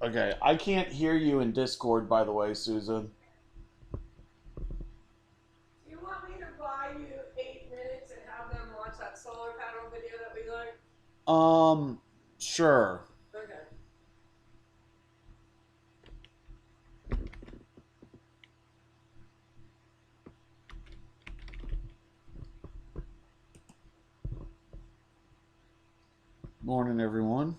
Okay, I can't hear you in Discord, by the way, Susan. Do you want me to buy you 8 minutes and have them watch that solar panel video that we like? Um, sure. Okay. Morning, everyone.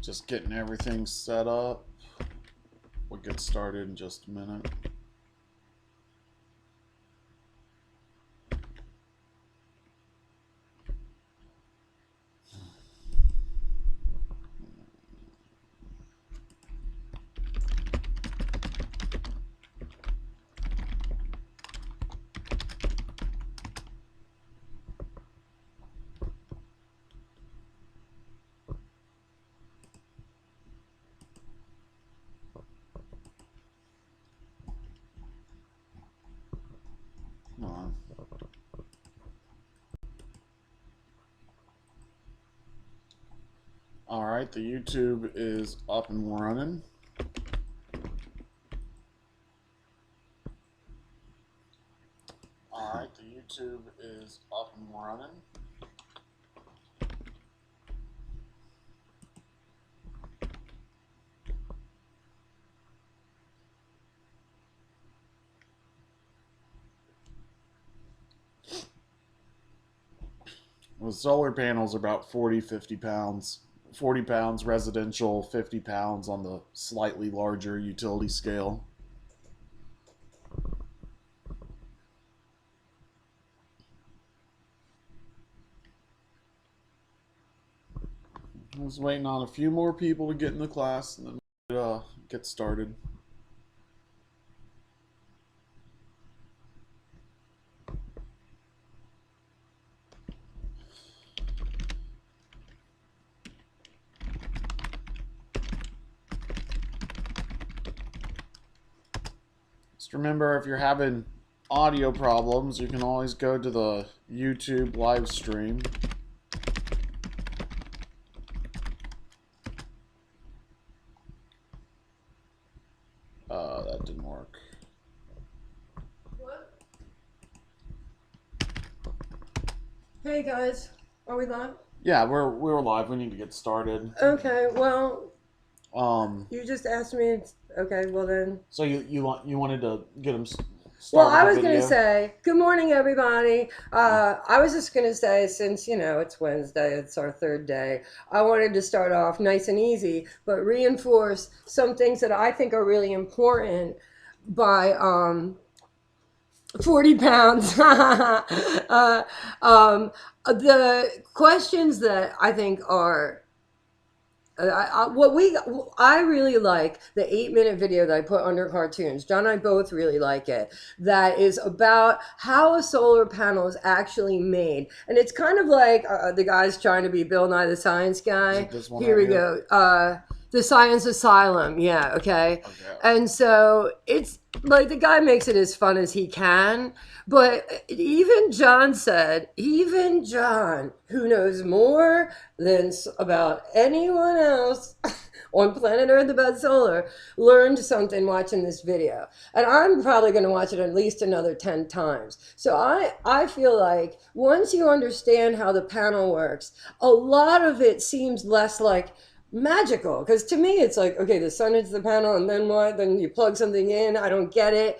Just getting everything set up. We'll get started in just a minute. Come on. All right, the YouTube is up and running. All right, the YouTube is up and running. The solar panels are about 40, 50 pounds. 40 pounds residential, 50 pounds on the slightly larger utility scale. I was waiting on a few more people to get in the class and then get started. Just remember, if you're having audio problems, you can always go to the YouTube live stream. That didn't work. What? Hey guys, are we live? Yeah, we're live. We need to get started. Okay, well, Um, you just asked me. Okay, well then. so you wanted to get them Well, start with I the was going to video? say, good morning, everybody. I was just going to say, since, it's Wednesday, it's our third day, I wanted to start off nice and easy, but reinforce some things that I think are really important by 40 pounds. The questions that I think are I really like the 8 minute video that I put under cartoons. John and I both really like it. That is about how a solar panel is actually made, and it's kind of like the guy's trying to be Bill Nye the Science Is Guy. it this one Here right we here? go. The Science Asylum. Yeah. Okay. Okay. And so it's like the guy makes it as fun as he can. But even John said, even John, who knows more than about anyone else on planet Earth about solar, learned something watching this video. And I'm probably going to watch it at least another 10 times. So I feel like once you understand how the panel works, a lot of it seems less like magical, because to me it's like, okay, the sun hits the panel and then what, then you plug something in. I don't get it,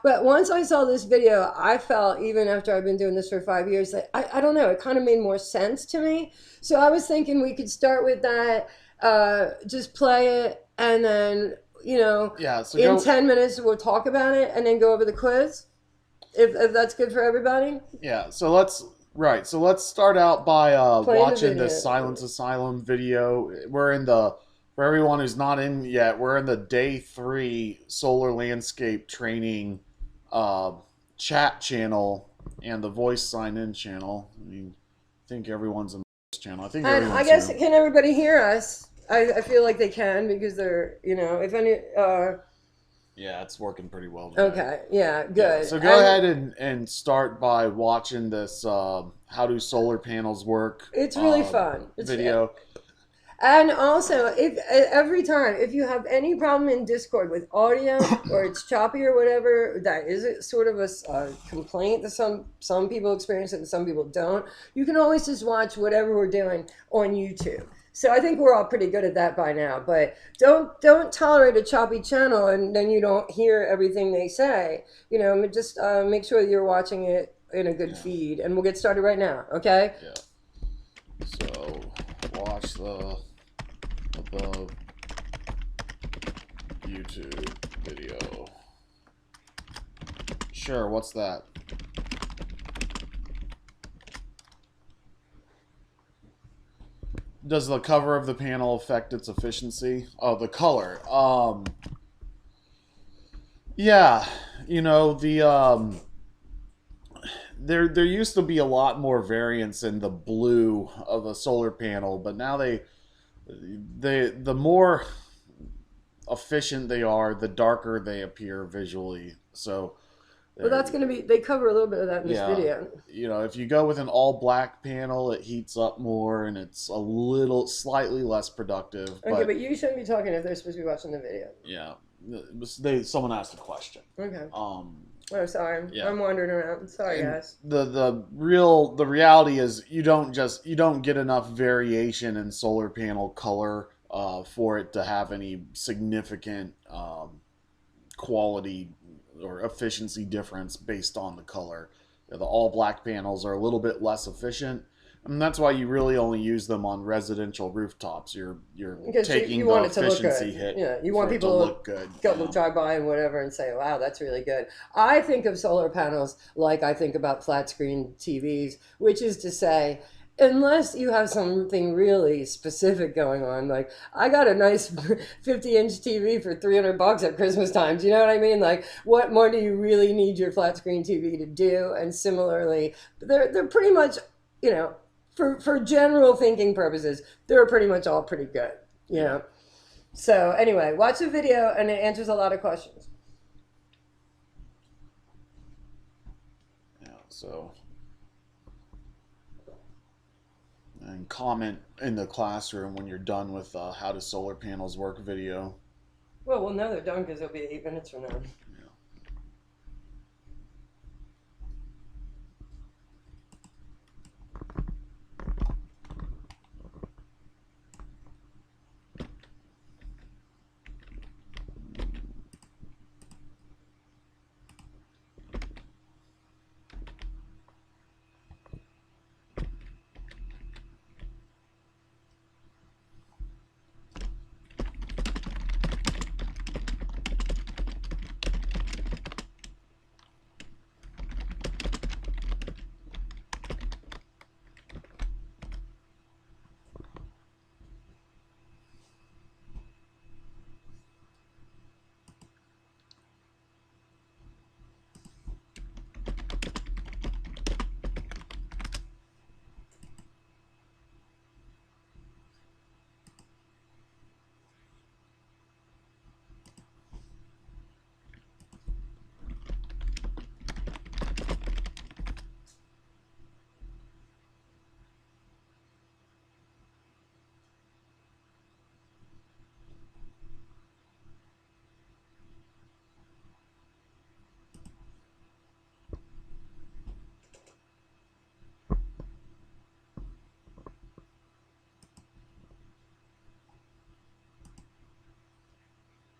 but once I saw this video, I felt, even after I've been doing this for 5 years, that I don't know, it kind of made more sense to me. So I was thinking we could start with that, just play it, and then Yeah. So in go. 10 minutes we'll talk about it and then go over the quiz, if that's good for everybody. Yeah. So let's start out by Playing the watching the video. Silence Asylum video. We're in the For everyone who's not in yet, we're in the day 3 solar landscape training uh, chat channel and the voice sign in channel. I think everyone's in this channel. I think And I everyone's guess, here. can everybody hear us? I feel like they can because they're, if any, Yeah, it's working pretty well today. okay, yeah, Yeah, good. so go And ahead and start by watching this "How Do Solar Panels Work" it's really fun. video. And also, if every time, if you have any problem in Discord with audio or it's choppy or whatever, that is sort of a complaint that some people experience and some people don't. You can always just watch whatever we're doing on YouTube. So I think we're all pretty good at that by now. But don't tolerate a choppy channel and then you don't hear everything they say. Just make sure that you're watching it in a good Yeah, feed, and we'll get started right now. Okay? yeah. So watch the above YouTube video. Sure, what's that? Does the cover of the panel affect its efficiency? Oh, the color. Yeah, the there used to be a lot more variance in the blue of a solar panel, but now the more efficient they are, the darker they appear visually. So, Well, that's going to be, they cover a little bit of that in this yeah, video. if you go with an all black panel, it heats up more and it's a little slightly less productive. Okay, But but you shouldn't be talking if they're supposed to be watching the video. yeah, someone asked a question. Okay. Um, Oh, sorry. yeah, I'm wandering around. Sorry, and guys. the reality is you don't get enough variation in solar panel color for it to have any significant quality or efficiency difference based on the color. The all black panels are a little bit less efficient, and that's why you really only use them on residential rooftops. You're Because you taking the want it to look efficiency good. hit Yeah, you want for it to people look good. to go drive by and whatever and say, wow, that's really good. I think of solar panels like I think about flat screen TVs, which is to say, unless you have something really specific going on, like I got a nice 50-inch TV for $300 at Christmas time. Do you know what I mean? Like, what more do you really need your flat screen TV to do? And similarly, they're pretty much, you know, for general thinking purposes, they're pretty much all pretty good. You Yeah. know. So anyway, watch the video and it answers a lot of questions. Yeah. So and comment in the classroom when you're done with how do solar panels work video. Well, we'll know they're done because it'll be 8 minutes from now. Yeah.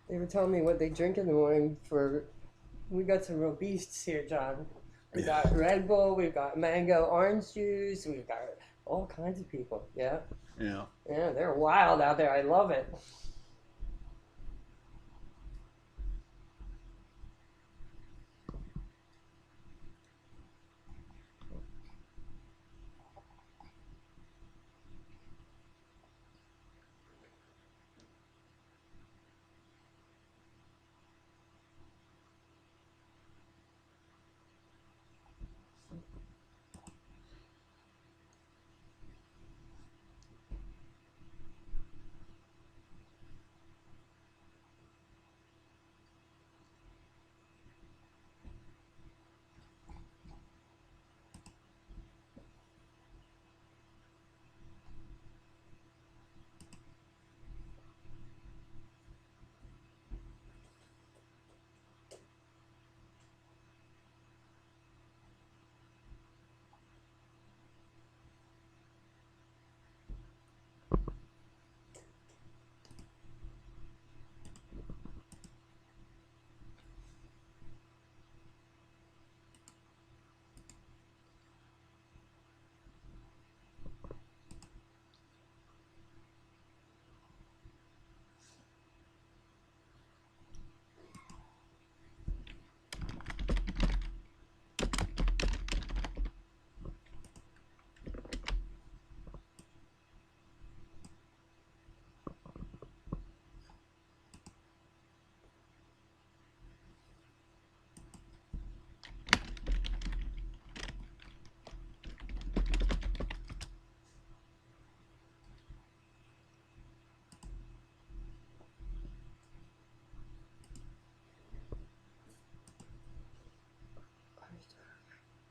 They were telling me what they drink in the morning for. We got some real beasts here, John. We got Red Bull, we've got mango orange juice, we've got all kinds of people. Yeah. Yeah. Yeah, they're wild out there. I love it.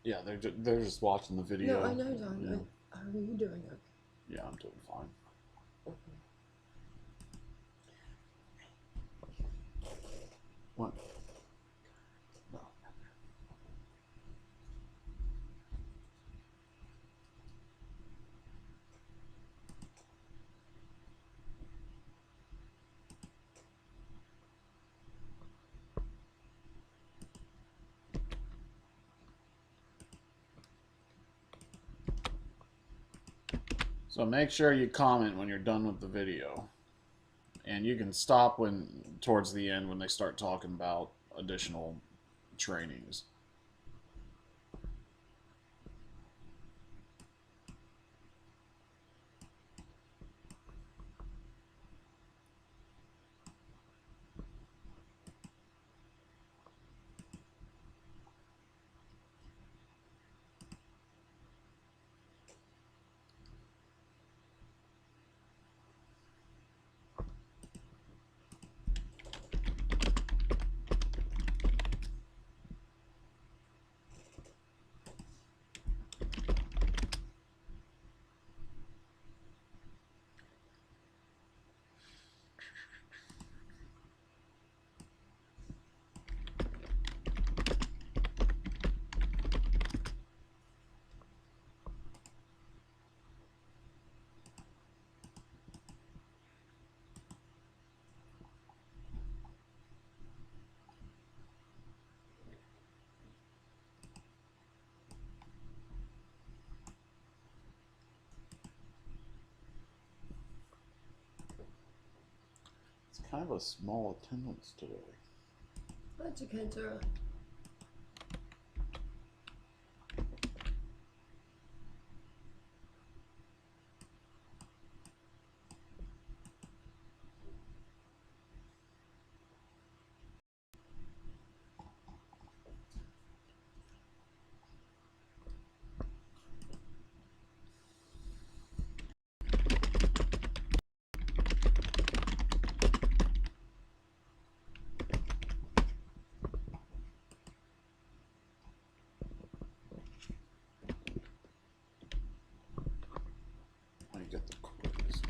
Yeah, they're just watching the No, I video. know, John. Yeah, How are you doing? yeah, I'm doing fine. Okay. What? No. So make sure you comment when you're done with the video, and you can stop when towards the end when they start talking about additional trainings. It's kind of a small attendance today. That's okay, Tara. Let me get the quiz.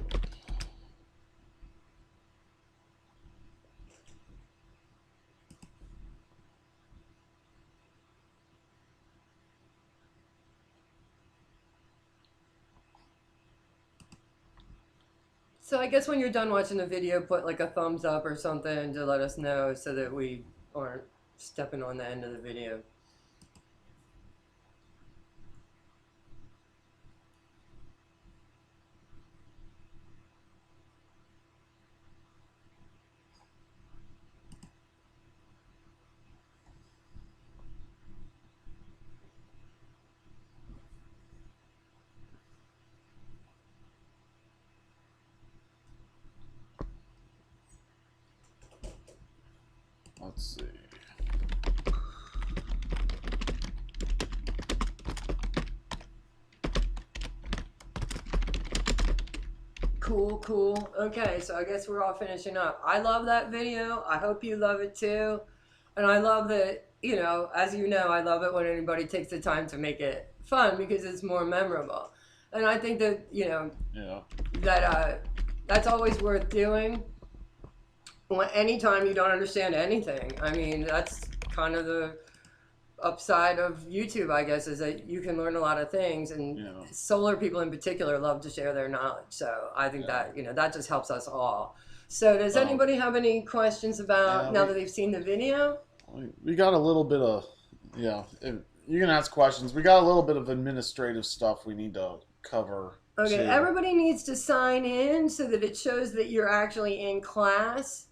So I guess when you're done watching the video, put like a thumbs up or something to let us know so that we aren't stepping on the end of the video. Let's see. Cool, cool. Okay, so I guess we're all finishing up. I love that video. I hope you love it too. And I love that, as you know, I love it when anybody takes the time to make it fun because it's more memorable. And I think that, Yeah. that's always worth doing. Anytime you don't understand anything. I mean, that's kind of the upside of YouTube, I guess, is that you can learn a lot of things, and Yeah. solar people in particular love to share their knowledge. So I think Yeah. that that just helps us all. So does Oh, anybody have any questions about yeah. now that they've seen the video? We got a little bit of, yeah. You can ask questions. We got a little bit of administrative stuff we need to cover Okay, too. everybody needs to sign in so that it shows that you're actually in class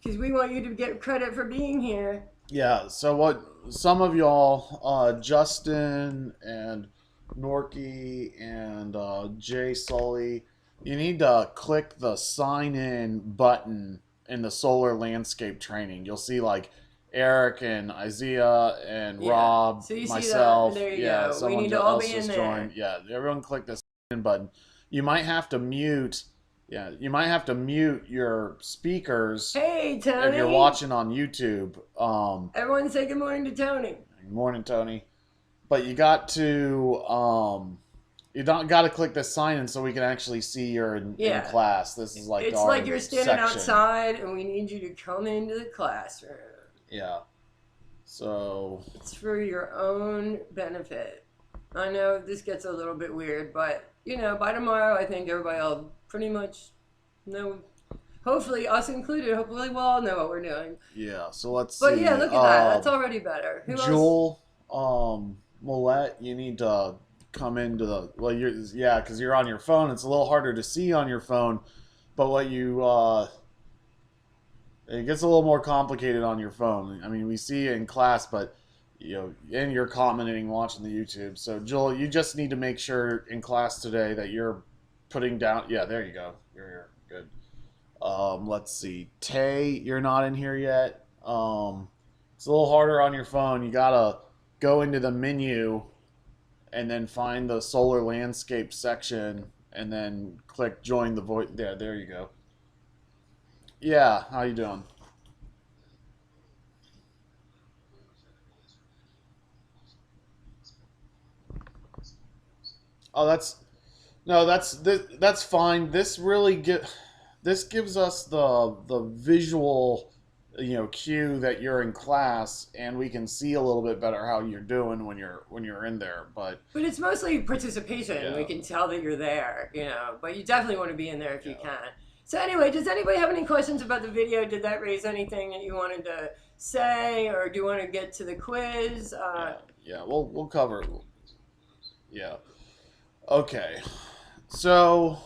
because we want you to get credit for being here. Yeah. So what? Some of y'all, Justin and Norky and Jay Sully, you need to click the sign in button in the solar landscape training. You'll see like Eric and Isaiah and Yeah. Rob, So you see that? myself. There you Yeah, go. We someone need to all else be in just there. joined. Yeah, everyone click the sign in button. You might have to mute. Yeah, you might have to mute your speakers Hey, if you're Tony. watching on YouTube. Everyone say good morning to Tony. Morning, Tony. but you got to you don't got to click the sign in so we can actually see you're in Yeah. class. This is like It's like our you're standing section. outside and we need you to come into the classroom. Yeah. So It's for your own benefit. I know this gets a little bit weird, but by tomorrow, I think everybody will pretty much know. Hopefully, us included. Hopefully, we'll all know what we're doing. yeah. So let's But yeah, see. look at that. That's already better. Who else? Joel, Millette, you need to come into the you're yeah, because you're on your phone. It's a little harder to see on your phone, but what you it gets a little more complicated on your phone. I mean, we see it in class, but and you're commenting, watching the YouTube. So Joel, you just need to make sure in class today that you're putting down. Yeah, there you go. You're here. Good. Let's see. Tay, you're not in here yet. It's a little harder on your phone. You gotta go into the menu and then find the solar landscape section and then click join the voice. There you go. Yeah, how you doing? Oh, that's no, that's fine. This gives us the visual, cue that you're in class, and we can see a little bit better how you're doing when you're in there. But But it's mostly participation. We yeah, can tell that you're there, But you definitely want to be in there if you yeah, can. So anyway, does anybody have any questions about the video? Did that raise anything that you wanted to say, or do you want to get to the quiz? yeah. We'll cover. Yeah. Okay. So,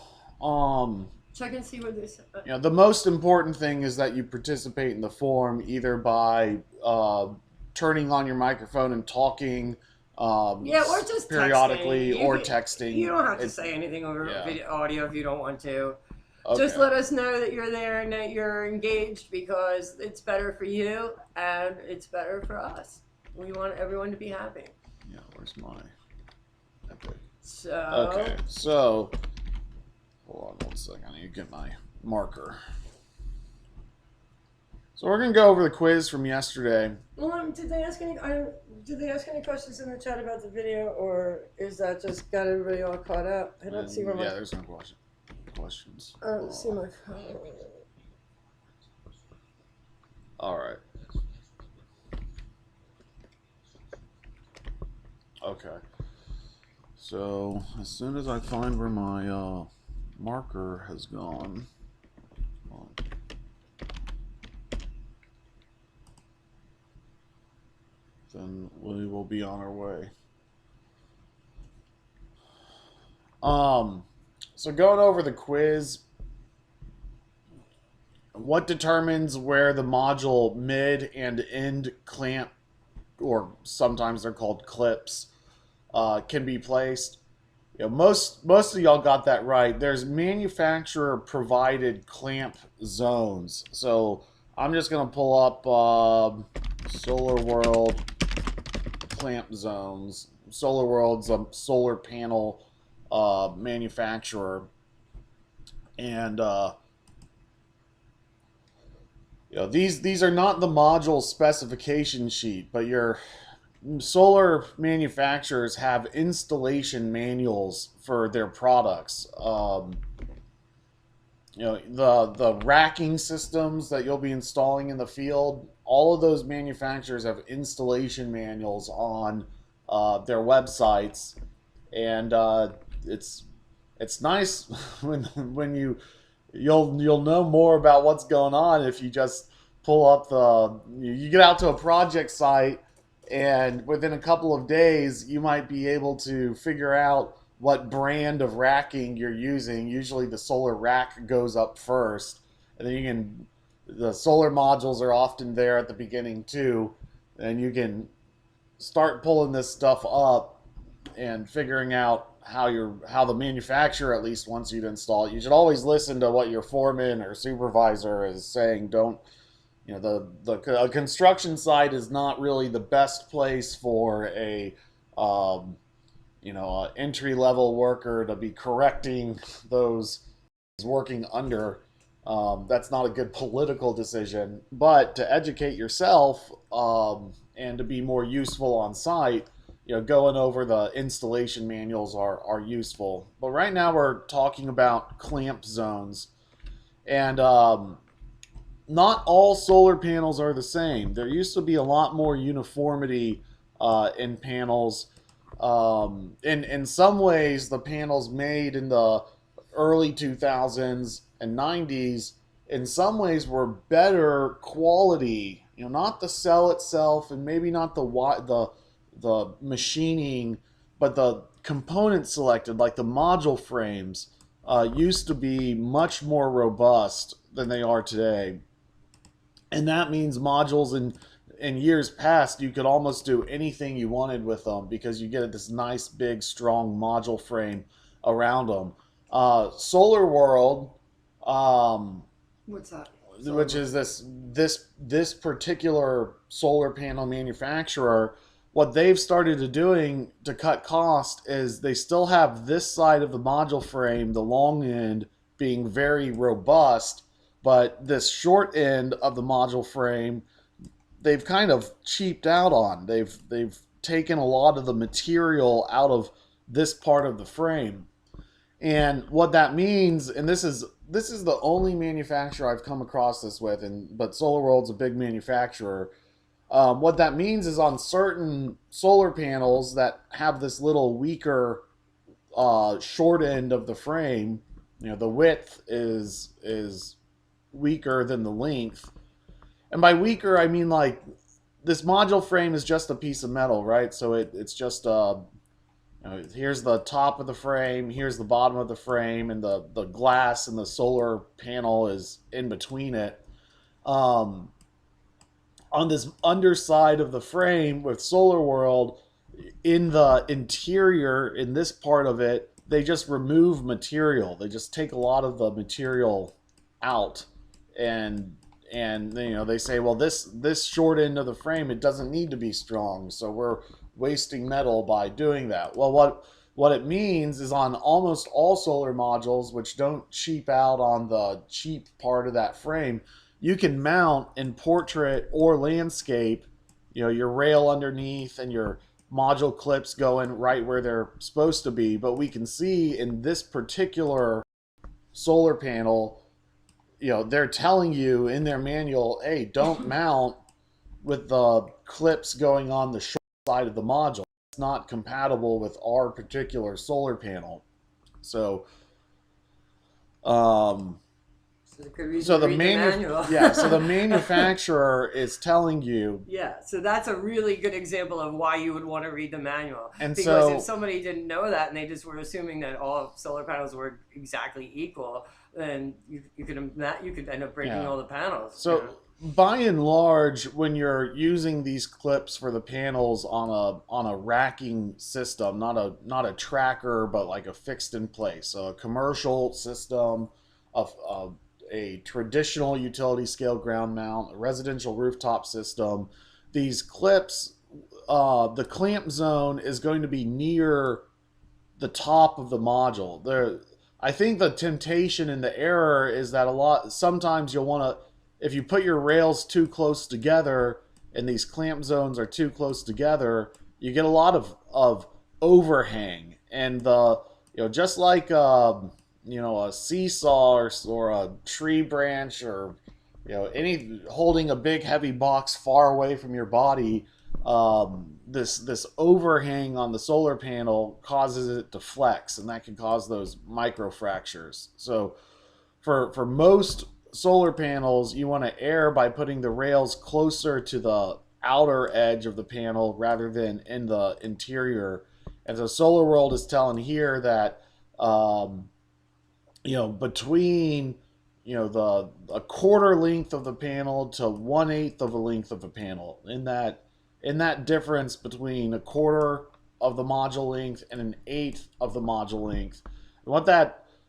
um, Check and see what this. the most important thing is that you participate in the forum either by turning on your microphone and talking Yeah, or just texting. periodically or texting. You don't have to It, say anything over yeah. video, audio if you don't want to. Just Okay. let us know that you're there and that you're engaged because it's better for you and it's better for us. We want everyone to be happy. Yeah. Where's my epic? So, Okay. So, hold on one second. I need to get my marker. So we're gonna go over the quiz from yesterday. well, did they ask any questions in the chat about the video, or is that just got everybody all caught up? I don't see where Yeah, there's no questions. I don't see my phone. All right. Okay. So as soon as I find where my marker has gone, then we will be on our way. Um, so going over the quiz, what determines where the module mid and end clamp, or sometimes they're called clips, can be placed? Most of y'all got that right. There's manufacturer provided clamp zones. So I'm just gonna pull up Solar World clamp zones. Solar World's a solar panel manufacturer, and these are not the module specification sheet, but your solar manufacturers have installation manuals for their products. The racking systems that you'll be installing in the field, all of those manufacturers have installation manuals on their websites, and it's it's nice when you'll know more about what's going on if you just pull up you get out to a project site, and within a couple of days you might be able to figure out what brand of racking you're using. Usually the solar rack goes up first, and then the solar modules are often there at the beginning too, and you can start pulling this stuff up and figuring out how the manufacturer at least wants you to install it. You should always listen to what your foreman or supervisor is saying. Don't the construction site is not really the best place for a entry level worker to be correcting those working under. That's not a good political decision, but to educate yourself and to be more useful on site, going over the installation manuals are useful. But right now we're talking about clamp zones, and not all solar panels are the same. There used to be a lot more uniformity in panels. In some ways, the panels made in the early 2000s and 90s, in some ways, were better quality. Not the cell itself, and maybe not the machining, but the components selected, like the module frames, used to be much more robust than they are today. And that means modules in years past, you could almost do anything you wanted with them because you get this nice big strong module frame around them. Solar World, um, What's that? which is this particular solar panel manufacturer, what they've started to doing to cut cost is they still have this side of the module frame, the long end, being very robust, but this short end of the module frame they've kind of cheaped out on. They've taken a lot of the material out of this part of the frame. And what that means, and this is the only manufacturer I've come across this with, but SolarWorld's a big manufacturer. What that means is on certain solar panels that have this little weaker short end of the frame, the width is weaker than the length. And by weaker, I mean like this module frame is just a piece of metal, right? So it's just here's the top of the frame, here's the bottom of the frame, and the glass and the solar panel is in between it. Um, on this underside of the frame with Solar World, in the interior, in this part of it, they just remove material. They just take a lot of the material out, and they say, well, this short end of the frame, it doesn't need to be strong, so we're wasting metal by doing that. Well, what it means is on almost all solar modules, which don't cheap out on the cheap part of that frame, you can mount in portrait or landscape, your rail underneath and your module clips going right where they're supposed to be. But we can see in this particular solar panel, they're telling you in their manual, hey, don't mount with the clips going on the short side of the module. It's not compatible with our particular solar panel. So, So it could read, so the read the manual. yeah, so the manufacturer is telling you, Yeah, so that's a really good example of why you would want to read the manual. and Because so if somebody didn't know that and they just were assuming that all solar panels were exactly equal, then you could end up breaking yeah. all the panels. So by and large, when you're using these clips for the panels on a racking system, not a tracker, but like a fixed in place, so a commercial system of a traditional utility scale ground mount, a residential rooftop system, these clips, the clamp zone is going to be near the top of the module. I think the temptation and the error is that sometimes you'll want to, if you put your rails too close together and these clamp zones are too close together, you get a lot of overhang, and just like a seesaw, or a tree branch, or any holding a big heavy box far away from your body, this overhang on the solar panel causes it to flex, and that can cause those micro fractures. So for most solar panels, you want to err by putting the rails closer to the outer edge of the panel rather than in the interior. And so Solar World is telling here that between the a quarter length of the panel to 1/8 of the length of the panel, in that difference between a quarter of the module length and an eighth of the module length. And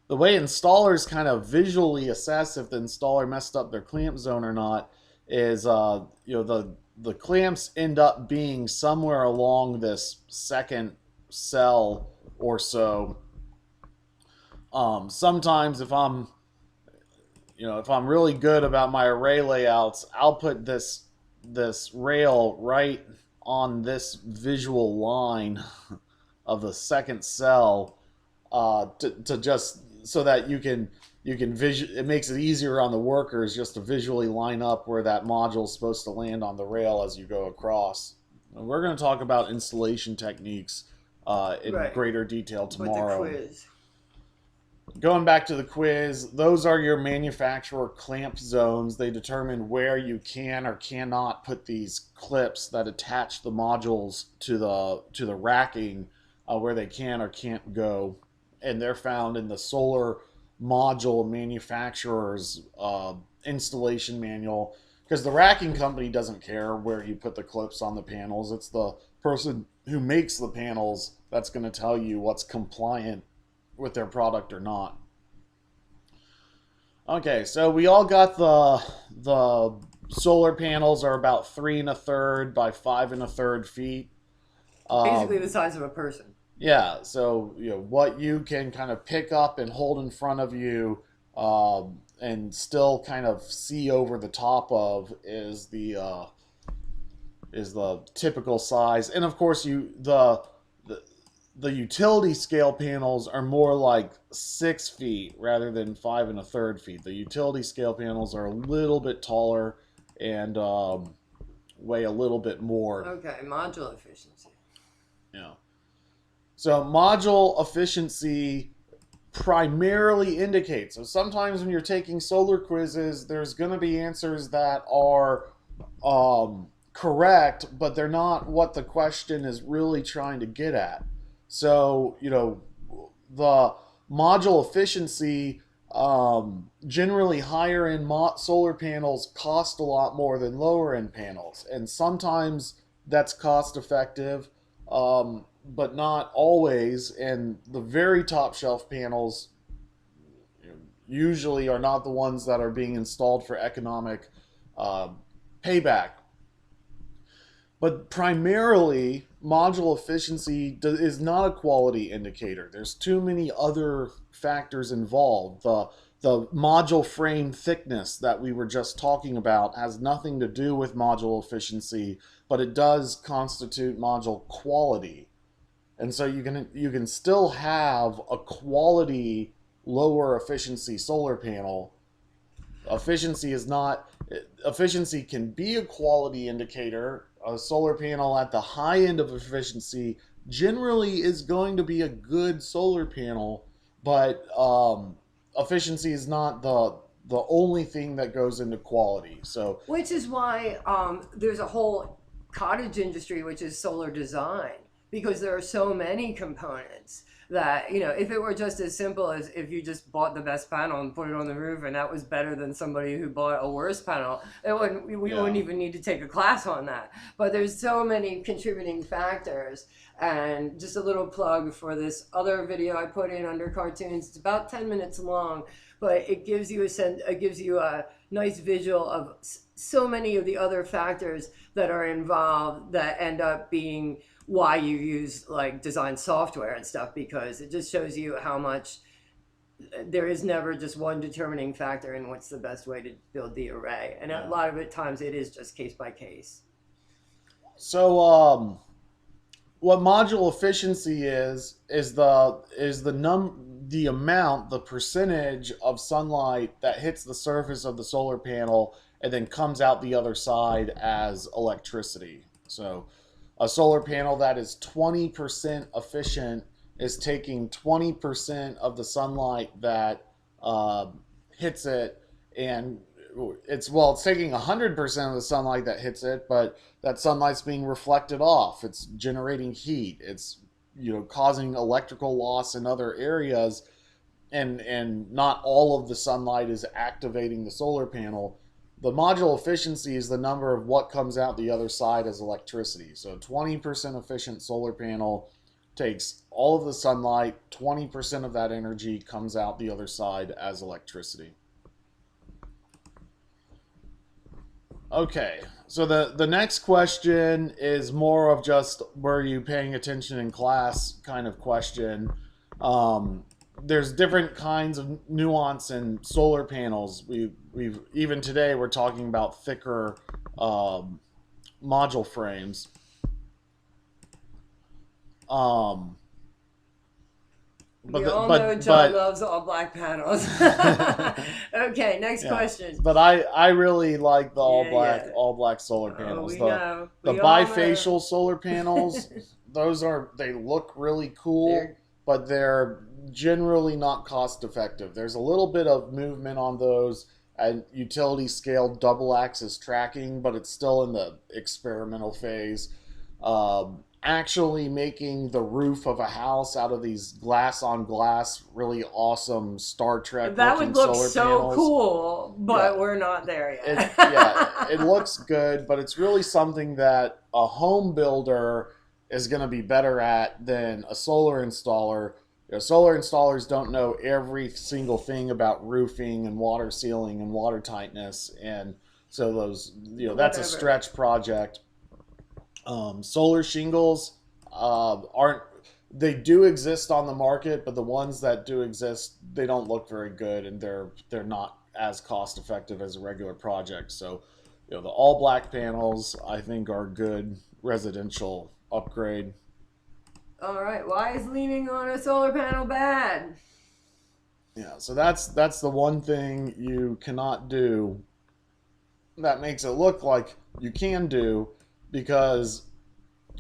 the way installers kind of visually assess if the installer messed up their clamp zone or not is the clamps end up being somewhere along this second cell or so. Sometimes if I'm really good about my array layouts, I'll put this rail right on this visual line of the second cell to just so that you can it makes it easier on the workers just to visually line up where that module is supposed to land on the rail as you go across. And we're going to talk about installation techniques in Right. greater detail But the tomorrow. quiz. Going back to the quiz, those are your manufacturer clamp zones. They determine where you can or cannot put these clips that attach the modules to the racking, where they can or can't go, and they're found in the solar module manufacturer's installation manual. Because the racking company doesn't care where you put the clips on the panels. It's the person who makes the panels that's going to tell you what's compliant with their product or not. Okay, so we all got the solar panels are about 3 1/3 by 5 1/3 feet. Basically the Um, size of a person. yeah, so what you can kind of pick up and hold in front of you, and still kind of see over the top of is the typical size, and of course the the utility scale panels are more like 6 feet rather than 5 1/3 feet. The utility scale panels are a little bit taller and weigh a little bit more. Okay, module efficiency. You know, so module efficiency primarily indicates. So sometimes when you're taking solar quizzes, there's going to be answers that are correct, but they're not what the question is really trying to get at. So, the module efficiency, generally higher end solar panels cost a lot more than lower end panels. And sometimes that's cost effective, but not always. And the very top shelf panels usually are not the ones that are being installed for economic uh, payback. But primarily, module efficiency is not a quality indicator. There's too many other factors involved. The module frame thickness that we were just talking about has nothing to do with module efficiency, but it does constitute module quality. And so you can still have a quality lower efficiency solar panel. Efficiency can be a quality indicator. A solar panel at the high end of efficiency generally is going to be a good solar panel, but efficiency is not the only thing that goes into quality. So Which is why there's a whole cottage industry which is solar design, because there are so many components that, if it were just as simple as if you just bought the best panel and put it on the roof and that was better than somebody who bought a worse panel, we yeah, wouldn't even need to take a class on that. But there's so many contributing factors. And just a little plug for this other video I put in under cartoons. It's about 10 minutes long, but it gives you a nice visual of so many of the other factors that are involved that end up being why you use like design software and stuff, because it just shows you how much there is never just one determining factor in what's the best way to build the array, and a yeah. lot of it times it is just case by case. So what module efficiency is the amount, the percentage of sunlight that hits the surface of the solar panel and then comes out the other side as electricity. So a solar panel that is 20% efficient is taking 20% of the sunlight that hits it, and it's taking 100% of the sunlight that hits it, but that sunlight's being reflected off. It's generating heat. It's causing electrical loss in other areas, and not all of the sunlight is activating the solar panel. The module efficiency is the number of what comes out the other side as electricity. So 20% efficient solar panel takes all of the sunlight, 20% of that energy comes out the other side as electricity. Okay, so the next question is more of just were you paying attention in class kind of question. There's different kinds of nuance in solar panels. We've even today we're talking about thicker module frames. Um, We but all know John but loves all black panels. Okay, next yeah, question. but I really like the Yeah, yeah. all black solar Oh, panels. we know. The We all know. bifacial solar panels, they look really cool, They're but they're generally not cost effective. There's a little bit of movement on those and utility scale double axis tracking, but it's still in the experimental phase. Actually making the roof of a house out of these glass on glass, really awesome Star Trek that looking would look solar so panels. cool, Yeah, but we're not there yeah, it yet. looks good, but it's really something that a home builder is going to be better at than a solar installer. Solar installers don't know every single thing about roofing and water sealing and water tightness, and so those that's a Whatever. stretch project. Solar shingles aren't they do exist on the market, but the ones that do exist, they don't look very good, and they're not as cost effective as a regular project. So, the all black panels I think are good residential upgrade. All right. Why is leaning on a solar panel bad? Yeah, so that's the one thing you cannot do that makes it look like you can do, because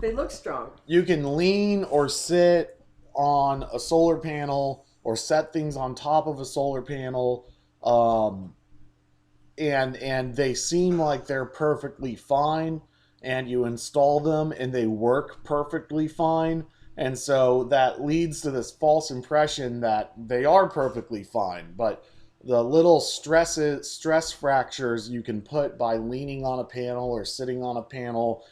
They look strong. you can lean or sit on a solar panel or set things on top of a solar panel, um, and they seem like they're perfectly fine, and you install them and they work perfectly fine, and so that leads to this false impression that they are perfectly fine, but the little stress fractures you can put by leaning on a panel or sitting on a panel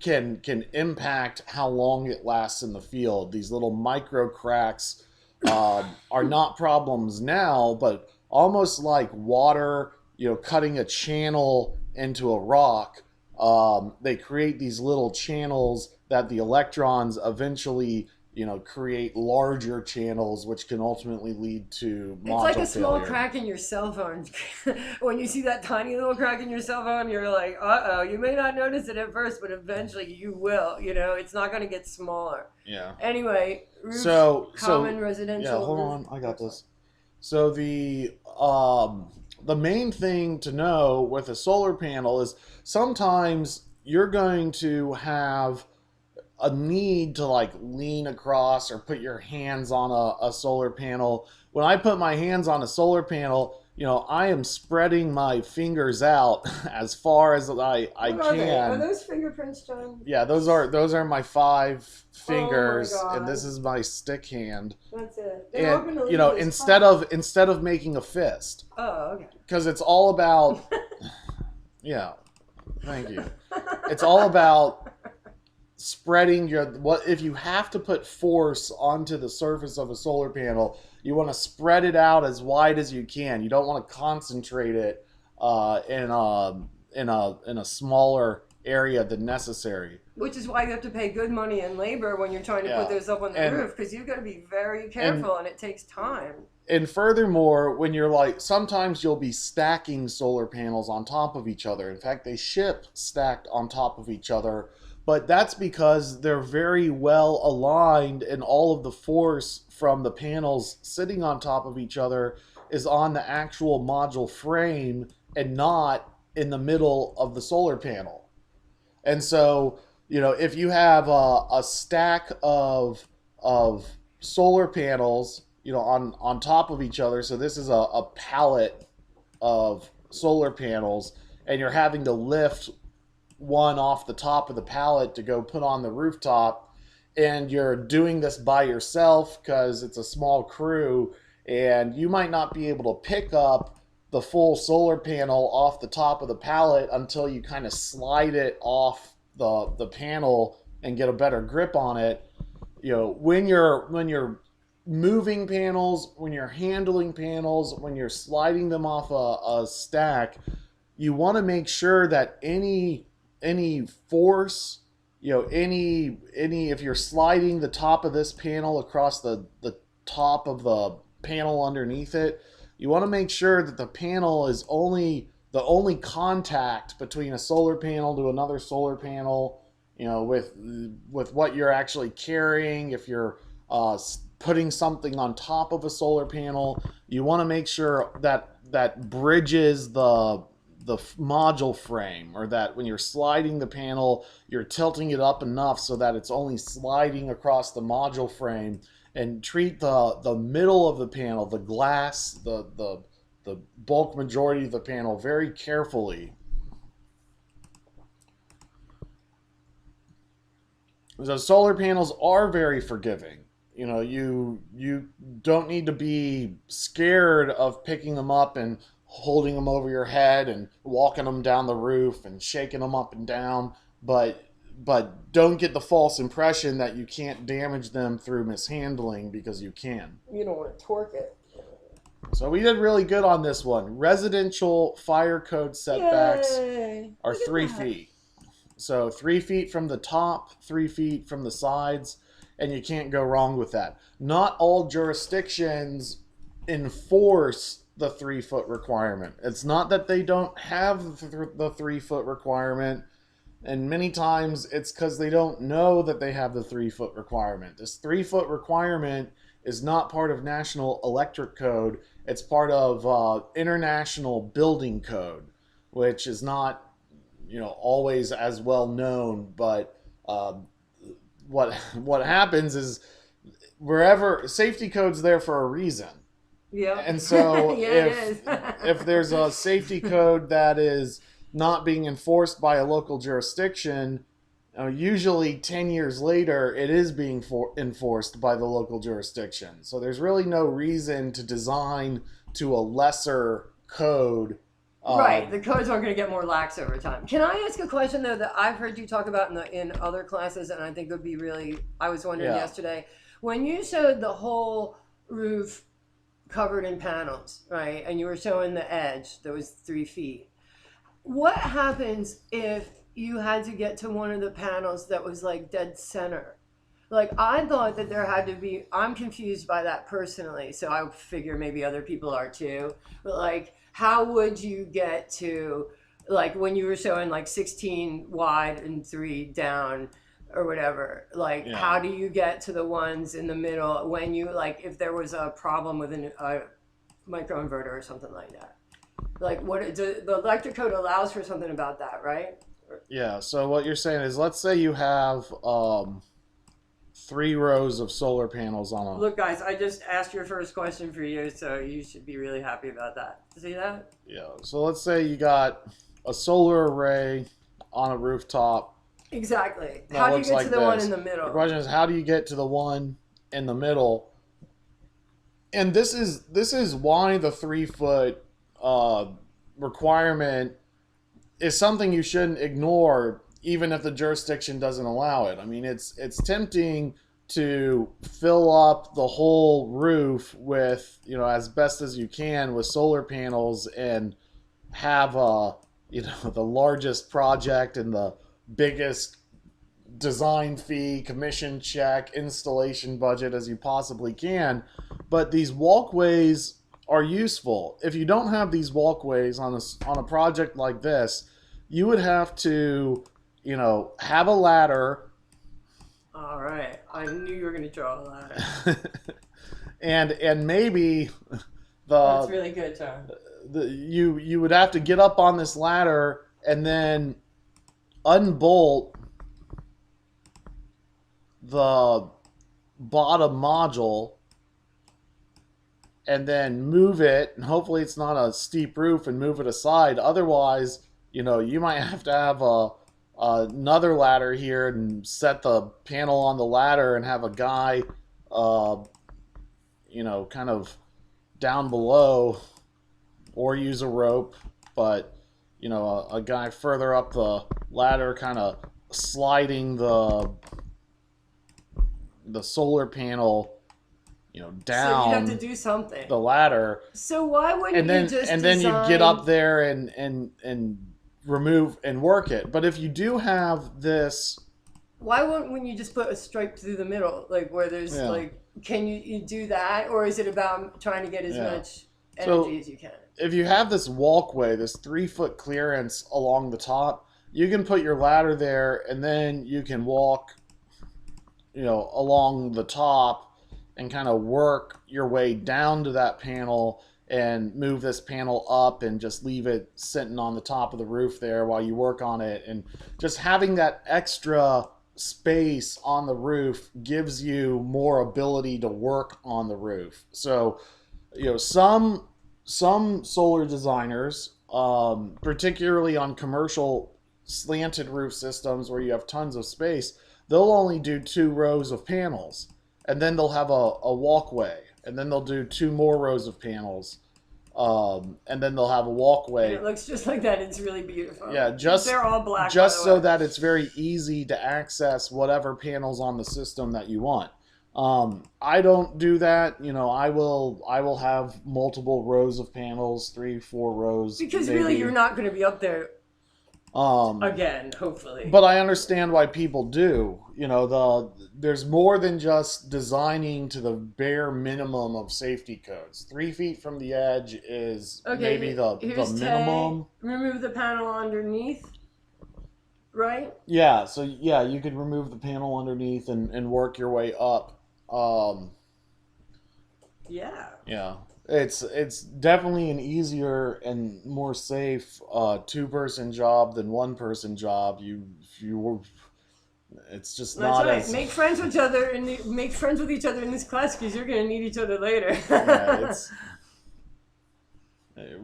can impact how long it lasts in the field. These little micro cracks are not problems now, but almost like water, cutting a channel into a rock. They create these little channels that the electrons eventually, create larger channels, which can ultimately lead to It's like a module small failure. crack in your cell phone. When you see that tiny little crack in your cell phone, you're like, uh oh. You may not notice it at first, but eventually you will. It's not going to get smaller. Yeah. Anyway, common Yeah, residential hold roof. on, I got this. So the main thing to know with a solar panel is sometimes you're going to have a need to like lean across or put your hands on a solar panel. When I put my hands on a solar panel, I am spreading my fingers out as far as I What are they? Are can. those fingerprints, John? Yeah, those are my five Oh my fingers, and this god. is my stick hand. That's it. They're And open to leave this instead of making a fist, Oh, okay. because it's all about, yeah, thank you. It's all about spreading what if you have to put force onto the surface of a solar panel, you want to spread it out as wide as you can. You don't want to concentrate it in a smaller area than necessary. Which is why you have to pay good money and labor when you're trying to put Yeah, those up on the and roof, because you've got to be very and careful and it takes time. and furthermore, when you're like, sometimes you'll be stacking solar panels on top of each other. In fact, they ship stacked on top of each other, but that's because they're very well aligned, and all of the force from the panels sitting on top of each other is on the actual module frame and not in the middle of the solar panel. And so, if you have a stack of solar panels, on top of each other, so this is a pallet of solar panels, and you're having to lift one off the top of the pallet to go put on the rooftop, and you're doing this by yourself because it's a small crew, and you might not be able to pick up the full solar panel off the top of the pallet until you kind of slide it off the panel and get a better grip on it. When you're moving panels, when you're handling panels, when you're sliding them off a stack, you want to make sure that any force, any if you're sliding the top of this panel across the top of the panel underneath it, you want to make sure that the panel is the only contact between a solar panel to another solar panel with what you're actually carrying. If you're putting something on top of a solar panel, you want to make sure that that bridges the module frame, or that when you're sliding the panel, you're tilting it up enough so that it's only sliding across the module frame. And treat the middle of the panel, the glass, the bulk majority of the panel, very carefully. The solar panels are very forgiving. You don't need to be scared of picking them up and holding them over your head and walking them down the roof and shaking them up and down, but don't get the false impression that you can't damage them through mishandling, because you can. You don't want to torque it. So we did really good on this one. Residential fire code setbacks Yay! are Look at 3 feet. So 3 feet from the top, 3 feet from the sides, and you can't go wrong with that. Not all jurisdictions enforce the 3 foot requirement. It's not that they don't have the 3 foot requirement, and many times it's because they don't know that they have the 3 foot requirement. This 3 foot requirement is not part of National Electric Code. It's part of International Building Code, which is not always as well known. But what happens is, wherever safety code's there for a reason. Yeah. And so Yeah, if there's a safety code that is not being enforced by a local jurisdiction, usually 10 years later, it is being enforced by the local jurisdiction. So there's really no reason to design to a lesser code. Right, the codes aren't going to get more lax over time. Can I ask a question though that I've heard you talk about in other classes, and I think would be really, I was wondering yesterday, when you showed the whole roof covered in panels, right, and you were showing the edge that was 3 feet, what happens if you had to get to one of the panels that was like dead center? Like, I thought that there had to be, I'm confused by that personally, so I figure maybe other people are too, but like, how would you get to, like, when you were showing like 16 wide and 3 down or whatever, like, how do you get to the ones in the middle when you, like, if there was a problem with a microinverter or something like that? Like, the electric code allows for something about that, right? Yeah, so what you're saying is, let's say you have 3 rows of solar panels on a... Look, guys, I just asked your first question for you, so you should be really happy about that. See that? Yeah, so let's say you got a solar array on a rooftop. Exactly. How do you get to the one in the middle? The question is, how do you get to the one in the middle? And this is why the 3-foot requirement is something you shouldn't ignore, even if the jurisdiction doesn't allow it. I mean, it's tempting to fill up the whole roof with, as best as you can with solar panels, and have the largest project and the biggest design fee, commission check, installation budget as you possibly can. But these walkways are useful. If you don't have these walkways on a project like this, you would have to, have a ladder. All right, I knew you were going to draw a ladder. and maybe that's really good, John. You would have to get up on this ladder and then unbolt the bottom module, and then move it, and hopefully it's not a steep roof, and move it aside. Otherwise, you might have to have another ladder here and set the panel on the ladder and have a guy, kind of down below, or use a rope, but, a guy further up the ladder kind of sliding the solar panel, down. So you'd have to do something. The ladder. So why wouldn't you just and then you get up there and remove and work it. But if you do have this, why wouldn't you just put a stripe through the middle, like where there's like, can you do that, or is it about trying to get as much energy as you can? If you have this walkway, this 3-foot clearance along the top, you can put your ladder there, and then you can walk, along the top and kind of work your way down to that panel and move this panel up and just leave it sitting on the top of the roof there while you work on it. And just having that extra space on the roof gives you more ability to work on the roof. So, some solar designers, particularly on commercial slanted roof systems where you have tons of space, they'll only do 2 rows of panels, and then they'll have a walkway, and then they'll do 2 more rows of panels, and then they'll have a And walkway. it looks just like that. It's really beautiful. Yeah, They're all black, by just the so way. that it's very easy to access whatever panels on the system that you want. I don't do that. I will have multiple rows of panels, 3, 4 rows, Because really, you're maybe. not going to be up there Um, again, hopefully. but I understand why people do. There's more than just designing to the bare minimum of safety codes. 3 feet from the edge is maybe Okay, the here's Tay. minimum. Remove the panel underneath, right? Yeah, so yeah, you could remove the panel underneath and work your way up. Um, Yeah. yeah, it's definitely an easier and more safe 2-person job than 1-person job. It's just That's not right. as. Make friends with each other in this class because you're going to need each other later. Yeah, it's.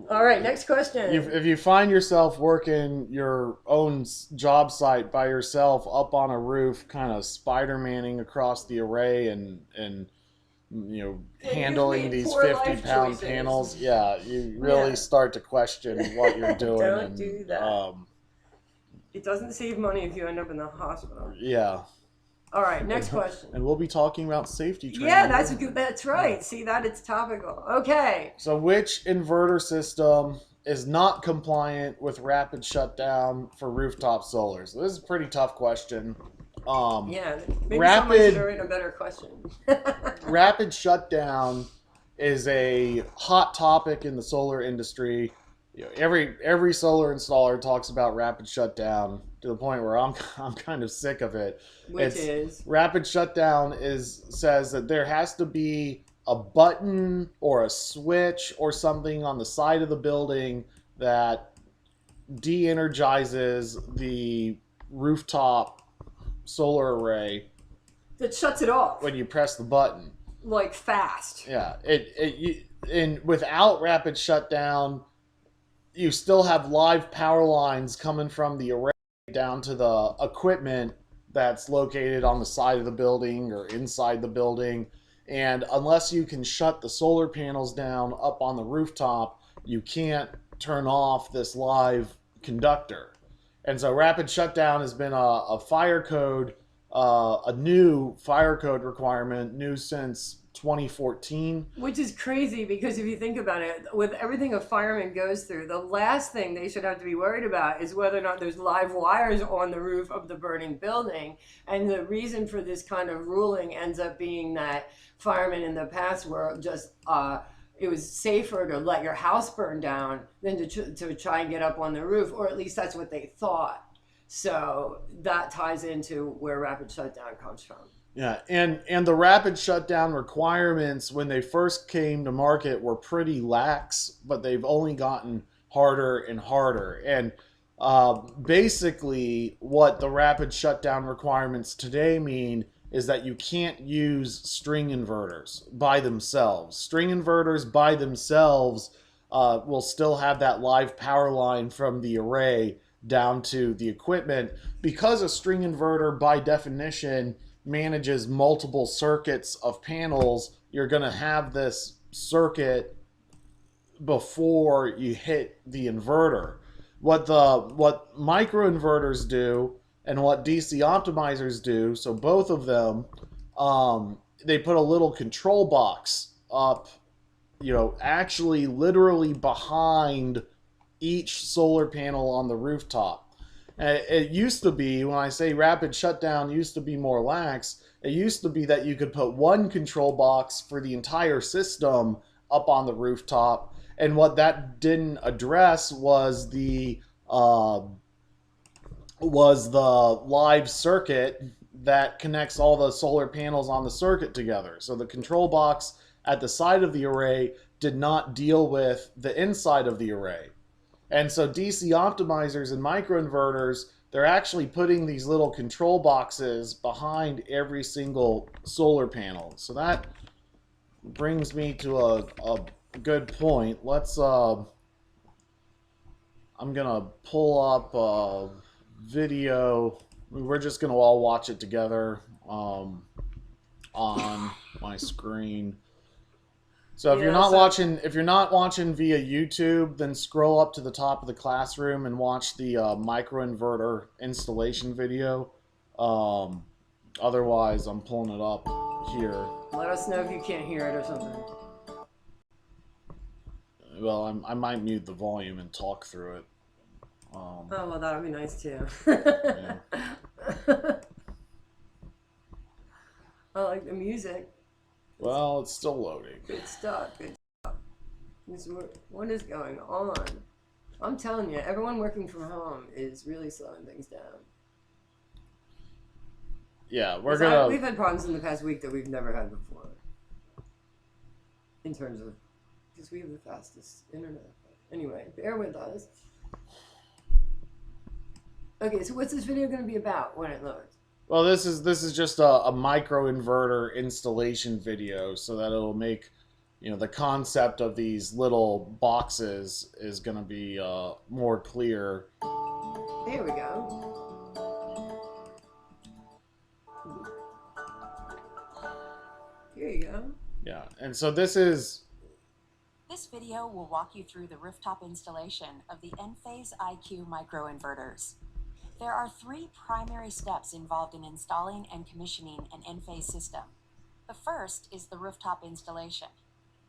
All right, next question. If you find yourself working your own job site by yourself up on a roof, kind of Spider-Manning across the array and Yeah, you've handling made these poor life 50-pound choices. panels, yeah, you really Yeah. start to question what you're doing. Don't And do that. It doesn't save money if you end up in the hospital. yeah. All right, next question. And we'll be talking about safety training. Yeah, that's right. See that it's topical. Okay. So, which inverter system is not compliant with rapid shutdown for rooftop solar? So, this is a pretty tough question. Yeah, maybe someone should have written a better question. Rapid shutdown is a hot topic in the solar industry. Every solar installer talks about rapid shutdown to the point where I'm kind of sick of it. Which is Rapid shutdown says that there has to be a button or a switch or something on the side of the building that de-energizes the rooftop solar array that shuts it off when you press the button. like fast. Yeah, and without rapid shutdown, you still have live power lines coming from the array down to the equipment that's located on the side of the building or inside the building. And unless you can shut the solar panels down up on the rooftop, you can't turn off this live conductor. And so rapid shutdown has been a fire code, a new fire code requirement, new since 2014. Which is crazy because if you think about it, with everything a fireman goes through, the last thing they should have to be worried about is whether or not there's live wires on the roof of the burning building. And the reason for this kind of ruling ends up being that firemen in the past were just it was safer to let your house burn down than to try and get up on the roof, or at least that's what they thought. So that ties into where rapid shutdown comes from. Yeah, and the rapid shutdown requirements when they first came to market were pretty lax, but they've only gotten harder and harder. And basically, what the rapid shutdown requirements today mean is that you can't use string inverters by themselves. String inverters by themselves will still have that live power line from the array down to the equipment, because a string inverter by definition manages multiple circuits of panels. You're going to have this circuit before you hit the inverter. What microinverters do and what DC optimizers do, so both of them, they put a little control box up, actually literally behind each solar panel on the rooftop. It used to be, when I say rapid shutdown used to be more lax, it used to be that you could put one control box for the entire system up on the rooftop. And what that didn't address was the was the live circuit that connects all the solar panels on the circuit together. So the control box at the side of the array did not deal with the inside of the array. And so DC optimizers and microinverters, they're actually putting these little control boxes behind every single solar panel. So that brings me to a good point. I'm gonna pull up a video. We're just gonna all watch it together on my screen. So if you're Yeah, not so watching, if you're not watching via YouTube, then scroll up to the top of the classroom and watch the microinverter installation video. Um, Otherwise, I'm pulling it up here. let us know if you can't hear it or something. Well, I might mute the volume and talk through it. Oh, well, that would be nice too. Yeah. I like the music. Well, it's still loading. Good stuff. Good stuff. What is going on? I'm telling you, everyone working from home is really slowing things down. Yeah, We've had problems in the past week that we've never had before. In terms of, because we have the fastest internet. Anyway, bear with us. Okay, so what's this video going to be about when it loads? Well, this is just a microinverter installation video, so that it'll make, the concept of these little boxes is going to be more clear. There we go. Here you go. Yeah, and so this video will walk you through the rooftop installation of the Enphase IQ microinverters. There are 3 primary steps involved in installing and commissioning an Enphase system. The first is the rooftop installation.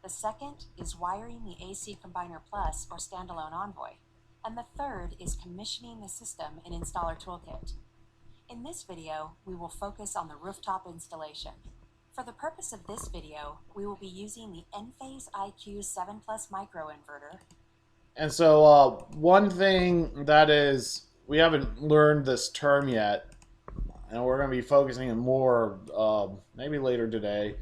The second is wiring the AC Combiner Plus or standalone Envoy. And the third is commissioning the system in Installer Toolkit. In this video, we will focus on the rooftop installation. For the purpose of this video, we will be using the Enphase IQ 7 Plus microinverter. And so one thing that is, we haven't learned this term yet, and we're going to be focusing on more maybe later today.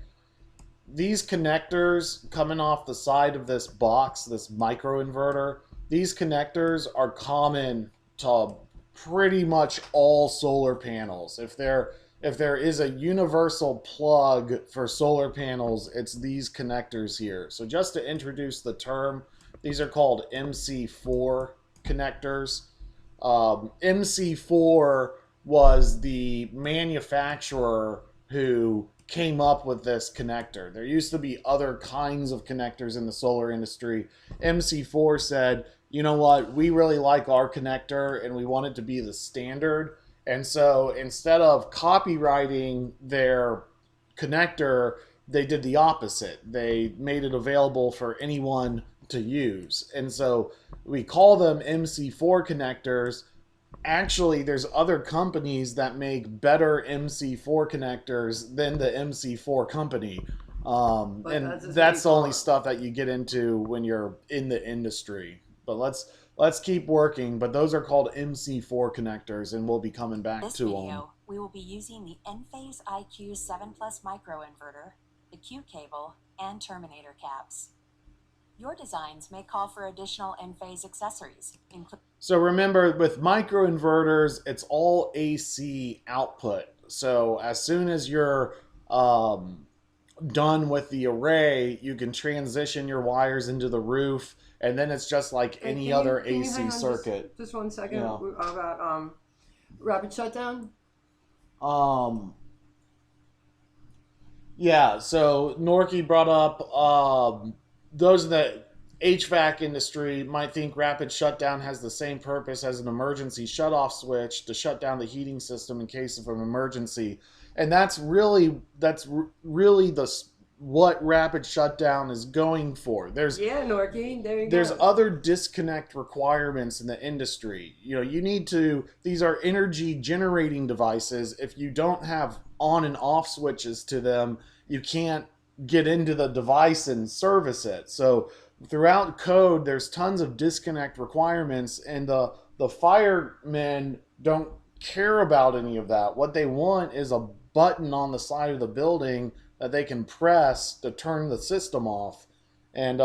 These connectors coming off the side of this box, this microinverter, these connectors are common to pretty much all solar panels. If there is a universal plug for solar panels, it's these connectors here. So just to introduce the term, these are called MC4 connectors. MC4 was the manufacturer who came up with this connector. There used to be other kinds of connectors in the solar industry. MC4 said, you know what, we really like our connector and we want it to be the standard. And so instead of copywriting their connector, they did the opposite. They made it available for anyone to use. And so we call them MC4 connectors. Actually, there's other companies that make better MC4 connectors than the MC4 company. And that's the only stuff that you get into when you're in the industry. But let's keep working. But those are called MC4 connectors, and we'll be coming back to them. In this video, we will be using the Enphase IQ 7 Plus microinverter, the Q cable, and terminator caps. Your designs may call for additional Enphase accessories, including... So remember, with microinverters, it's all AC output. So as soon as you're done with the array, you can transition your wires into the roof, and then it's just like any other AC circuit. Just 1 second. Yeah. About rapid shutdown. Yeah. So Norky brought up those in the HVAC industry might think rapid shutdown has the same purpose as an emergency shutoff switch to shut down the heating system in case of an emergency, and that's really what rapid shutdown is going for. Norky, there you go. There's other disconnect requirements in the industry. You need to. These are energy generating devices. If you don't have on and off switches to them, you can't get into the device and service it. So throughout code, there's tons of disconnect requirements, and the firemen don't care about any of that. What they want is a button on the side of the building that they can press to turn the system off. And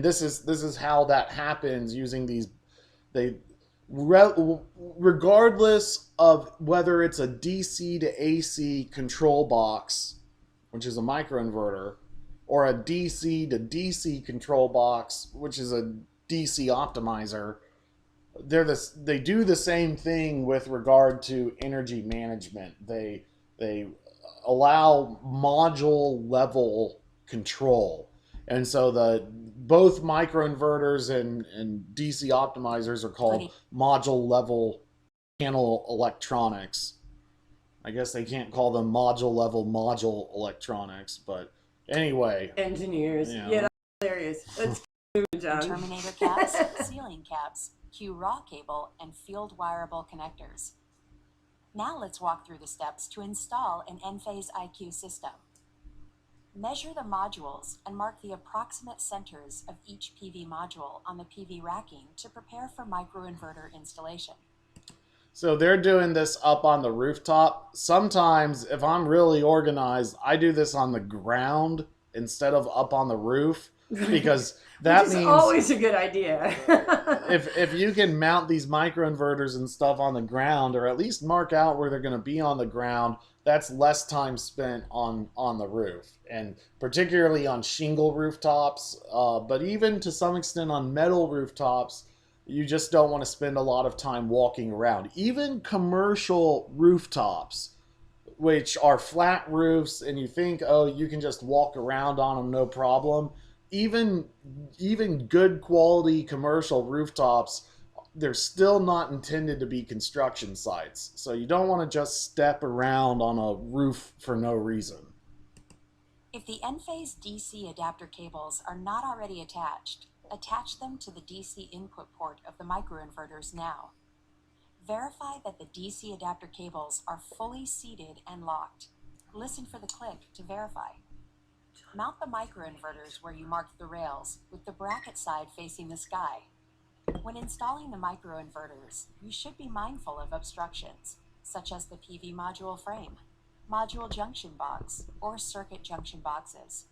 this is how that happens using these they regardless of whether it's a DC to AC control box, which is a microinverter, or a DC to DC control box, which is a DC optimizer, they do the same thing with regard to energy management. They allow module level control, and so the both microinverters and DC optimizers are called module level panel electronics. I guess they can't call them module level module electronics, but anyway, Engineers. you know. Yeah, that's hilarious. Let's keep moving, John. Terminator caps, ceiling caps, Q-raw cable, and field wireable connectors. Now let's walk through the steps to install an Enphase IQ system. Measure the modules and mark the approximate centers of each PV module on the PV racking to prepare for microinverter installation. So they're doing this up on the rooftop. Sometimes, if I'm really organized, I do this on the ground instead of up on the roof, because that Which is means always a good idea. if you can mount these microinverters and stuff on the ground, or at least mark out where they're going to be on the ground, that's less time spent on the roof, and particularly on shingle rooftops, but even to some extent on metal rooftops. You just don't want to spend a lot of time walking around. Even commercial rooftops, which are flat roofs, and you think, oh, you can just walk around on them, no problem. Even good quality commercial rooftops, they're still not intended to be construction sites. So you don't want to just step around on a roof for no reason. If the Enphase DC adapter cables are not already attached, attach them to the DC input port of the microinverters now. Verify that the DC adapter cables are fully seated and locked. Listen for the click to verify. Mount the microinverters where you marked the rails, with the bracket side facing the sky. When installing the microinverters, you should be mindful of obstructions, such as the PV module frame, module junction box, or circuit junction boxes.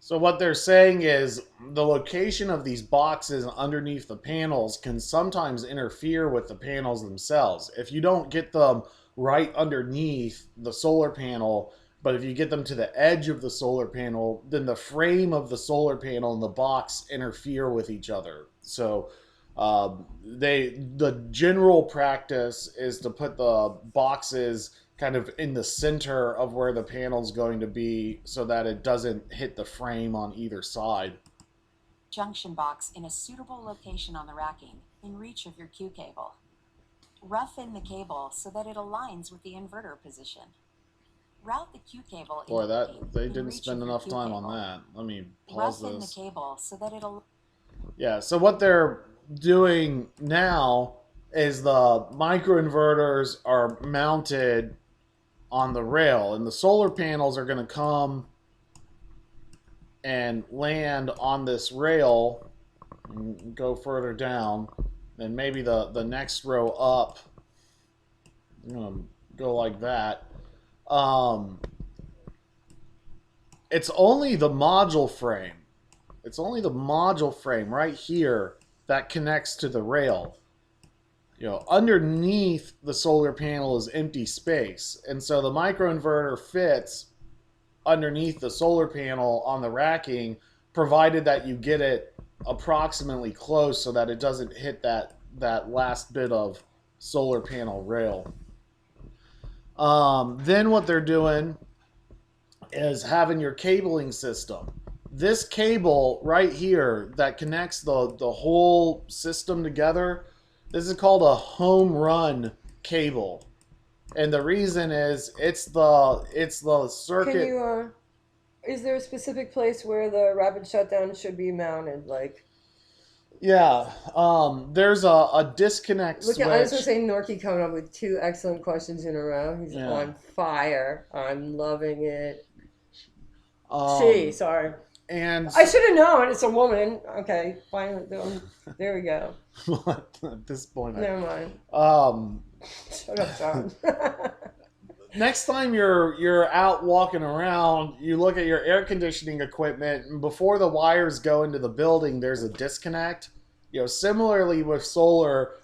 So what they're saying is the location of these boxes underneath the panels can sometimes interfere with the panels themselves. If you don't get them right underneath the solar panel, but if you get them to the edge of the solar panel, then the frame of the solar panel and the box interfere with each other. So the general practice is to put the boxes kind of in the center of where the panel's going to be, so that it doesn't hit the frame on either side. Junction box in a suitable location on the racking, in reach of your Q cable. Rough in the cable so that it aligns with the inverter position. Route the Q cable. Boy, they didn't spend enough time on that. Let me pause this. Rough in the cable so that it'll. Yeah, so what they're doing now is the microinverters are mounted on the rail, and the solar panels are going to come and land on this rail and go further down, and maybe the next row up, I'm going to go like that. It's only the module frame. It's only the module frame right here that connects to the rail. You know, underneath the solar panel is empty space, and so the microinverter fits underneath the solar panel on the racking, provided that you get it approximately close so that it doesn't hit that last bit of solar panel rail. Then what they're doing is having your cabling system. This cable right here that connects the whole system together, this is called a home run cable. And the reason is it's the circuit. Can you, is there a specific place where the rapid shutdown should be mounted? Like, yeah, there's a disconnect switch. I was going to say Norky coming up with 2 excellent questions in a row. He's on fire. I'm loving it. Sorry. And I should have known. It's a woman. Okay, finally, there we go. at this point, Never mind. um, Shut up, John. next time you're out walking around, you look at your air conditioning equipment, and before the wires go into the building, there's a disconnect. Similarly with solar,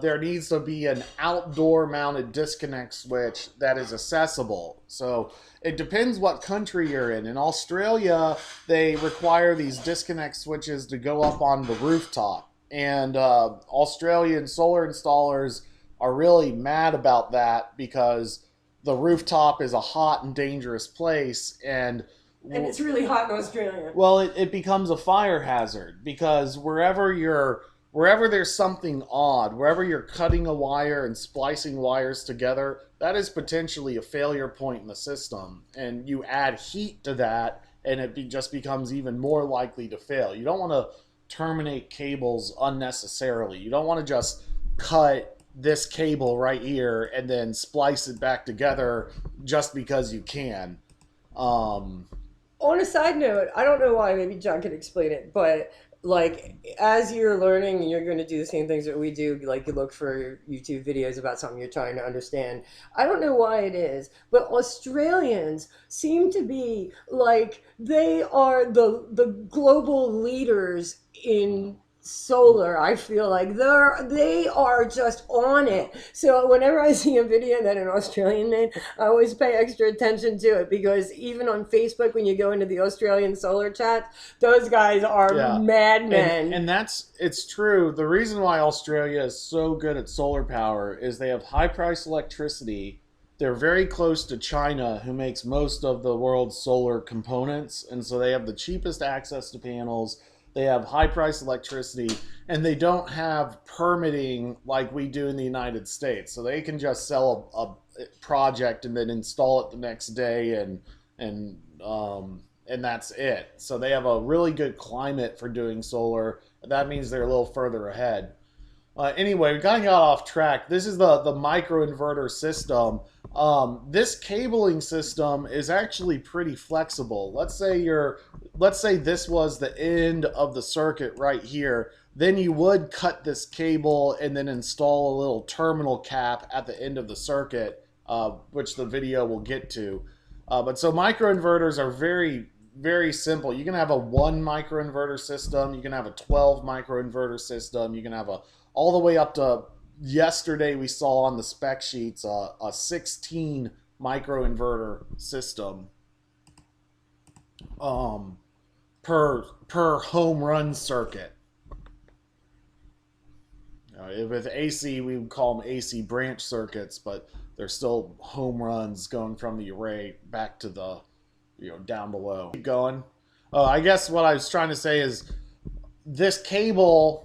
there needs to be an outdoor mounted disconnect switch that is accessible. So it depends what country you're in. In Australia, they require these disconnect switches to go up on the rooftop. And Australian solar installers are really mad about that because the rooftop is a hot and dangerous place, and it's really hot in Australia. well, it becomes a fire hazard because wherever there's something odd, wherever you're cutting a wire and splicing wires together, that is potentially a failure point in the system, and you add heat to that, and just becomes even more likely to fail. You don't want to terminate cables unnecessarily. You don't want to just cut this cable right here and then splice it back together just because you can. On a side note, I don't know why, maybe John can explain it, but like as you're learning and you're going to do the same things that we do, like you look for YouTube videos about something you're trying to understand. I don't know why it is, but Australians seem to be like they are the global leaders in solar. I feel like they are just on it. So whenever I see a video that an Australian made, I always pay extra attention to it, because even on Facebook, when you go into the Australian solar chat, those guys are madmen. And it's true. The reason why Australia is so good at solar power is they have high price electricity. They're very close to China, who makes most of the world's solar components, and so they have the cheapest access to panels. They have high-priced electricity, and they don't have permitting like we do in the United States. So they can just sell a project and then install it the next day, and that's it. So they have a really good climate for doing solar. That means they're a little further ahead. Anyway, we kind of got off track. This is the microinverter system. This cabling system is actually pretty flexible. Let's say this was the end of the circuit right here. Then you would cut this cable and then install a little terminal cap at the end of the circuit, which the video will get to. But so microinverters are very, very simple. You can have a 1 microinverter system. You can have a 12 microinverter system. You can have all the way up to, yesterday we saw on the spec sheets, a 16 microinverter system per home run circuit. With AC, we would call them AC branch circuits, but they're still home runs going from the array back to the, down below. Keep going. I guess what I was trying to say is this cable,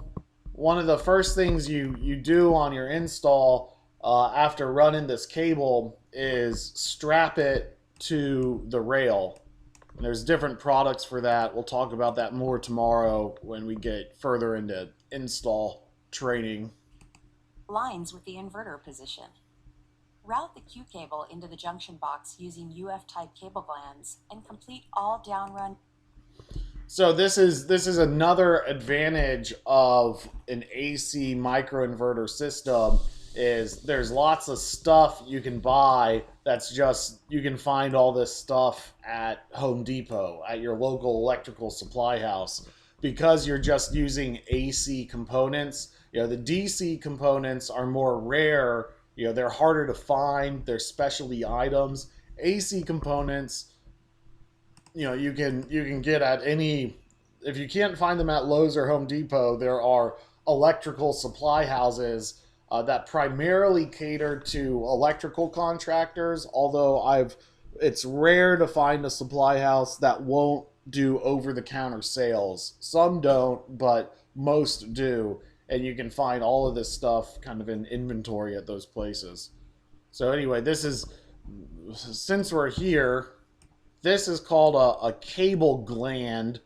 one of the first things you do on your install after running this cable is strap it to the rail. And there's different products for that. We'll talk about that more tomorrow when we get further into install training. Lines with the inverter position. Route the Q cable into the junction box using UF-type cable glands and complete all downrun. So this is another advantage of an AC microinverter system, is there's lots of stuff you can buy that's just, you can find all this stuff at Home Depot, at your local electrical supply house, because you're just using AC components. The DC components are more rare. They're harder to find. They're specialty items. AC components, you can get at any. If you can't find them at Lowe's or Home Depot, there are electrical supply houses that primarily cater to electrical contractors. Although it's rare to find a supply house that won't do over-the-counter sales. Some don't, but most do, and you can find all of this stuff kind of in inventory at those places. So anyway, since we're here, this is called a cable gland,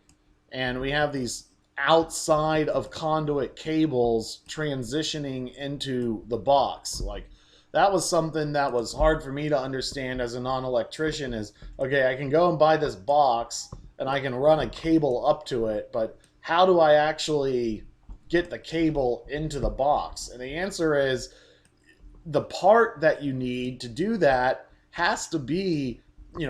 and we have these outside of conduit cables transitioning into the box. Like, that was something that was hard for me to understand as a non-electrician, is, okay, I can go and buy this box, and I can run a cable up to it, but how do I actually get the cable into the box? And the answer is the part that you need to do that has to be,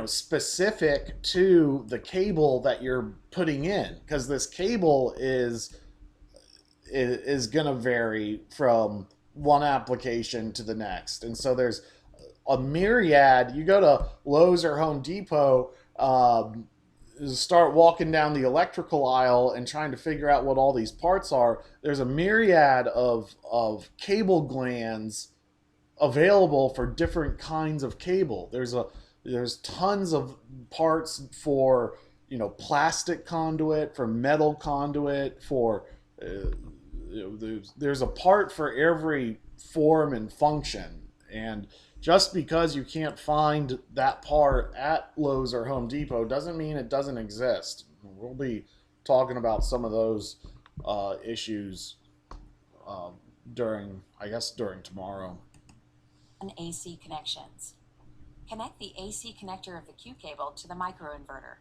specific to the cable that you're putting in, because this cable is going to vary from one application to the next. And so there's a myriad. You go to Lowe's or Home Depot, start walking down the electrical aisle and trying to figure out what all these parts are. There's a myriad of cable glands available for different kinds of cable. There's tons of parts for, plastic conduit, for metal conduit, for there's a part for every form and function. And just because you can't find that part at Lowe's or Home Depot doesn't mean it doesn't exist. We'll be talking about some of those issues uh, during tomorrow. AC connections. Connect the AC connector of the Q cable to the microinverter.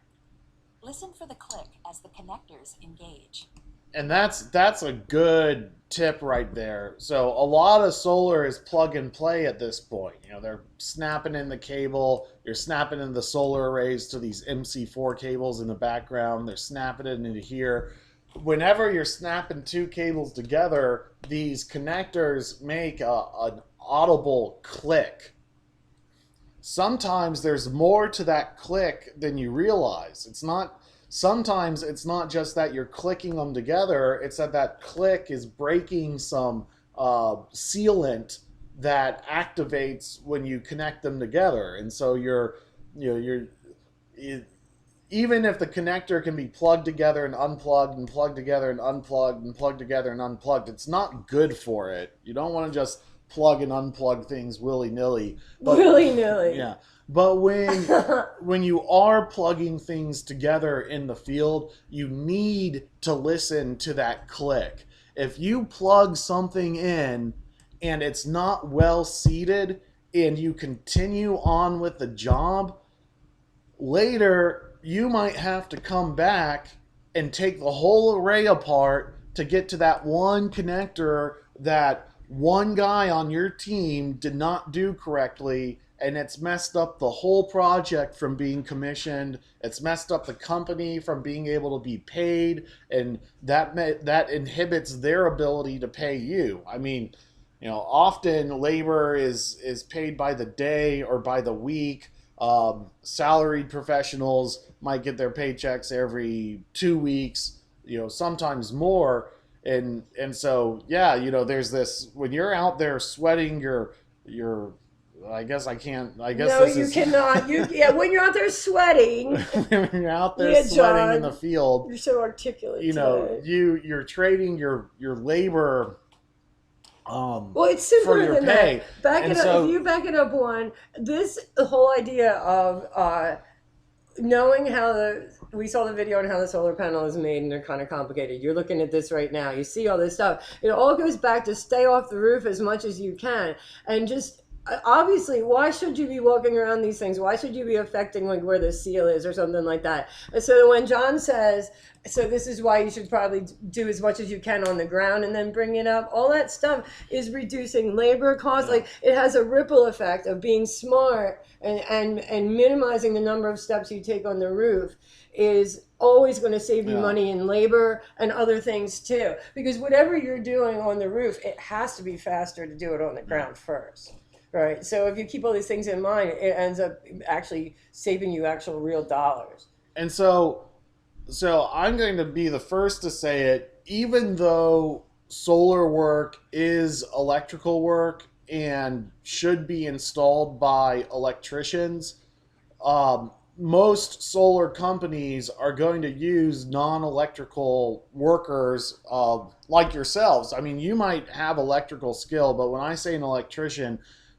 Listen for the click as the connectors engage. And that's a good tip right there. So a lot of solar is plug and play at this point. They're snapping in the cable. You're snapping in the solar arrays to these MC4 cables in the background. They're snapping it into here. Whenever you're snapping two cables together, these connectors make an audible click. Sometimes there's more to that click than you realize. Sometimes it's not just that you're clicking them together, it's that click is breaking some sealant that activates when you connect them together. And so even if the connector can be plugged together and unplugged and plugged together and unplugged and plugged together and unplugged, it's not good for it. You don't want to just plug and unplug things willy-nilly. Willy-nilly. Yeah. But when you are plugging things together in the field, you need to listen to that click. If you plug something in and it's not well seated and you continue on with the job, later you might have to come back and take the whole array apart to get to that one connector that one guy on your team did not do correctly, and it's messed up the whole project from being commissioned. It's messed up the company from being able to be paid, and that inhibits their ability to pay you. I mean, often labor is paid by the day or by the week. Salaried professionals might get their paychecks every 2 weeks, sometimes more. And so, yeah, there's this, when you're out there sweating your I guess I can't. I guess no, this you is, cannot. When you're out there sweating, when you're out there Yeah, sweating in John, the field, you're so articulate. you're trading your labor. Well, it's for simpler your than pay. that. Back And it up. so, If you back it up one, the whole idea of knowing we saw the video on how the solar panel is made, and they're kind of complicated. You're looking at this right now. You see all this stuff. It all goes back to stay off the roof as much as you can, and just obviously, why should you be walking around these things? Why should you be affecting like where the seal is or something like that? And so when John says, so this is why you should probably do as much as you can on the ground and then bring it up, all that stuff is reducing labor costs. Like it has a ripple effect of being smart and minimizing the number of steps you take on the roof is always going to save you money in labor and other things too. Because whatever you're doing on the roof, it has to be faster to do it on the ground first. Right. So if you keep all these things in mind, it ends up actually saving you actual real dollars. And so I'm going to be the first to say it, even though solar work is electrical work and should be installed by electricians, most solar companies are going to use non-electrical workers like yourselves. I mean, you might have electrical skill, but when I say an electrician,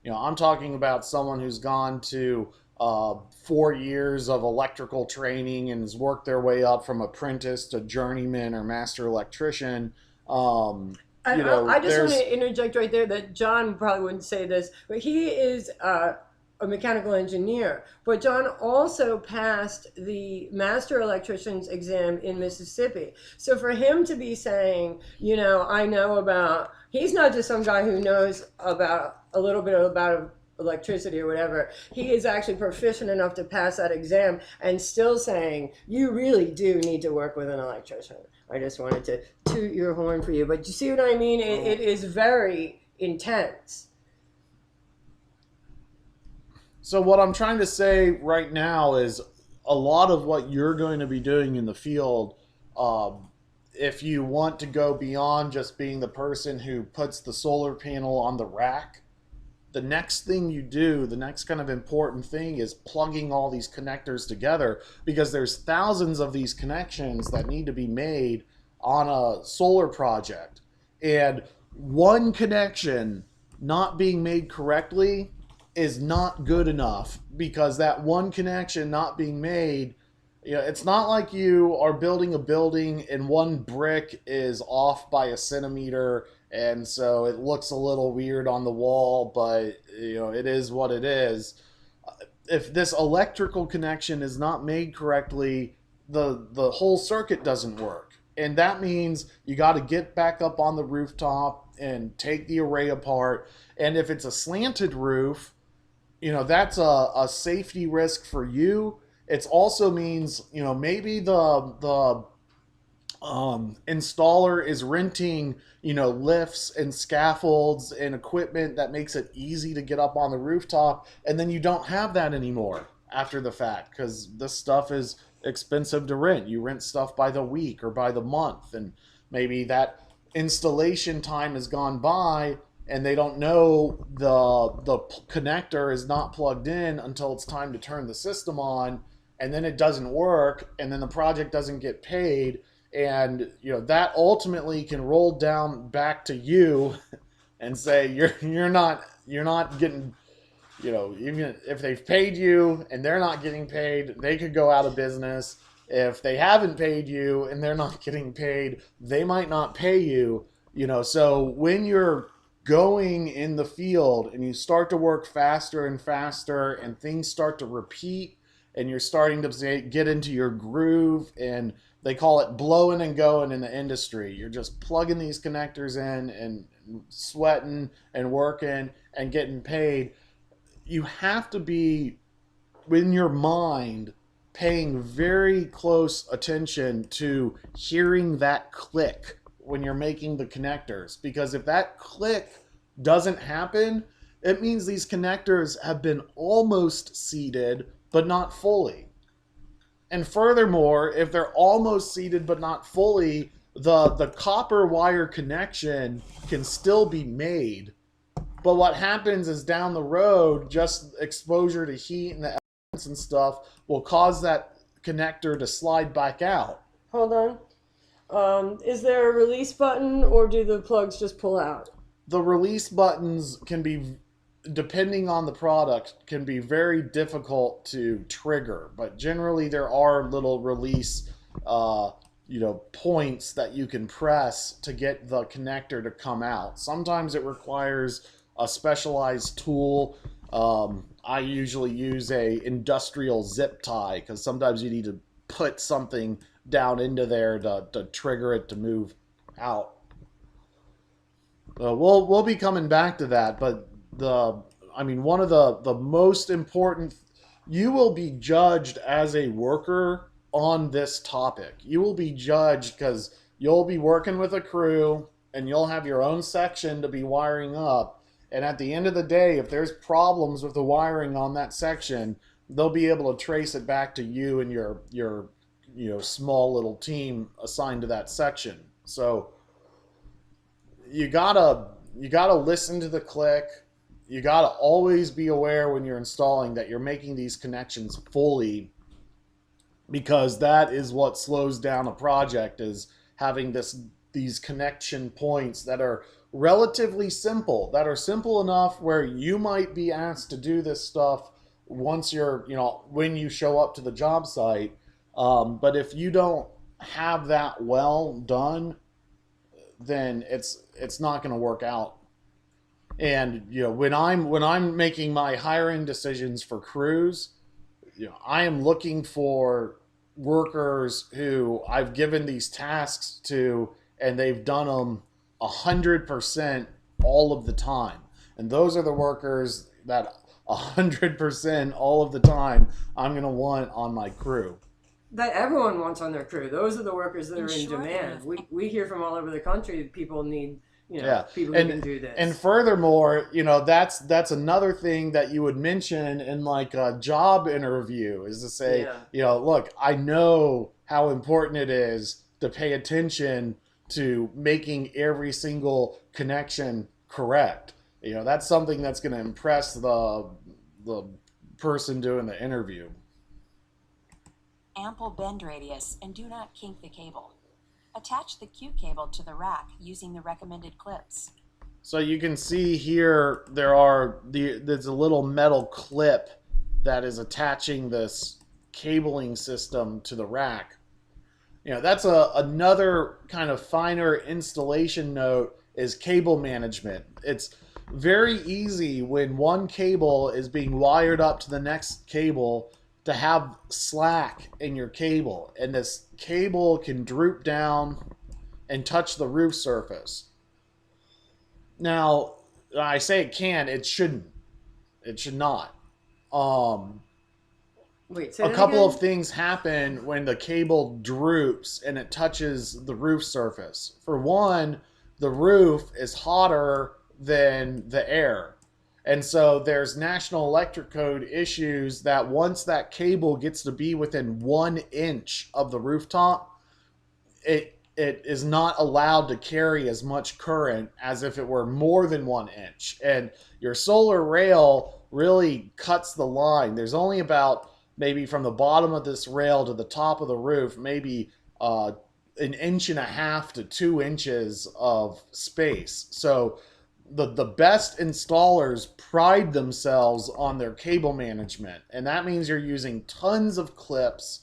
I'm talking about someone who's gone to 4 years of electrical training and has worked their way up from apprentice to journeyman or master electrician. I just want to interject right there that John probably wouldn't say this, but he is a mechanical engineer, but John also passed the master electrician's exam in Mississippi. So for him to be saying, I know about, he's not just some guy who knows about a little bit about electricity or whatever. He is actually proficient enough to pass that exam and still saying, you really do need to work with an electrician. I just wanted to toot your horn for you. But you see what I mean? It is very intense. So what I'm trying to say right now is a lot of what you're going to be doing in the field, um, if you want to go beyond just being the person who puts the solar panel on the rack, the next thing you do, the next kind of important thing is plugging all these connectors together, because there's thousands of these connections that need to be made on a solar project. And one connection not being made correctly is not good enough, because that one connection not being made, it's not like you are building a building and one brick is off by a centimeter and so it looks a little weird on the wall, but it is what it is. If this electrical connection is not made correctly, the whole circuit doesn't work. And that means you got to get back up on the rooftop and take the array apart. And if it's a slanted roof, that's a safety risk for you. It also means, maybe the installer is renting, lifts and scaffolds and equipment that makes it easy to get up on the rooftop, and then you don't have that anymore after the fact, because this stuff is expensive to rent. You rent stuff by the week or by the month, and maybe that installation time has gone by and they don't know the connector is not plugged in until it's time to turn the system on, and then it doesn't work, and then the project doesn't get paid. And that ultimately can roll down back to you and say you're not getting, even if they've paid you and they're not getting paid, they could go out of business. If they haven't paid you and they're not getting paid, they might not pay you. So when you're going in the field and you start to work faster and faster and things start to repeat and you're starting to get into your groove, and they call it blowing and going in the industry. You're just plugging these connectors in and sweating and working and getting paid. You have to be, in your mind, paying very close attention to hearing that click when you're making the connectors. Because if that click doesn't happen, it means these connectors have been almost seated, but not fully. And furthermore, if they're almost seated but not fully, the copper wire connection can still be made. But what happens is down the road, just exposure to heat and the elements and stuff will cause that connector to slide back out. Hold on. Is there a release button, or do the plugs just pull out? The release buttons can be, depending on the product, can be very difficult to trigger, but generally there are little release points that you can press to get the connector to come out. Sometimes it requires a specialized tool. I usually use a industrial zip tie, because sometimes you need to put something down into there to trigger it to move out. We'll be coming back to that, but one of the most important, you will be judged as a worker on this topic. You will be judged because you'll be working with a crew and you'll have your own section to be wiring up. And at the end of the day, if there's problems with the wiring on that section, they'll be able to trace it back to you and your small little team assigned to that section. So you gotta listen to the click. You gotta always be aware when you're installing that you're making these connections fully, because that is what slows down a project, is having these connection points that are relatively simple, that are simple enough where you might be asked to do this stuff once when you show up to the job site. But if you don't have that well done, then it's not going to work out. And when I'm making my hiring decisions for crews, I am looking for workers who I've given these tasks to, and they've done them 100% all of the time. And those are the workers that 100% all of the time I'm going to want on my crew. That everyone wants on their crew. Those are the workers that are in Ensure that you demand. have We hear from all over the country that people need, Yeah, people who can do and this. furthermore, that's another thing that you would mention in like a job interview is to say, Yeah. look, I know how important it is to pay attention to making every single connection correct. That's something that's going to impress the person doing the interview. ample bend radius and do not kink the cable. Attach the Q cable to the rack using the recommended clips. So you can see here there's a little metal clip that is attaching this cabling system to the rack. That's another kind of finer installation note is cable management. It's very easy when one cable is being wired up to the next cable to have slack in your cable, and this cable can droop down and touch the roof surface. Now, I say it can, it shouldn't. It should not. Um, Wait, say a that couple again? of things happen when the cable droops and it touches the roof surface. For one, the roof is hotter than the air. And so there's National Electric Code issues that once that cable gets to be within 1 inch of the rooftop, it is not allowed to carry as much current as if it were more than 1 inch. And your solar rail really cuts the line. There's only about maybe from the bottom of this rail to the top of the roof, maybe an inch and a half to 2 inches of space. So the best installers pride themselves on their cable management, and that means you're using tons of clips,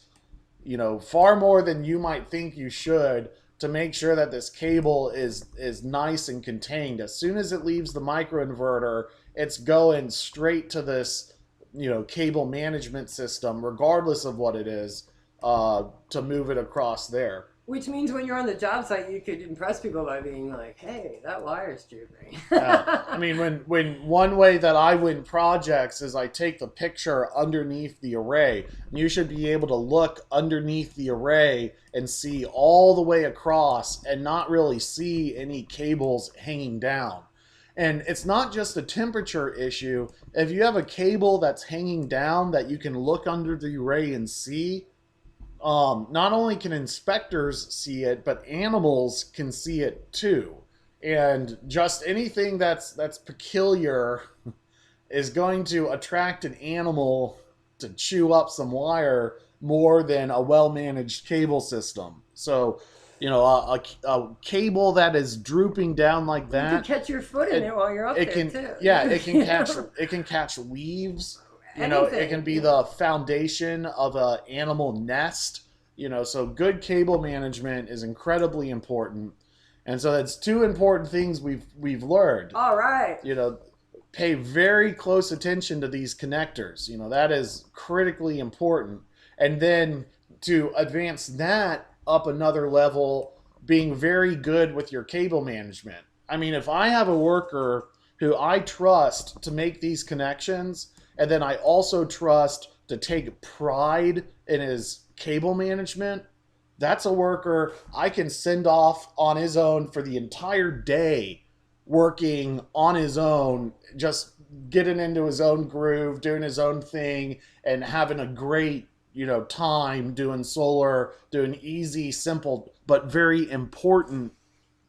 far more than you might think you should, to make sure that this cable is nice and contained. As soon as it leaves the microinverter, it's going straight to this cable management system, regardless of what it is, to move it across there. Which means when you're on the job site, you could impress people by being like, "Hey, that wire's drooping." I mean, when one way that I win projects is I take the picture underneath the array. And you should be able to look underneath the array and see all the way across and not really see any cables hanging down. And it's not just a temperature issue. If you have a cable that's hanging down that you can look under the array and see, not only can inspectors see it, but animals can see it too. And just anything that's peculiar is going to attract an animal to chew up some wire more than a well-managed cable system. So, a cable that is drooping down like You can that, catch your foot in it while you're up it there can, too. yeah, it can catch weaves. It can be the foundation of an animal nest. So good cable management is incredibly important. And so that's two important things we've learned. All right. Pay very close attention to these connectors. That is critically important. And then to advance that up another level, being very good with your cable management. I mean, if I have a worker who I trust to make these connections, and then I also trust to take pride in his cable management, that's a worker I can send off on his own for the entire day, working on his own, just getting into his own groove, doing his own thing, and having a great time doing solar, doing easy, simple, but very important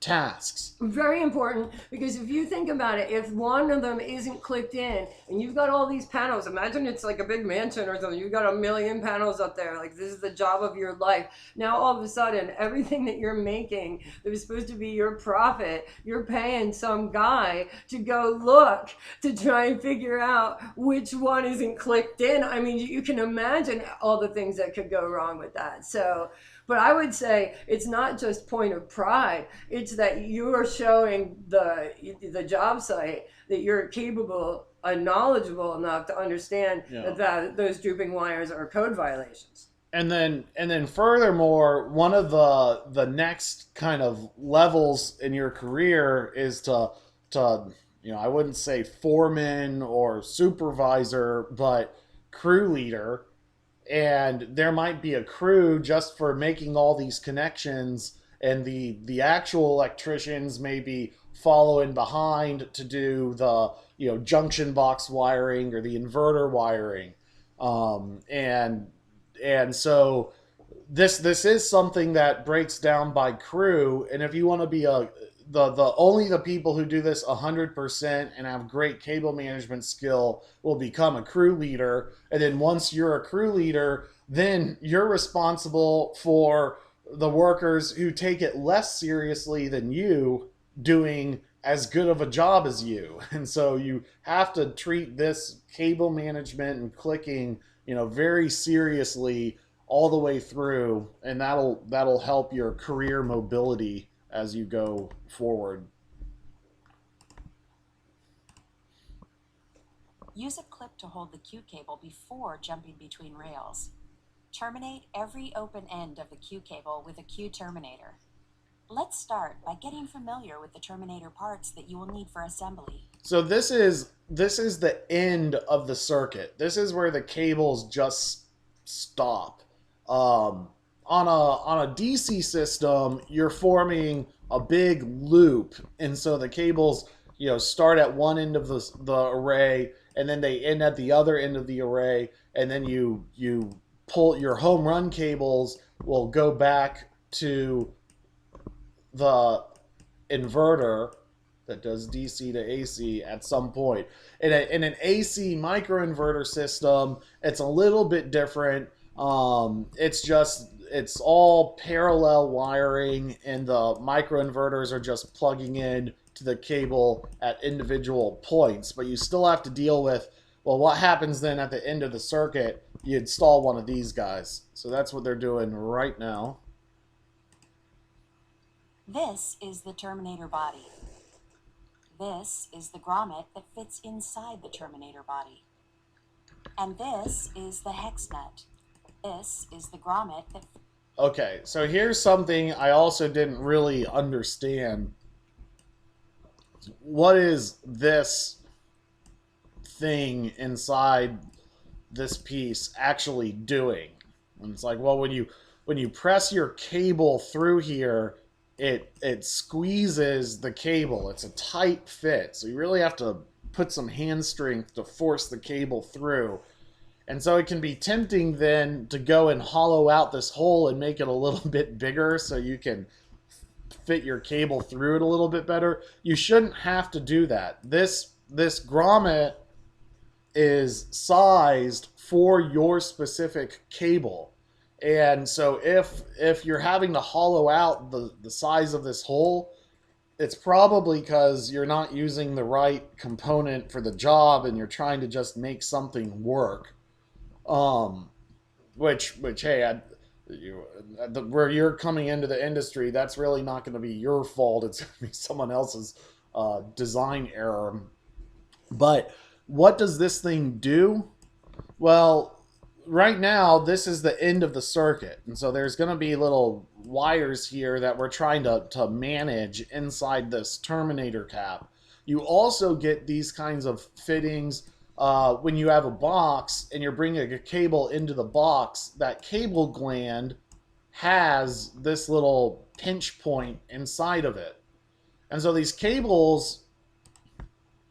tasks. Very important, because if you think about it, if one of them isn't clicked in and you've got all these panels, imagine it's like a big mansion or something, you've got 1,000,000 panels up there, like this is the job of your life. Now all of a sudden everything that you're making that was supposed to be your profit, you're paying some guy to go look to try and figure out which one isn't clicked in. I mean, you can imagine all the things that could go wrong with that. So But I would say it's not just point of pride. It's that you're showing the job site that you're capable and knowledgeable enough to understand Yeah. that those drooping wires are code violations. And then furthermore, one of the next kind of levels in your career is to I wouldn't say foreman or supervisor, but crew leader. And there might be a crew just for making all these connections, and the actual electricians may be following behind to do the junction box wiring or the inverter wiring. Um, and and so this is something that breaks down by crew. And if you want to be the only the people who do this 100% and have great cable management skill will become a crew leader. And then once you're a crew leader, then you're responsible for the workers who take it less seriously than you doing as good of a job as you. And so you have to treat this cable management and clicking very seriously all the way through, and that'll help your career mobility as you go forward. Use a clip to hold the Q cable before jumping between rails. Terminate every open end of the Q cable with a Q terminator. Let's start by getting familiar with the terminator parts that you will need for assembly. So this is the end of the circuit. This is where the cables just stop. Um, on a DC system, you're forming a big loop, and so the cables start at one end of the array, and then they end at the other end of the array, and then you pull your home run cables will go back to the inverter that does DC to AC at some point. In an AC microinverter system, it's a little bit different. It's all parallel wiring, and the microinverters are just plugging in to the cable at individual points. But you still have to deal with, well, what happens then at the end of the circuit? You install one of these guys. So that's what they're doing right now. This is the terminator body. This is the grommet that fits inside the terminator body. And this is the hex nut. This is the grommet that... Okay, so here's something I also didn't really understand. What is this thing inside this piece actually doing? And it's like, well, when you press your cable through here, it squeezes the cable. It's a tight fit, so you really have to put some hand strength to force the cable through. And so it can be tempting then to go and hollow out this hole and make it a little bit bigger so you can fit your cable through it a little bit better. You shouldn't have to do that. This grommet is sized for your specific cable. And so if you're having to hollow out the size of this hole, it's probably because you're not using the right component for the job and you're trying to just make something work. Um, which hey, where you're coming into the industry, that's really not going to be your fault. It's going to be someone else's design error. But what does this thing do? Well, right now, this is the end of the circuit. And so there's going to be little wires here that we're trying to manage inside this terminator cap. You also get these kinds of fittings when you have a box and you're bringing a cable into the box. That cable gland has this little pinch point inside of it. And so these cables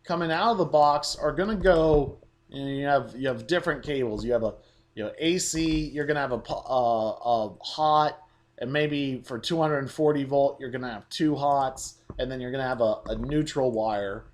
coming out of the box are going to go, you have different cables. You have a AC, you're going to have a hot, and maybe for 240 volt, you're going to have two hots, and then you're going to have a neutral wire.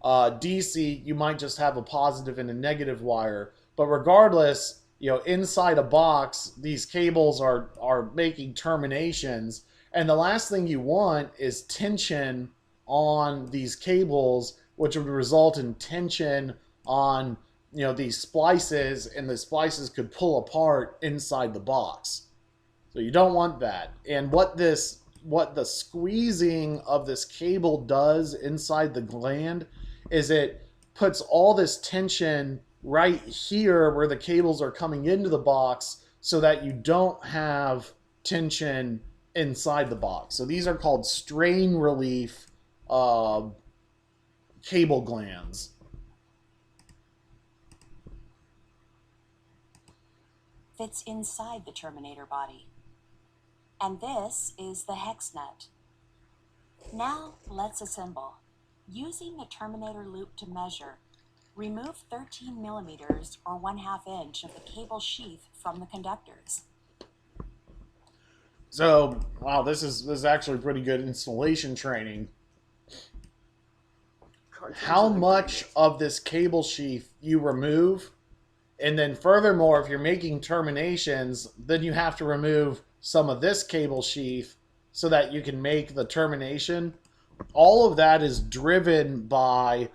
DC, you might just have a positive and a negative wire. But regardless, inside a box, these cables are making terminations. And the last thing you want is tension on these cables, which would result in tension on these splices, and the splices could pull apart inside the box. So you don't want that. And what the squeezing of this cable does inside the gland is it puts all this tension right here where the cables are coming into the box so that you don't have tension inside the box. So these are called strain relief uh, cable glands. Fits inside the terminator body. And this is the hex nut. Now let's assemble. Using the terminator loop to measure, remove 13 millimeters or 1/2 inch of the cable sheath from the conductors. So, wow, this is actually pretty good installation training. How much of this cable sheath you remove, and then furthermore, if you're making terminations, then you have to remove some of this cable sheath so that you can make the termination. All of that is driven by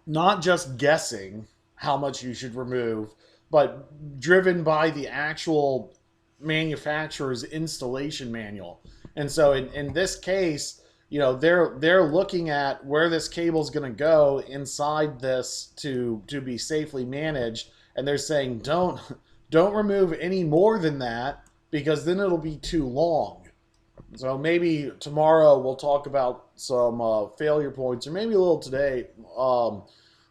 not just guessing how much you should remove, but driven by the actual manufacturer's installation manual. And so in this case, they're looking at where this cable is going to go inside this to be safely managed, and they're saying don't remove any more than that because then it'll be too long. So maybe tomorrow we'll talk about some failure points, or maybe a little today.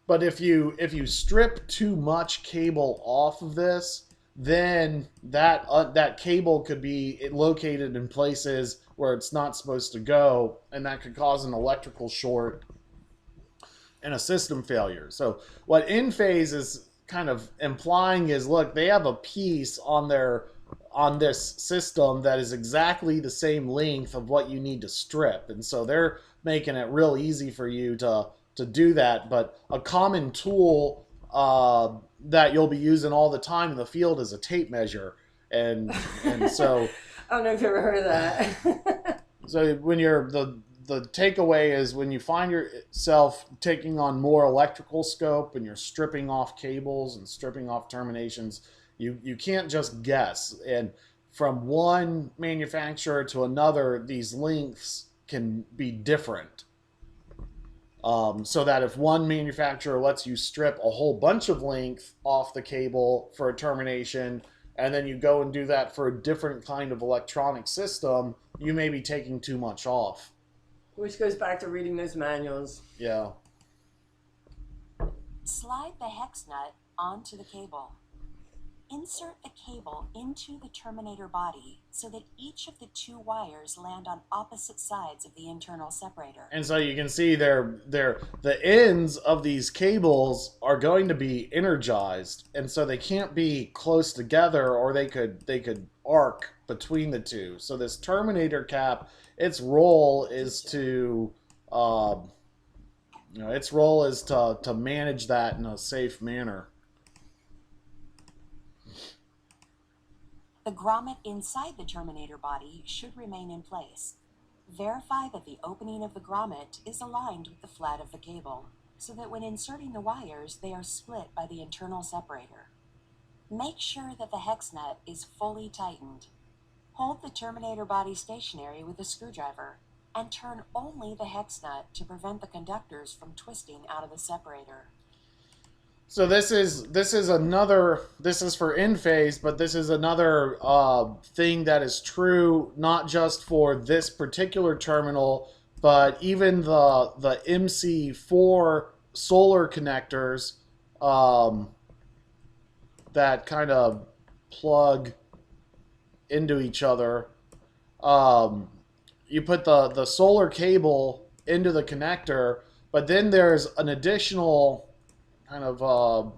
But if you strip too much cable off of this, then that cable could be located in places where it's not supposed to go, and that could cause an electrical short and a system failure. So what Enphase is kind of implying is, look, they have a piece on this system that is exactly the same length of what you need to strip, and so they're making it real easy for you to do that. But a common tool that you'll be using all the time in the field is a tape measure, and so I don't know if you've ever heard of that. so when you're the takeaway is when you find yourself taking on more electrical scope and you're stripping off cables and stripping off terminations, you can't just guess. And from one manufacturer to another, these lengths can be different. So that if one manufacturer lets you strip a whole bunch of length off the cable for a termination, and then you go and do that for a different kind of electronic system, you may be taking too much off. Which goes back to reading those manuals. Yeah. Slide the hex nut onto the cable. Insert the cable into the terminator body so that each of the two wires land on opposite sides of the internal separator. And so you can see the ends of these cables are going to be energized, and so they can't be close together, or they could arc between the two. So this terminator cap, its role is to to manage that in a safe manner. The grommet inside the terminator body should remain in place. Verify that the opening of the grommet is aligned with the flat of the cable, so that when inserting the wires, they are split by the internal separator. Make sure that the hex nut is fully tightened. Hold the terminator body stationary with a screwdriver, and turn only the hex nut to prevent the conductors from twisting out of the separator. So this is for Enphase, but this is another thing that is true not just for this particular terminal, but even the MC4 solar connectors that kind of plug into each other. You put the solar cable into the connector, but then there's an additional kind of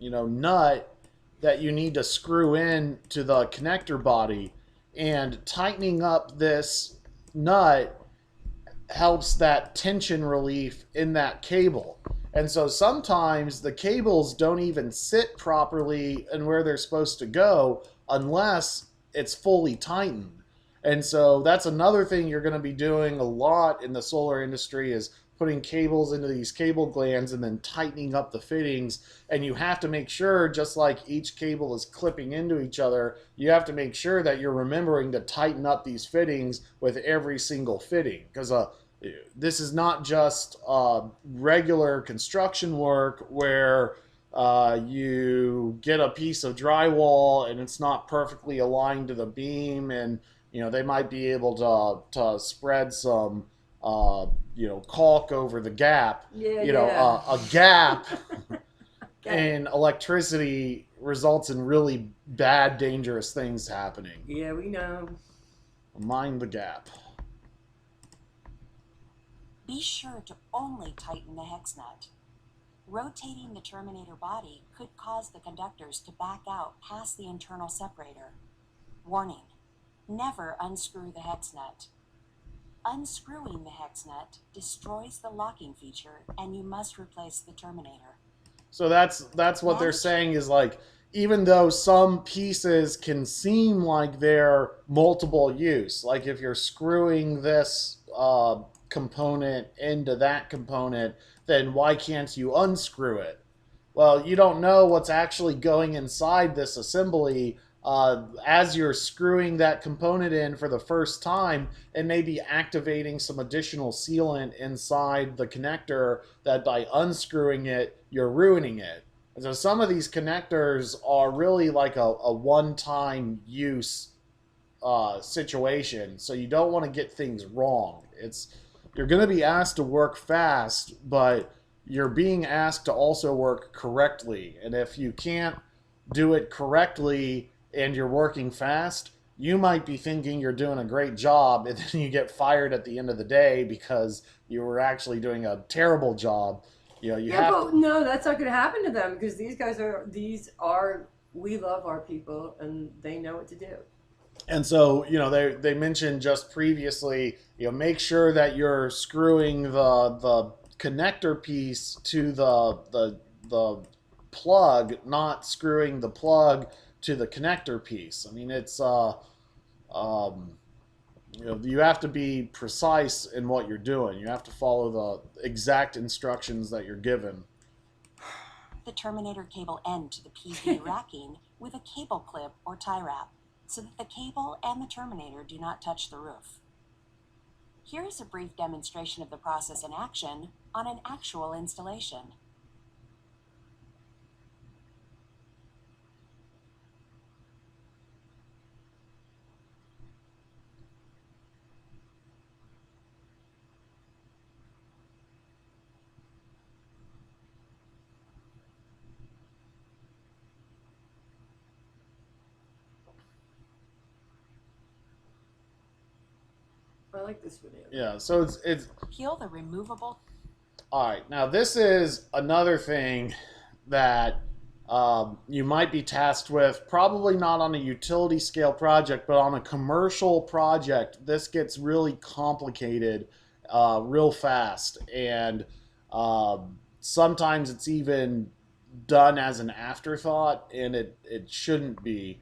nut that you need to screw in to the connector body, and tightening up this nut helps that tension relief in that cable. And so sometimes the cables don't even sit properly and where they're supposed to go unless it's fully tightened. And so that's another thing you're going to be doing a lot in the solar industry, is putting cables into these cable glands and then tightening up the fittings. And you have to make sure, just like each cable is clipping into each other, you have to make sure that you're remembering to tighten up these fittings with every single fitting. Because this is not just regular construction work where you get a piece of drywall and it's not perfectly aligned to the beam, and they might be able to spread some caulk over the gap. Yeah, yeah. A gap Okay. in electricity results in really bad, dangerous things happening. Yeah, we know. Mind the gap. Be sure to only tighten the hex nut. Rotating the terminator body could cause the conductors to back out past the internal separator. Warning: never unscrew the hex nut. Unscrewing the hex nut destroys the locking feature, and you must replace the terminator. So that's what they're saying, is like, even though some pieces can seem like they're multiple use, like if you're screwing this component into that component, then why can't you unscrew it? Well, you don't know what's actually going inside this assembly. As you're screwing that component in for the first time, it may be activating some additional sealant inside the connector that by unscrewing it, you're ruining it. And so some of these connectors are really like a one-time use situation. So you don't want to get things wrong. You're going to be asked to work fast, but you're being asked to also work correctly. And if you can't do it correctly and you're working fast, you might be thinking you're doing a great job, and then you get fired at the end of the day because you were actually doing a terrible job. You Yeah, have but no, that's not going to happen to them because these are, we love our people and they know what to do. And so, they mentioned just previously, make sure that you're screwing the connector piece to the plug, not screwing the plug to the connector piece. I mean, it's you have to be precise in what you're doing. You have to follow the exact instructions that you're given. The terminator cable end to the PV racking with a cable clip or tie wrap, so that the cable and the terminator do not touch the roof. Here is a brief demonstration of the process in action on an actual installation. I like this video. Yeah, so it's Peel the removable. all right. Now this is another thing that you might be tasked with, probably not on a utility scale project, but on a commercial project. This gets really complicated real fast, and sometimes it's even done as an afterthought, and it shouldn't be.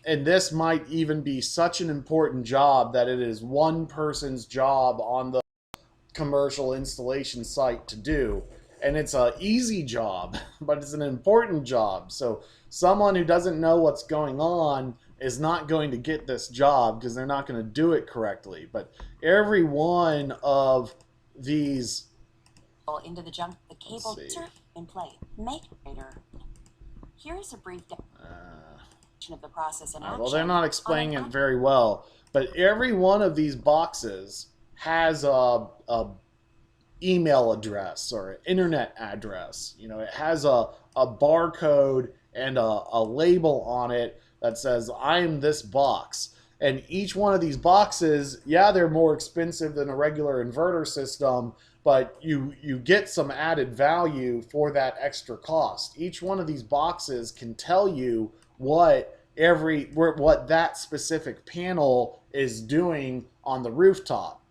And this might even be such an important job that it is one person's job on the commercial installation site to do. And it's an easy job, but it's an important job. So someone who doesn't know what's going on is not going to get this job because they're not going to do it correctly. But every one of these Into the junk, the cable in play. Make later. Here is a brief of the process in action. well, they're not explaining it very well, but every one of these boxes has a email address or an internet address. It has a barcode and a label on it that says, I'm this box. And each one of these boxes, yeah, they're more expensive than a regular inverter system, but you get some added value for that extra cost. Each one of these boxes can tell you what that specific panel is doing on the rooftop.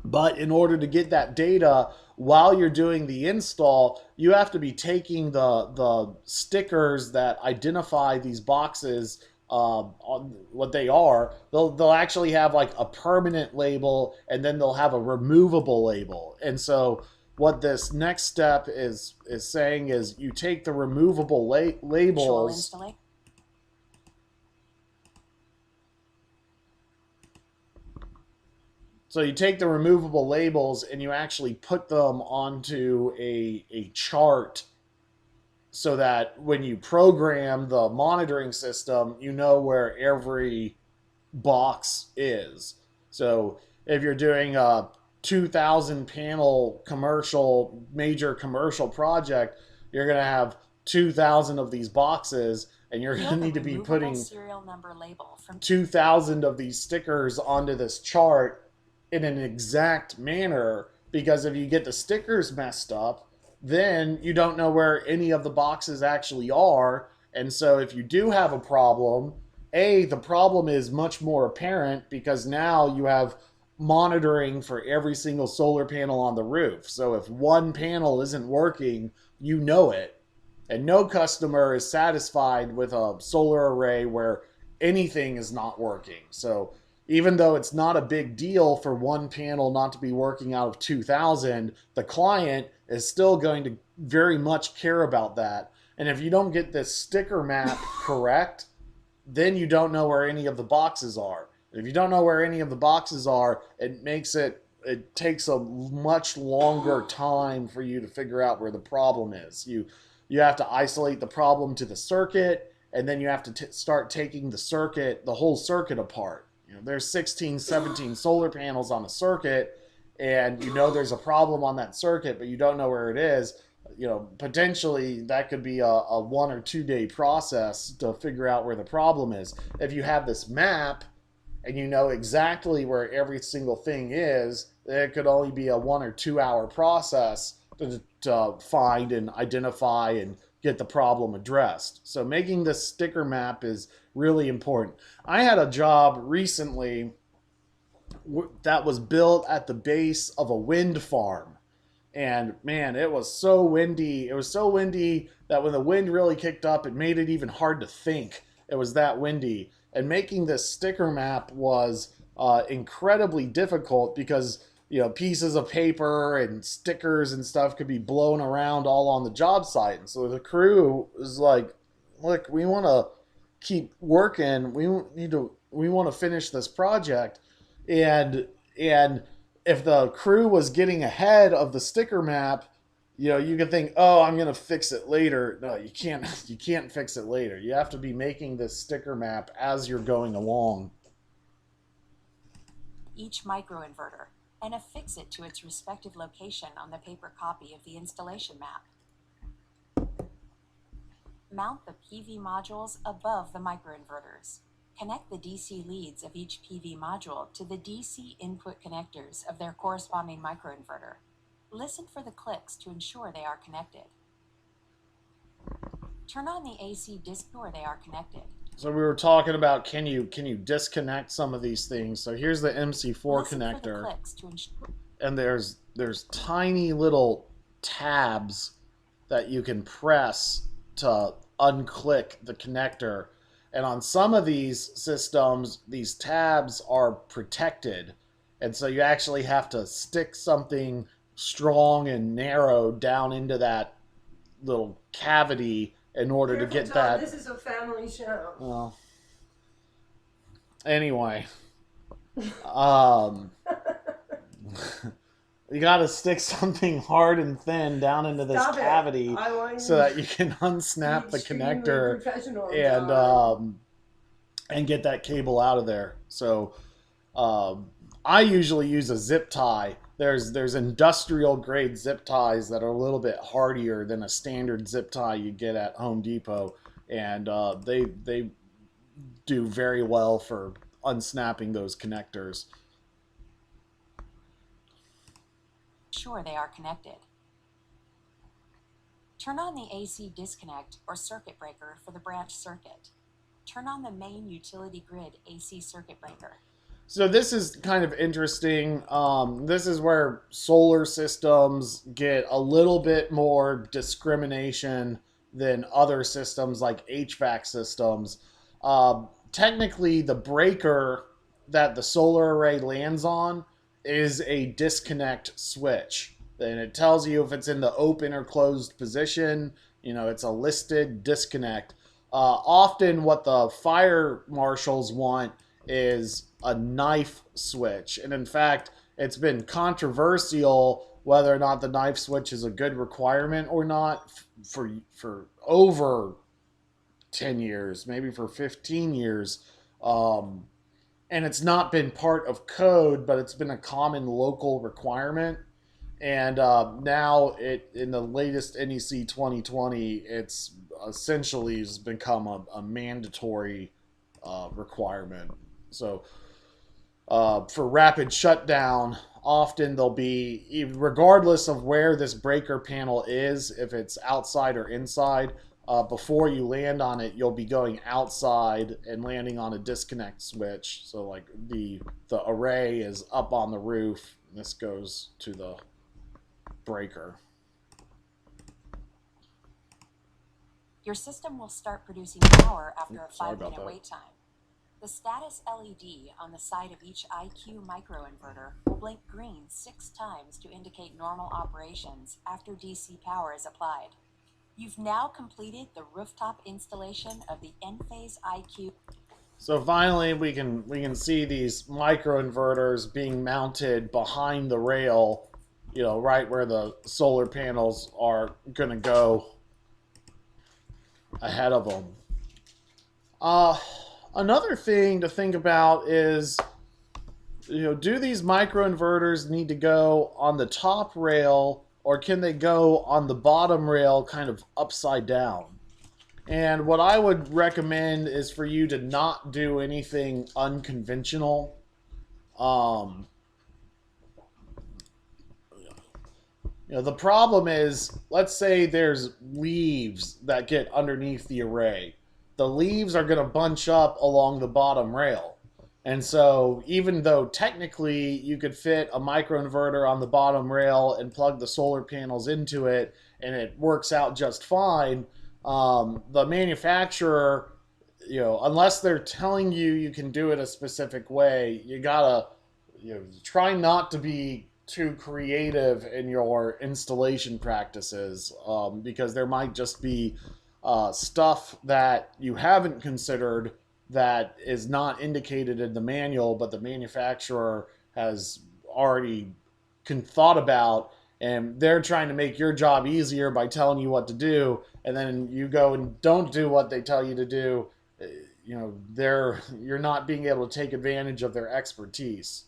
But in order to get that data while you're doing the install, you have to be taking the stickers that identify these boxes on what they are. They'll actually have like a permanent label, and then they'll have a removable label. And so what this next step is saying is you take the removable labels. So you take the removable labels and you actually put them onto a chart so that when you program the monitoring system, you know where every box is. So if you're doing a 2,000 panel major commercial project, you're going to have 2,000 of these boxes, and you're going to need to be putting serial number label from 2,000 of these stickers onto this chart in an exact manner, because if you get the stickers messed up, then you don't know where any of the boxes actually are. And so if you do have a problem, the problem is much more apparent because now you have monitoring for every single solar panel on the roof. So if one panel isn't working, you know it. And no customer is satisfied with a solar array where anything is not working. So even though it's not a big deal for one panel not to be working out of 2,000, the client is still going to very much care about that. And if you don't get this sticker map correct, then you don't know where any of the boxes are. If you don't know where any of the boxes are, it takes a much longer time for you to figure out where the problem is. You have to isolate the problem to the circuit, and then you have to start taking the whole circuit apart. There's 16, 17 solar panels on a circuit, and there's a problem on that circuit, but you don't know where it is. Potentially that could be a 1 or 2 day process to figure out where the problem is. If you have this map and you know exactly where every single thing is, it could only be a 1 or 2 hour process to find and identify and get the problem addressed. So making this sticker map is really important. I had a job recently that was built at the base of a wind farm. And man, it was so windy. It was so windy that when the wind really kicked up, it made it even hard to think. It was that windy. And making this sticker map was incredibly difficult because pieces of paper and stickers and stuff could be blown around all on the job site. And so the crew was like, look, we want to keep working. We want to finish this project. And if the crew was getting ahead of the sticker map, you could think, oh, I'm going to fix it later. No, you can't. You can't fix it later. You have to be making this sticker map as you're going along. Each microinverter and affix it to its respective location on the paper copy of the installation map. Mount the PV modules above the microinverters. Connect the DC leads of each PV module to the DC input connectors of their corresponding microinverter. Listen for the clicks to ensure they are connected. Turn on the AC ensure they are connected. So we were talking about can you disconnect some of these things. So here's the MC4 Listen connector. for the clicks to ensure. And there's tiny little tabs that you can press to unclick the connector. And on some of these systems, these tabs are protected. And so you actually have to stick something strong and narrow down into that little cavity in order to get John, that. This is a family show. Well, anyway. You got to stick something hard and thin down into this cavity so that you can unsnap the connector and get that cable out of there. So I usually use a zip tie. There's industrial grade zip ties that are a little bit hardier than a standard zip tie you get at Home Depot, and they do very well for unsnapping those connectors. Sure they are connected. Turn on the AC disconnect or circuit breaker for the branch circuit. Turn on the main utility grid AC circuit breaker. So this is kind of interesting. This is where solar systems get a little bit more discrimination than other systems like HVAC systems. technically the breaker that the solar array lands on is a disconnect switch. And it tells you if it's in the open or closed position. It's a listed disconnect. Often what the fire marshals want is a knife switch. And in fact, it's been controversial whether or not the knife switch is a good requirement or not for over 10 years, maybe for 15 years. And it's not been part of code, but it's been a common local requirement. And now in the latest NEC 2020, it's essentially has become a mandatory requirement. So for rapid shutdown, often there'll be, regardless of where this breaker panel is, if it's outside or inside, before you land on it, you'll be going outside and landing on a disconnect switch. So like the array is up on the roof, and this goes to the breaker. Your system will start producing power after a 5-minute wait time. The status LED on the side of each IQ microinverter will blink green 6 times to indicate normal operations after DC power is applied. You've now completed the rooftop installation of the Enphase IQ. So finally, we can see these microinverters being mounted behind the rail, right where the solar panels are going to go ahead of them. Another thing to think about is, do these microinverters need to go on the top rail, or can they go on the bottom rail kind of upside down? And what I would recommend is for you to not do anything unconventional. The problem is, let's say there's leaves that get underneath the array. The leaves are going to bunch up along the bottom rail. And so even though technically you could fit a microinverter on the bottom rail and plug the solar panels into it and it works out just fine, the manufacturer, unless they're telling you can do it a specific way, you gotta try not to be too creative in your installation practices, because there might just be stuff that you haven't considered that is not indicated in the manual, but the manufacturer has already thought about, and they're trying to make your job easier by telling you what to do, and then you go and don't do what they tell you to do. You're not being able to take advantage of their expertise.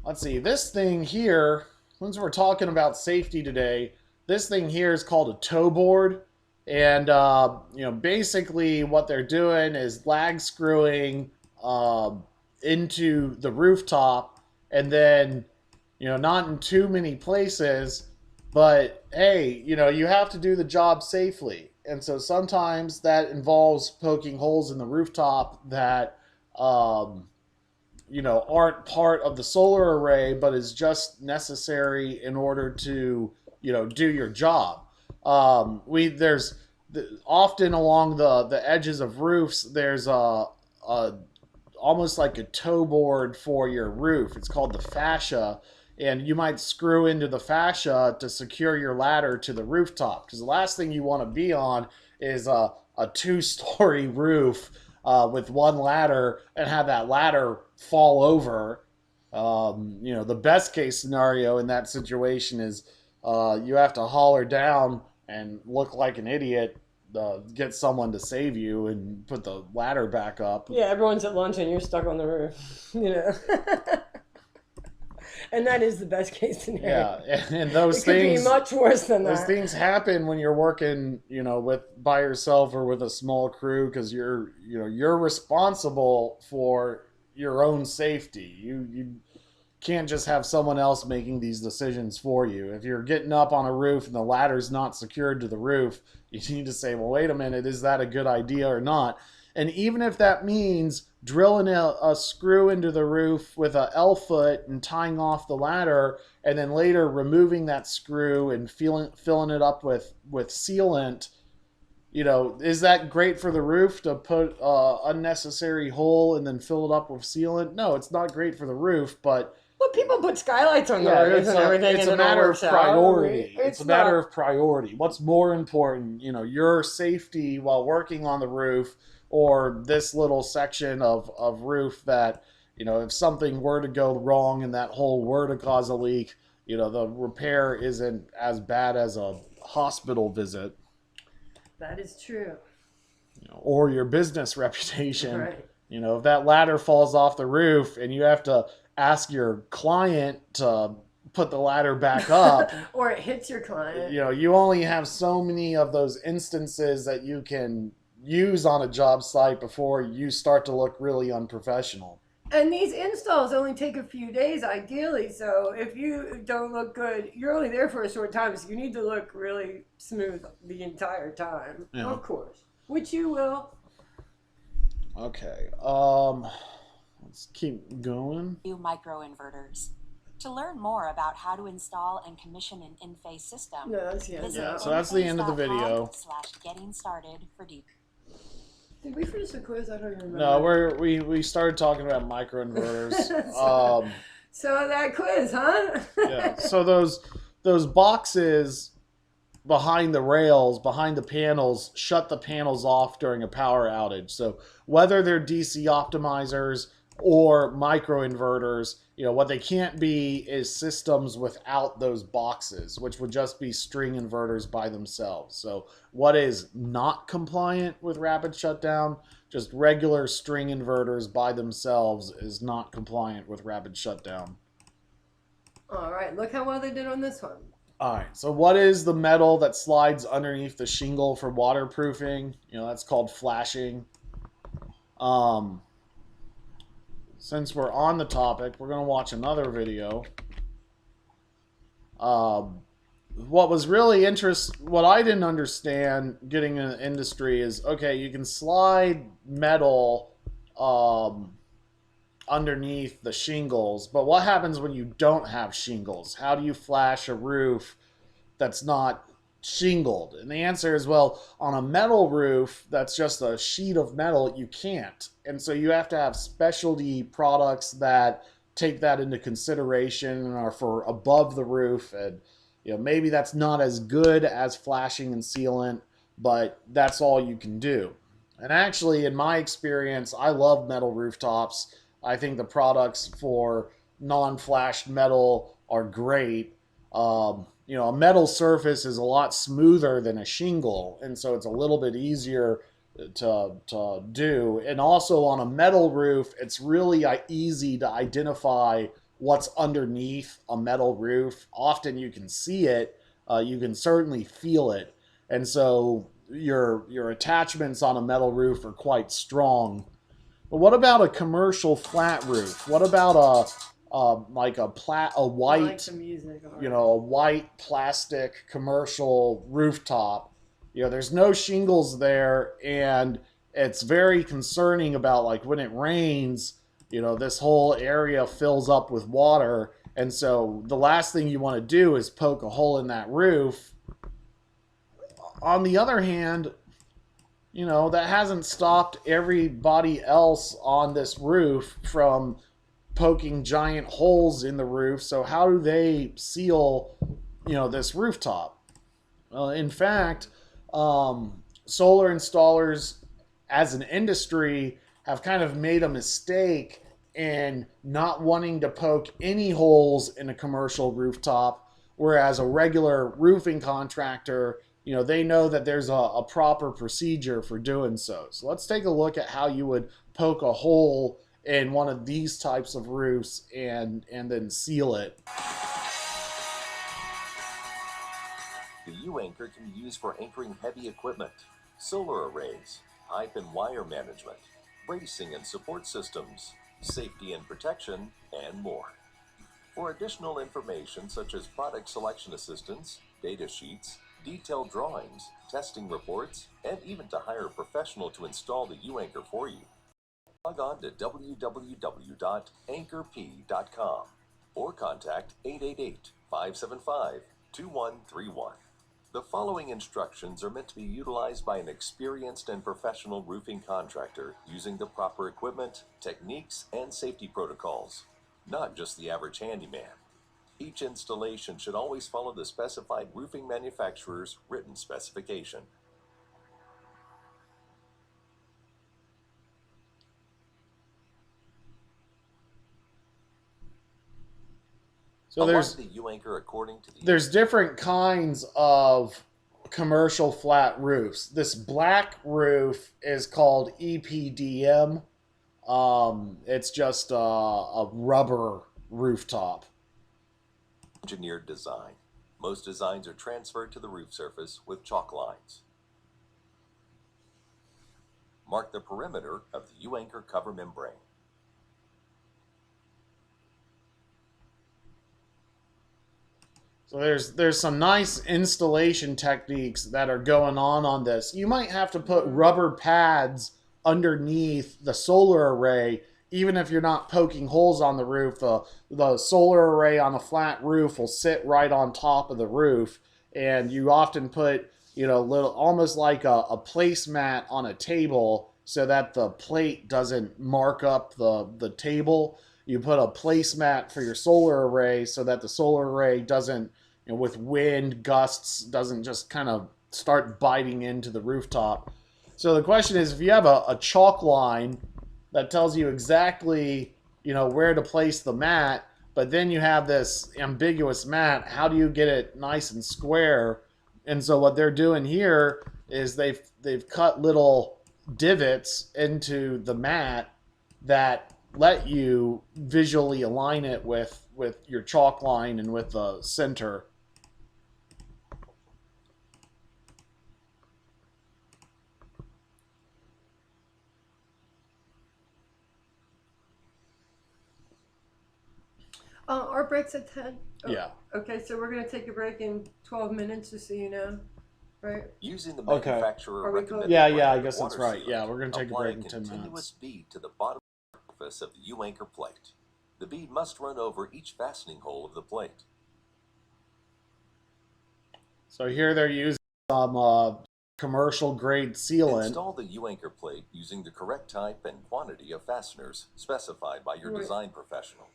Let's see, this thing here, since we're talking about safety today, this thing here is called a tow board. And, basically what they're doing is lag screwing into the rooftop, and then, not in too many places, but hey, you have to do the job safely. And so sometimes that involves poking holes in the rooftop that, aren't part of the solar array, but is just necessary in order to, do your job. There's often along the edges of roofs, there's a almost like a tow board for your roof. It's called the fascia, and you might screw into the fascia to secure your ladder to the rooftop, because the last thing you want to be on is a 2-story roof with one ladder and have that ladder fall over. The best case scenario in that situation is you have to haul down and look like an idiot, get someone to save you and put the ladder back up. Yeah, everyone's at lunch and you're stuck on the roof, And that is the best case scenario. Yeah, and those it things could be much worse than that. Those things happen when you're working, by yourself or with a small crew, because you're responsible for your own safety. You can't just have someone else making these decisions for you. If you're getting up on a roof and the ladder's not secured to the roof, you need to say, well, wait a minute, is that a good idea or not? And even if that means drilling a screw into the roof with a L-foot and tying off the ladder, and then later removing that screw and filling it up with sealant, Is that great for the roof to put unnecessary hole and then fill it up with sealant? No, it's not great for the roof, but Well, people put skylights on the yeah, roofs and everything, it's and a it all matter works of out. I mean, priority. It's a matter of priority. What's more important, your safety while working on the roof, or this little section of roof that, if something were to go wrong and that hole were to cause a leak, the repair isn't as bad as a hospital visit, That is true. or your business reputation. Right. If that ladder falls off the roof and you have to ask your client to put the ladder back up, or it hits your client. You only have so many of those instances that you can use on a job site before you start to look really unprofessional. And these installs only take a few days, ideally. So if you don't look good, you're only there for a short time. So you need to look really smooth the entire time, Yeah. Of course, which you will. Okay. Let's keep going. Microinverters. To learn more about how to install and commission an in-phase system, visit So that's the end of the video. /getting started for details. Did we finish the quiz? I don't even remember. No, we started talking about microinverters. So that quiz, huh? Yeah. So those boxes behind the rails, behind the panels, shut the panels off during a power outage. So whether they're DC optimizers or microinverters, what they can't be is systems without those boxes, which would just be string inverters by themselves. So what is not compliant with rapid shutdown? Just regular string inverters by themselves is not compliant with rapid shutdown. All right, look how well they did on this one. All right, so what is the metal that slides underneath the shingle for waterproofing? That's called flashing. Since we're on the topic, we're going to watch another video. What was really what I didn't understand getting in the industry is, okay, you can slide metal underneath the shingles, but what happens when you don't have shingles? How do you flash a roof that's not shingled? And the answer is, well, on a metal roof that's just a sheet of metal, you can't. And so you have to have specialty products that take that into consideration and are for above the roof. And maybe that's not as good as flashing and sealant, but that's all you can do. And actually, in my experience, I love metal rooftops. I think the products for non-flashed metal are great. A metal surface is a lot smoother than a shingle, and so it's a little bit easier to do. And also on a metal roof, it's really easy to identify what's underneath a metal roof. Often you can see it, you can certainly feel it, and so your attachments on a metal roof are quite strong. But what about a commercial flat roof? What about a white, a white plastic commercial rooftop? There's no shingles there, and it's very concerning about, like, when it rains, this whole area fills up with water, and so the last thing you want to do is poke a hole in that roof. On the other hand, that hasn't stopped everybody else on this roof from poking giant holes in the roof. So how do they seal, this rooftop? In fact, solar installers as an industry have kind of made a mistake in not wanting to poke any holes in a commercial rooftop, whereas a regular roofing contractor, they know that there's a proper procedure for doing so. So let's take a look at how you would poke a hole in one of these types of roofs and then seal it. The U-anchor can be used for anchoring heavy equipment, solar arrays, pipe and wire management, bracing and support systems, safety and protection, and more. For additional information such as product selection assistance, data sheets, detailed drawings, testing reports, and even to hire a professional to install the U-anchor for you, log on to www.anchorp.com or contact 888-575-2131. The following instructions are meant to be utilized by an experienced and professional roofing contractor using the proper equipment, techniques, and safety protocols, not just the average handyman. Each installation should always follow the specified roofing manufacturer's written specification. So Align the U-anchor according to the there's different kinds of commercial flat roofs. This black roof is called EPDM. It's just a rubber rooftop. engineered design. Most designs are transferred to the roof surface with chalk lines. Mark the perimeter of the U-anchor cover membrane. So there's some nice installation techniques that are going on this. You might have to put rubber pads underneath the solar array, even if you're not poking holes on the roof. The solar array on a flat roof will sit right on top of the roof, and you often put, you know, little, almost like a placemat on a table so that the plate doesn't mark up the table. You put a placemat for your solar array so that the solar array doesn't, you know, with wind gusts, doesn't just kind of start biting into the rooftop. So the question is, if you have a chalk line that tells you exactly, you know, where to place the mat, but then you have this ambiguous mat, how do you get it nice and square? And so what they're doing here is they've cut little divots into the mat that let you visually align it with your chalk line and with the center. Our break's at 10. Oh, Yeah. Okay, so we're going to take a break in 12 minutes, just so you know. Right? Using the Okay. manufacturer Are we recommended Yeah, brand I of guess that's water right. sealant, Yeah, we're going to take a apply break in 10 continuous minutes. bead to the bottom surface of the U-anchor plate. The bead must run over each fastening hole of the plate. So here they're using some commercial grade sealant. Install the U-anchor plate using the correct type and quantity of fasteners specified by your Right. design professional.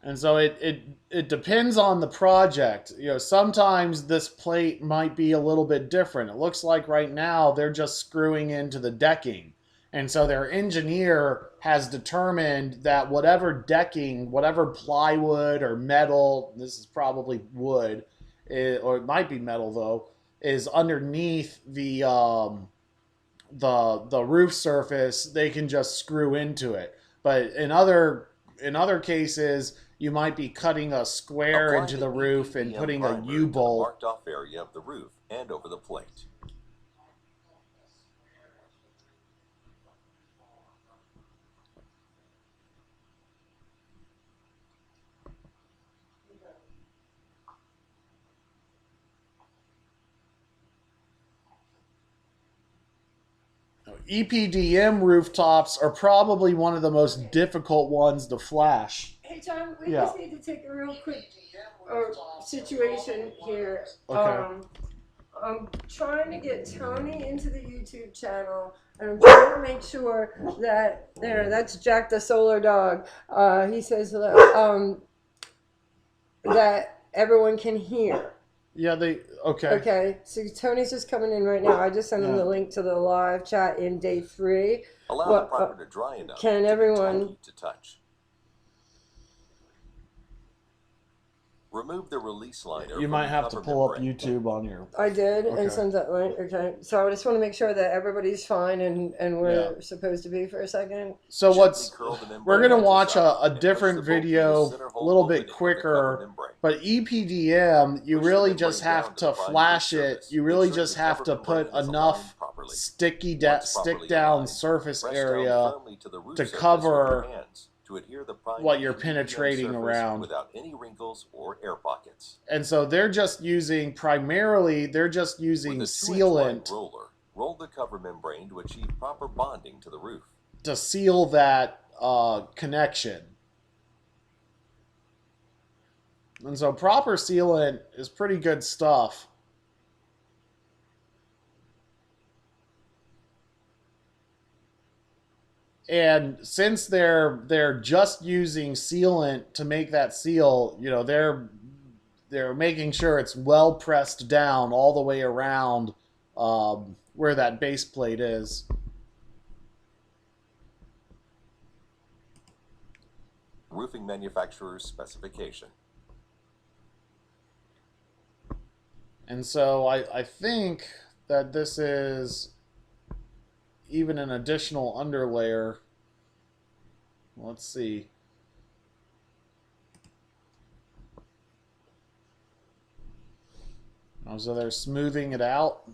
And so it depends on the project. You know, sometimes this plate might be a little bit different. It looks like right now they're just screwing into the decking. And so their engineer has determined that whatever decking, whatever plywood or metal, this is probably wood, or it might be metal though, is underneath the roof surface, they can just screw into it. But in other cases, you might be cutting a square Apply into the the roof and EPDM putting a primer to the U-bolt. marked off area of the roof and over the plate. EPDM rooftops are probably one of the most difficult ones to flash. Hey, John, we Yeah. just need to take a real quick situation here. Okay. I'm trying to get Tony into the YouTube channel, and I'm trying to make sure that that's Jack the Solar Dog. He says that everyone can hear. Yeah, okay. Okay, so Tony's just coming in right now. I just sent him Yeah. the link to the live chat in day 3. Allow Well, the primer to dry enough can to be everyone- tacky to touch. Remove the release liner. You from might the have to cover pull up membrane. YouTube on your. I did, Okay. and send that link. Okay, so I just want to make sure that everybody's fine and where we're supposed to be for a second. So Gently curl the membrane we're gonna edges watch up a and push different the bulk in the video, center a hole little opening bit of the cover quicker. membrane. But EPDM, you Push the really membrane just down have to to the prime flash roof it. surface. You really Ensure just the have cover to membrane put is enough aligned properly. sticky Once stick properly down aligned, surface press down area firmly to the roof to surface with cover your hands to adhere the prime what you're PVDM penetrating surface around. without any wrinkles or air pockets. And so they're just using primarily With a 2-inch wide sealant roller, roll the cover membrane to achieve proper bonding to the roof. to seal that connection. And so proper sealant is pretty good stuff. And since they're just using sealant to make that seal, you know, they're making sure it's well pressed down all the way around where that base plate is. Roofing manufacturer's specification. And so I think that this is even an additional underlayer. Let's see. Oh, so they're smoothing it out.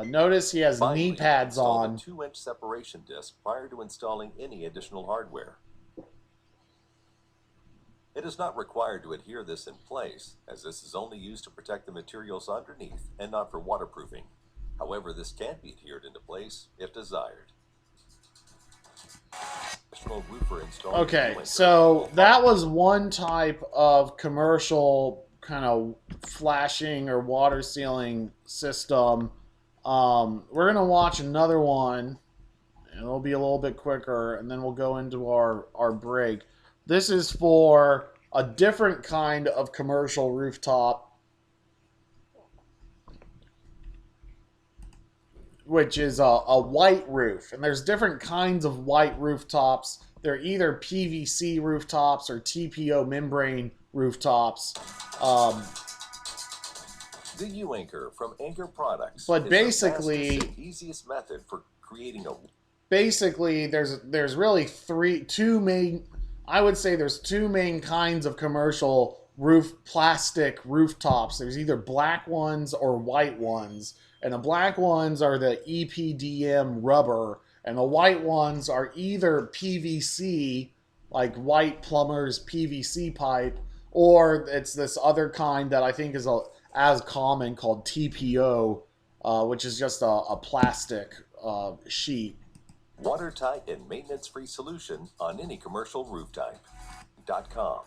Notice he has Finally, knee pads install on. the 2-inch separation disc prior to installing any additional hardware. It is not required to adhere this in place, as this is only used to protect the materials underneath and not for waterproofing. However, this can be adhered into place if desired. Okay, so that was one type of commercial kind of flashing or water sealing system. We're gonna watch another one, and it'll be a little bit quicker, and then we'll go into our break. This is for a different kind of commercial rooftop, which is a white roof. And there's different kinds of white rooftops. They're either PVC rooftops or TPO membrane rooftops. The U-Anchor from Anchor Products But basically, is the fastest and easiest method for creating a... Basically, there's really two main... I would say there's two main kinds of commercial plastic rooftops. There's either black ones or white ones. And the black ones are the EPDM rubber, and the white ones are either PVC, like white plumber's PVC pipe, or it's this other kind that I think is as common called TPO, which is just a plastic sheet. Watertight and maintenance-free solution on any commercial roof type. .com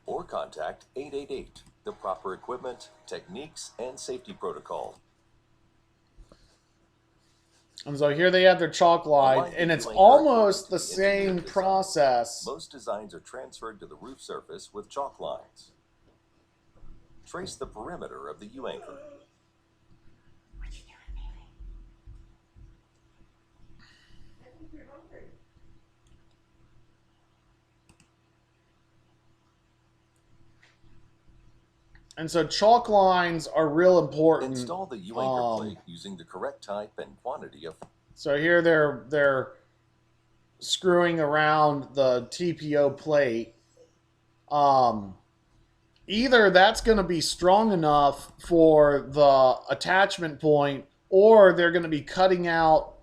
or contact 888, the proper equipment, techniques, and safety protocol. And so here they have their chalk line, and it's almost the same process. Most designs are transferred to the roof surface with chalk lines. Trace the perimeter of the U-Anchor. And so chalk lines are real important. Install the U-Anchor plate using the correct type and quantity of... So here they're screwing around the TPO plate. Either that's going to be strong enough for the attachment point, or they're going to be cutting out,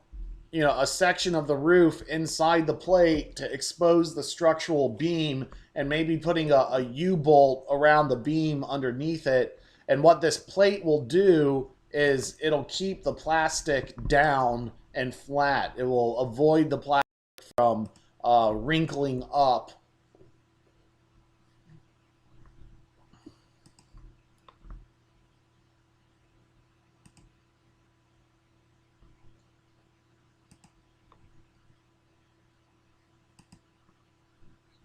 you know, a section of the roof inside the plate to expose the structural beam, and maybe putting a U-bolt around the beam underneath it. And what this plate will do is it'll keep the plastic down and flat. It will avoid the plastic from wrinkling up.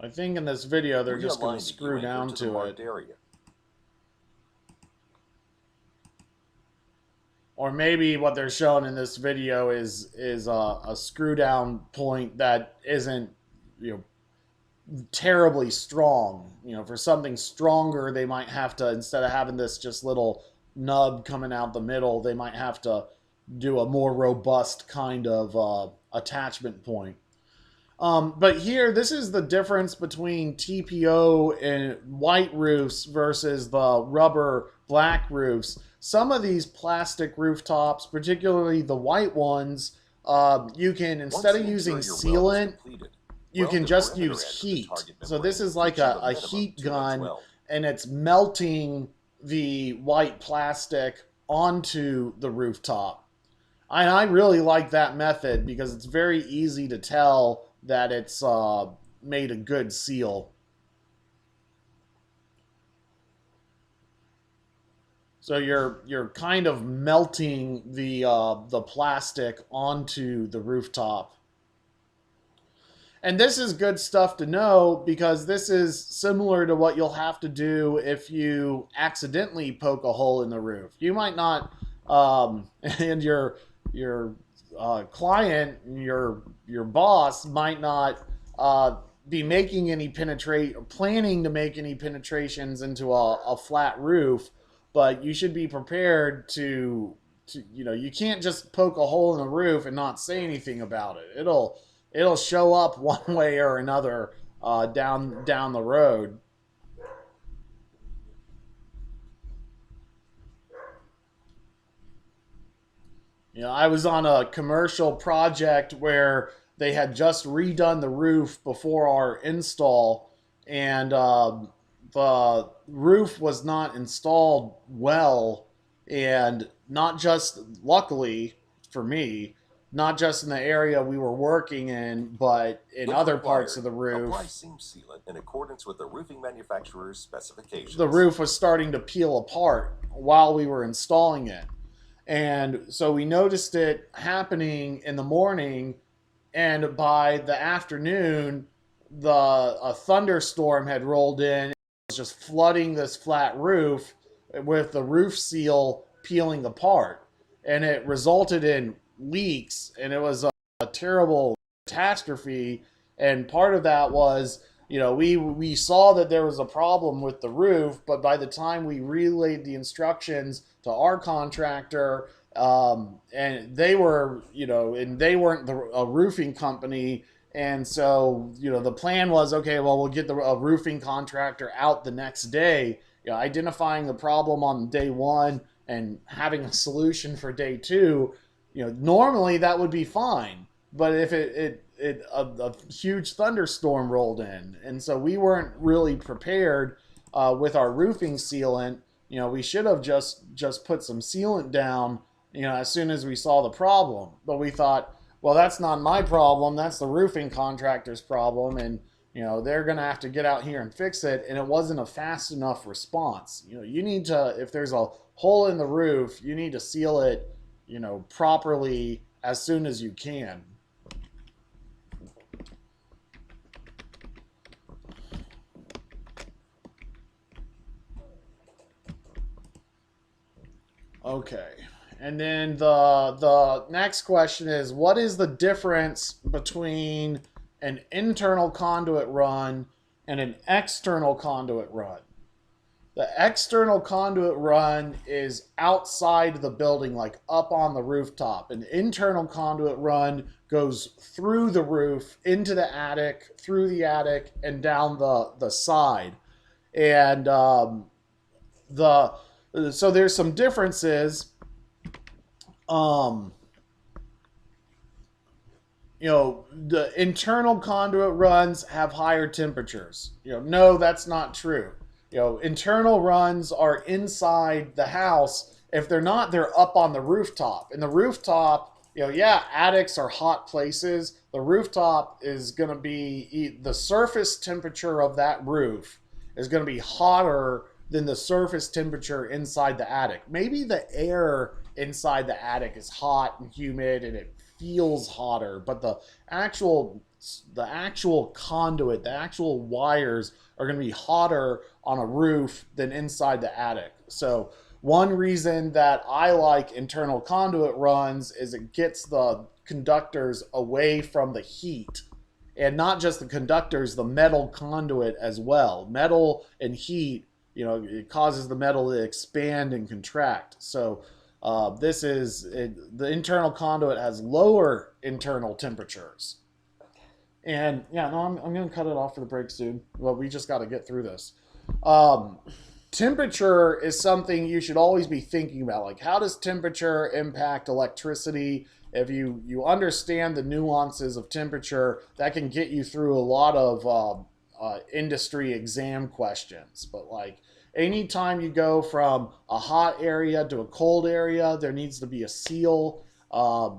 I think in this video they're just going to screw down to it. Or maybe what they're showing in this video is a screw down point that isn't, you know, terribly strong. You know, for something stronger, they might have to, instead of having this just little nub coming out the middle, they might have to do a more robust kind of attachment point. But here, this is the difference between TPO and white roofs versus the rubber black roofs. Some of these plastic rooftops, particularly the white ones, you can, instead Once of the using interior weld is sealant, completed, you weld can the just perimeter use edge of the heat. target So this membrane, is like reaching a a minimum heat 2-inch gun, weld. and it's melting the white plastic onto the rooftop. And I really like that method because it's very easy to tell that it's made a good seal. So you're kind of melting the plastic onto the rooftop. And this is good stuff to know because this is similar to what you'll have to do if you accidentally poke a hole in the roof. You might not, and your client, your boss might not be making any penetrate or planning to make any penetrations into a flat roof, but you should be prepared to you can't just poke a hole in the roof and not say anything about it. It'll show up one way or another down the road. I was on a commercial project where they had just redone the roof before our install, and the roof was not installed well, and not just luckily for me, not just in the area we were working in, but in If other required, parts of the apply roof. seam sealant in accordance with the roofing manufacturer's The specifications. roof was starting to peel apart while we were installing it. And so we noticed it happening in the morning, and by the afternoon, a thunderstorm had rolled in. It was just flooding this flat roof with the roof seal peeling apart, and it resulted in leaks, and it was a terrible catastrophe. And part of that was, we saw that there was a problem with the roof, but by the time we relayed the instructions to our contractor, and they were, and they weren't a roofing company, and so the plan was, okay, well, we'll get a roofing contractor out the next day, identifying the problem on day one and having a solution for day two. Normally that would be fine, but if a huge thunderstorm rolled in, and so we weren't really prepared with our roofing sealant. We should have just put some sealant down, as soon as we saw the problem. But we thought, well, that's not my problem. That's the roofing contractor's problem, and they're gonna have to get out here and fix it. And it wasn't a fast enough response. You need to, if there's a hole in the roof, you need to seal it, properly as soon as you can. Okay. And then the next question is, what is the difference between an internal conduit run and an external conduit run? The external conduit run is outside the building, like up on the rooftop. An internal conduit run goes through the roof, into the attic, through the attic, and down the side. And the so there's some differences. um the internal conduit runs have higher temperatures. No, that's not true. Internal runs are inside the house. If they're not, they're up on the rooftop. And the rooftop, yeah, attics are hot places. The rooftop is going to be, the surface temperature of that roof is going to be hotter than the surface temperature inside the attic. Maybe the air inside the attic is hot and humid and it feels hotter, but the actual conduit, the actual wires are going to be hotter on a roof than inside the attic. So one reason that I like internal conduit runs is it gets the conductors away from the heat, and not just the conductors, the metal conduit as well. Metal and heat, it causes the metal to expand and contract. So the internal conduit has lower internal temperatures. And yeah, no, I'm going to cut it off for the break soon. Well, we just got to get through this. Um, Temperature is something you should always be thinking about. Like, how does temperature impact electricity? If you understand the nuances of temperature, that can get you through a lot of industry exam questions. But like, anytime you go from a hot area to a cold area, there needs to be a seal.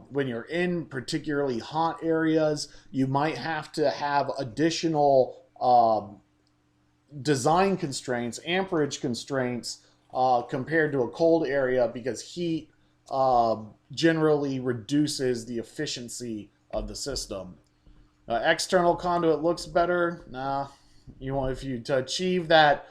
When you're in particularly hot areas, you might have to have additional design constraints, amperage constraints compared to a cold area because heat uh, generally reduces the efficiency of the system. External conduit looks better. Nah, you want if you to achieve that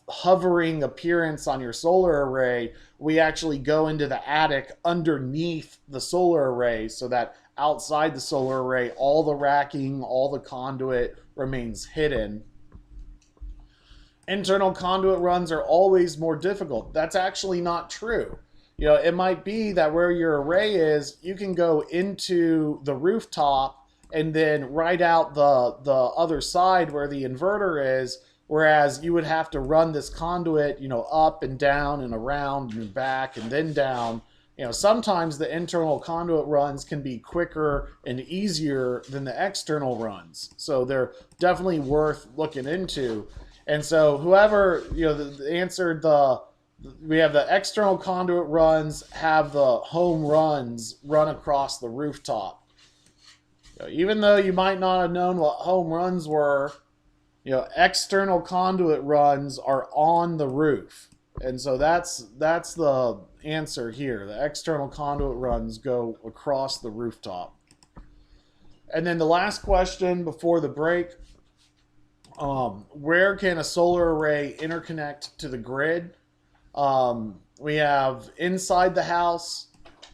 hovering appearance on your solar array, we actually go into the attic underneath the solar array so that outside the solar array, all the racking, all the conduit remains hidden. Internal conduit runs are always more difficult. That's actually not true. It might be that where your array is, you can go into the rooftop and then right out the other side where the inverter is, whereas you would have to run this conduit, up and down and around and back and then down. Sometimes the internal conduit runs can be quicker and easier than the external runs. So they're definitely worth looking into. And so whoever answered we have the external conduit runs have the home runs run across the rooftop. Even though you might not have known what home runs were, external conduit runs are on the roof. And so that's the answer here. The external conduit runs go across the rooftop. And then the last question before the break, where can a solar array interconnect to the grid? We have inside the house,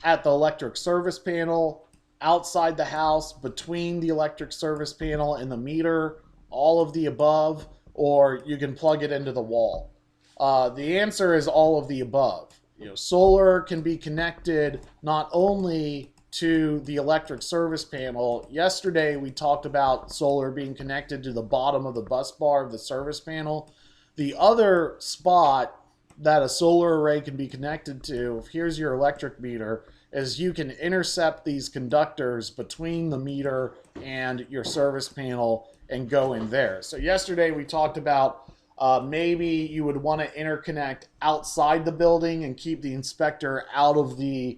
at the electric service panel, outside the house, between the electric service panel and the meter, all of the above, or you can plug it into the wall. The answer is all of the above. Solar can be connected not only to the electric service panel. Yesterday, we talked about solar being connected to the bottom of the bus bar of the service panel. The other spot that a solar array can be connected to, if here's your electric meter, is you can intercept these conductors between the meter and your service panel and go in there. So yesterday we talked about maybe you would want to interconnect outside the building and keep the inspector out of the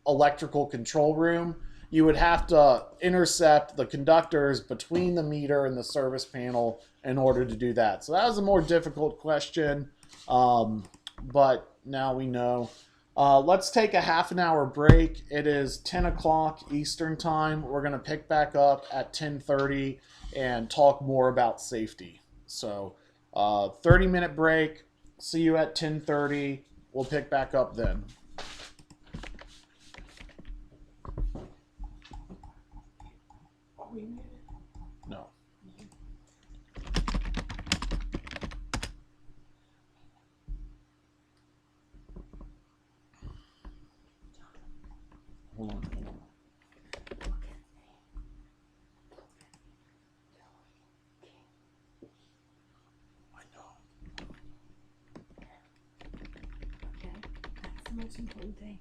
electrical control room. You would have to intercept the conductors between the meter and the service panel in order to do that. So that was a more difficult question, but now we know. Let's take a half an hour break. It is 10 o'clock Eastern time. We're going to pick back up at 10:30 and talk more about safety. So 30-minute break. See you at 10:30. We'll pick back up then. No. Hold on. I know. Okay, that's the most important thing.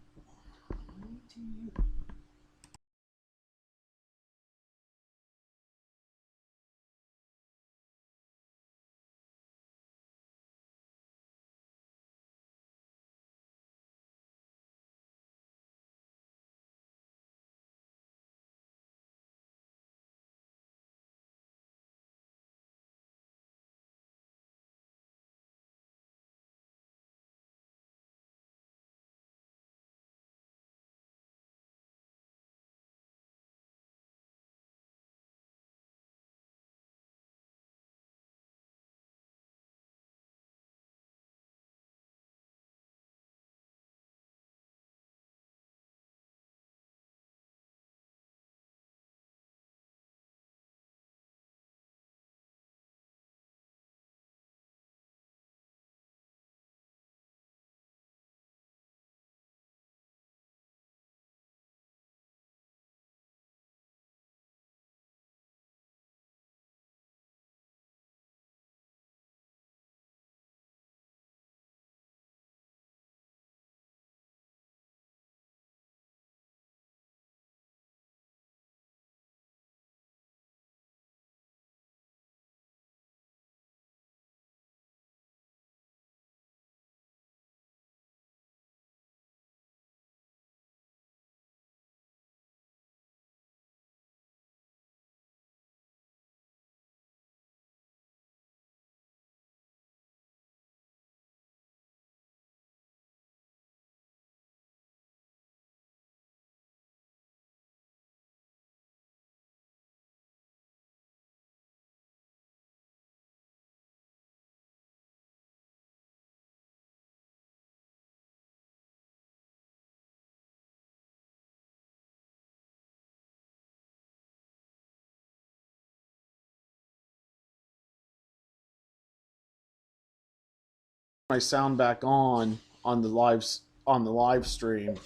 my sound back on the live stream.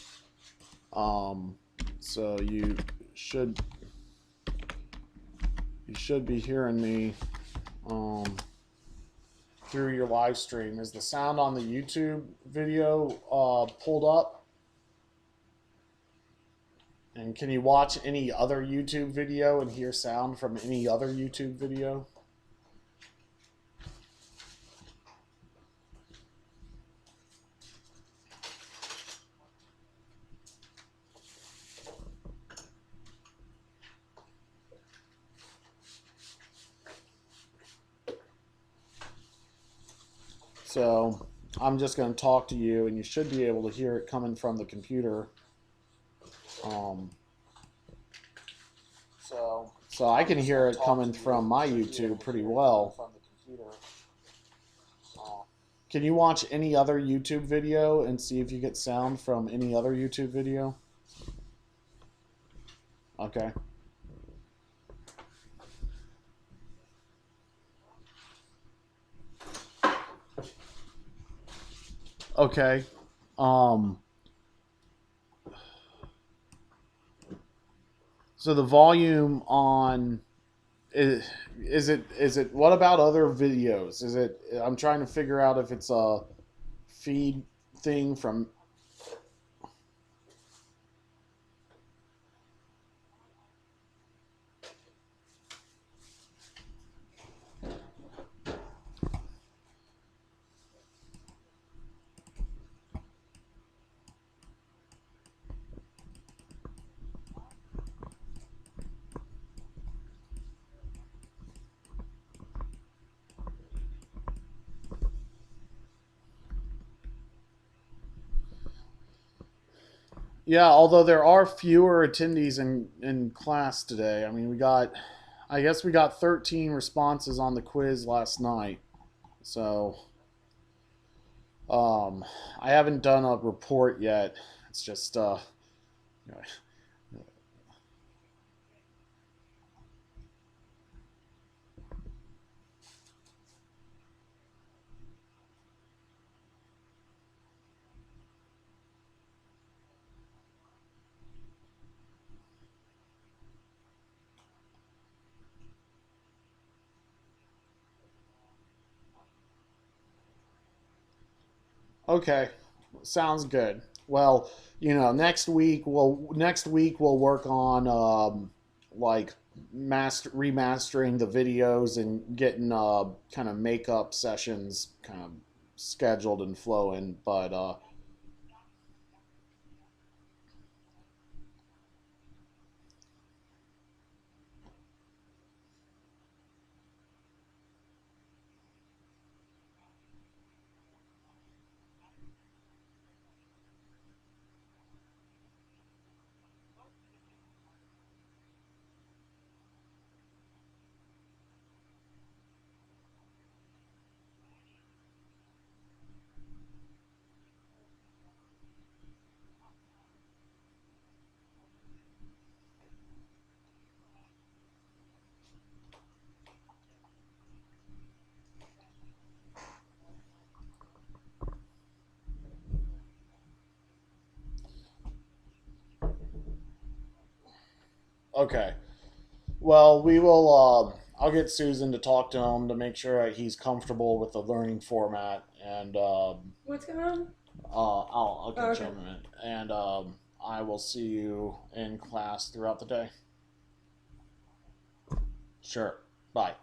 Um, so should you should be hearing me um, through your live stream. Is the sound on the YouTube video pulled up? And can you watch any other YouTube video and hear sound from any other YouTube video? So I'm just going to talk to you, and you should be able to hear it coming from the computer. Um, so I can hear it coming from my YouTube pretty well. Can you watch any other YouTube video and see if you get sound from any other YouTube video? Okay. Okay. Um, so the volume on is it what about other videos? Is it I'm trying to figure out if it's a feed thing from. Yeah, although there are fewer attendees in class today. I mean, I guess we got 13 responses on the quiz last night. So, um, I haven't done a report yet. It's just, okay, sounds good. Well, next week we'll work on like remastering the videos and getting kind of makeup sessions kind of scheduled and flowing. But okay. Well, we will. I'll get Susan to talk to him to make sure that he's comfortable with the learning format, and What's going on? I'll Oh, catch okay. him in it, and I will see you in class throughout the day. Sure. Bye.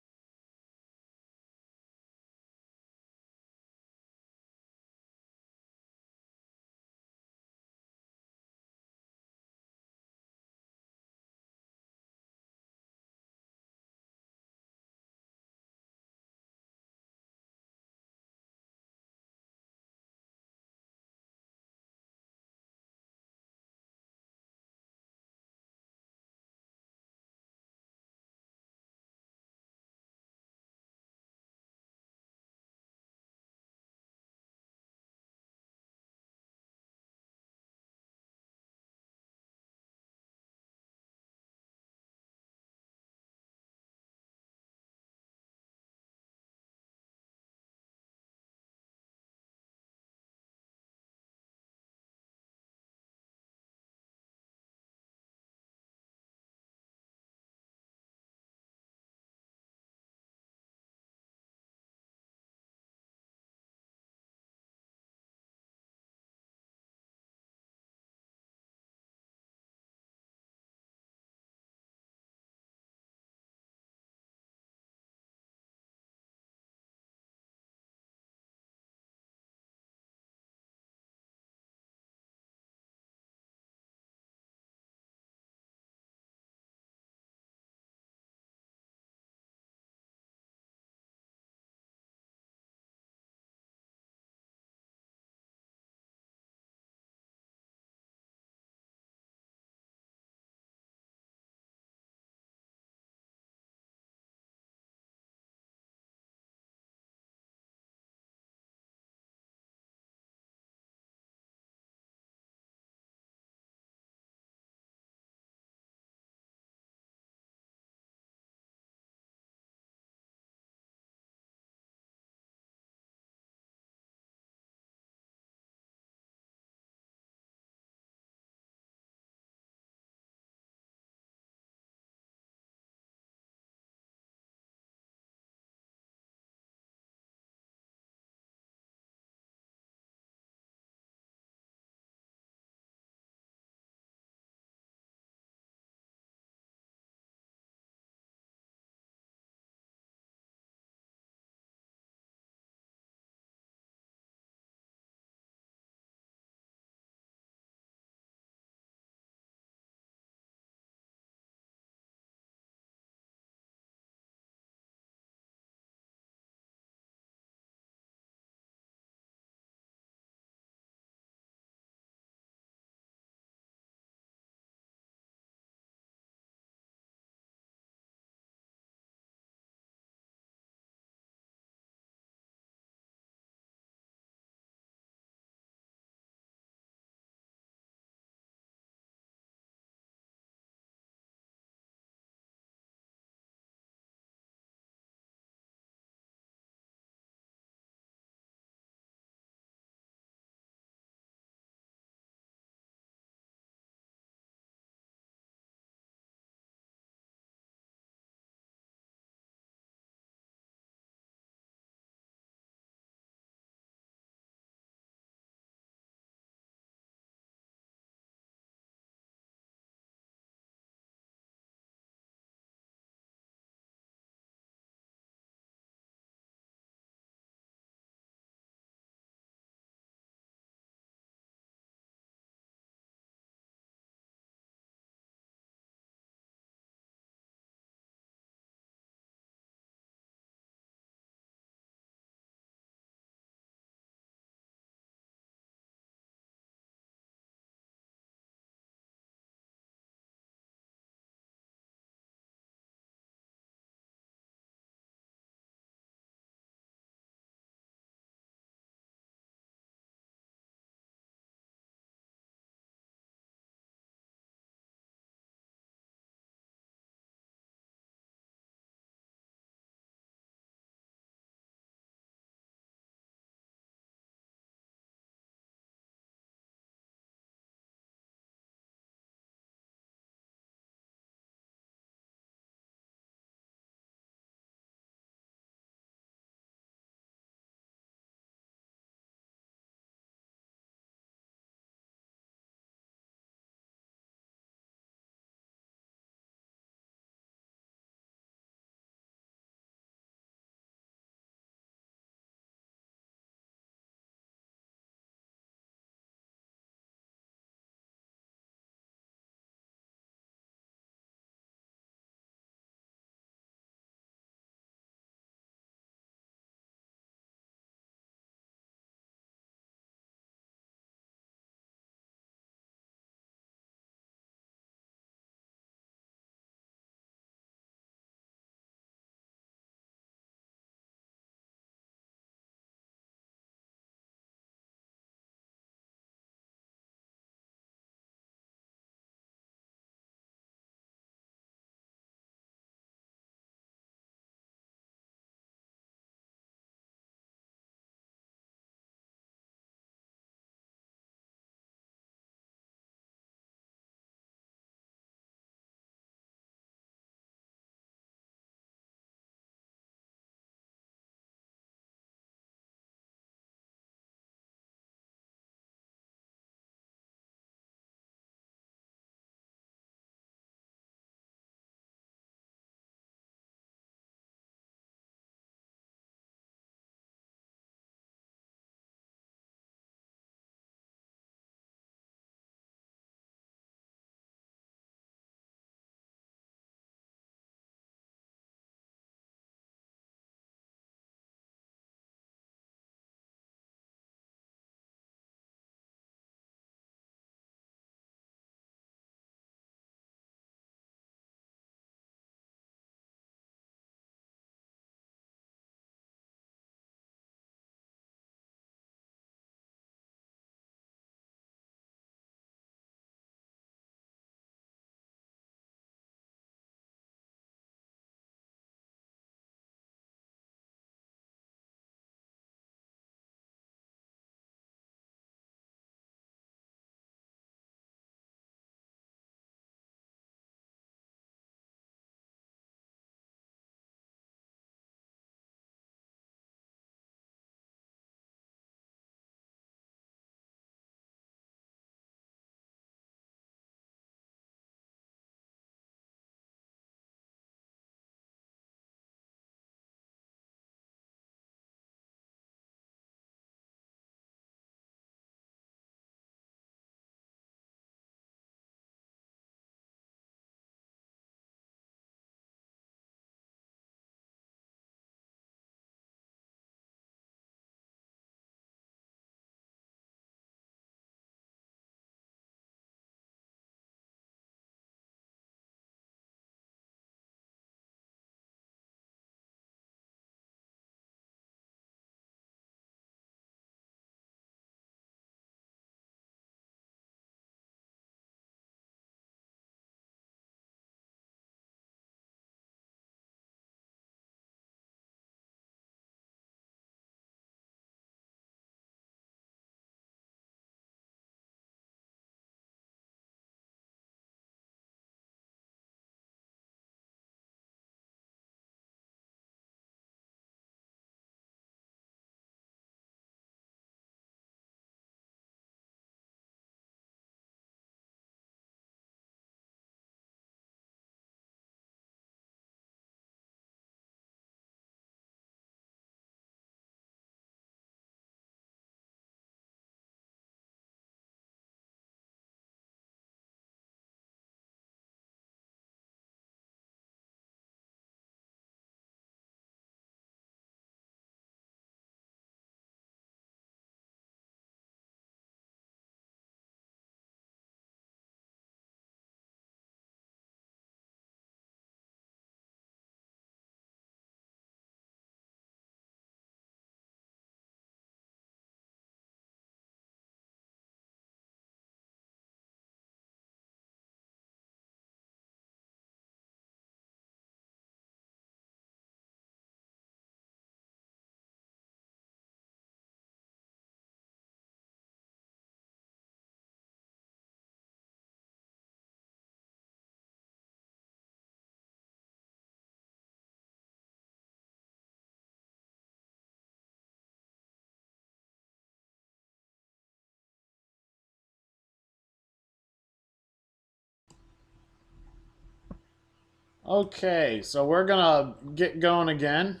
Okay, so we're gonna get going again.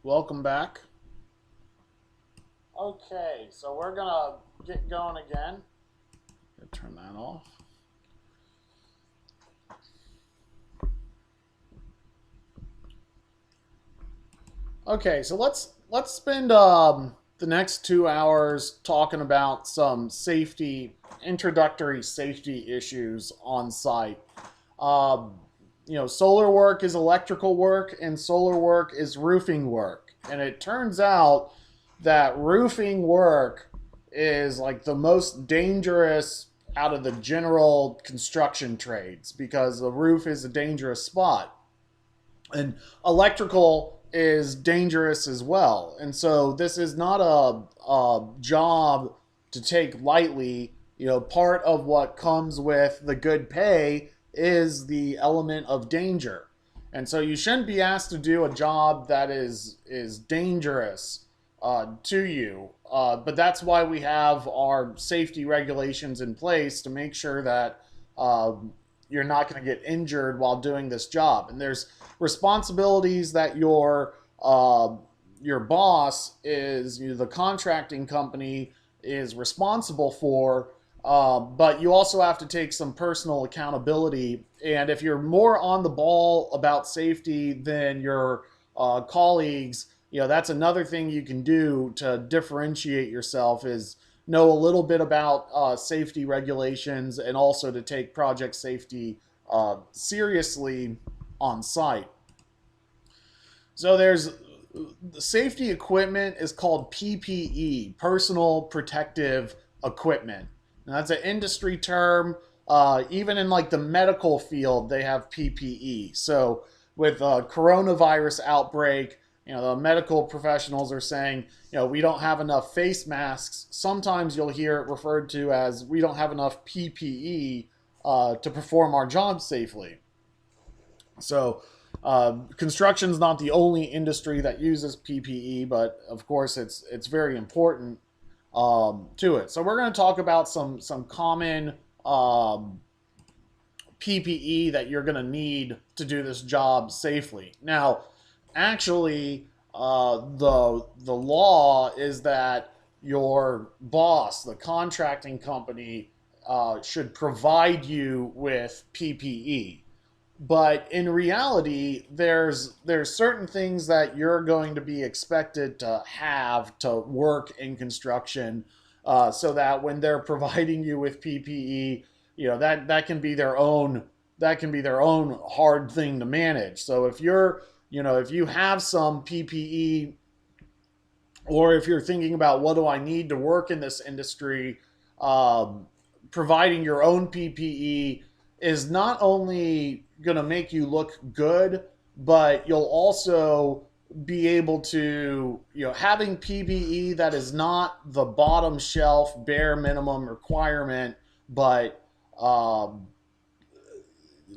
Welcome back. Okay, so we're gonna get going again. Turn that off. Okay, so let's spend the next 2 hours talking about some introductory safety issues on site. Um, solar work is electrical work, and solar work is roofing work. And it turns out that roofing work is like the most dangerous out of the general construction trades because the roof is a dangerous spot. And electrical is dangerous as well. And so this is not a job to take lightly. Part of what comes with the good pay is the element of danger. And so you shouldn't be asked to do a job that is dangerous to you. But that's why we have our safety regulations in place to make sure that uh, you're not going to get injured while doing this job. And there's responsibilities that your boss is the contracting company is responsible for, but you also have to take some personal accountability. And if you're more on the ball about safety than your colleagues, that's another thing you can do to differentiate yourself is know a little bit about safety regulations and also to take project safety seriously on site. So there's the safety equipment is called PPE, personal protective equipment. And that's an industry term. Even in like the medical field, they have PPE. So with a coronavirus outbreak, the medical professionals are saying, we don't have enough face masks. Sometimes you'll hear it referred to as we don't have enough PPE to perform our job safely. So construction is not the only industry that uses PPE, but of course it's very important to it. So we're going to talk about some common PPE that you're going to need to do this job safely. Now, actually, the law is that your boss, the contracting company, should provide you with PPE. But in reality, there's certain things that you're going to be expected to have to work in construction, so that when they're providing you with PPE, that can be their own hard thing to manage. So if you have some PPE, or if you're thinking about what do I need to work in this industry, um, providing your own PPE is not only going to make you look good, but you'll also be able to, having PPE that is not the bottom shelf bare minimum requirement, but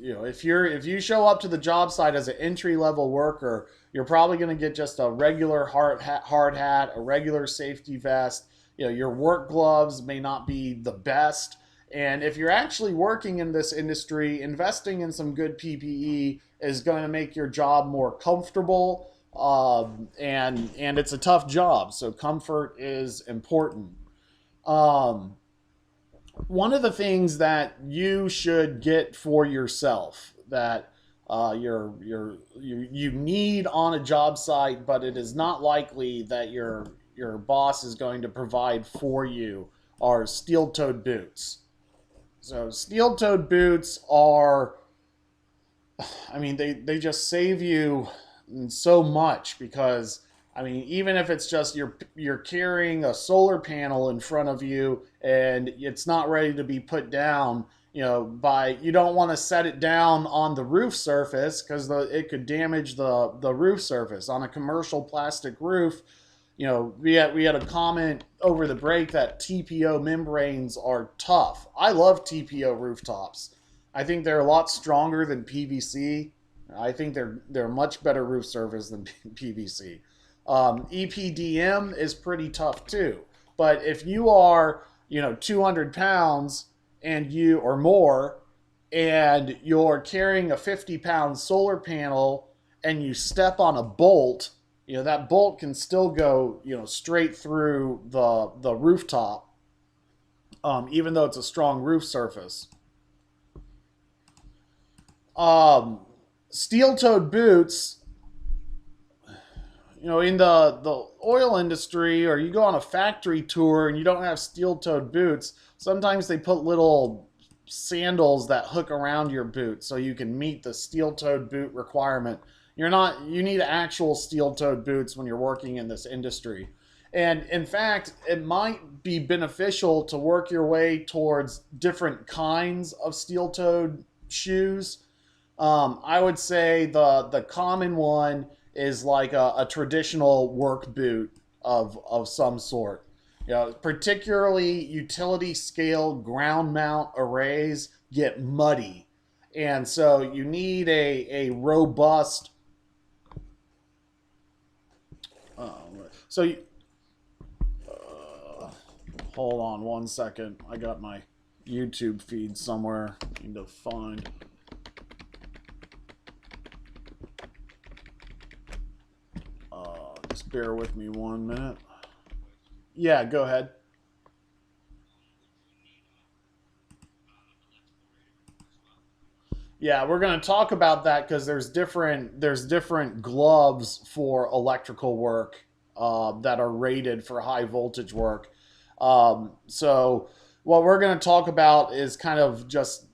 if you show up to the job site as an entry level worker, you're probably going to get just a regular hard hat, a regular safety vest. Your work gloves may not be the best. And if you're actually working in this industry, investing in some good PPE is going to make your job more comfortable. And it's a tough job, so comfort is important. Um, One of the things that you should get for yourself that you need on a job site, but it is not likely that your boss is going to provide for you, are steel-toed boots. So steel-toed boots are, I mean, they just save you so much because I mean, even if it's just you're carrying a solar panel in front of you and it's not ready to be put down, you don't want to set it down on the roof surface because it could damage the roof surface on a commercial plastic roof. We had a comment over the break that TPO membranes are tough. I love TPO rooftops. I think they're a lot stronger than PVC. I think they're a much better roof surface than PVC. EPDM is pretty tough too, But if you are, 200 pounds and you or more, and you're carrying a 50-pound solar panel and you step on a bolt, that bolt can still go, straight through the rooftop, even though it's a strong roof surface. Um, Steel-toed boots, in the oil industry, or you go on a factory tour and you don't have steel-toed boots, sometimes they put little sandals that hook around your boot so you can meet the steel-toed boot requirement. You need actual steel-toed boots when you're working in this industry. And in fact, it might be beneficial to work your way towards different kinds of steel-toed shoes. I would say the common one is like a traditional work boot of some sort. Particularly utility scale ground mount arrays get muddy, and so you need a robust. Uh, so you, hold on one second. I got my YouTube feed somewhere. I need to find. Just bear with me 1 minute. Yeah, go ahead. Yeah, we're going to talk about that because there's different gloves for electrical work that are rated for high voltage work. So what we're going to talk about is kind of just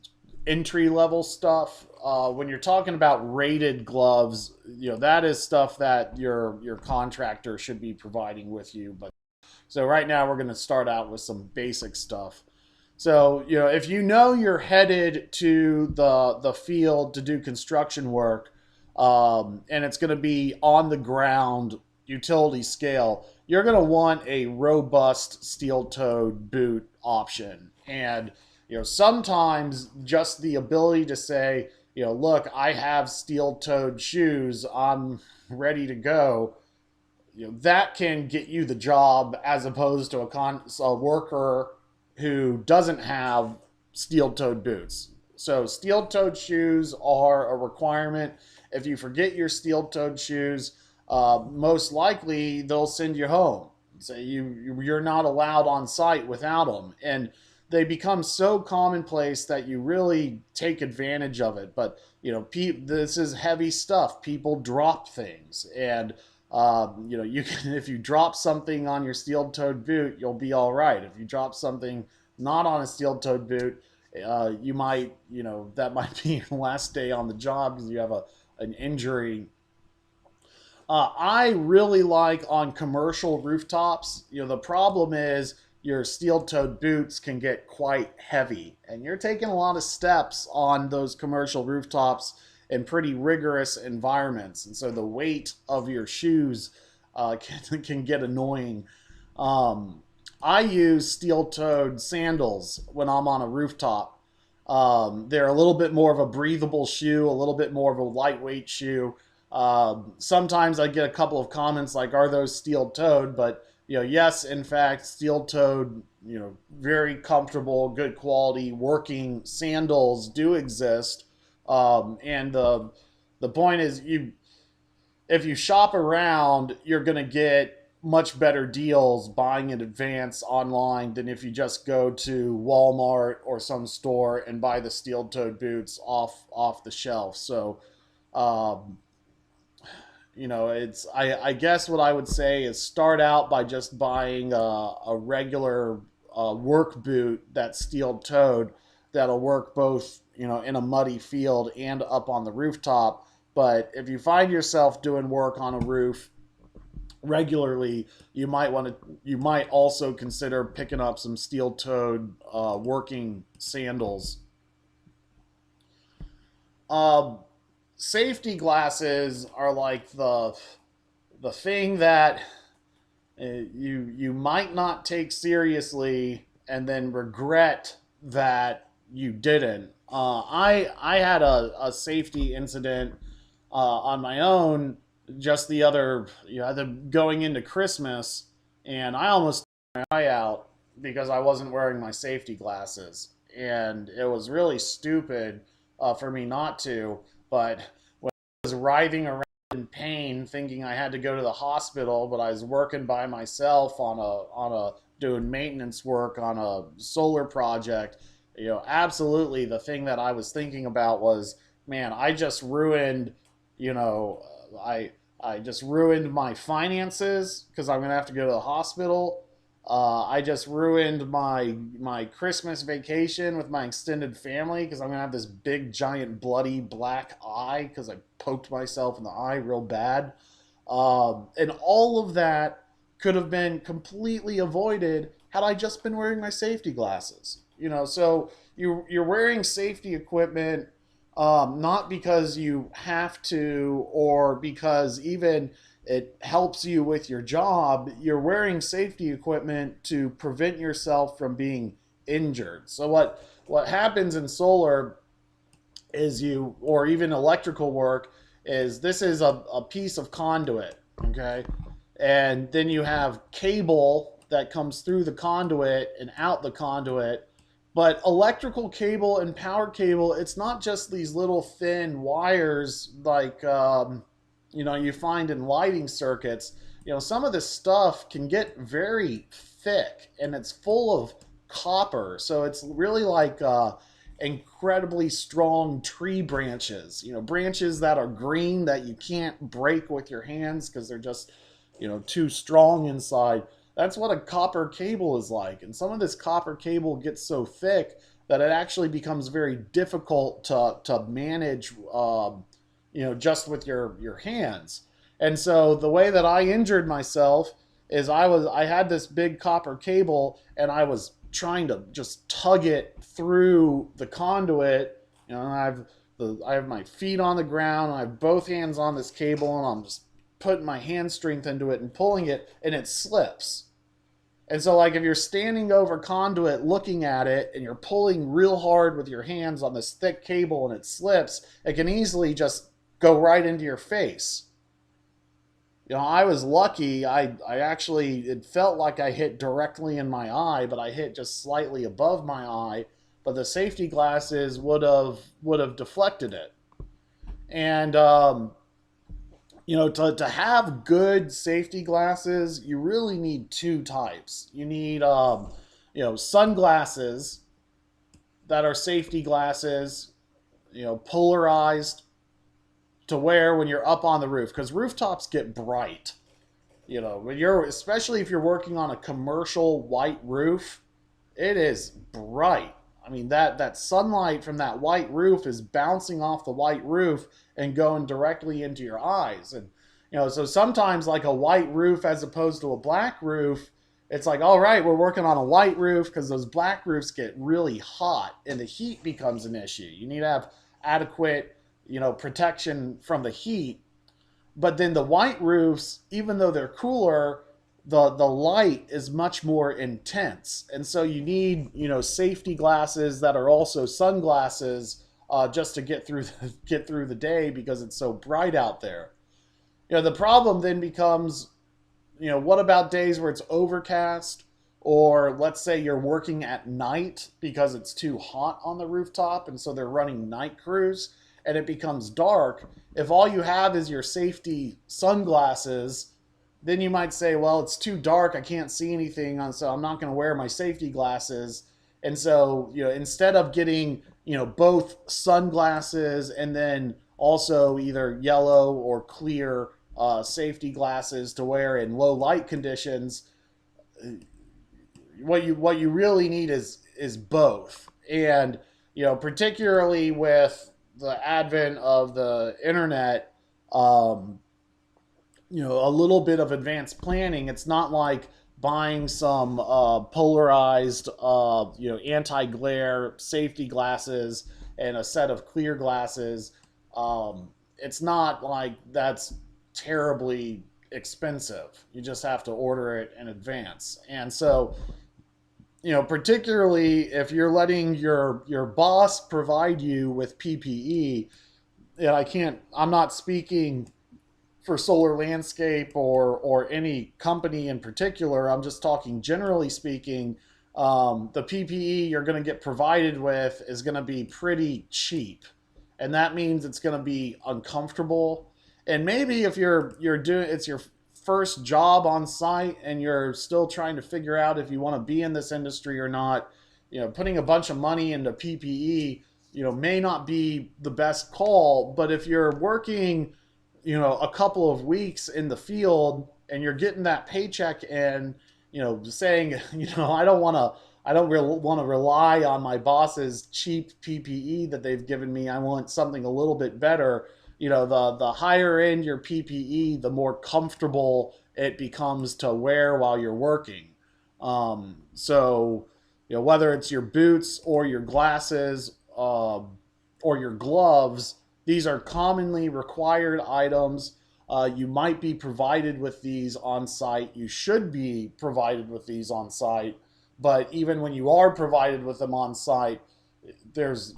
entry level stuff. When you're talking about rated gloves, that is stuff that your contractor should be providing with you. But so right now we're going to start out with some basic stuff. So, if you're headed to the field to do construction work, and it's going to be on the ground utility scale, you're going to want a robust steel-toed boot option. And, sometimes just the ability to say, look, I have steel-toed shoes, I'm ready to go, that can get you the job as opposed to a worker who doesn't have steel-toed boots. So steel-toed shoes are a requirement. If you forget your steel-toed shoes, most likely they'll send you home. So you're not allowed on site without them, and they become so commonplace that you really take advantage of it. But this is heavy stuff. People drop things, and you can, if you drop something on your steel-toed boot, you'll be all right. If you drop something not on a steel-toed boot, you might, that might be your last day on the job because you have an injury. I really like on commercial rooftops. The problem is your steel-toed boots can get quite heavy, and you're taking a lot of steps on those commercial rooftops in pretty rigorous environments, and so the weight of your shoes can get annoying. I use steel-toed sandals when I'm on a rooftop. They're a little bit more of a breathable shoe, a little bit more of a lightweight shoe. Sometimes I get a couple of comments like, "Are those steel-toed?" But yes, in fact, steel-toed, very comfortable, good quality working sandals do exist. And the point is, if you shop around, you're going to get much better deals buying in advance online than if you just go to Walmart or some store and buy the steel-toed boots off the shelf. So, um, it's I guess what I would say is start out by just buying a regular work boot that's steel-toed that'll work both in a muddy field and up on the rooftop. But if you find yourself doing work on a roof regularly, you might also consider picking up some steel-toed working sandals. Um, Safety glasses are like the thing that you might not take seriously and then regret that you didn't. I had a safety incident on my own just the other, going into Christmas, and I almost my eye out because I wasn't wearing my safety glasses. And it was really stupid for me not to. But when I was writhing around in pain, thinking I had to go to the hospital, but I was working by myself on a doing maintenance work on a solar project. Absolutely, the thing that I was thinking about was, man, I just ruined, you know, I just ruined my finances because I'm gonna have to go to the hospital. I just ruined my Christmas vacation with my extended family because I'm gonna have this big giant bloody black eye because I poked myself in the eye real bad. And all of that could have been completely avoided had I just been wearing my safety glasses. So you're wearing safety equipment not because you have to or because even it helps you with your job. You're wearing safety equipment to prevent yourself from being injured. So what happens in solar is or even electrical work, is this is a piece of conduit, okay? And then you have cable that comes through the conduit and out the conduit. But electrical cable and power cable, it's not just these little thin wires like you find in lighting circuits. Some of this stuff can get very thick and it's full of copper. So it's really like incredibly strong tree branches, branches that are green that you can't break with your hands because they're just, too strong inside. That's what a copper cable is like. And some of this copper cable gets so thick that it actually becomes very difficult to manage, just with your hands. And so the way that I injured myself is I had this big copper cable and I was trying to just tug it through the conduit. I have my feet on the ground, I have both hands on this cable, and I'm just putting my hand strength into it and pulling it, and it slips. And so, like, if you're standing over conduit looking at it and you're pulling real hard with your hands on this thick cable and it slips, it can easily just go right into your face. I was lucky. I actually, it felt like I hit directly in my eye, but I hit just slightly above my eye. But the safety glasses would have deflected it. And to have good safety glasses, you really need two types. You need sunglasses that are safety glasses, polarized, to wear when you're up on the roof, because rooftops get bright. When especially if you're working on a commercial white roof, it is bright. I mean, that sunlight from that white roof is bouncing off the white roof and going directly into your eyes. And so sometimes, like, a white roof as opposed to a black roof, it's like, all right, we're working on a white roof because those black roofs get really hot and the heat becomes an issue. You need to have adequate protection from the heat. But then the white roofs, even though they're cooler, the light is much more intense. And so you need, safety glasses that are also sunglasses, just to get through the day because it's so bright out there. The problem then becomes, what about days where it's overcast, or let's say you're working at night because it's too hot on the rooftop and so they're running night crews and it becomes dark. If all you have is your safety sunglasses, then you might say, well, it's too dark, I can't see anything, so I'm not going to wear my safety glasses. And so, instead of getting, both sunglasses and then also either yellow or clear safety glasses to wear in low light conditions, what you really need is both. And particularly with the advent of the internet, a little bit of advanced planning. It's not like buying some polarized, anti-glare safety glasses and a set of clear glasses. It's not like that's terribly expensive. You just have to order it in advance. And so, particularly if you're letting your boss provide you with PPE, and I'm not speaking for Solar Landscape or any company in particular. I'm just talking generally speaking. The PPE you're going to get provided with is going to be pretty cheap, and that means it's going to be uncomfortable. And maybe if you're doing it's your first job on site and you're still trying to figure out if you want to be in this industry or not, putting a bunch of money into PPE, may not be the best call. But if you're working, a couple of weeks in the field and you're getting that paycheck and, saying, I don't really want to rely on my boss's cheap PPE that they've given me. I want something a little bit better. The higher end your PPE, the more comfortable it becomes to wear while you're working. So, whether it's your boots or your glasses or your gloves, these are commonly required items. You might be provided with these on site. You should be provided with these on site. But even when you are provided with them on site, there's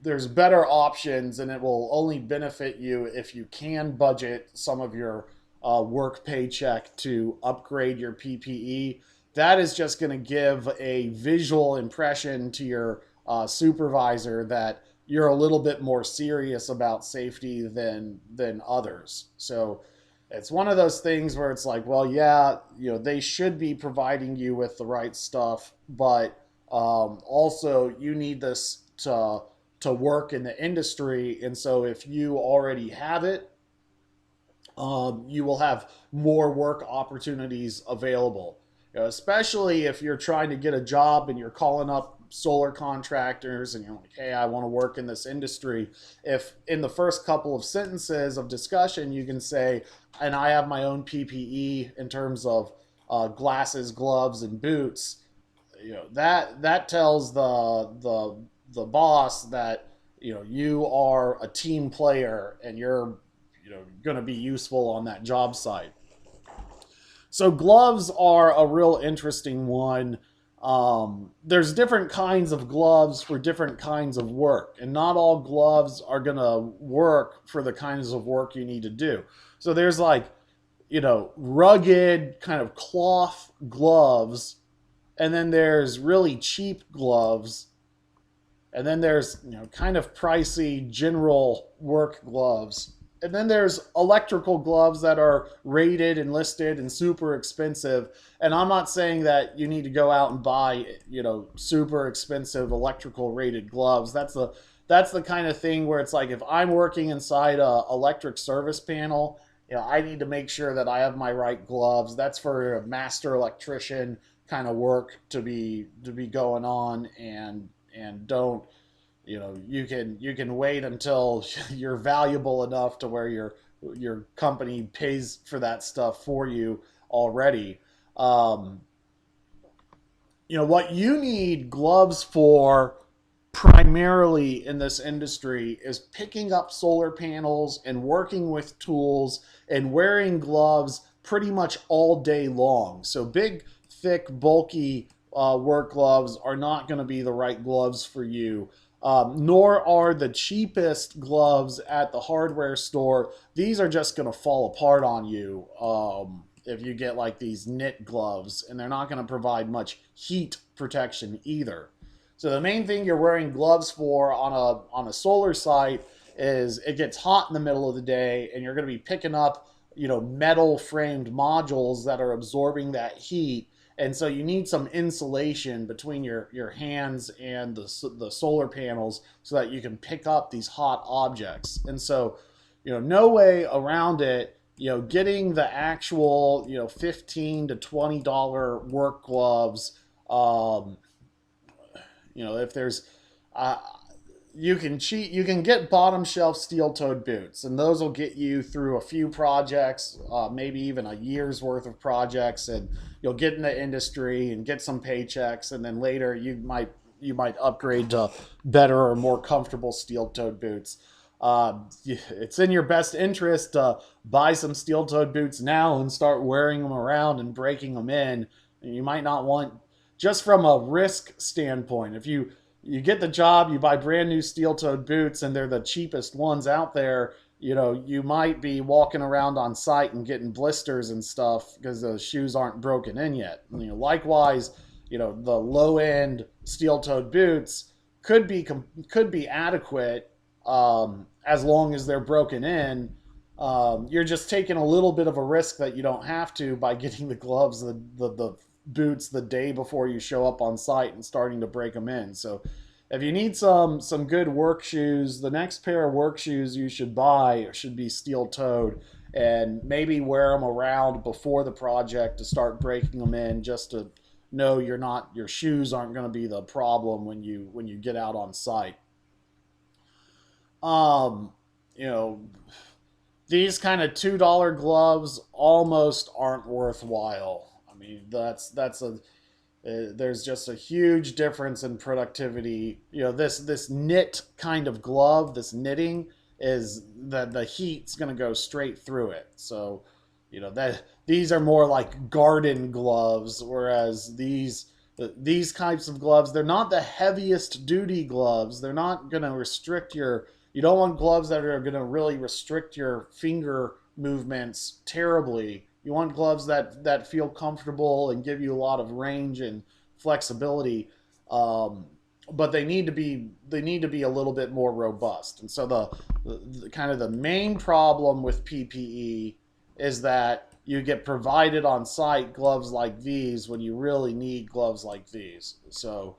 better options, and it will only benefit you if you can budget some of your work paycheck to upgrade your PPE. That is just going to give a visual impression to your supervisor that you're a little bit more serious about safety than others. So it's one of those things where it's like, well, yeah, they should be providing you with the right stuff, but also you need this to work in the industry. And so if you already have it, you will have more work opportunities available. Especially if you're trying to get a job and you're calling up solar contractors and you're like, hey, I want to work in this industry. If in the first couple of sentences of discussion you can say, and I have my own PPE in terms of glasses, gloves, and boots, that tells the boss that you are a team player and you're going to be useful on that job site. So gloves are a real interesting one. There's different kinds of gloves for different kinds of work, and not all gloves are going to work for the kinds of work you need to do. So there's rugged kind of cloth gloves, and then there's really cheap gloves, and then there's kind of pricey general work gloves. And then there's electrical gloves that are rated and listed and super expensive. And I'm not saying that you need to go out and buy, super expensive electrical rated gloves. That's the kind of thing where it's like, if I'm working inside a electric service panel, I need to make sure that I have my right gloves. That's for a master electrician kind of work to be going on, and don't you can wait until you're valuable enough to where your company pays for that stuff for you already. What you need gloves for primarily in this industry is picking up solar panels and working with tools and wearing gloves pretty much all day long. So big, thick, bulky work gloves are not going to be the right gloves for you. Nor are the cheapest gloves at the hardware store. These are just going to fall apart on you if you get like these knit gloves, and they're not going to provide much heat protection either. So the main thing you're wearing gloves for on a solar site is it gets hot in the middle of the day, and you're going to be picking up metal framed modules that are absorbing that heat. And so you need some insulation between your hands and the solar panels so that you can pick up these hot objects. And so, no way around it. Getting the actual $15 to $20 work gloves. If there's you can get bottom shelf steel-toed boots, and those will get you through a few projects, maybe even a year's worth of projects, and you'll get in the industry and get some paychecks, and then later you might upgrade to better or more comfortable steel-toed boots. It's in your best interest to buy some steel-toed boots now and start wearing them around and breaking them in. And you might not want, just from a risk standpoint, if you get the job, you buy brand new steel-toed boots, and they're the cheapest ones out there, you might be walking around on site and getting blisters and stuff because the shoes aren't broken in yet. Likewise, the low end steel toed boots could be adequate, as long as they're broken in. You're just taking a little bit of a risk that you don't have to by getting the gloves, the boots the day before you show up on site and starting to break them in. So if you need some good work shoes, the next pair of work shoes you should buy should be steel toed, and maybe wear them around before the project to start breaking them in, just to know your shoes aren't going to be the problem when you get out on site. Um, you know, these kind of $2 gloves almost aren't worthwhile. I mean, that's a there's just a huge difference in productivity. This knit kind of glove, this knitting, is the heat's going to go straight through it. So, that these are more like garden gloves, whereas these types of gloves, they're not the heaviest duty gloves. They're not going to restrict your. You don't want gloves that are going to really restrict your finger movements terribly. You want gloves that feel comfortable and give you a lot of range and flexibility, but they need to be a little bit more robust. And so the kind of the main problem with PPE is that you get provided on site gloves like these when you really need gloves like these. So,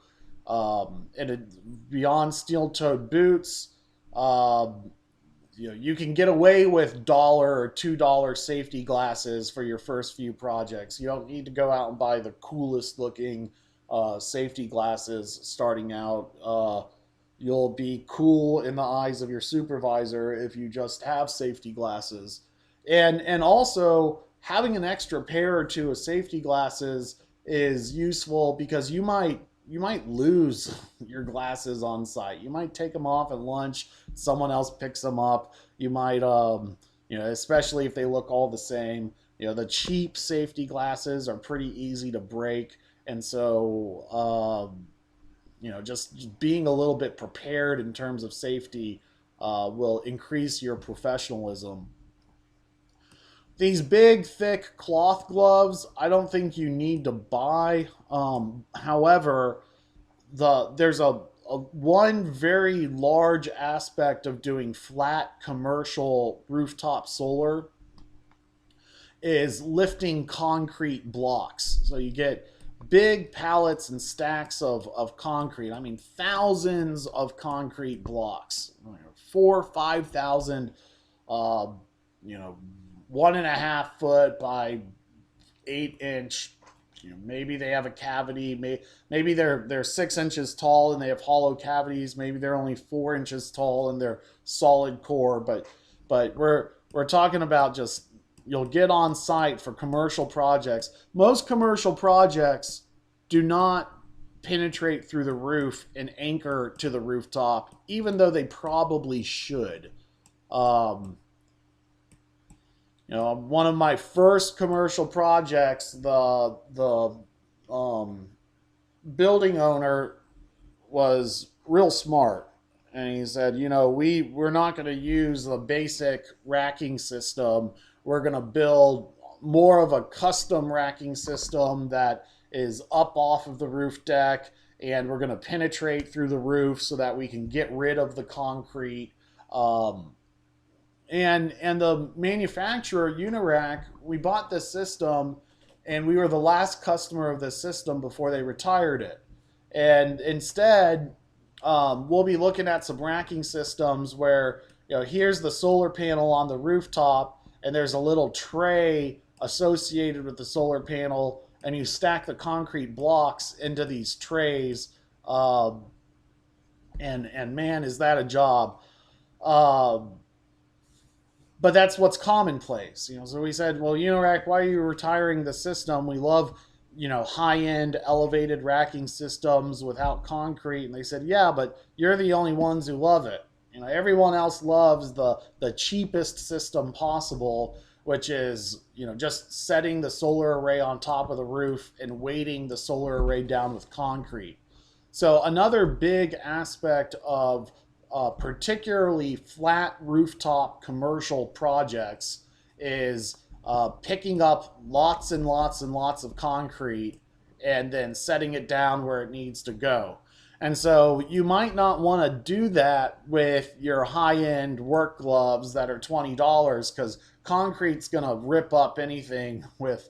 beyond steel-toed boots, you can get away with $1 or $2 safety glasses for your first few projects. You don't need to go out and buy the coolest looking safety glasses starting out. You'll be cool in the eyes of your supervisor if you just have safety glasses. And also, having an extra pair or two of safety glasses is useful because you might lose your glasses on site. You might take them off at lunch. Someone else picks them up. You might, especially if they look all the same. The cheap safety glasses are pretty easy to break, and so just being a little bit prepared in terms of safety will increase your professionalism. These big, thick cloth gloves, I don't think you need to buy. However, there's a one very large aspect of doing flat commercial rooftop solar is lifting concrete blocks. So you get big pallets and stacks of concrete. I mean, thousands of concrete blocks, 5,000, uh, 1.5 foot by 8 inch. Maybe they have a cavity. Maybe they're 6 inches tall and they have hollow cavities. Maybe they're only 4 inches tall and they're solid core. But we're talking about just, you'll get on site for commercial projects. Most commercial projects do not penetrate through the roof and anchor to the rooftop, even though they probably should. One of my first commercial projects, the building owner was real smart, and he said, we're not going to use the basic racking system. We're going to build more of a custom racking system that is up off of the roof deck, and we're going to penetrate through the roof so that we can get rid of the concrete. And the manufacturer, Unirac, we bought this system, and we were the last customer of this system before they retired it. And instead, we'll be looking at some racking systems where, here's the solar panel on the rooftop, and there's a little tray associated with the solar panel, and you stack the concrete blocks into these trays. And man, is that a job. But that's what's commonplace. So we said, well, Unirac, why are you retiring the system? We love, high-end elevated racking systems without concrete. And they said, yeah, but you're the only ones who love it. Everyone else loves the cheapest system possible, which is, just setting the solar array on top of the roof and weighting the solar array down with concrete. So another big aspect of particularly flat rooftop commercial projects is picking up lots and lots and lots of concrete and then setting it down where it needs to go. And so you might not want to do that with your high-end work gloves that are $20 because concrete's going to rip up anything with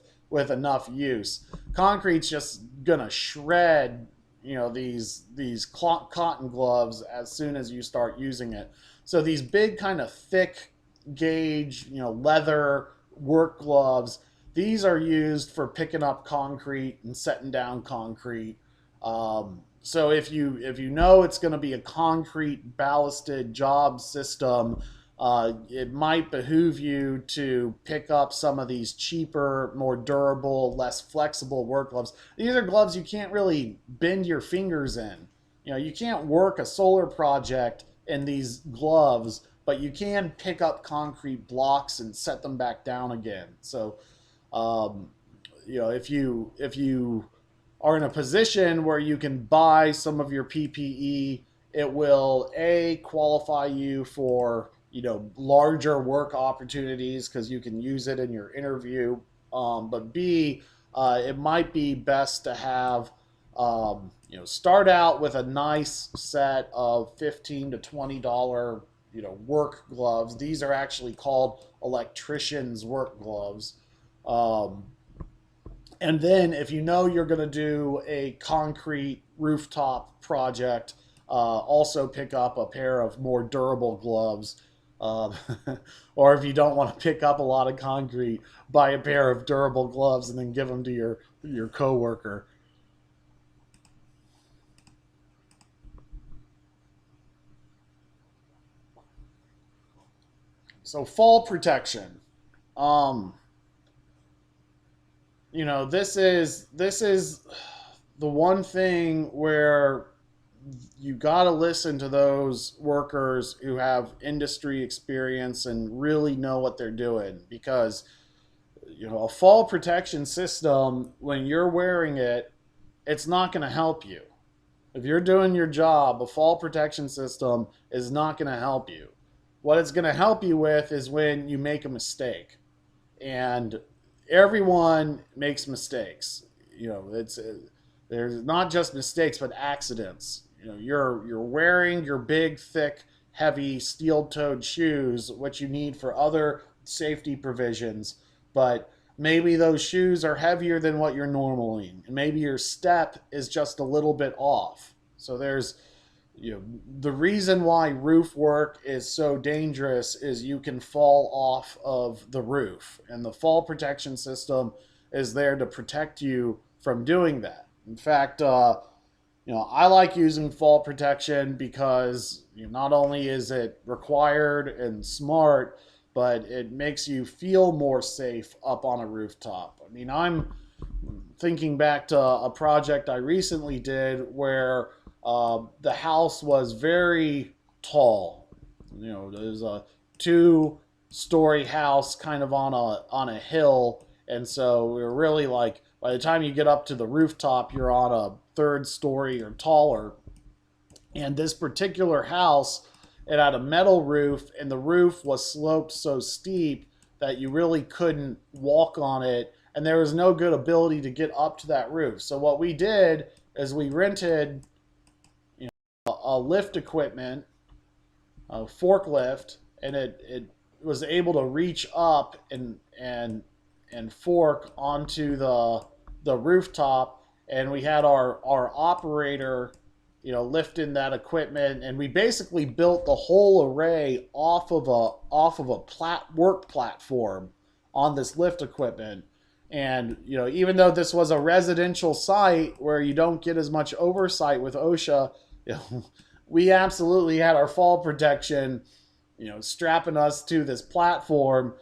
enough use. Concrete's just going to shred, these cotton gloves as soon as you start using it. So these big kind of thick gauge, leather work gloves, these are used for picking up concrete and setting down concrete. So if you know it's going to be a concrete ballasted job system, it might behoove you to pick up some of these cheaper, more durable, less flexible work gloves. These are gloves you can't really bend your fingers in. You can't work a solar project in these gloves, but you can pick up concrete blocks and set them back down again. So, um, if you are in a position where you can buy some of your PPE, it will qualify you for larger work opportunities because you can use it in your interview. But B, it might be best to have start out with a nice set of $15 to $20 work gloves. These are actually called electrician's work gloves. Um, and then if you know you're going to do a concrete rooftop project, also pick up a pair of more durable gloves. Um, or if you don't want to pick up a lot of concrete, buy a pair of durable gloves and then give them to your coworker. So fall protection. Um, this is the one thing where you got to listen to those workers who have industry experience and really know what they're doing, because a fall protection system, when you're wearing it, it's not going to help you. If you're doing your job, a fall protection system is not going to help you. What it's going to help you with is when you make a mistake. And everyone makes mistakes. It's there's not just mistakes but accidents. You're wearing your big, thick, heavy, steel-toed shoes, which you need for other safety provisions, but maybe those shoes are heavier than what you're normally, and maybe your step is just a little bit off. So there's the reason why roof work is so dangerous is you can fall off of the roof, and the fall protection system is there to protect you from doing that. In fact, I like using fall protection because not only is it required and smart, but it makes you feel more safe up on a rooftop. I mean, I'm thinking back to a project I recently did where the house was very tall. There's a two-story house kind of on a hill, and so we were really like, by the time you get up to the rooftop, you're on a third story or taller. And this particular house, it had a metal roof, and the roof was sloped so steep that you really couldn't walk on it, and there was no good ability to get up to that roof. So what we did is we rented a lift equipment, a forklift, and it was able to reach up and fork onto the rooftop, and we had our operator lifting that equipment, and we basically built the whole array off of a work platform on this lift equipment. And even though this was a residential site where you don't get as much oversight with OSHA, we absolutely had our fall protection strapping us to this platform,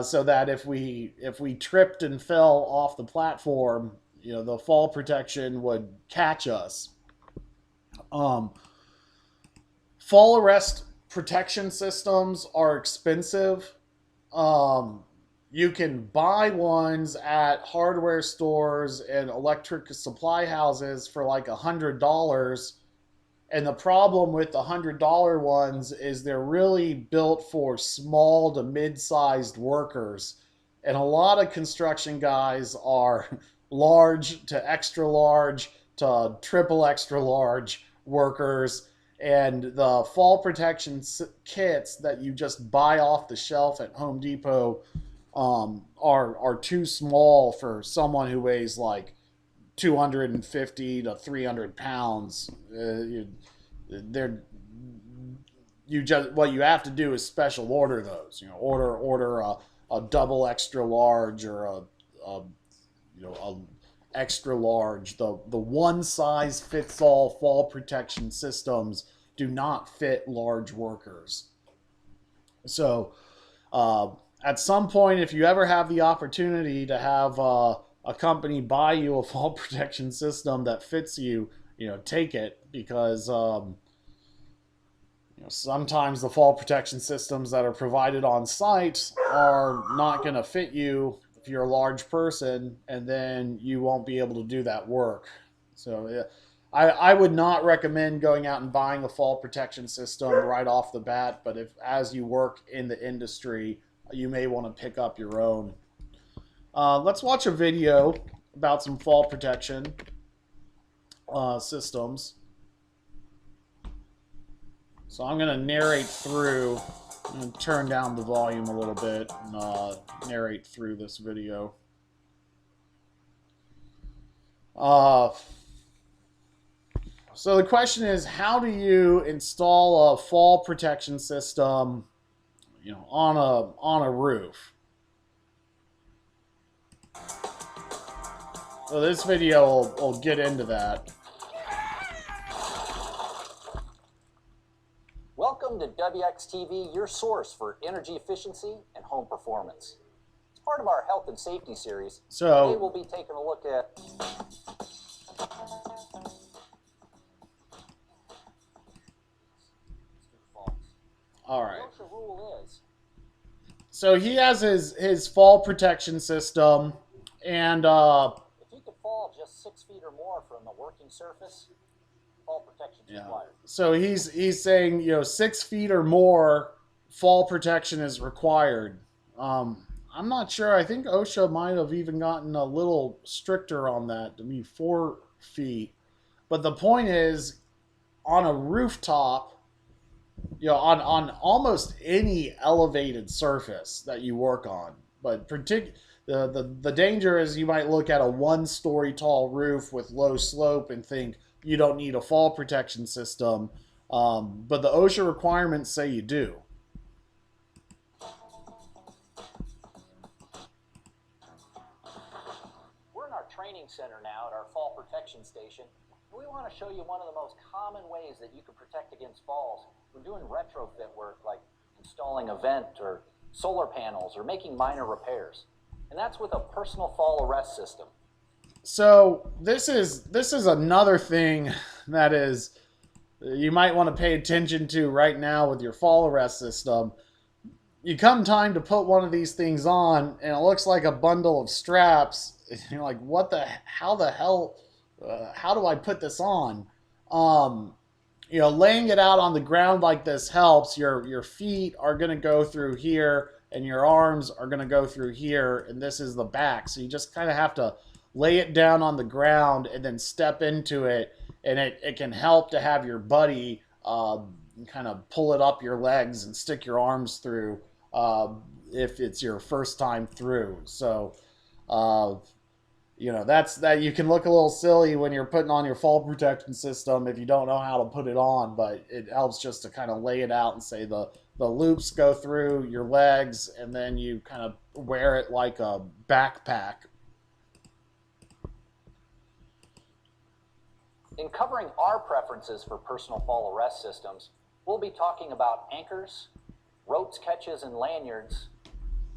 so that if we tripped and fell off the platform, the fall protection would catch us. um, Fall arrest protection systems are expensive. You can buy ones at hardware stores and electric supply houses for like $100, And the problem with the $100 ones is they're really built for small to mid-sized workers. And a lot of construction guys are large to extra large to triple extra large workers. And the fall protection kits that you just buy off the shelf at Home Depot are too small for someone who weighs like 250 to 300 pounds. They're you just what you have to do is special order those. Order a double extra large or a extra large. The one size fits all fall protection systems do not fit large workers. So at some point, if you ever have the opportunity to have a company buy you a fall protection system that fits you, take it, because sometimes the fall protection systems that are provided on site are not going to fit you if you're a large person, and then you won't be able to do that work. So yeah, I would not recommend going out and buying a fall protection system right off the bat, but if as you work in the industry, you may want to pick up your own. Let's watch a video about some fall protection systems. So I'm going to narrate through. I'm going to turn down the volume a little bit and narrate through this video. So the question is, how do you install a fall protection system, on a roof? So this video will get into that. Welcome to WXTV, your source for energy efficiency and home performance. As part of our health and safety series, today we'll be taking a look at all right. The rule is, so he has his fall protection system, and if you could fall just 6 feet or more from the working surface, fall protection is required. So he's saying 6 feet or more, fall protection is required. I'm not sure. I think OSHA might have even gotten a little stricter on that to be 4 feet. But the point is, on a rooftop, on almost any elevated surface that you work on, but the danger is you might look at a 1-story tall roof with low slope and think you don't need a fall protection system, but the OSHA requirements say you do. We're in our training center now at our fall protection station. We want to show you one of the most common ways that you can protect against falls. We're doing retrofit work like installing a vent or solar panels or making minor repairs. And that's with a personal fall arrest system. So this is another thing that is you might want to pay attention to right now with your fall arrest system. You come time to put one of these things on, and it looks like a bundle of straps. You're like, how the hell, how do I put this on? Laying it out on the ground like this helps. Your feet are going to go through here, and your arms are going to go through here, and this is the back. So you just kind of have to lay it down on the ground and then step into it, and it can help to have your buddy kind of pull it up your legs and stick your arms through if it's your first time through. So that's that. You can look a little silly when you're putting on your fall protection system if you don't know how to put it on, but it helps just to kind of lay it out and say the loops go through your legs, and then you kind of wear it like a backpack. In covering our preferences for personal fall arrest systems, we'll be talking about anchors, ropes, catches, and lanyards,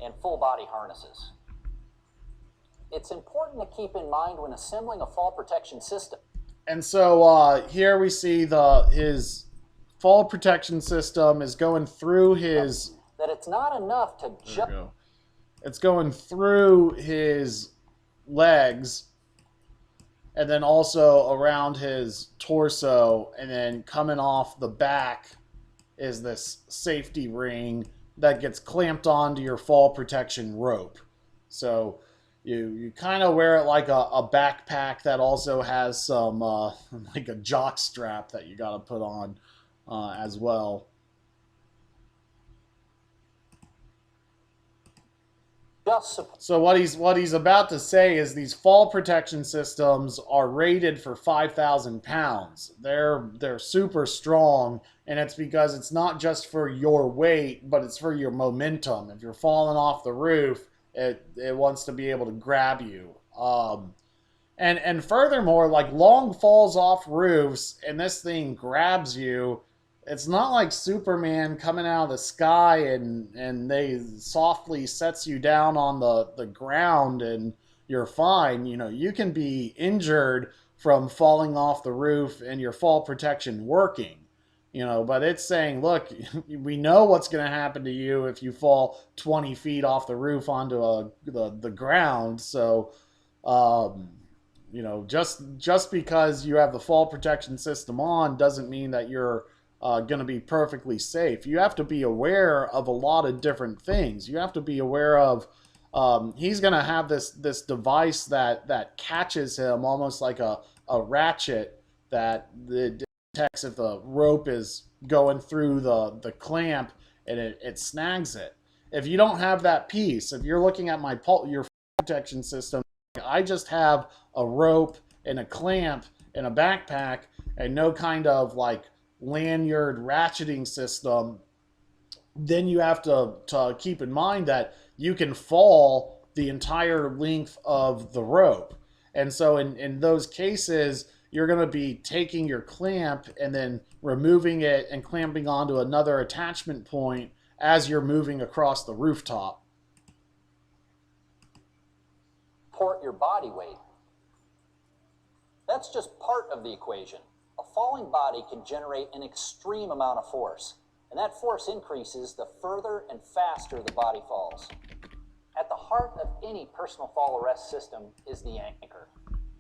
and full body harnesses. It's important to keep in mind when assembling a fall protection system. And so here we see his fall protection system is going through his... That it's not enough to just... It's going through his legs, and then also around his torso, and then coming off the back is this safety ring that gets clamped onto your fall protection rope. So you kind of wear it like a backpack that also has some like a jock strap that you got to put on as well. So what he's about to say is these fall protection systems are rated for 5,000 pounds. They're super strong, and it's because it's not just for your weight, but it's for your momentum. If you're falling off the roof, it wants to be able to grab you. And furthermore, like long falls off roofs, and this thing grabs you. It's not like Superman coming out of the sky and they softly sets you down on the ground and you're fine. You know, you can be injured from falling off the roof and your fall protection working. You know, but it's saying, look, we know what's going to happen to you if you fall 20 feet off the roof onto the ground. So, um, you know, just because you have the fall protection system on doesn't mean that you're going to be perfectly safe. You have to be aware of a lot of different things. You have to be aware of he's going to have this device that catches him almost like a ratchet that detects if the rope is going through the clamp, and it snags it. If you don't have that piece, if you're looking at your protection system, I just have a rope and a clamp and a backpack and no kind of like lanyard ratcheting system, then you have to keep in mind that you can fall the entire length of the rope. And so in those cases, you're going to be taking your clamp and then removing it and clamping onto another attachment point as you're moving across the rooftop. Support your body weight. That's just part of the equation. A falling body can generate an extreme amount of force, and that force increases the further and faster the body falls. At the heart of any personal fall arrest system is the anchor.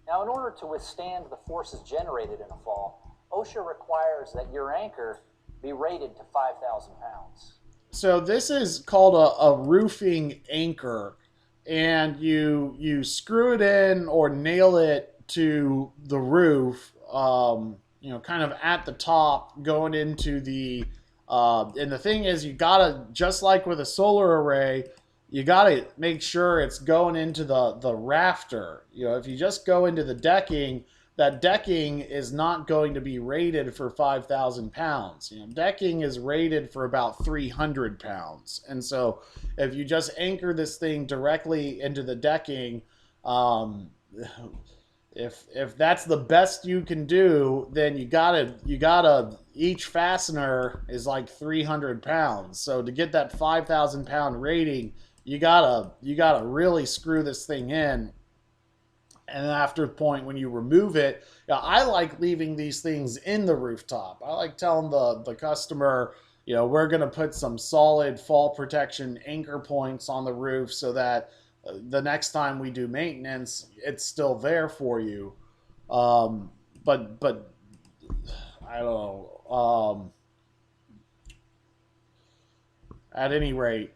Now, in order to withstand the forces generated in a fall, OSHA requires that your anchor be rated to 5,000 pounds. So this is called a roofing anchor, and you screw it in or nail it to the roof, you know, kind of at the top, going into the. And the thing is, you gotta, just like with a solar array, you gotta make sure it's going into the rafter. You know, if you just go into the decking, that decking is not going to be rated for 5,000 pounds. You know, decking is rated for about 300 pounds. And so if you just anchor this thing directly into the decking, um, if that's the best you can do, then you gotta each fastener is like 300 pounds. So to get that 5,000 pound rating, you gotta really screw this thing in. And after the point when you remove it, I like leaving these things in the rooftop. I like telling the customer, you know, we're going to put some solid fall protection anchor points on the roof so that the next time we do maintenance, it's still there for you. Um, but I don't know. At any rate,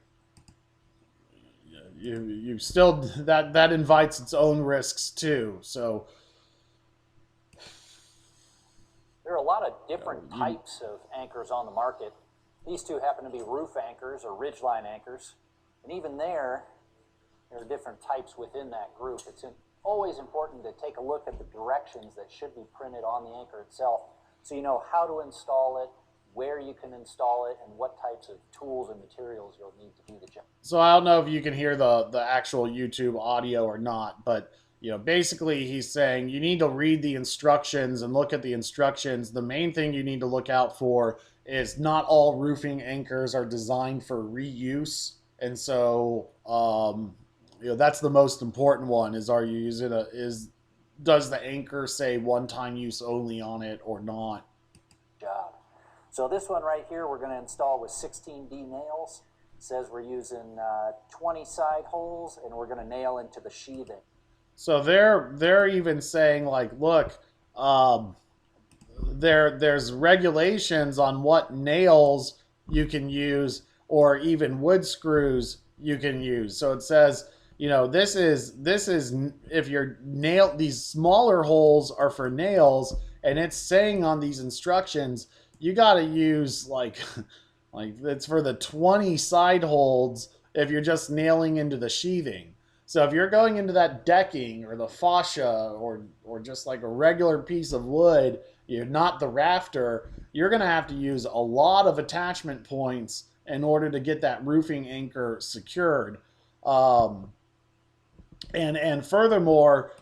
you still that invites its own risks too. So There are a lot of different types of anchors on the market. These two happen to be roof anchors or ridgeline anchors. And even there are different types within that group. It's always important to take a look at the directions that should be printed on the anchor itself so you know how to install it, where you can install it, and what types of tools and materials you'll need to do the job. So I don't know if you can hear the actual YouTube audio or not, but you know, basically he's saying you need to read the instructions and look at the instructions. The main thing you need to look out for is not all roofing anchors are designed for reuse, and so you know, that's the most important one. Is are you using does the anchor say one-time use only on it or not? Job. So this one right here we're going to install with 16D nails. It says we're using 20 side holes, and we're going to nail into the sheathing. So they're even saying like, look, um, there's regulations on what nails you can use or even wood screws you can use. So it says, this is if your nail, these smaller holes are for nails, and it's saying on these instructions you got to use like like it's for the 20 side holes if you're just nailing into the sheathing. So if you're going into that decking or the fascia or just like a regular piece of wood, you're not the rafter, you're going to have to use a lot of attachment points in order to get that roofing anchor secured. Um, and furthermore,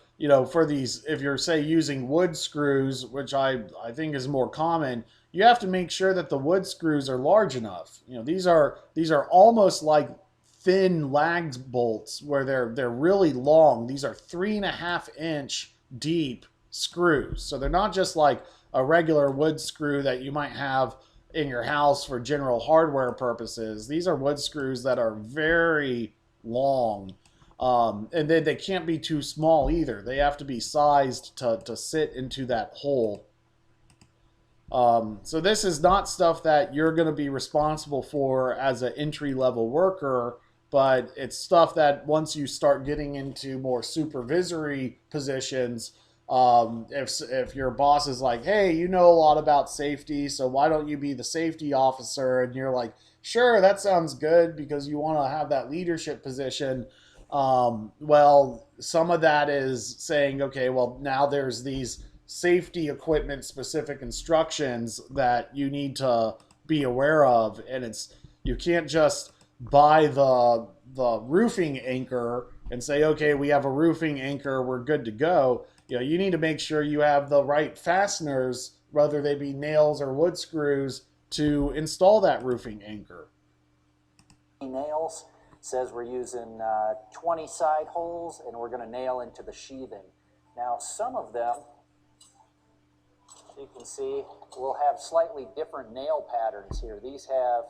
for these, if you're say using wood screws, which I think is more common, you have to make sure that the wood screws are large enough. These are almost like thin lag bolts where they're really long. These are 3.5 inch deep screws, so they're not just like a regular wood screw that you might have in your house for general hardware purposes. These are wood screws that are very long, and then they can't be too small either. They have to be sized to sit into that hole. So this is not stuff that you're going to be responsible for as an entry level worker, but it's stuff that once you start getting into more supervisory positions, if your boss is like, hey, you know a lot about safety, so why don't you be the safety officer? And you're like, sure, that sounds good because you want to have that leadership position. Well, some of that is saying, okay, well, now there's these safety equipment specific instructions that you need to be aware of, and you can't just buy the roofing anchor and say, okay, we have a roofing anchor, we're good to go. You need to make sure you have the right fasteners, whether they be nails or wood screws, to install that roofing anchor. Nails says we're using 20 side holes, and we're going to nail into the sheathing. Now, some of them, you can see, will have slightly different nail patterns here. These have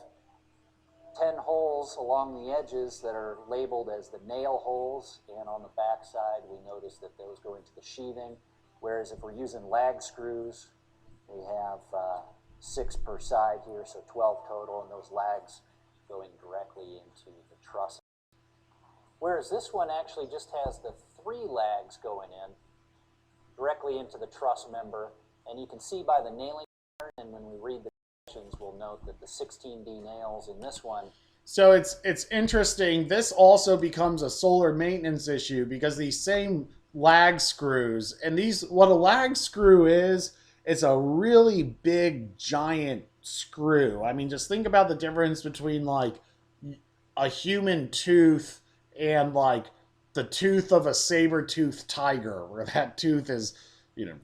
10 holes along the edges that are labeled as the nail holes, and on the back side we notice that those go into the sheathing, whereas if we're using lag screws, we have 6 per side here, so 12 total, and those lags going directly into the truss. Whereas this one actually just has the 3 lags going in directly into the truss member, and you can see by the nailing pattern, and when we read the directions, we'll note that the 16D nails in this one. So it's interesting. This also becomes a solar maintenance issue because these same lag screws, and what a lag screw is, it's a really big giant screw. I mean, just think about the difference between like a human tooth and like the tooth of a saber-toothed tiger, where that tooth is, you know,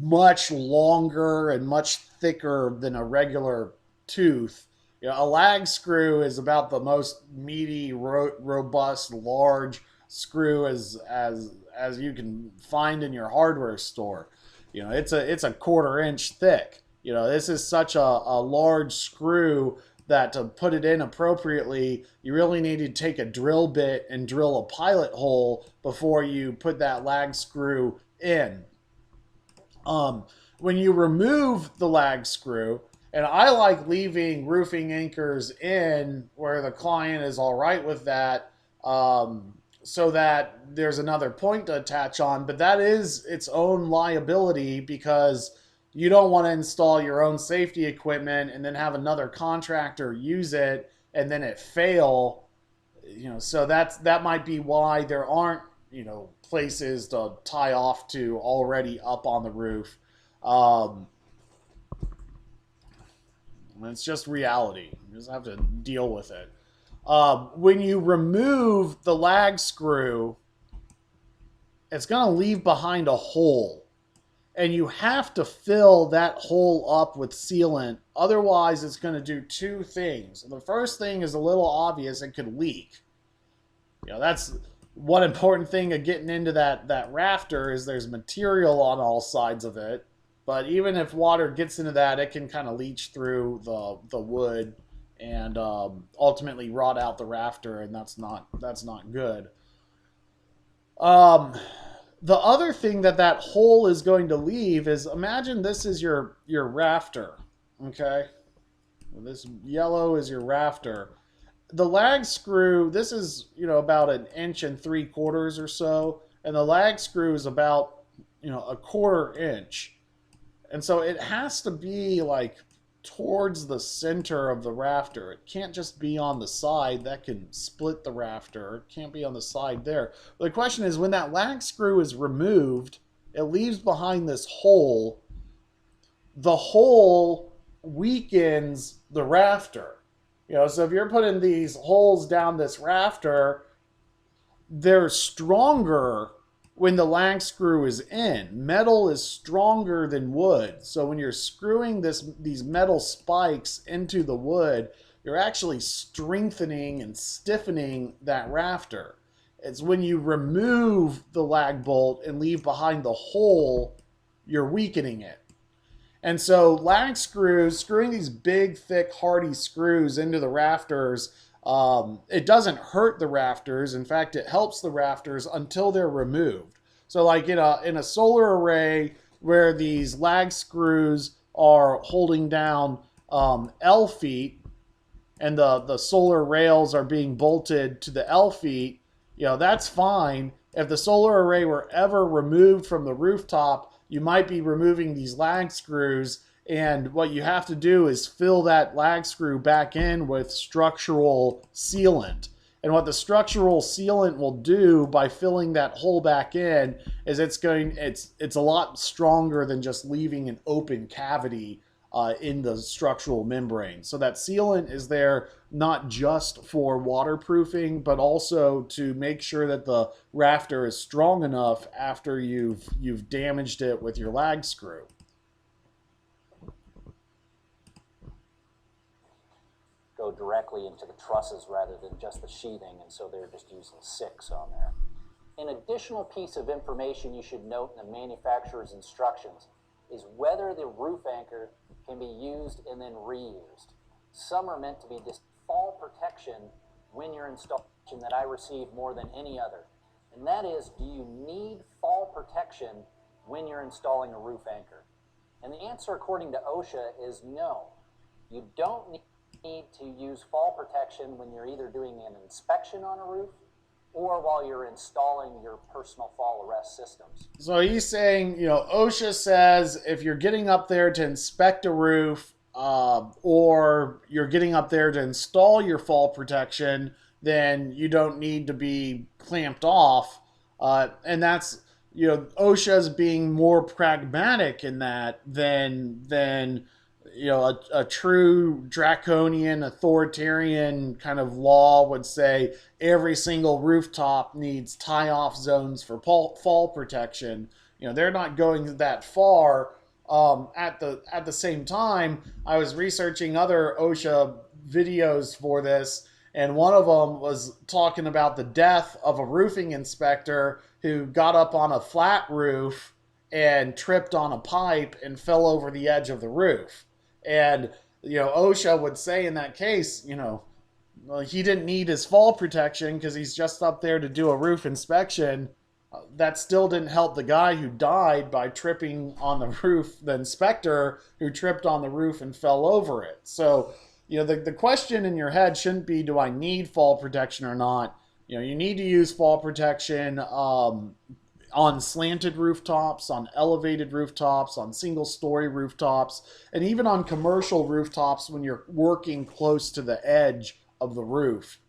much longer and much thicker than a regular tooth. A lag screw is about the most meaty, robust, large screw as you can find in your hardware store. It's a 1/4 inch thick. This is such a large screw that to put it in appropriately, you really need to take a drill bit and drill a pilot hole before you put that lag screw in. When you remove the lag screw, and I like leaving roofing anchors in where the client is all right with that, so that there's another point to attach on, but that is its own liability because you don't want to install your own safety equipment and then have another contractor use it and then it fail. So that might be why there aren't places to tie off to already up on the roof. It's just reality. You just have to deal with it. When you remove the lag screw, it's going to leave behind a hole. And you have to fill that hole up with sealant. Otherwise, it's going to do 2 things. The first thing is a little obvious. It could leak. That's one important thing of getting into that rafter is there's material on all sides of it. But even if water gets into that, it can kind of leach through the wood and ultimately rot out the rafter, and that's not good. Um, the other thing that that hole is going to leave is, imagine this is your rafter. Okay, this yellow is your rafter. The lag screw, this is, about 1.75 inches or so, and the lag screw is about, 1/4 inch. And so it has to be like towards the center of the rafter. It can't just be on the side. That can split the rafter. It can't be on the side there. But the question is, when that lag screw is removed, it leaves behind this hole. The hole weakens the rafter. So if you're putting these holes down this rafter, they're stronger when the lag screw is in. Metal is stronger than wood. So when you're screwing these metal spikes into the wood, you're actually strengthening and stiffening that rafter. It's when you remove the lag bolt and leave behind the hole, you're weakening it. And so lag screws, screwing these big, thick, hardy screws into the rafters, it doesn't hurt the rafters. In fact, it helps the rafters until they're removed. So like in a solar array where these lag screws are holding down L feet, and the solar rails are being bolted to the L feet, that's fine. If the solar array were ever removed from the rooftop, you might be removing these lag screws, and what you have to do is fill that lag screw back in with structural sealant. And what the structural sealant will do by filling that hole back in is it's a lot stronger than just leaving an open cavity in the structural membrane. So that sealant is there not just for waterproofing, but also to make sure that the rafter is strong enough after you've damaged it with your lag screw. Go directly into the trusses rather than just the sheathing, and so they're just using 6 on there. An additional piece of information you should note in the manufacturer's instructions is whether the roof anchor can be used and then reused. Some are meant to be this fall protection when you're installing that I receive more than any other. And that is, do you need fall protection when you're installing a roof anchor? And the answer, according to OSHA, is no. You don't need to use fall protection when you're either doing an inspection on a roof or while you're installing your personal fall arrest systems. So he's saying, OSHA says if you're getting up there to inspect a roof or you're getting up there to install your fall protection, then you don't need to be clamped off. And that's, OSHA's being more pragmatic in that than a true draconian authoritarian kind of law would say every single rooftop needs tie-off zones for fall protection. They're not going that far. At the same time, I was researching other OSHA videos for this, and one of them was talking about the death of a roofing inspector who got up on a flat roof and tripped on a pipe and fell over the edge of the roof. And, OSHA would say in that case, well, he didn't need his fall protection because he's just up there to do a roof inspection. That still didn't help the guy who died by tripping on the roof, the inspector who tripped on the roof and fell over it. So, the question in your head shouldn't be, do I need fall protection or not? You need to use fall protection on slanted rooftops, on elevated rooftops, on single-story rooftops, and even on commercial rooftops when you're working close to the edge of the roof.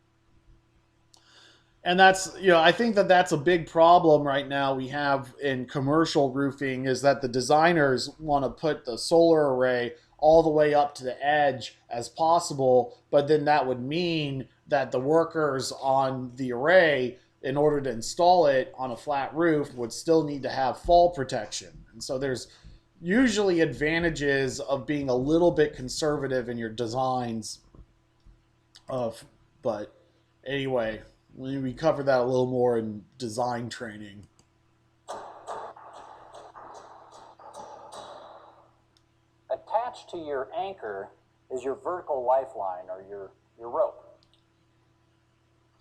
And that's, I think that's a big problem right now we have in commercial roofing, is that the designers want to put the solar array all the way up to the edge as possible, but then that would mean that the workers on the array, in order to install it on a flat roof, would still need to have fall protection. And so there's usually advantages of being a little bit conservative in your designs. But anyway, we cover that a little more in design training. Attached to your anchor is your vertical lifeline, or your rope.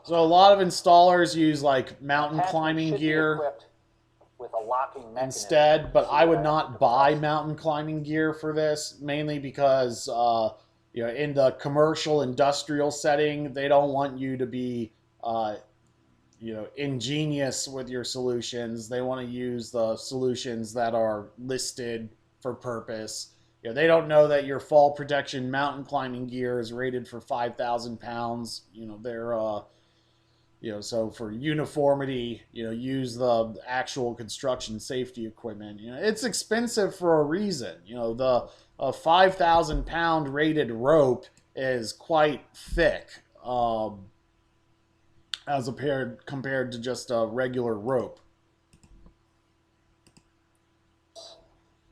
So a lot of installers use like mountain Attachment climbing should be gear equipped with a locking mechanism. instead, but So I you would have not to buy depress. mountain climbing gear for this, mainly because in the commercial industrial setting, they don't want you to be uh, ingenious with your solutions. They want to use the solutions that are listed for purpose. They don't know that your fall protection mountain climbing gear is rated for 5,000 pounds. So for uniformity, use the actual construction safety equipment. It's expensive for a reason. The a 5,000 pound rated rope is quite thick, as compared to just a regular rope.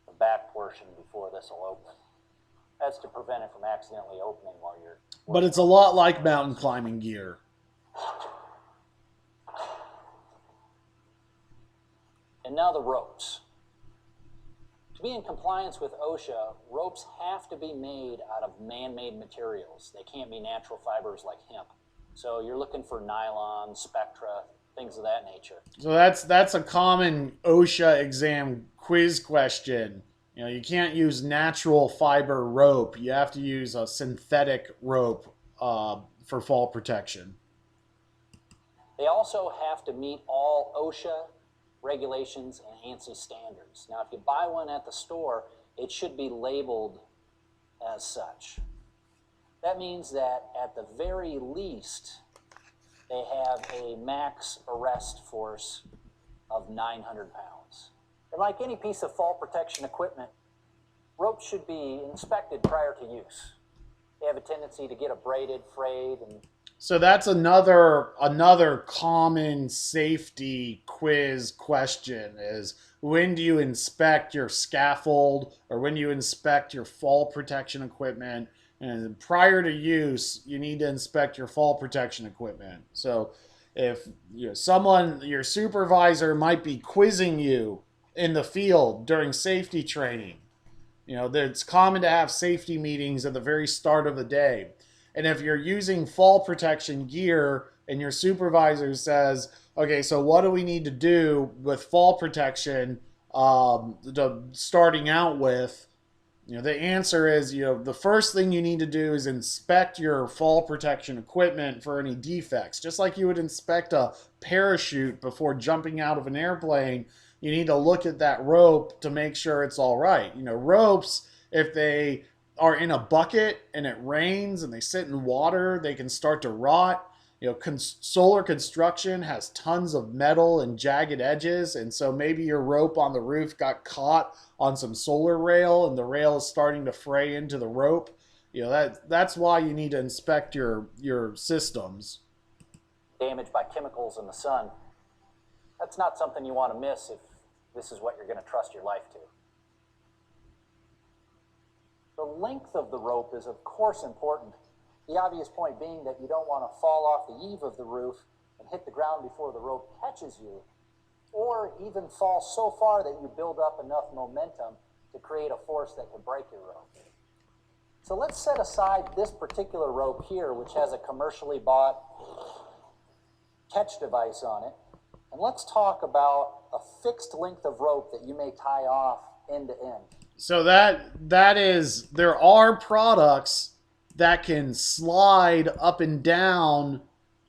The back portion before this will open. That's to prevent it from accidentally opening while you're. But it's a lot like mountain climbing gear. And now the ropes. To be in compliance with OSHA, ropes have to be made out of man-made materials. They can't be natural fibers like hemp. So you're looking for nylon, spectra, things of that nature. So that's a common OSHA exam quiz question. You can't use natural fiber rope. You have to use a synthetic rope for fall protection. They also have to meet all OSHA regulations and ANSI standards. Now, if you buy one at the store, it should be labeled as such. That means that at the very least, they have a max arrest force of 900 pounds. And like any piece of fall protection equipment, ropes should be inspected prior to use. They have a tendency to get abraded, frayed, and so that's another common safety quiz question is, when do you inspect your scaffold, or when do you inspect your fall protection equipment? And prior to use, you need to inspect your fall protection equipment. So if your supervisor might be quizzing you in the field during safety training, it's common to have safety meetings at the very start of the day. And if you're using fall protection gear and your supervisor says, okay, so what do we need to do with fall protection starting out with? The answer is, the first thing you need to do is inspect your fall protection equipment for any defects. Just like you would inspect a parachute before jumping out of an airplane, you need to look at that rope to make sure it's all right. Ropes, if they are in a bucket and it rains and they sit in water, they can start to rot. Solar construction has tons of metal and jagged edges, and so maybe your rope on the roof got caught on some solar rail and the rail is starting to fray into the rope. That's why you need to inspect your systems. damaged by chemicals in the sun. That's not something you want to miss if this is what you're going to trust your life to. The length of the rope is of course important. The obvious point being that you don't want to fall off the eave of the roof and hit the ground before the rope catches you, or even fall so far that you build up enough momentum to create a force that could break your rope. So let's set aside this particular rope here, which has a commercially bought catch device on it, and let's talk about a fixed length of rope that you may tie off end to end. So there are products that can slide up and down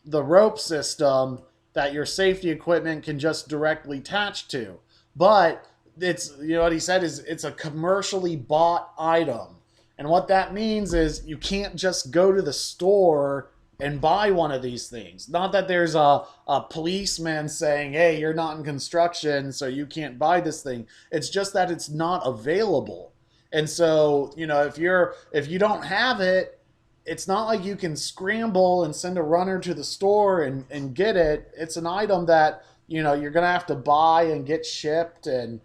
the rope system that your safety equipment can just directly attach to. But it's, what he said is, it's a commercially bought item. And what that means is you can't just go to the store and buy one of these things. Not that there's a policeman saying, hey, you're not in construction, so you can't buy this thing. It's just that it's not available. And so, if you don't have it, it's not like you can scramble and send a runner to the store and get it. It's an item that, you're going to have to buy and get shipped, and,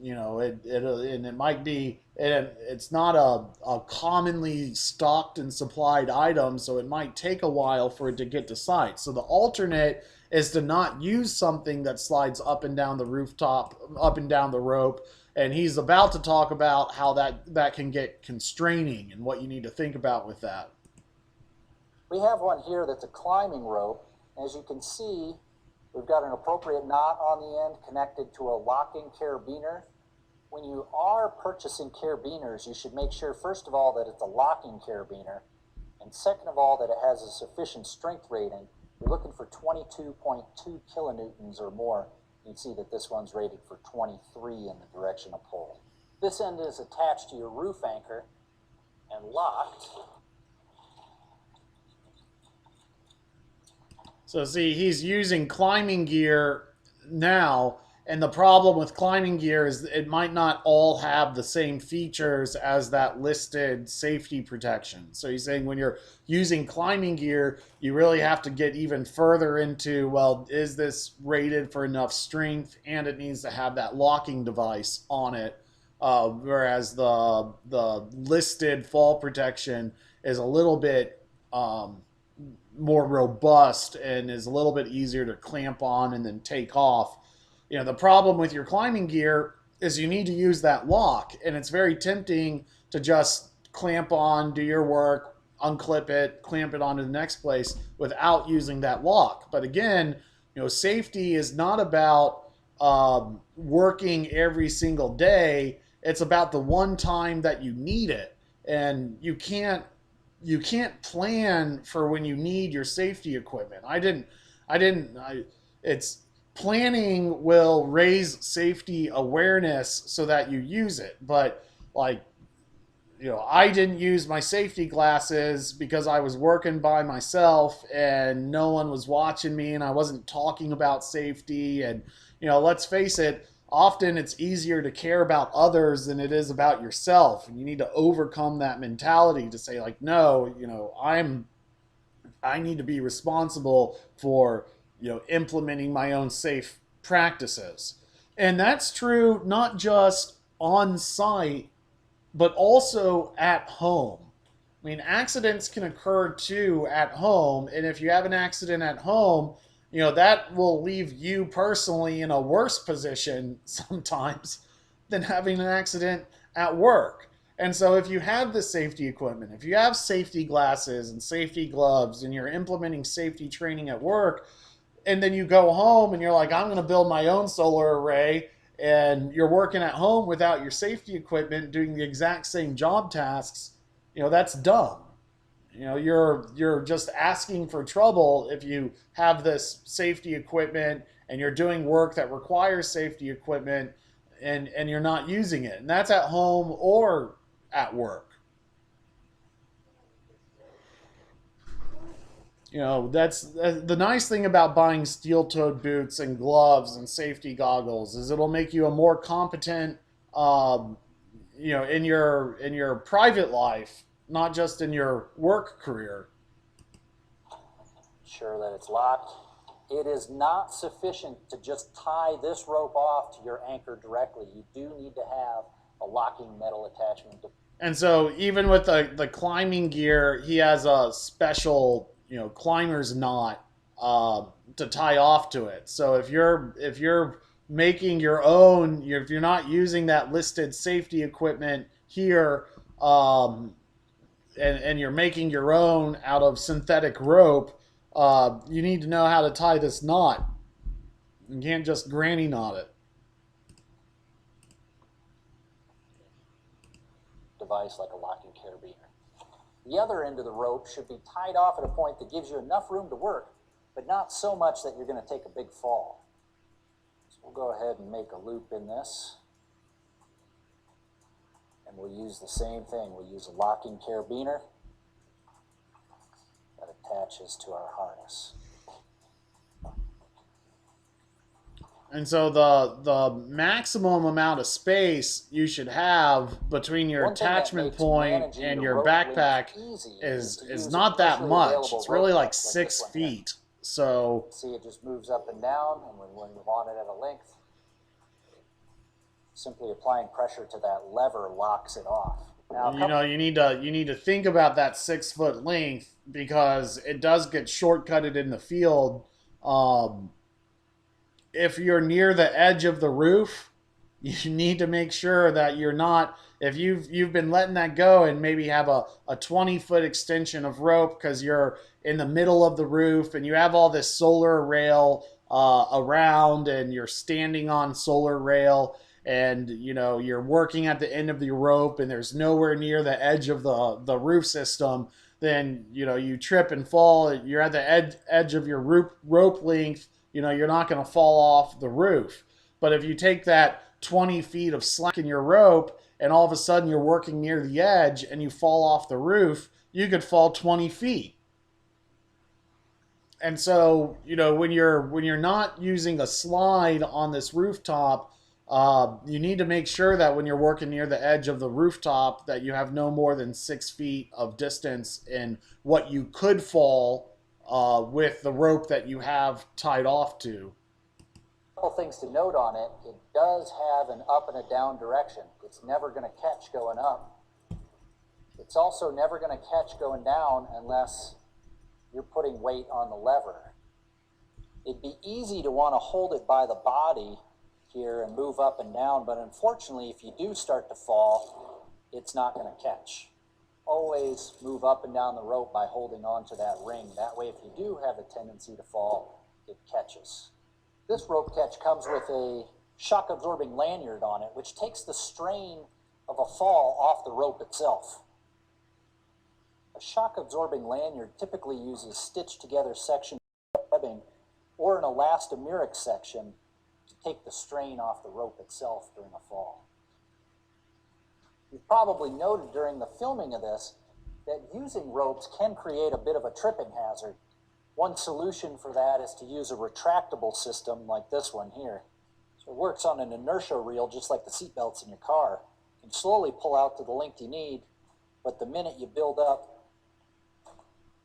it might be, and it's not a commonly stocked and supplied item, so it might take a while for it to get to site. So the alternate is to not use something that slides up and down the rooftop, up and down the rope. And he's about to talk about how that can get constraining and what you need to think about with that. We have one here that's a climbing rope. As you can see, we've got an appropriate knot on the end connected to a locking carabiner. When you are purchasing carabiners, you should make sure, first of all, that it's a locking carabiner, and second of all, that it has a sufficient strength rating. You're looking for 22.2 kilonewtons or more. You can see that this one's rated for 23 in the direction of pull. This end is attached to your roof anchor and locked. So see, he's using climbing gear now, and the problem with climbing gear is it might not all have the same features as that listed safety protection. So he's saying when you're using climbing gear, you really have to get even further into, well, is this rated for enough strength, and it needs to have that locking device on it. Whereas the listed fall protection is a little bit more robust and is a little bit easier to clamp on and then take off. You know, the problem with your climbing gear is you need to use that lock, and it's very tempting to just clamp on, do your work, unclip it, clamp it onto the next place without using that lock. But again, you know, safety is not about working every single day. It's about the one time that you need it, and you can't plan for when you need your safety equipment. It's planning will raise safety awareness so that you use it. But like, you know, I didn't use my safety glasses because I was working by myself and no one was watching me and I wasn't talking about safety. And, you know, let's face it, often it's easier to care about others than it is about yourself. And you need to overcome that mentality to say, like, no, you know, I need to be responsible for, you know, implementing my own safe practices. And that's true not just on site, but also at home. I mean, accidents can occur too at home. And if you have an accident at home, you know, that will leave you personally in a worse position sometimes than having an accident at work. And so if you have the safety equipment, if you have safety glasses and safety gloves and you're implementing safety training at work, and then you go home and you're like, I'm going to build my own solar array, and you're working at home without your safety equipment doing the exact same job tasks, you know, that's dumb. You know, you're just asking for trouble if you have this safety equipment and you're doing work that requires safety equipment and you're not using it. And that's at home or at work. You know, that's the nice thing about buying steel-toed boots and gloves and safety goggles is it'll make you a more competent, you know, in your private life, not just in your work career. Sure that it's locked. It is not sufficient to just tie this rope off to your anchor directly. You do need to have a locking metal attachment. And so even with the climbing gear, he has a special, you know, climber's knot to tie off to it. So if you're making your own, if you're not using that listed safety equipment here, and you're making your own out of synthetic rope, you need to know how to tie this knot. You can't just granny knot it. Device like a locking carabiner. The other end of the rope should be tied off at a point that gives you enough room to work, but not so much that you're going to take a big fall. So we'll go ahead and make a loop in this. And we'll use the same thing. We'll use a locking carabiner that attaches to our harness. And so the maximum amount of space you should have between your attachment point and your backpack is not that much. It's really like 6 feet. So see, it just moves up and down, and when we want it at a length, simply applying pressure to that lever locks it off. Now, you know, you need to think about that 6 foot length because it does get shortcutted in the field. If you're near the edge of the roof, you need to make sure that you're not, if you've been letting that go and maybe have a 20-foot extension of rope because you're in the middle of the roof and you have all this solar rail around and you're standing on solar rail and you're working at the end of the rope and there's nowhere near the edge of the roof system, then you trip and fall. You're at the edge of your rope length. You're not going to fall off the roof. But if you take that 20 feet of slack in your rope and all of a sudden you're working near the edge and you fall off the roof, you could fall 20 feet. And so, when you're not using a slide on this rooftop, you need to make sure that when you're working near the edge of the rooftop, that you have no more than 6 feet of distance in what you could fall with the rope that you have tied off to. Couple things to note on it. It does have an up and a down direction. It's never going to catch going up. It's also never going to catch going down unless you're putting weight on the lever. It'd be easy to want to hold it by the body here and move up and down, but unfortunately, if you do start to fall, it's not going to catch. Always move up and down the rope by holding on to that ring. That way, if you do have a tendency to fall, it catches. This rope catch comes with a shock-absorbing lanyard on it, which takes the strain of a fall off the rope itself. A shock-absorbing lanyard typically uses stitched-together sections of webbing or an elastomeric section to take the strain off the rope itself during a fall. You've probably noted during the filming of this that using ropes can create a bit of a tripping hazard. One solution for that is to use a retractable system like this one here. So it works on an inertia reel just like the seat belts in your car. You can slowly pull out to the length you need, but the minute you build up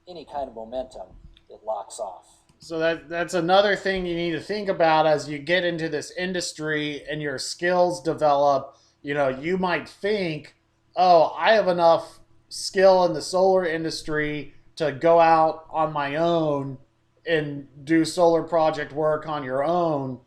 any kind of momentum, it locks off. So that's another thing you need to think about as you get into this industry and your skills develop. You might think, oh, I have enough skill in the solar industry to go out on my own and do solar project work on your own.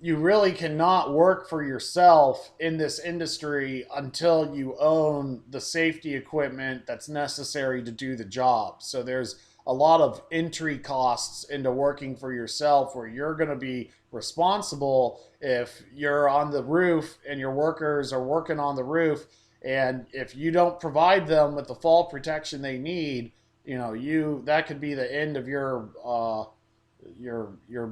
You really cannot work for yourself in this industry until you own the safety equipment that's necessary to do the job. So there's a lot of entry costs into working for yourself where you're going to be responsible if you're on the roof and your workers are working on the roof, and if you don't provide them with the fall protection they need, that could be the end of your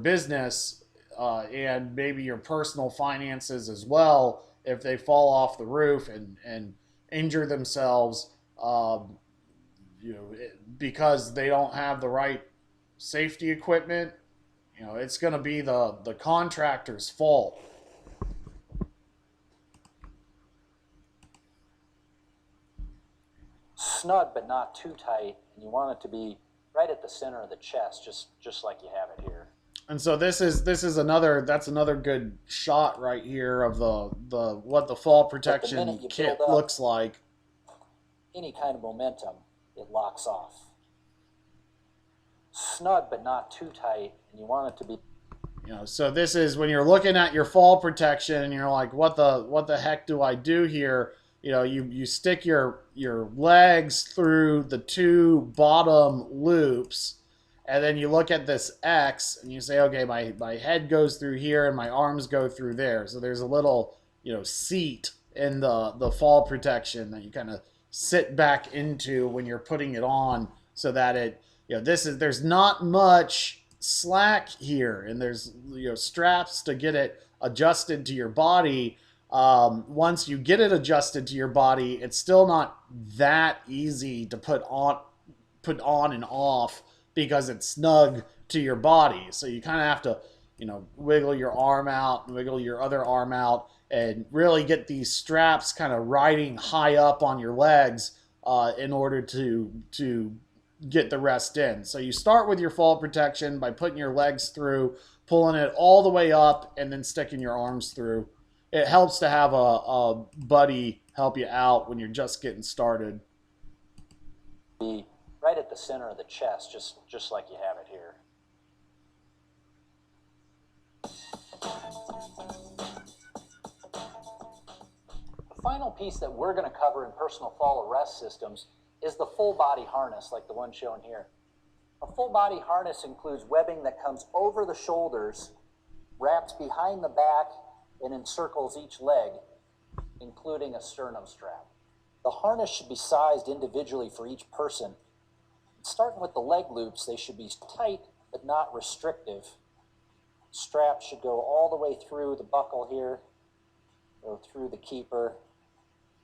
business, and maybe your personal finances as well if they fall off the roof and injure themselves, because they don't have the right safety equipment. It's going to be the contractor's fault. Snug but not too tight, and you want it to be right at the center of the chest, just like you have it here. And so that's another good shot right here of the what the fall protection kit looks like. Any kind of momentum, it locks off. Snug but not too tight, and you want it to be. So this is when you're looking at your fall protection and you're like, what the heck do I do here? You stick your legs through the two bottom loops, and then you look at this X and you say, okay, my head goes through here and my arms go through there. So there's a little seat in the fall protection that you kind of sit back into when you're putting it on, so that it there's not much slack here, and there's straps to get it adjusted to your body. Once you get it adjusted to your body, it's still not that easy to put on and off because it's snug to your body. So you kind of have to, wiggle your arm out, wiggle your other arm out, and really get these straps kind of riding high up on your legs in order to get the rest in. So you start with your fall protection by putting your legs through, pulling it all the way up, and then sticking your arms through. It helps to have a buddy help you out when you're just getting started. Be right at the center of the chest, just like you have it here. final piece that we're going to cover in personal fall arrest systems is the full body harness, like the one shown here. A full body harness includes webbing that comes over the shoulders, wraps behind the back, and encircles each leg, including a sternum strap. The harness should be sized individually for each person. Starting with the leg loops, they should be tight but not restrictive. Straps should go all the way through the buckle here, go through the keeper,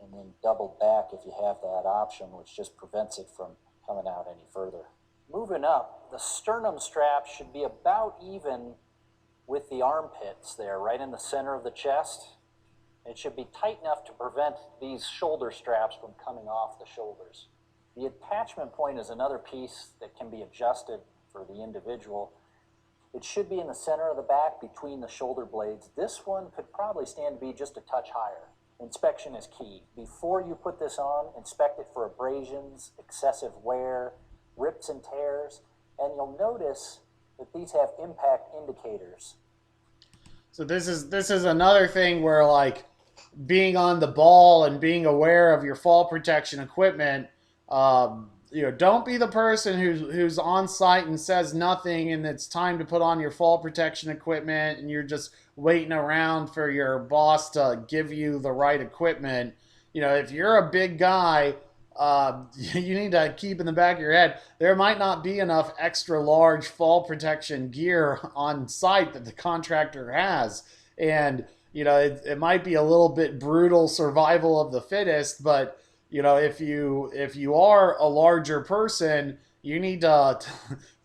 and then double back if you have that option, which just prevents it from coming out any further. Moving up, the sternum strap should be about even with the armpits there, right in the center of the chest. It should be tight enough to prevent these shoulder straps from coming off the shoulders. The attachment point is another piece that can be adjusted for the individual. It should be in the center of the back between the shoulder blades. This one could probably stand to be just a touch higher. Inspection is key. Before you put this on, inspect it for abrasions, excessive wear, rips and tears, and you'll notice that these have impact indicators. So this is another thing where, like, being on the ball and being aware of your fall protection equipment. Don't be the person who's on site and says nothing, and it's time to put on your fall protection equipment, and you're just waiting around for your boss to give you the right equipment. If you're a big guy, you need to keep in the back of your head, there might not be enough extra large fall protection gear on site that the contractor has. And, it might be a little bit brutal survival of the fittest, but if you are a larger person, you need to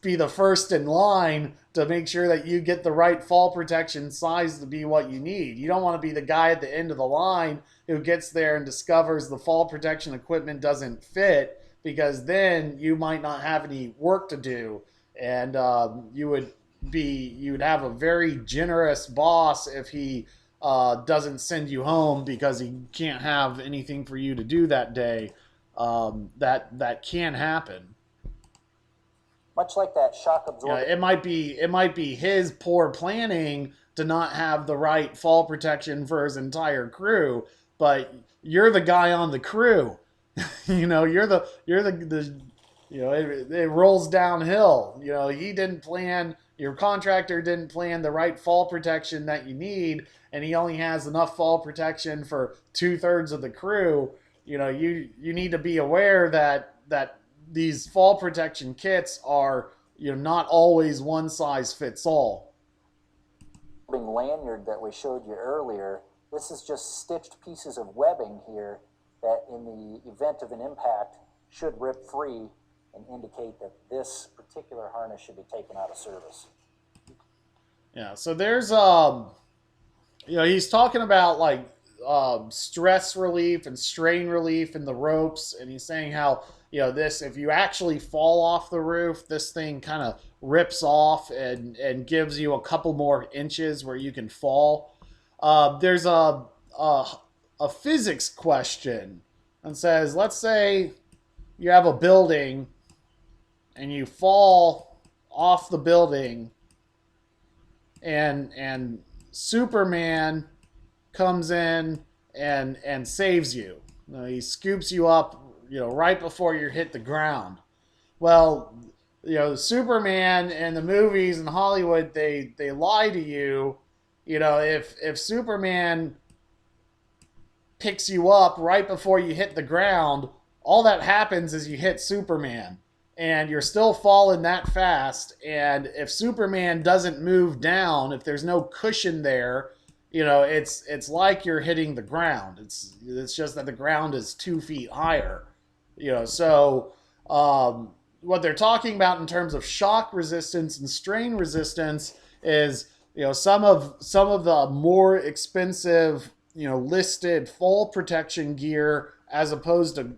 be the first in line to make sure that you get the right fall protection size to be what you need. You don't want to be the guy at the end of the line who gets there and discovers the fall protection equipment doesn't fit, because then you might not have any work to do, and you would have a very generous boss if he doesn't send you home because he can't have anything for you to do that day. That can happen. Much like that shock absorber. It might be his poor planning to not have the right fall protection for his entire crew, but you're the guy on the crew. You're the it rolls downhill. He didn't plan, your contractor didn't plan the right fall protection that you need, and he only has enough fall protection for 2/3 of the crew. You need to be aware that these fall protection kits are not always one size fits all. Lanyard that we showed you earlier, this is just stitched pieces of webbing here that in the event of an impact should rip free and indicate that this particular harness should be taken out of service. Yeah, so there's he's talking about, like, stress relief and strain relief in the ropes, and he's saying how this, if you actually fall off the roof, this thing kind of rips off and gives you a couple more inches where you can fall. There's a physics question, and says, let's say you have a building and you fall off the building, and Superman comes in and saves you. He scoops you up, right before you hit the ground. Well, Superman in the movies in Hollywood, they lie to you. If Superman picks you up right before you hit the ground, all that happens is you hit Superman, and you're still falling that fast. And if Superman doesn't move down, if there's no cushion there, it's like you're hitting the ground. It's just that the ground is 2 feet higher. So what they're talking about in terms of shock resistance and strain resistance is, some of the more expensive, listed fall protection gear, as opposed to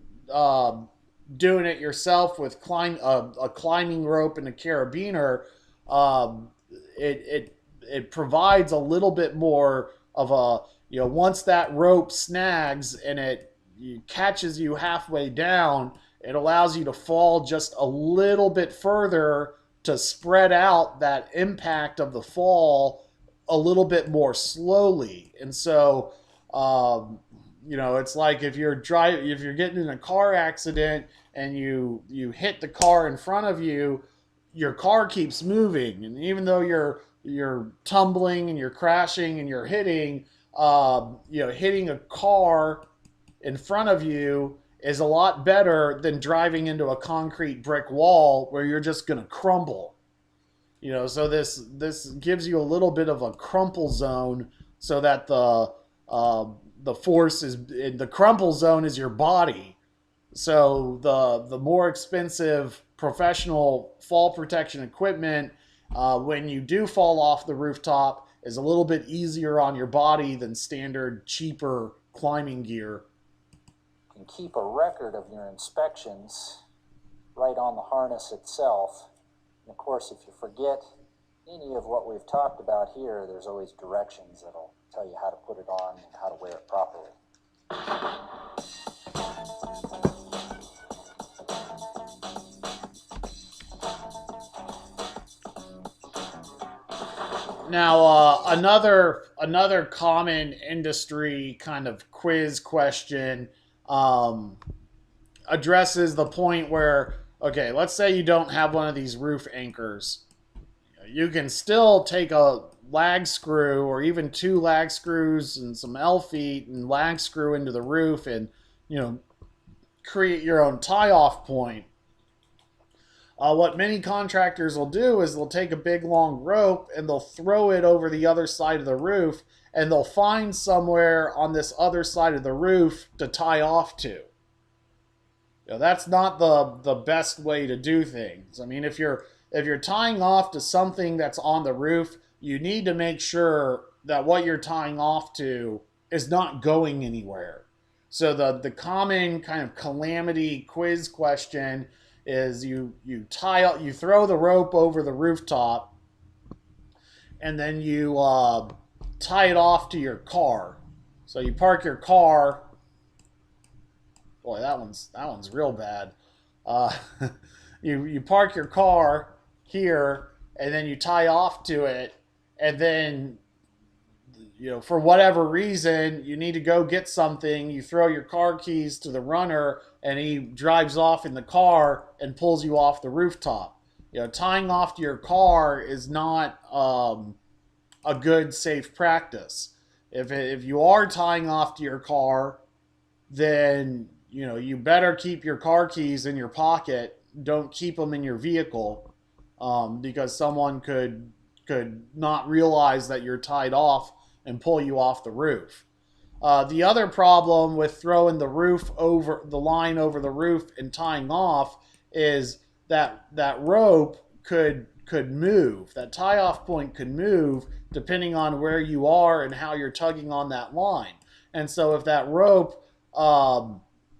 doing it yourself with a climbing rope and a carabiner. It provides a little bit more of a, once that rope snags and it catches you halfway down, it allows you to fall just a little bit further to spread out that impact of the fall a little bit more slowly. And so it's like if you're getting in a car accident and you hit the car in front of you, your car keeps moving, and even though you're tumbling and you're crashing and you're hitting, hitting a car in front of you is a lot better than driving into a concrete brick wall where you're just going to crumble. So this gives you a little bit of a crumple zone, so that the force is the crumple zone is your body. So the more expensive professional fall protection equipment, when you do fall off the rooftop, is a little bit easier on your body than standard cheaper climbing gear. You can keep a record of your inspections right on the harness itself. And of course, if you forget any of what we've talked about here, there's always directions that'll tell you how to put it on and how to wear it properly. Now, another common industry kind of quiz question addresses the point where, okay, let's say you don't have one of these roof anchors. You can still take a lag screw or even two lag screws and some L feet and lag screw into the roof and, create your own tie-off point. What many contractors will do is they'll take a big long rope and they'll throw it over the other side of the roof, and they'll find somewhere on this other side of the roof to tie off to. That's not the best way to do things. I mean, if you're tying off to something that's on the roof, you need to make sure that what you're tying off to is not going anywhere. So the common kind of calamity quiz question is you throw the rope over the rooftop, and then you tie it off to your car. So you park your car. Boy, that one's real bad. You park your car here, and then you tie off to it, and then for whatever reason you need to go get something. You throw your car keys to the runner, and he drives off in the car and pulls you off the rooftop. Tying off to your car is not a good, safe practice. If you are tying off to your car, then you better keep your car keys in your pocket. Don't keep them in your vehicle, because someone could not realize that you're tied off and pull you off the roof. The other problem with throwing the line over the roof and tying off is that rope could move. That tie off point could move depending on where you are and how you're tugging on that line. And so if that rope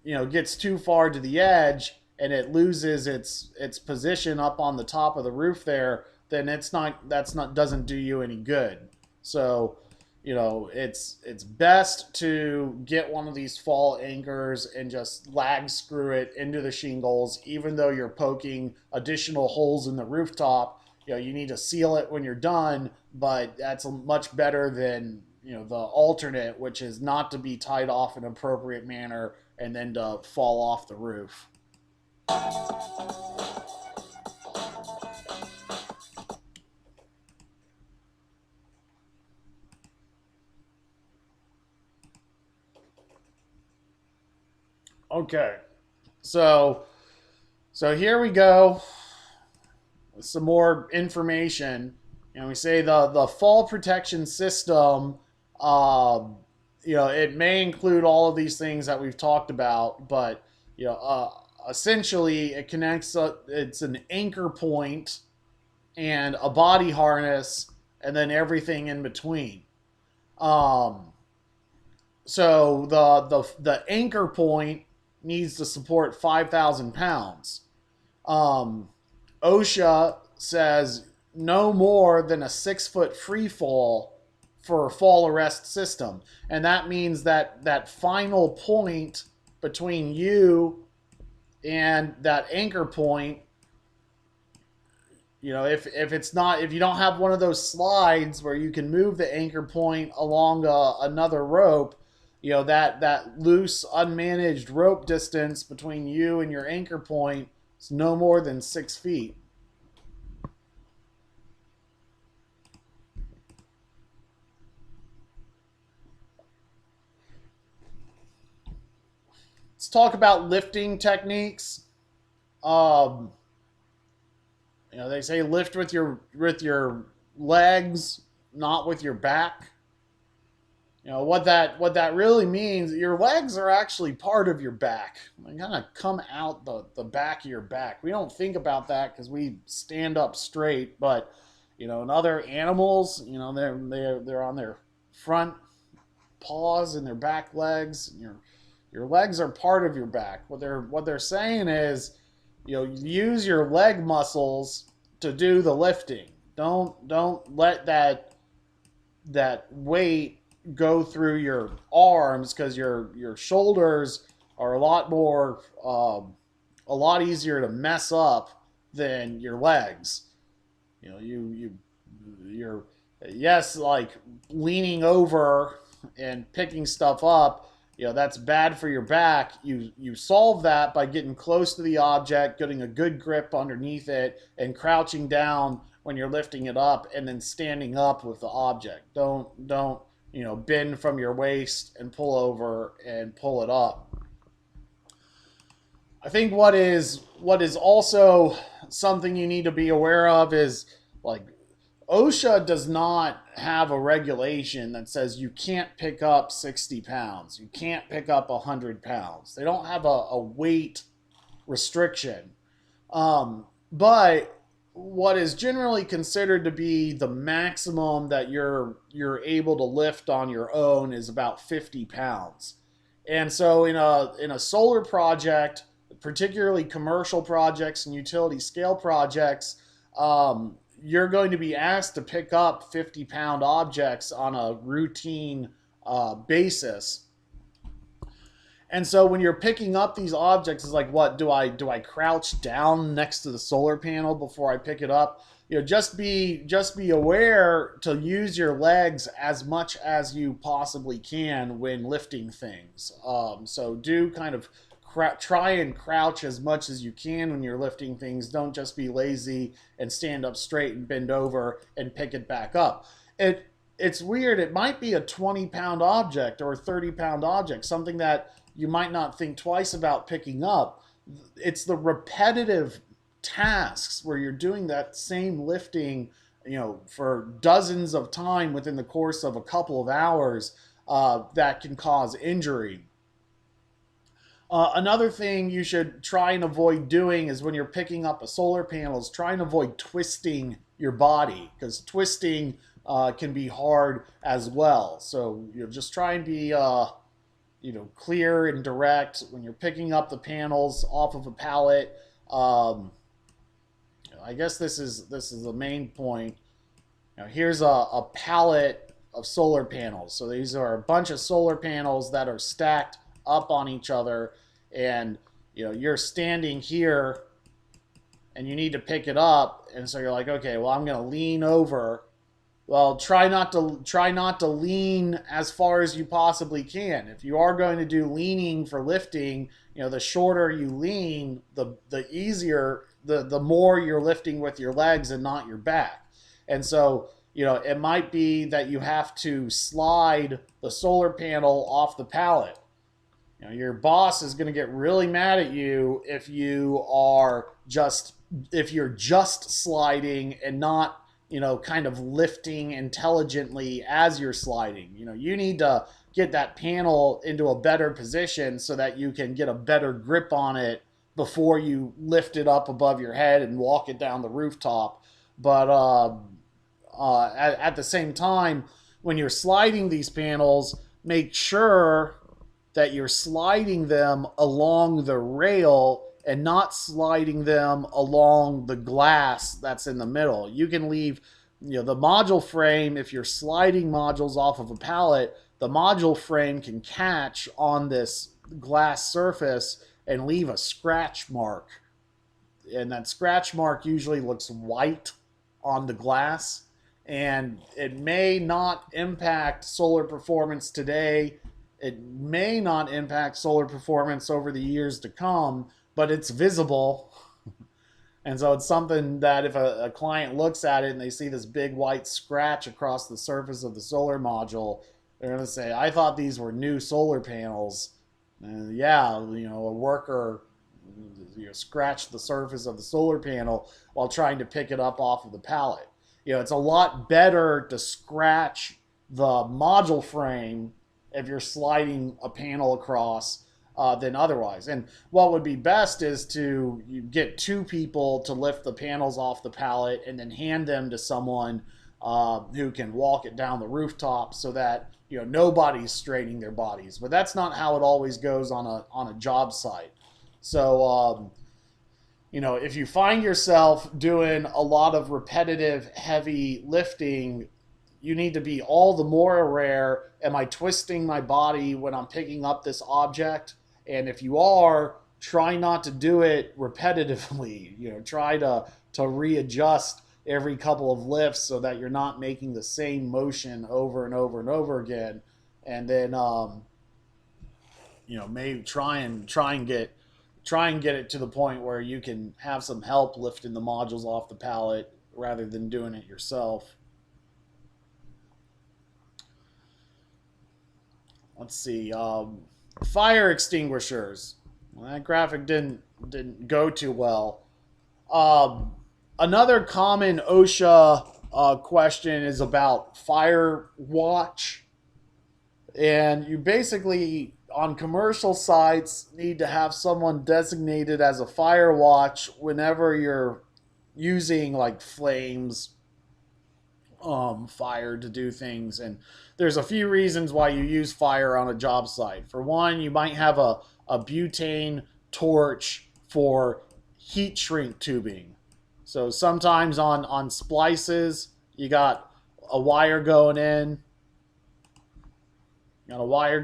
gets too far to the edge and it loses its position up on the top of the roof there, then doesn't do you any good. So it's best to get one of these fall anchors and just lag screw it into the shingles. Even though you're poking additional holes in the rooftop, you need to seal it when you're done, but that's much better than the alternate, which is not to be tied off in an appropriate manner and then to fall off the roof. Okay, so here we go. Some more information. We say the fall protection system. It may include all of these things that we've talked about, but essentially it connects. It's an anchor point and a body harness, and then everything in between. So the anchor point needs to support 5,000 pounds. OSHA says no more than a 6-foot free fall for a fall arrest system. And that means that final point between you and that anchor point, if you don't have one of those slides where you can move the anchor point along another rope, that loose, unmanaged rope distance between you and your anchor point is no more than 6 feet. Let's talk about lifting techniques. Um, they say lift with your legs, not with your back. What that really means, your legs are actually part of your back. They kind of come out the back of your back. We don't think about that because we stand up straight, but in other animals, they're on their front paws and their back legs. Your legs are part of your back. What they're saying is, use your leg muscles to do the lifting. Don't let that weight go through your arms, because your shoulders are a lot easier to mess up than your legs. You're, yes, like leaning over and picking stuff up, that's bad for your back. You solve that by getting close to the object, getting a good grip underneath it, and crouching down when you're lifting it up, and then standing up with the object. Don't bend from your waist and pull over and pull it up. I think what is also something you need to be aware of is, like, OSHA does not have a regulation that says you can't pick up 60 pounds. You can't pick up 100 pounds. They don't have a weight restriction. But what is generally considered to be the maximum that you're able to lift on your own is about 50 pounds. And so in a solar project, particularly commercial projects and utility scale projects, you're going to be asked to pick up 50-pound objects on a routine basis. And so when you're picking up these objects, it's like, what do I crouch down next to the solar panel before I pick it up? Just be aware to use your legs as much as you possibly can when lifting things. So do kind of try and crouch as much as you can when you're lifting things. Don't just be lazy and stand up straight and bend over and pick it back up. It's weird. It might be a 20-pound object or a 30-pound object, something that you might not think twice about picking up. It's the repetitive tasks where you're doing that same lifting, for dozens of time within the course of a couple of hours, that can cause injury. Another thing you should try and avoid doing is, when you're picking up a solar panel, is try and avoid twisting your body, because twisting can be hard as well. So just try and be clear and direct when you're picking up the panels off of a pallet. I guess this is the main point. Here's a pallet of solar panels. So these are a bunch of solar panels that are stacked up on each other, and you're standing here and you need to pick it up, and so you're like, okay, well, I'm going to lean over. Well, try not to lean as far as you possibly can. If you are going to do leaning for lifting, the shorter you lean, the easier, the more you're lifting with your legs and not your back. And so, it might be that you have to slide the solar panel off the pallet. Your boss is going to get really mad at you if you're just sliding and not kind of lifting intelligently as you're sliding. You need to get that panel into a better position so that you can get a better grip on it before you lift it up above your head and walk it down the rooftop. But at the same time, when you're sliding these panels, make sure that you're sliding them along the rail and not sliding them along the glass that's in the middle. You can leave, the module frame, if you're sliding modules off of a pallet, the module frame can catch on this glass surface and leave a scratch mark. And that scratch mark usually looks white on the glass, and it may not impact solar performance today. It may not impact solar performance over the years to come, but it's visible. And so it's something that if a client looks at it and they see this big white scratch across the surface of the solar module, they're going to say, I thought these were new solar panels. And yeah, a worker scratched the surface of the solar panel while trying to pick it up off of the pallet. It's a lot better to scratch the module frame if you're sliding a panel across than otherwise. And what would be best is to get two people to lift the panels off the pallet and then hand them to someone who can walk it down the rooftop so that nobody's straining their bodies. But that's not how it always goes on a job site. So if you find yourself doing a lot of repetitive, heavy lifting, you need to be all the more aware. Am I twisting my body when I'm picking up this object? And if you are, try not to do it repetitively. Try to readjust every couple of lifts so that you're not making the same motion over and over and over again. And then, maybe try and get it to the point where you can have some help lifting the modules off the pallet rather than doing it yourself. Let's see. Fire extinguishers. Well, that graphic didn't go too well. Another common OSHA question is about fire watch. And you basically, on commercial sites, need to have someone designated as a fire watch whenever you're using like flames, fire to do things. And there's a few reasons why you use fire on a job site. For one, you might have a butane torch for heat shrink tubing. So sometimes on splices, you got a wire going in, a wire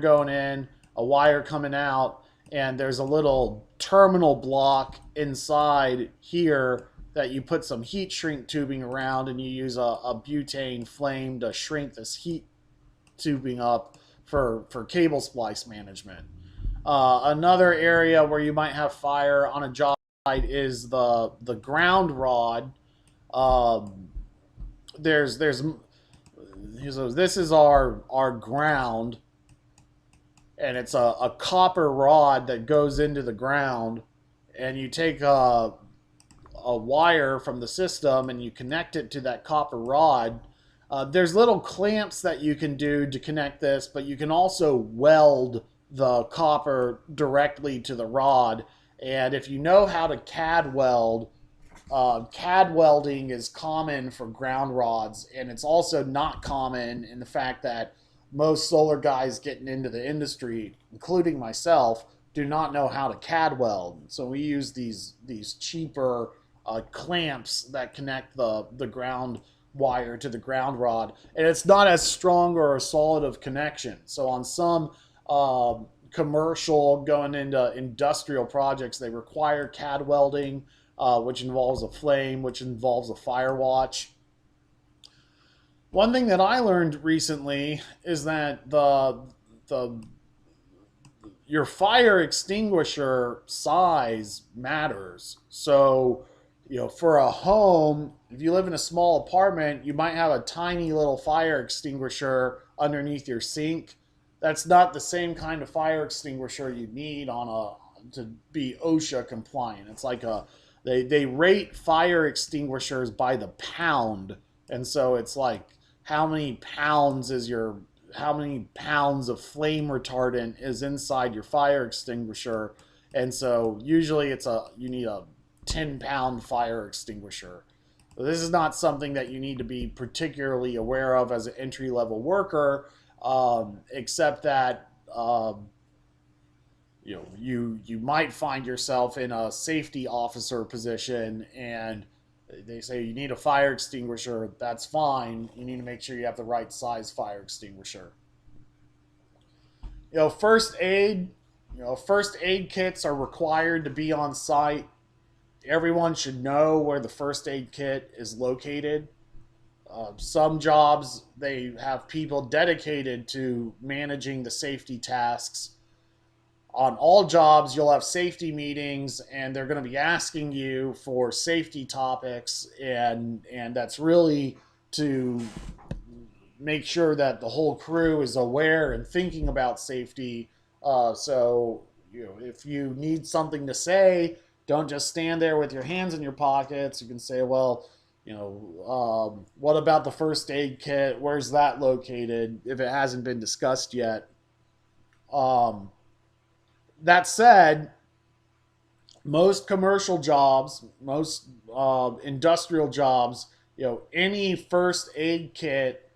coming out, and there's a little terminal block inside here that you put some heat shrink tubing around, and you use a butane flame to shrink this heat tubing up for cable splice management. Another area where you might have fire on a job site is the ground rod. This is our ground, and it's a copper rod that goes into the ground, and you take a wire from the system and you connect it to that copper rod. There's little clamps that you can do to connect this, but you can also weld the copper directly to the rod. And if you know how to CAD weld, CAD welding is common for ground rods, and it's also not common in the fact that most solar guys getting into the industry, including myself, do not know how to CAD weld. So we use these cheaper clamps that connect the ground wire to the ground rod, and it's not as strong or as solid of connection. So on some commercial going into industrial projects, they require CAD welding, which involves a flame, which involves a fire watch. One thing that I learned recently is that your fire extinguisher size matters. So, for a home, if you live in a small apartment, you might have a tiny little fire extinguisher underneath your sink. That's not the same kind of fire extinguisher you need to be OSHA compliant. It's like they rate fire extinguishers by the pound, and so it's like how many pounds of flame retardant is inside your fire extinguisher. And so usually you need a 10-pound fire extinguisher. So this is not something that you need to be particularly aware of as an entry-level worker, except that you might find yourself in a safety officer position, and they say you need a fire extinguisher. That's fine. You need to make sure you have the right size fire extinguisher. First aid kits are required to be on site. Everyone should know where the first aid kit is located. Some jobs, they have people dedicated to managing the safety tasks. On all jobs, you'll have safety meetings, and they're going to be asking you for safety topics, and that's really to make sure that the whole crew is aware and thinking about safety. So, if you need something to say, don't just stand there with your hands in your pockets. You can say, well, what about the first aid kit? Where's that located? If it hasn't been discussed yet. Um, that said, most commercial jobs, most industrial jobs, any first aid kit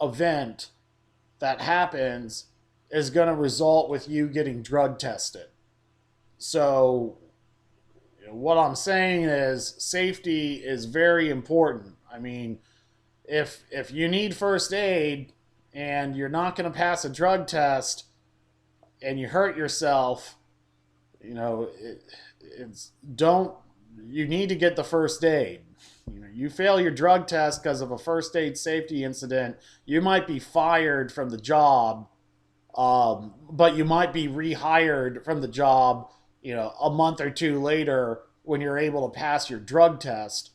event that happens is going to result with you getting drug tested. So, what I'm saying is safety is very important. I mean, if you need first aid and you're not going to pass a drug test and you hurt yourself, it's don't you need to get the first aid. You fail your drug test because of a first aid safety incident, you might be fired from the job, but you might be rehired from the job, a month or two later when you're able to pass your drug test.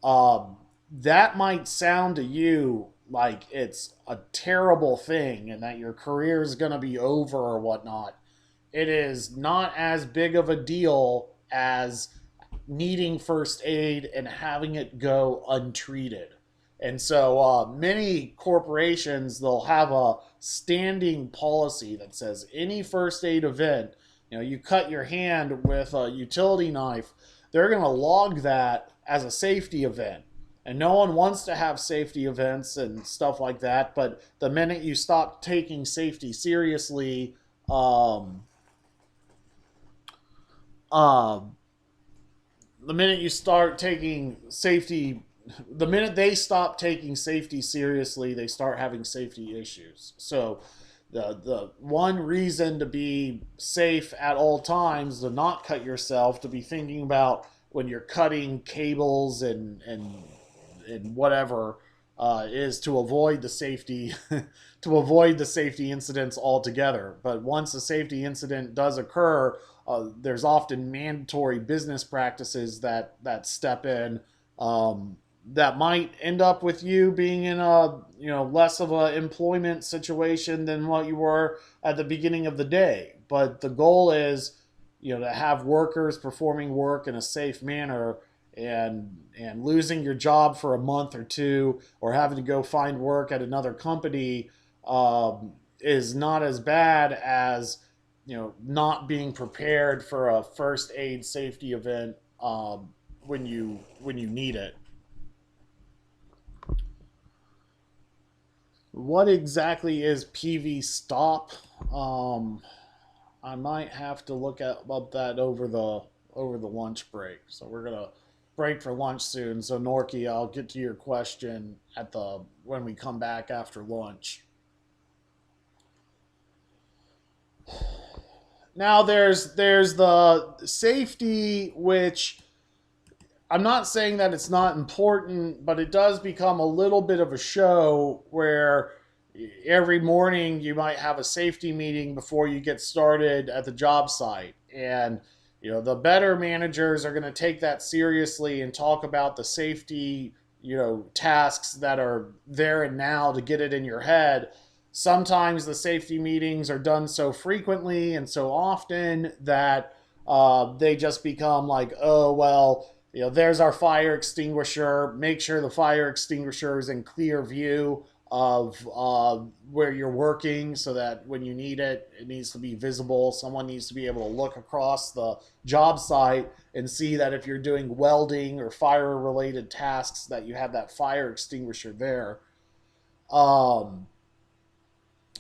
That might sound to you like it's a terrible thing and that your career is going to be over or whatnot. It is not as big of a deal as needing first aid and having it go untreated. And so many corporations, they'll have a standing policy that says any first aid event, you cut your hand with a utility knife, they're going to log that as a safety event. And no one wants to have safety events and stuff like that. But the minute you stop taking safety seriously, um, the minute you start taking safety, the minute they stop taking safety seriously, they start having safety issues. So the one reason to be safe at all times, to not cut yourself, to be thinking about when you're cutting cables and whatever, is to avoid the safety to avoid the safety incidents altogether. But once a safety incident does occur, there's often mandatory business practices that step in, that might end up with you being in a less of a employment situation than what you were at the beginning of the day. But the goal is to have workers performing work in a safe manner, and losing your job for a month or two or having to go find work at another company, is not as bad as not being prepared for a first aid safety event, when you need it. What exactly is PV stop? I might have to look up that over the lunch break. So we're gonna break for lunch soon. So Norky, I'll get to your question when we come back after lunch. Now there's the safety, which I'm not saying that it's not important, but it does become a little bit of a show where every morning you might have a safety meeting before you get started at the job site. And, the better managers are going to take that seriously and talk about the safety, tasks that are there and now to get it in your head. Sometimes the safety meetings are done so frequently and so often that they just become like, oh, well, there's our fire extinguisher. Make sure the fire extinguisher is in clear view of where you're working, so that when you need it, it needs to be visible. Someone needs to be able to look across the job site and see that if you're doing welding or fire related tasks, that you have that fire extinguisher there.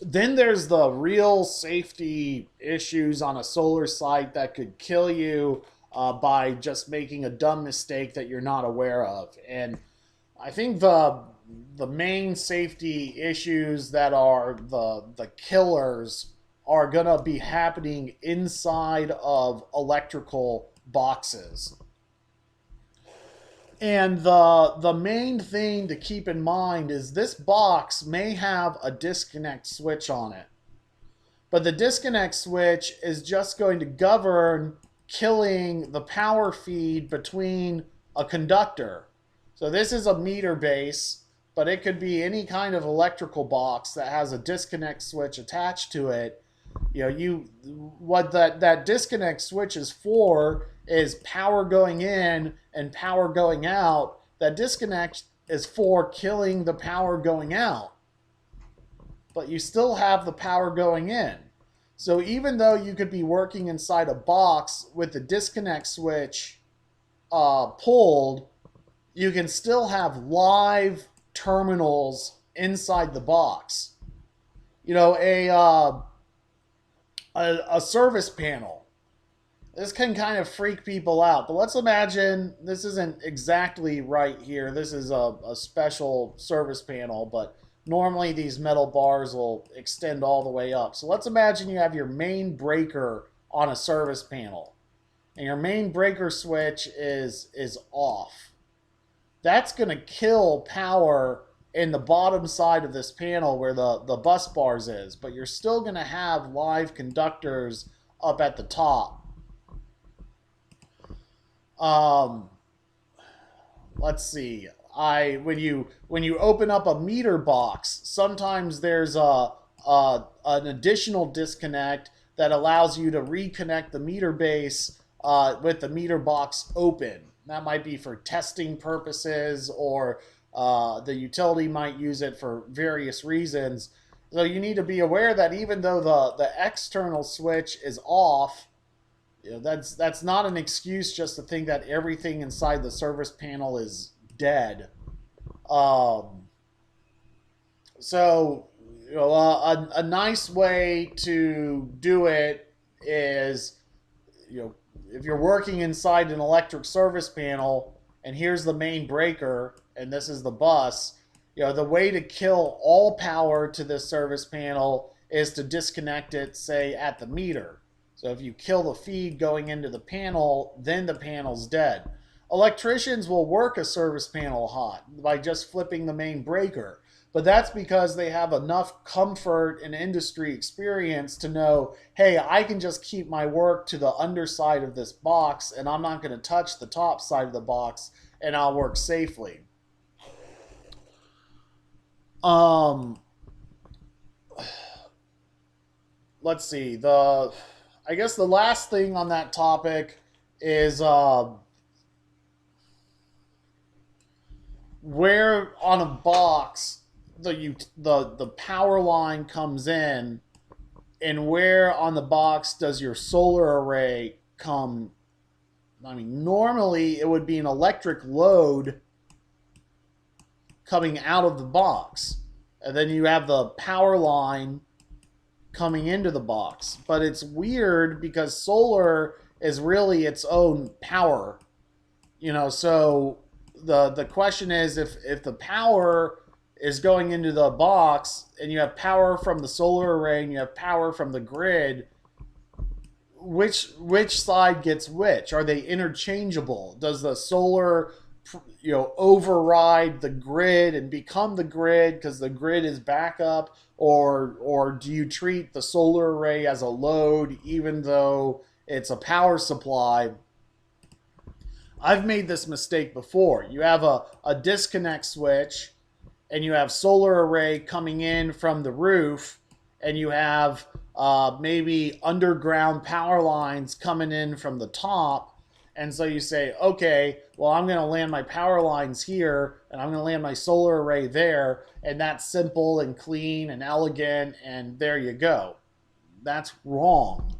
Then there's the real safety issues on a solar site that could kill you by just making a dumb mistake that you're not aware of. And I think the main safety issues that are the killers are going to be happening inside of electrical boxes. And the main thing to keep in mind is this box may have a disconnect switch on it. But the disconnect switch is just going to govern killing the power feed between a conductor. So this is a meter base, but it could be any kind of electrical box that has a disconnect switch attached to it. What that disconnect switch is for is power going in and power going out. That disconnect is for killing the power going out, but you still have the power going in. So even though you could be working inside a box with the disconnect switch pulled, you can still have live terminals inside the box. A service panel. This can kind of freak people out, but let's imagine this isn't exactly right here. This is a special service panel, but normally these metal bars will extend all the way up. So let's imagine you have your main breaker on a service panel, and your main breaker switch is off. That's going to kill power in the bottom side of this panel where the bus bars is, but you're still going to have live conductors up at the top. Let's see. When you open up a meter box, sometimes there's an additional disconnect that allows you to reconnect the meter base with the meter box open. That might be for testing purposes, or the utility might use it for various reasons. So you need to be aware that even though the external switch is off, that's not an excuse just to think that everything inside the service panel is dead. So a nice way to do it is, if you're working inside an electric service panel and here's the main breaker and this is the bus, the way to kill all power to this service panel is to disconnect it, say, at the meter. So if you kill the feed going into the panel, then the panel's dead. Electricians will work a service panel hot by just flipping the main breaker, but that's because they have enough comfort and industry experience to know, hey, I can just keep my work to the underside of this box and I'm not going to touch the top side of the box and I'll work safely. Let's see. I guess the last thing on that topic is where on a box the power line comes in, and where on the box does your solar array come. I mean, normally it would be an electric load coming out of the box, and then you have the power line coming into the box. But it's weird because solar is really its own power. So the question is, if the power is going into the box and you have power from the solar array and you have power from the grid, which side gets which? Are they interchangeable? Does the solar override the grid and become the grid because the grid is backup, or do you treat the solar array as a load even though it's a power supply? I've made this mistake before. You have a disconnect switch and you have solar array coming in from the roof, and you have maybe underground power lines coming in from the top. And so you say, okay, well, I'm going to land my power lines here and I'm going to land my solar array there, and that's simple and clean and elegant, and there you go. That's wrong.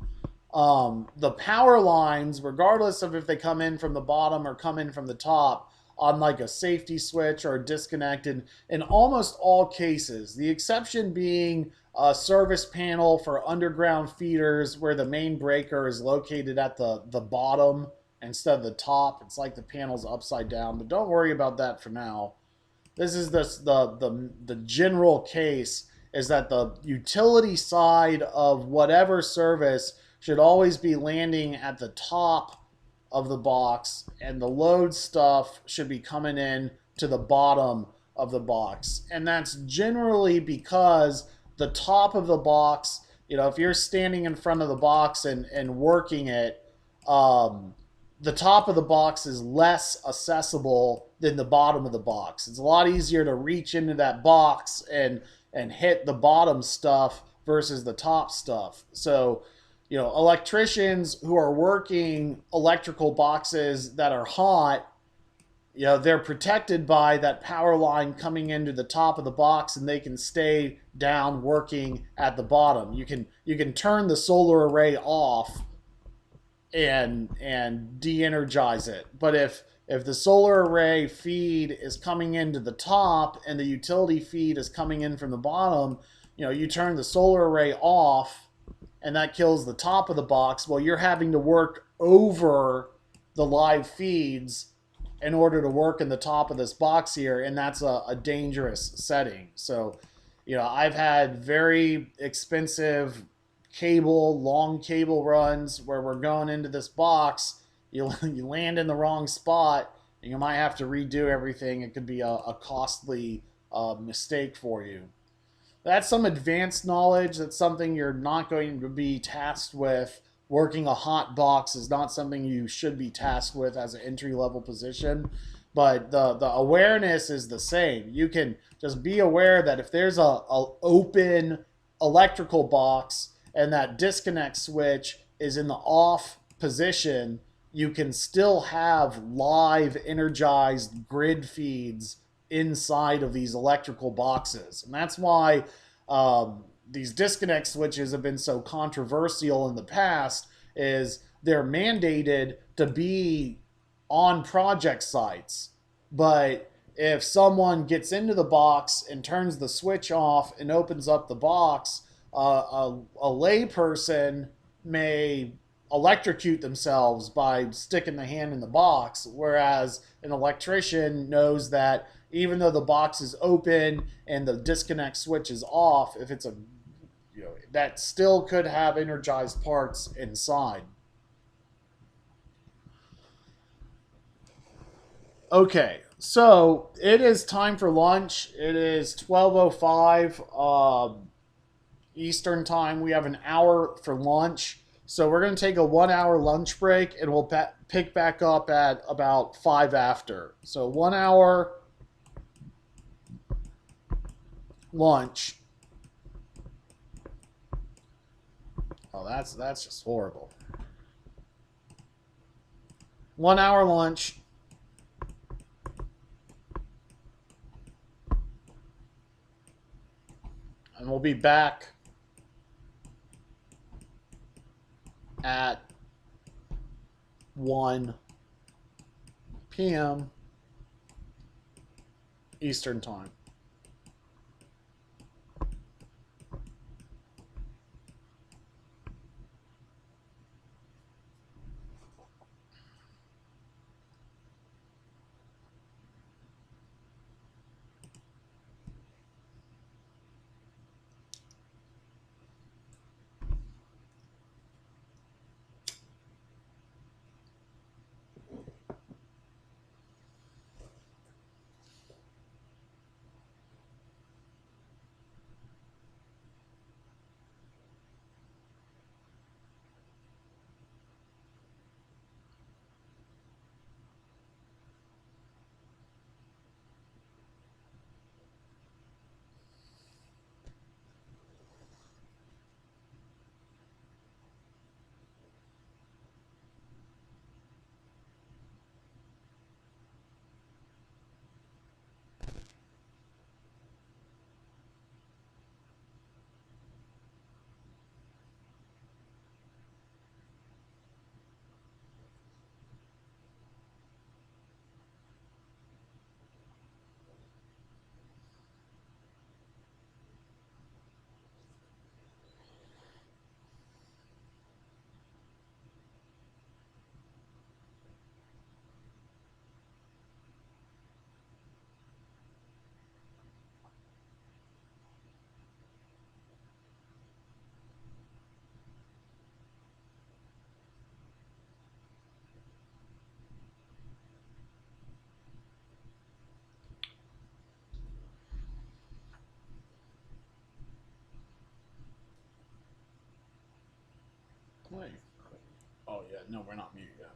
The power lines, regardless of if they come in from the bottom or come in from the top, on like a safety switch or disconnected, in almost all cases, the exception being a service panel for underground feeders where the main breaker is located at the bottom instead of the top. It's like the panel's upside down, but don't worry about that for now. This is the general case, is that the utility side of whatever service should always be landing at the top of the box, and the load stuff should be coming in to the bottom of the box. And that's generally because the top of the box, if you're standing in front of the box and working it, the top of the box is less accessible than the bottom of the box. It's a lot easier to reach into that box and hit the bottom stuff versus the top stuff. So, electricians who are working electrical boxes that are hot, they're protected by that power line coming into the top of the box, and they can stay down working at the bottom. You can turn the solar array off and de-energize it. But if the solar array feed is coming into the top and the utility feed is coming in from the bottom, you turn the solar array off, and that kills the top of the box. Well, you're having to work over the live feeds in order to work in the top of this box here, and that's a dangerous setting. So, I've had very expensive long cable runs where we're going into this box. You land in the wrong spot, and you might have to redo everything. It could be a costly mistake for you. That's some advanced knowledge. That's something you're not going to be tasked with. Working a hot box is not something you should be tasked with as an entry-level position. But the awareness is the same. You can just be aware that if there's a open electrical box and that disconnect switch is in the off position, you can still have live energized grid feeds inside of these electrical boxes. And that's why these disconnect switches have been so controversial in the past, is they're mandated to be on project sites. But if someone gets into the box and turns the switch off and opens up the box, a layperson may electrocute themselves by sticking the hand in the box, whereas an electrician knows that even though the box is open and the disconnect switch is off, if it's that still could have energized parts inside. Okay, so it is time for lunch. It is 12:05 Eastern time. We have an hour for lunch. So we're going to take a 1 hour lunch break, and we'll pick back up at about 5 after. So 1 hour lunch. Oh, that's just horrible. 1 hour lunch. And we'll be back at 1 p.m. Eastern time. No, we're not mute yet.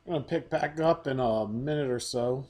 I'm going to pick back up in a minute or so.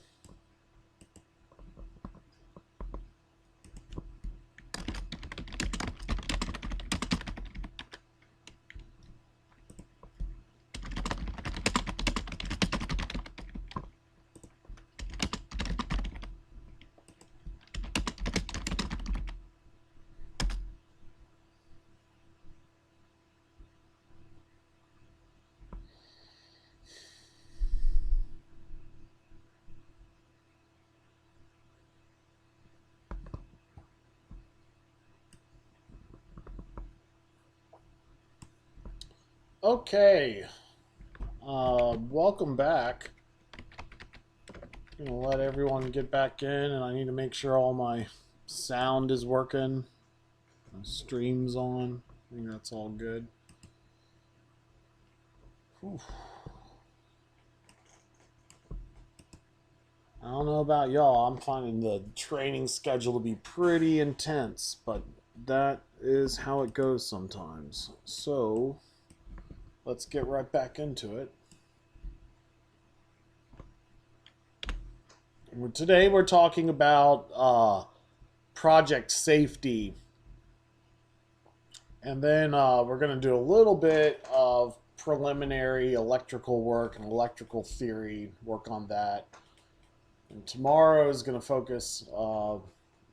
Okay, welcome back. I'm gonna let everyone get back in, and I need to make sure all my sound is working. My stream's on. I think that's all good. Whew. I don't know about y'all. I'm finding the training schedule to be pretty intense, but that is how it goes sometimes. So let's get right back into it. Today we're talking about project safety, and then we're going to do a little bit of preliminary electrical work and electrical theory, work on that. And tomorrow is going to focus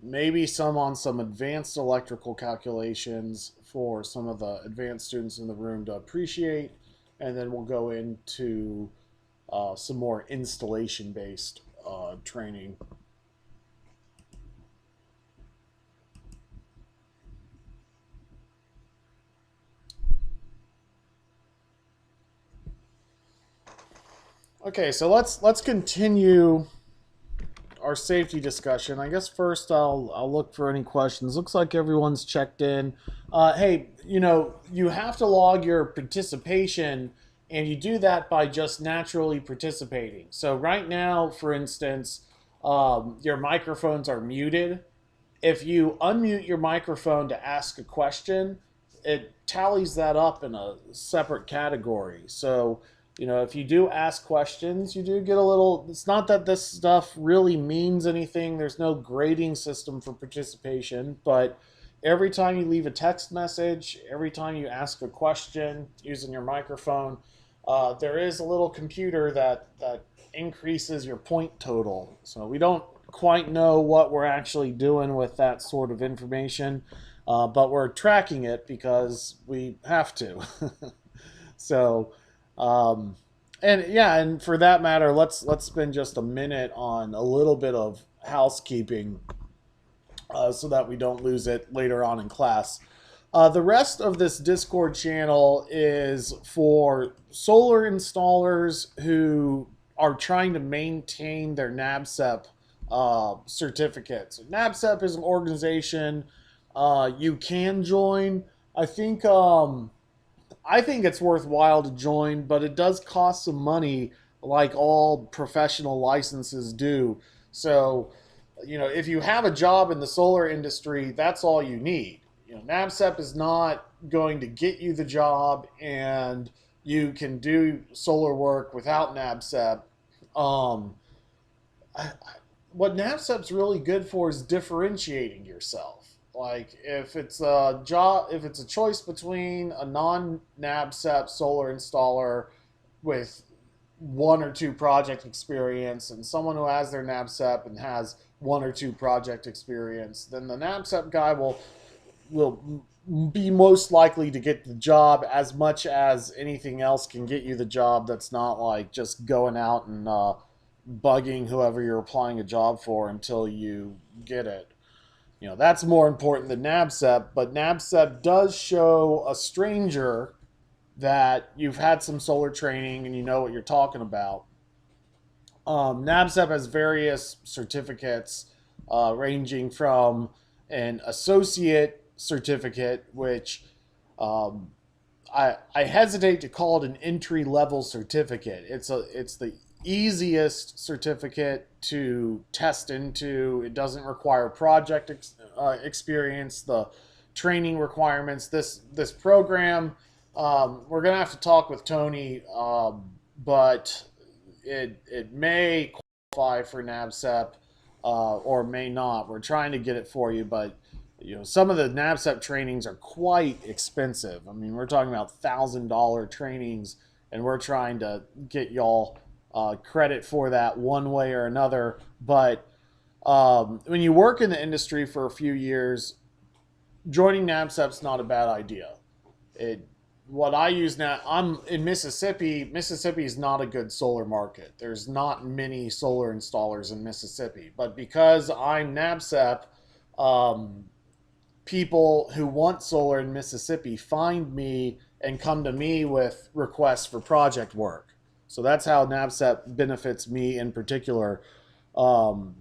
maybe some on some advanced electrical calculations for some of the advanced students in the room to appreciate. And then we'll go into some more installation based training. Okay, so let's continue our safety discussion. I guess first I'll look for any questions. Looks like everyone's checked in. Hey, you have to log your participation, and you do that by just naturally participating. So right now, for instance, your microphones are muted. If you unmute your microphone to ask a question, it tallies that up in a separate category. So, if you do ask questions, you do get a little. It's not that this stuff really means anything. There's no grading system for participation, but every time you leave a text message, every time you ask a question using your microphone, there is a little computer that increases your point total. So we don't quite know what we're actually doing with that sort of information, but we're tracking it because we have to. So, and yeah, and for that matter, let's spend just a minute on a little bit of housekeeping, so that we don't lose it later on in class. The rest of this Discord channel is for solar installers who are trying to maintain their NABCEP certificates. NABCEP is an organization you can join. I think I think it's worthwhile to join, but it does cost some money, like all professional licenses do. So, if you have a job in the solar industry, that's all you need. NABCEP is not going to get you the job, and you can do solar work without NABCEP. Um, I, what NABCEP's really good for is differentiating yourself. Like if it's a choice between a non-NABCEP solar installer with one or two project experience and someone who has their NABCEP and has one or two project experience, then the NABCEP guy will be most likely to get the job as much as anything else can get you the job. That's not like just going out and bugging whoever you're applying a job for until you get it. That's more important than NABCEP, but NABCEP does show a stranger that you've had some solar training and you know what you're talking about. NABCEP has various certificates, ranging from an associate certificate, which um, I hesitate to call it an entry level certificate. It's the easiest certificate to test into. It doesn't require project experience. The training requirements. This program, we're gonna have to talk with Tony, but it may qualify for NABCEP or may not. We're trying to get it for you, but some of the NABCEP trainings are quite expensive. I mean, we're talking about $1,000 trainings, and we're trying to get y'all credit for that one way or another. But when you work in the industry for a few years, joining NABCEP's not a bad idea. It what I use now, I'm in Mississippi. Mississippi is not a good solar market. There's not many solar installers in Mississippi. But because I'm NABCEP, um, people who want solar in Mississippi find me and come to me with requests for project work. So that's how NABCEP benefits me in particular. Um,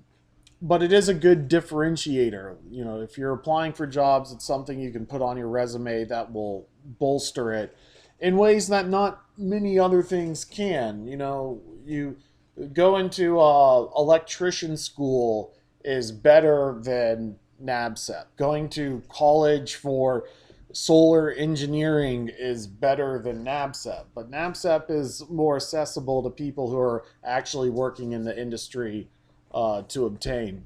but it is a good differentiator. If you're applying for jobs, it's something you can put on your resume that will bolster it in ways that not many other things can. You go into electrician school is better than NABCEP. Going to college for solar engineering is better than NABCEP, but NABCEP is more accessible to people who are actually working in the industry to obtain.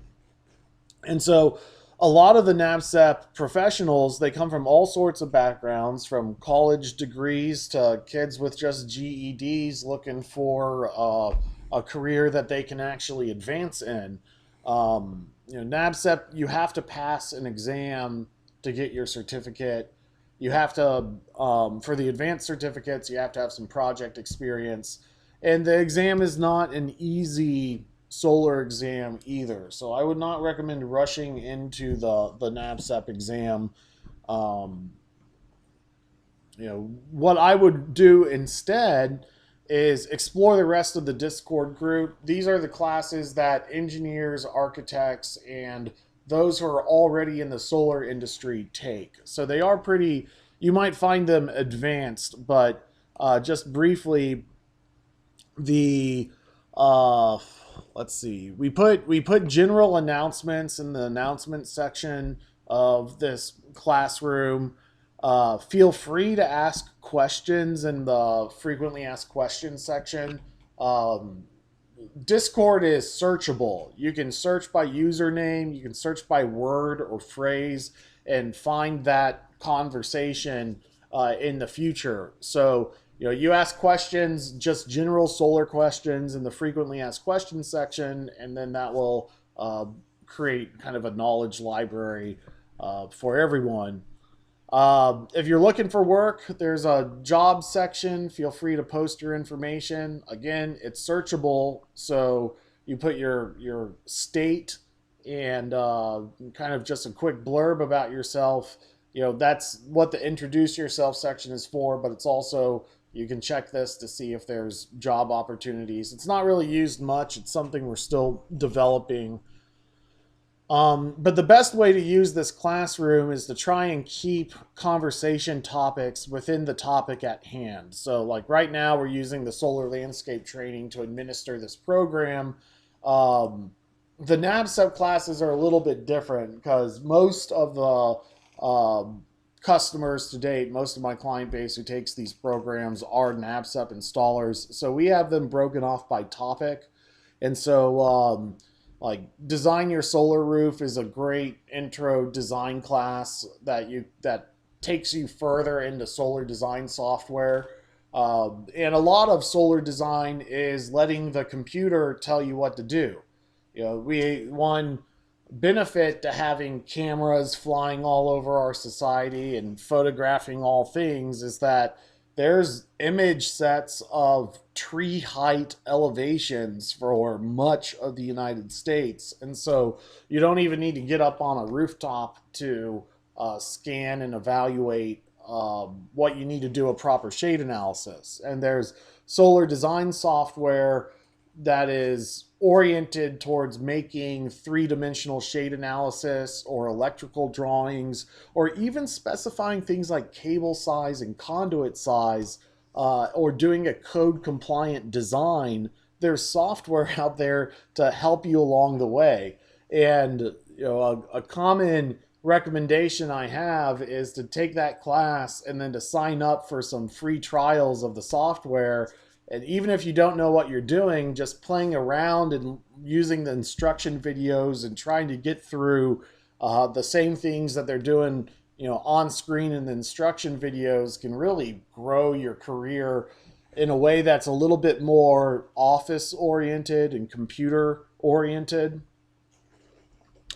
And so a lot of the NABCEP professionals, they come from all sorts of backgrounds, from college degrees to kids with just GEDs looking for a career that they can actually advance in. NABCEP, you have to pass an exam to get your certificate. You have to, for the advanced certificates, you have to have some project experience. And the exam is not an easy solar exam either. So I would not recommend rushing into the NABCEP exam. Um, what I would do instead is explore the rest of the Discord group. These are the classes that engineers, architects, and those who are already in the solar industry take. So they are pretty, you might find them advanced, but just briefly, the uh let's see, we put general announcements in the announcement section of this classroom. Feel free to ask questions in the frequently asked questions section. um, Discord is searchable. You can search by username, you can search by word or phrase, and find that conversation in the future. So, you ask questions, just general solar questions, in the frequently asked questions section, and then that will create kind of a knowledge library for everyone. If you're looking for work, there's a job section. Feel free to post your information. Again, it's searchable, so you put your state and kind of just a quick blurb about yourself. That's what the introduce yourself section is for, but it's also, you can check this to see if there's job opportunities. It's not really used much. It's something we're still developing. But the best way to use this classroom is to try and keep conversation topics within the topic at hand. So, like right now, we're using the solar landscape training to administer this program. The NABCEP classes are a little bit different because most of the customers to date, most of my client base who takes these programs are NABCEP installers. So we have them broken off by topic. And so, like, design your solar roof is a great intro design class that takes you further into solar design software. And a lot of solar design is letting the computer tell you what to do. One benefit to having cameras flying all over our society and photographing all things is that there's image sets of tree height elevations for much of the United States. And so you don't even need to get up on a rooftop to scan and evaluate what you need to do a proper shade analysis. And there's solar design software that is oriented towards making three-dimensional shade analysis or electrical drawings, or even specifying things like cable size and conduit size, or doing a code compliant design. There's software out there to help you along the way. And a common recommendation I have is to take that class and then to sign up for some free trials of the software And even if you don't know what you're doing, just playing around and using the instruction videos and trying to get through the same things that they're doing, on screen in the instruction videos can really grow your career in a way that's a little bit more office oriented and computer oriented.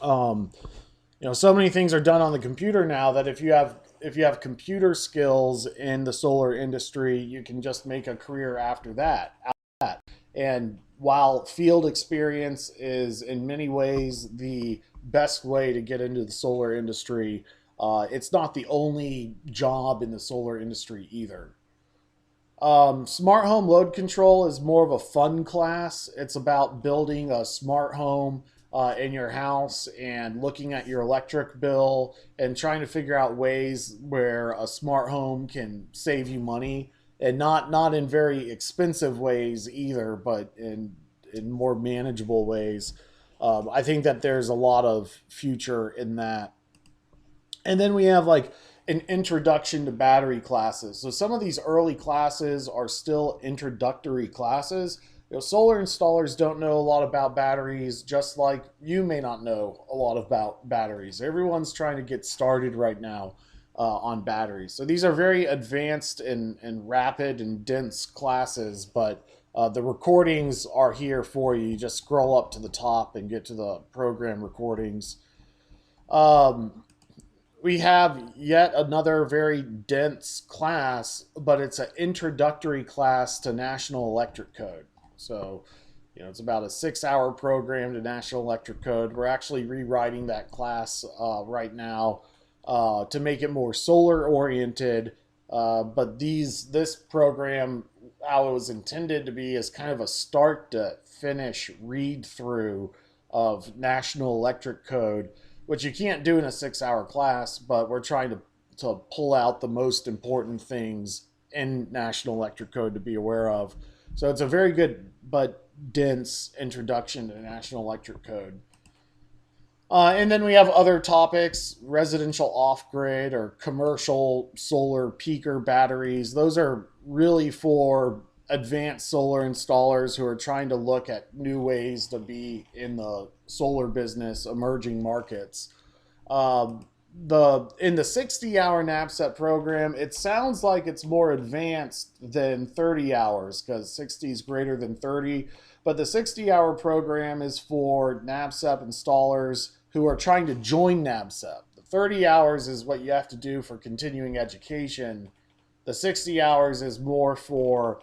Um, so many things are done on the computer now that if you have computer skills in the solar industry, you can just make a career after that. And while field experience is in many ways the best way to get into the solar industry, it's not the only job in the solar industry either. Smart home load control is more of a fun class. It's about building a smart home in your house and looking at your electric bill and trying to figure out ways where a smart home can save you money, and not in very expensive ways either, but in more manageable ways. I think that there's a lot of future in that. And then we have like an introduction to battery classes. So some of these early classes are still introductory classes. Solar installers don't know a lot about batteries, just like you may not know a lot about batteries. Everyone's trying to get started right now on batteries. So these are very advanced and rapid and dense classes, but the recordings are here for you. You just scroll up to the top and get to the program recordings. Um, we have yet another very dense class, but it's an introductory class to National Electric Code. So, it's about a 6-hour program to National Electric Code. We're actually rewriting that class right now to make it more solar oriented. But this program, how it was intended to be, is kind of a start to finish read through of National Electric Code, which you can't do in a 6-hour class, but we're trying to pull out the most important things in National Electric Code to be aware of. So it's a very good but dense introduction to National Electric Code. And then we have other topics: residential off-grid or commercial solar peaker batteries. Those are really for advanced solar installers who are trying to look at new ways to be in the solar business, emerging markets. In the 60-hour NAPSET program, it sounds like it's more advanced than 30 hours because 60 is greater than 30. But the 60-hour program is for NAPSEP installers who are trying to join NAPSEP. The 30 hours is what you have to do for continuing education. The 60 hours is more for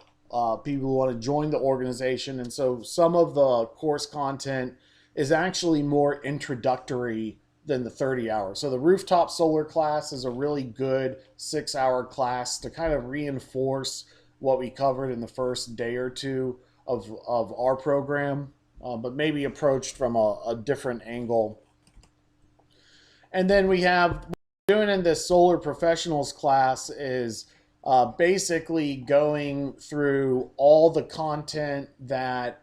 people who want to join the organization. And so some of the course content is actually more introductory than the 30 hours. So the rooftop solar class is a really good 6-hour class to kind of reinforce what we covered in the first day or two of our program, but maybe approached from a different angle. And then we have doing in this solar professionals class is basically going through all the content that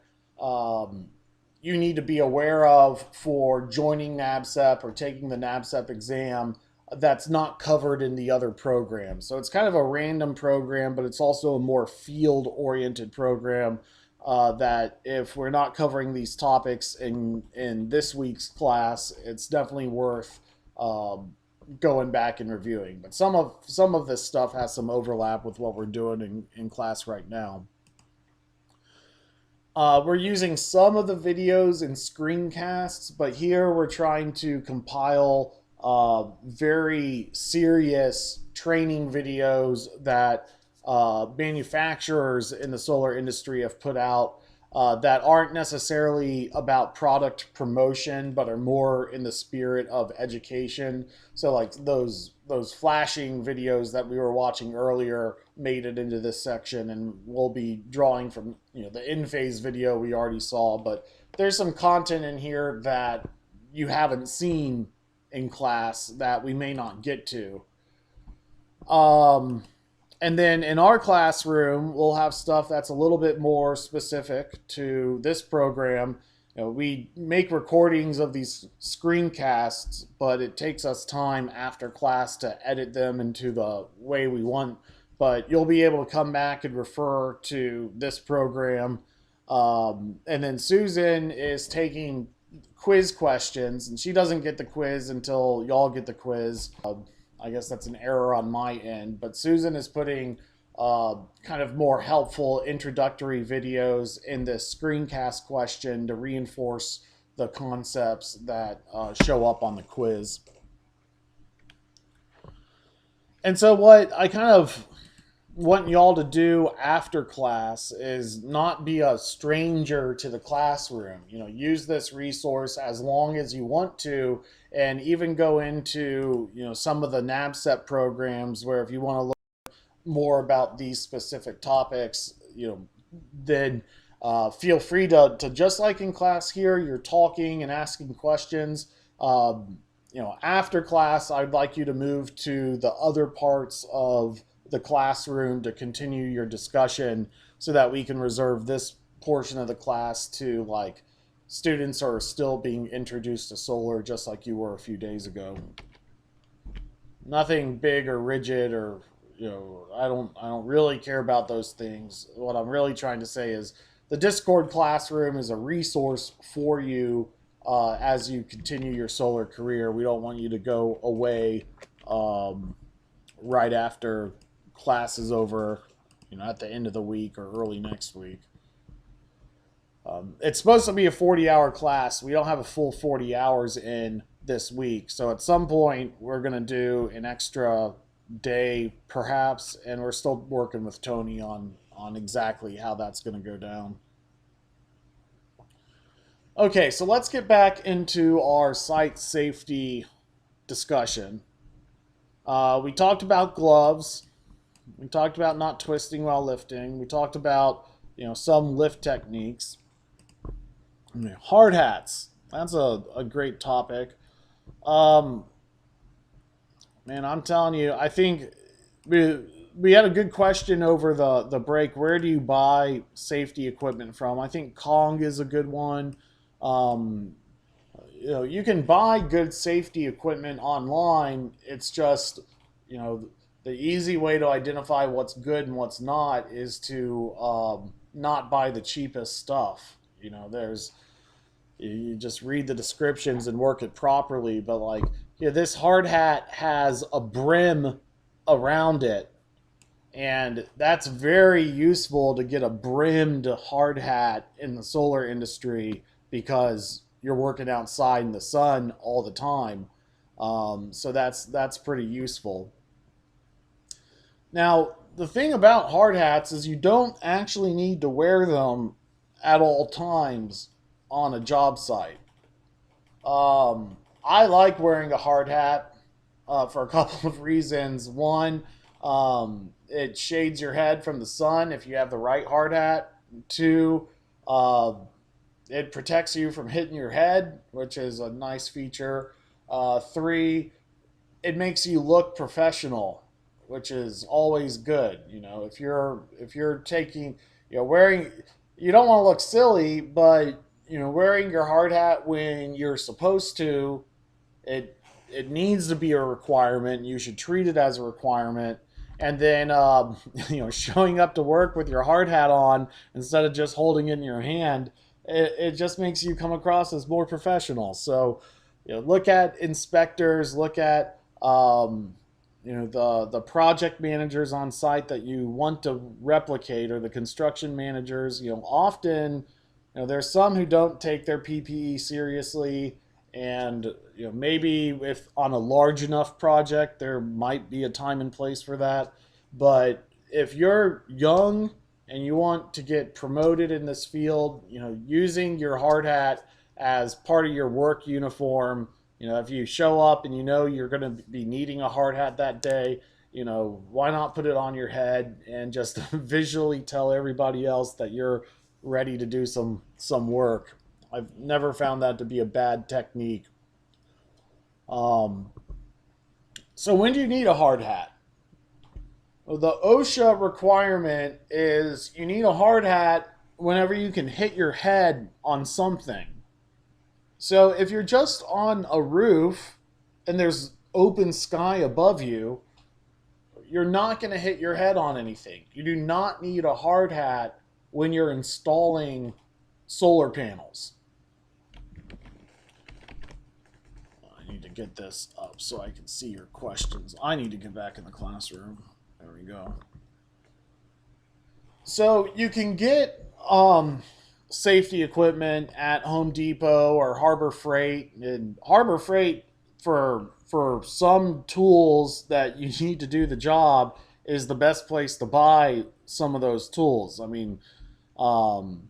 you need to be aware of for joining NABCEP or taking the NABCEP exam that's not covered in the other programs. So it's kind of a random program, but it's also a more field-oriented program that if we're not covering these topics in this week's class, it's definitely worth going back and reviewing. But some of this stuff has some overlap with what we're doing in class right now. We're using some of the videos in screencasts, but here we're trying to compile very serious training videos that manufacturers in the solar industry have put out that aren't necessarily about product promotion, but are more in the spirit of education. So like those flashing videos that we were watching earlier made it into this section, and we'll be drawing from the in-phase video we already saw, but there's some content in here that you haven't seen in class that we may not get to. And then in our classroom, we'll have stuff that's a little bit more specific to this program. We make recordings of these screencasts, but it takes us time after class to edit them into the way we want. but you'll be able to come back and refer to this program. And then Susan is taking quiz questions, and she doesn't get the quiz until y'all get the quiz. I guess that's an error on my end, but Susan is putting kind of more helpful introductory videos in this screencast question to reinforce the concepts that show up on the quiz. And so what I kind of want y'all to do after class is not be a stranger to the classroom. Use this resource as long as you want to, and even go into, some of the NABCEP programs where if you want to learn more about these specific topics, then feel free to just like in class here, you're talking and asking questions. After class, I'd like you to move to the other parts of the classroom to continue your discussion so that we can reserve this portion of the class to like students who are still being introduced to solar just like you were a few days ago. Nothing big or rigid or I don't really care about those things. What I'm really trying to say is the Discord classroom is a resource for you as you continue your solar career. We don't want you to go away right after class is over, at the end of the week or early next week. It's supposed to be a 40-hour class. We don't have a full 40 hours in this week. So at some point, we're going to do an extra day, perhaps, and we're still working with Tony on exactly how that's going to go down. Okay, so let's get back into our site safety discussion. We talked about gloves. We talked about not twisting while lifting. We talked about, some lift techniques. Hard hats. That's a great topic. Man, I'm telling you, I think we had a good question over the break. Where do you buy safety equipment from? I think Kong is a good one. You can buy good safety equipment online. It's just, the easy way to identify what's good and what's not is to not buy the cheapest stuff. You just read the descriptions and work it properly. But this hard hat has a brim around it, and that's very useful to get a brimmed hard hat in the solar industry because you're working outside in the sun all the time. So that's pretty useful. Now, the thing about hard hats is you don't actually need to wear them at all times on a job site. I like wearing a hard hat for a couple of reasons. One, it shades your head from the sun if you have the right hard hat. Two, it protects you from hitting your head, which is a nice feature. Three, it makes you look professional, which is always good. If you're taking, wearing, you don't want to look silly, but wearing your hard hat when you're supposed to, it needs to be a requirement. You should treat it as a requirement. And then, showing up to work with your hard hat on instead of just holding it in your hand, it just makes you come across as more professional. So, look at inspectors, look at, the project managers on site that you want to replicate, or the construction managers. Often, there's some who don't take their PPE seriously, and maybe if on a large enough project there might be a time and place for that. But if you're young and you want to get promoted in this field, using your hard hat as part of your work uniform, if you show up and you're going to be needing a hard hat that day, why not put it on your head and just visually tell everybody else that you're ready to do some work. I've never found that to be a bad technique. So when do you need a hard hat? Well, the OSHA requirement is you need a hard hat whenever you can hit your head on something. So if you're just on a roof and there's open sky above you, you're not going to hit your head on anything. You do not need a hard hat when you're installing solar panels. I need to get this up so I can see your questions. I need to get back in the classroom. There we go. So you can get safety equipment at Home Depot or Harbor Freight. And Harbor Freight, for some tools that you need to do the job, is the best place to buy some of those tools. I mean, um,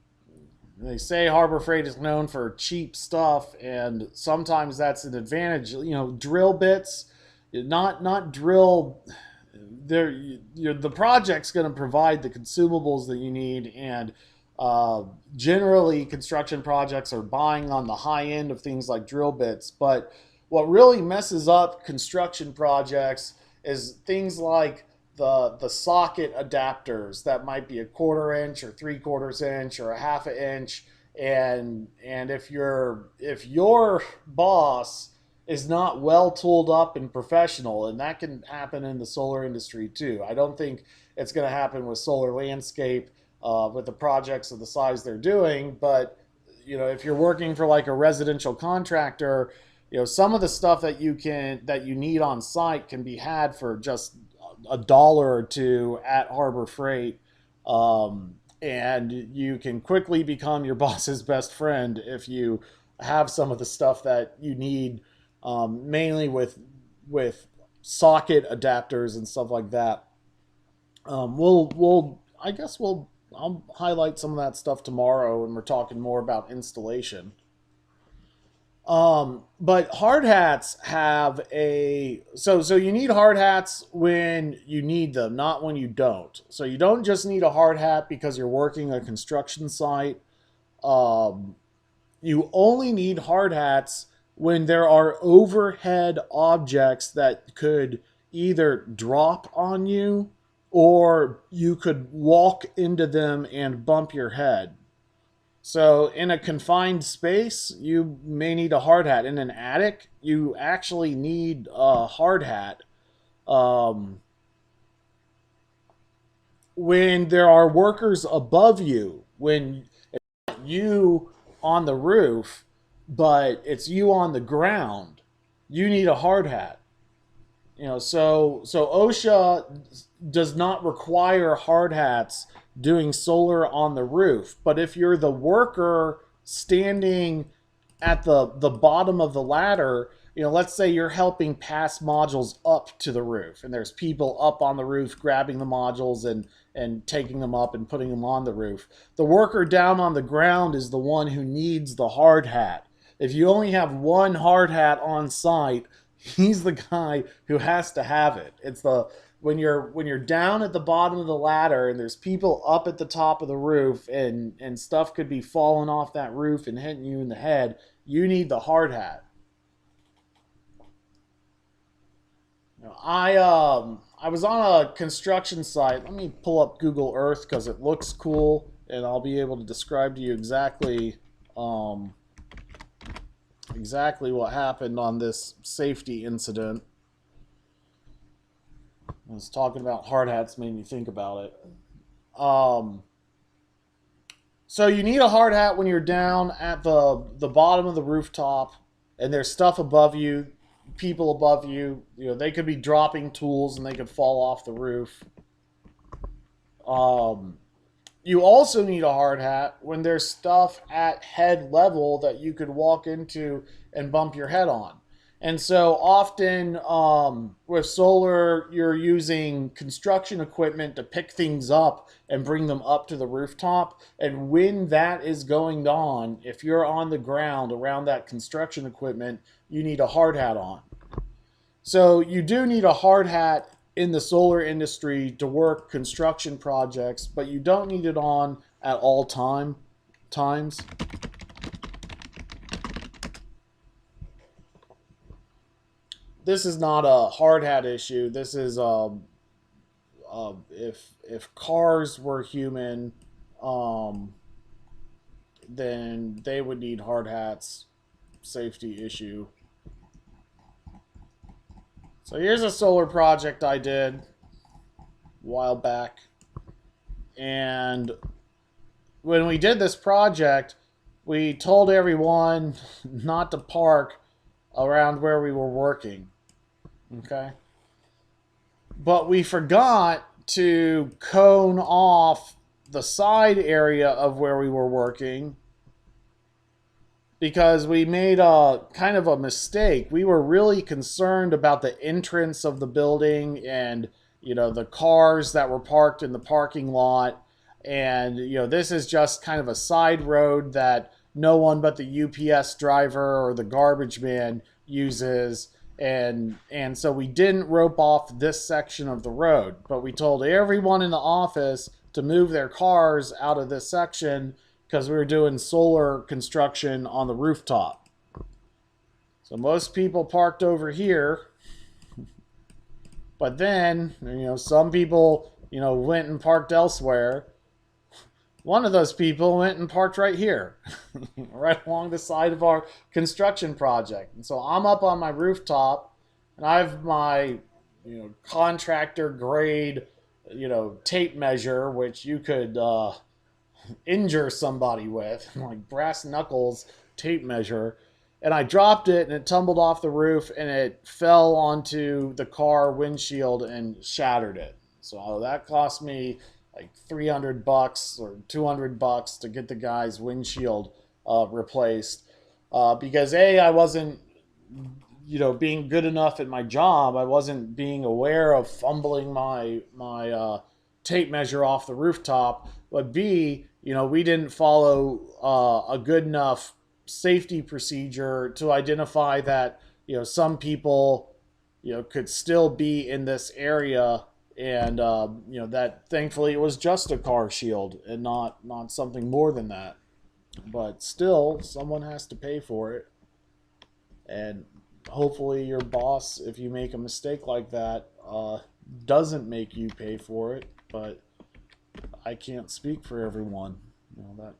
they say Harbor Freight is known for cheap stuff, and sometimes that's an advantage. You know, drill bits, not drill. The project's going to provide the consumables that you need, and uh, generally construction projects are buying on the high end of things like drill bits. But what really messes up construction projects is things like the socket adapters that might be a 1/4 inch or 3/4 inch or a 1/2 inch, and if your boss is not well tooled up and professional, and that can happen in the solar industry too. I don't think it's going to happen with solar landscape with the projects of the size they're doing, but if you're working for like a residential contractor, some of the stuff that you need on site can be had for just $1 or two at Harbor Freight. And you can quickly become your boss's best friend if you have some of the stuff that you need, mainly with socket adapters and stuff like that. I'll highlight some of that stuff tomorrow when we're talking more about installation. But hard hats have so you need hard hats when you need them, not when you don't. So you don't just need a hard hat because you're working a construction site. You only need hard hats when there are overhead objects that could either drop on you or you could walk into them and bump your head. So in a confined space, you may need a hard hat. In an attic, you actually need a hard hat. Um, when there are workers above you, when it's not you on the roof, but it's you on the ground, you need a hard hat. So OSHA does not require hard hats doing solar on the roof. But if you're the worker standing at the bottom of the ladder, let's say you're helping pass modules up to the roof, and there's people up on the roof grabbing the modules and taking them up and putting them on the roof. The worker down on the ground is the one who needs the hard hat. If you only have one hard hat on site, he's the guy who has to have it. It's the when you're down at the bottom of the ladder and there's people up at the top of the roof, and stuff could be falling off that roof and hitting you in the head, you need the hard hat. I was on a construction site. Let me pull up Google Earth because it looks cool, and I'll be able to describe to you exactly what happened on this safety incident. I was talking about hard hats, made me think about it. So you need a hard hat when you're down at the bottom of the rooftop, and there's stuff above you, people above you. They could be dropping tools and they could fall off the roof. You also need a hard hat when there's stuff at head level that you could walk into and bump your head on. And so often with solar, you're using construction equipment to pick things up and bring them up to the rooftop. And when that is going on, if you're on the ground around that construction equipment, you need a hard hat on. So you do need a hard hat in the solar industry to work construction projects, but you don't need it on at all times. This is not a hard hat issue. This is if cars were human, then they would need hard hats. Safety issue. So here's a solar project I did. while back. And when we did this project, we told everyone not to park around where we were working. Okay? But we forgot to cone off the side area of where we were working because we made a kind of a mistake. We were really concerned about the entrance of the building and, the cars that were parked in the parking lot. And, this is just kind of a side road that no one but the UPS driver or the garbage man uses. And so we didn't rope off this section of the road, but we told everyone in the office to move their cars out of this section because we were doing solar construction on the rooftop. So most people parked over here, but then, some people, went and parked elsewhere. One of those people went and parked right here, right along the side of our construction project. And so I'm up on my rooftop, and I have my, contractor grade, tape measure, which you could injure somebody with, like brass knuckles tape measure. And I dropped it and it tumbled off the roof and it fell onto the car windshield and shattered it. So that cost me like $300 or $200 to get the guy's windshield replaced. Because I wasn't, being good enough at my job. I wasn't being aware of fumbling my tape measure off the rooftop. But B, we didn't follow a good enough safety procedure to identify that, some people, could still be in this area. And, that thankfully it was just a car shield and not something more than that. But still, someone has to pay for it. And hopefully your boss, if you make a mistake like that, doesn't make you pay for it. But I can't speak for everyone. That.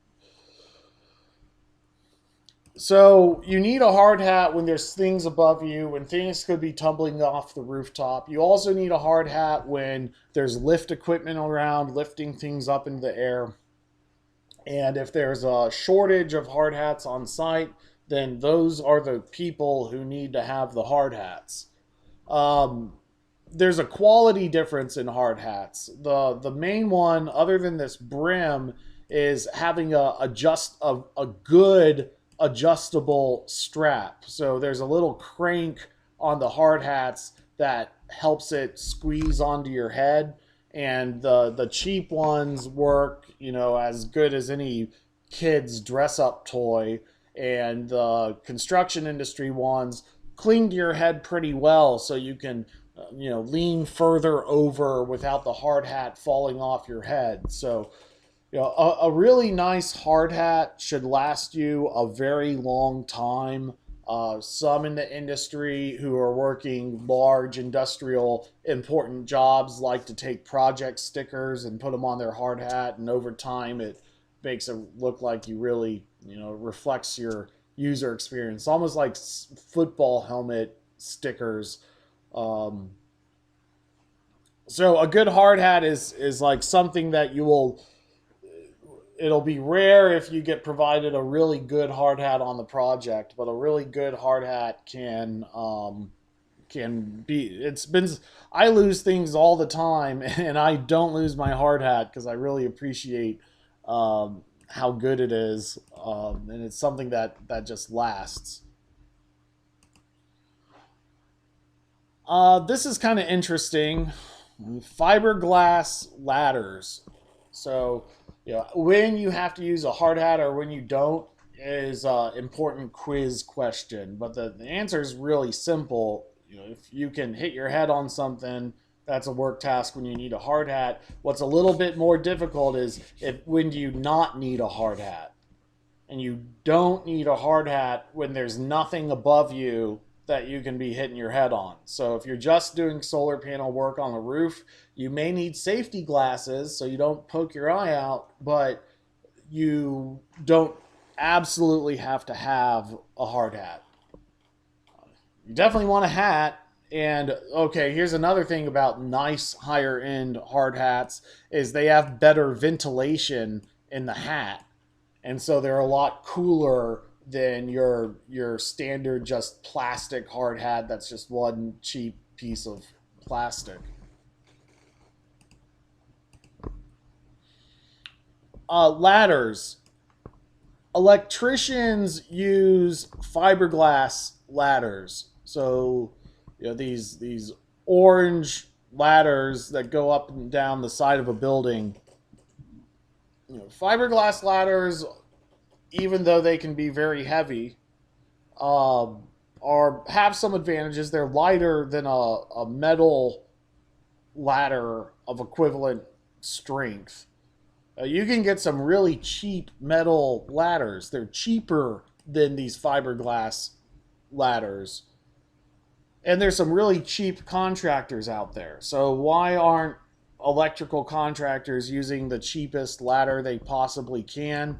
So you need a hard hat when there's things above you, when things could be tumbling off the rooftop. You also need a hard hat when there's lift equipment around, lifting things up into the air. And if there's a shortage of hard hats on site, then those are the people who need to have the hard hats. There's a quality difference in hard hats. The main one, other than this brim, is having a good adjustable strap. So there's a little crank on the hard hats that helps it squeeze onto your head. And the cheap ones work, as good as any kid's dress up toy. And the construction industry ones cling to your head pretty well, so you can lean further over without the hard hat falling off your head. So a really nice hard hat should last you a very long time. Some in the industry who are working large industrial important jobs like to take project stickers and put them on their hard hat, and over time it makes it look like you really, reflects your user experience, almost like football helmet stickers. So a good hard hat is like something that it'll be rare if you get provided a really good hard hat on the project, but a really good hard hat can be. I lose things all the time, and I don't lose my hard hat because I really appreciate how good it is, and it's something that just lasts. This is kind of interesting. Fiberglass ladders. So, when you have to use a hard hat or when you don't is an important quiz question. But the answer is really simple. If you can hit your head on something, that's a work task when you need a hard hat. What's a little bit more difficult is when do you not need a hard hat? And you don't need a hard hat when there's nothing above you that you can be hitting your head on. So if you're just doing solar panel work on the roof, you may need safety glasses so you don't poke your eye out, but you don't absolutely have to have a hard hat. You definitely want a hat, And okay, here's another thing about nice higher end hard hats is they have better ventilation in the hat. And so they're a lot cooler than your standard just plastic hard hat that's just one cheap piece of plastic. Ladders. Electricians use fiberglass ladders. So, these orange ladders that go up and down the side of a building. Fiberglass ladders, even though they can be very heavy, are have some advantages. They're lighter than a metal ladder of equivalent strength. You can get some really cheap metal ladders. They're cheaper than these fiberglass ladders. And there's some really cheap contractors out there. So why aren't electrical contractors using the cheapest ladder they possibly can?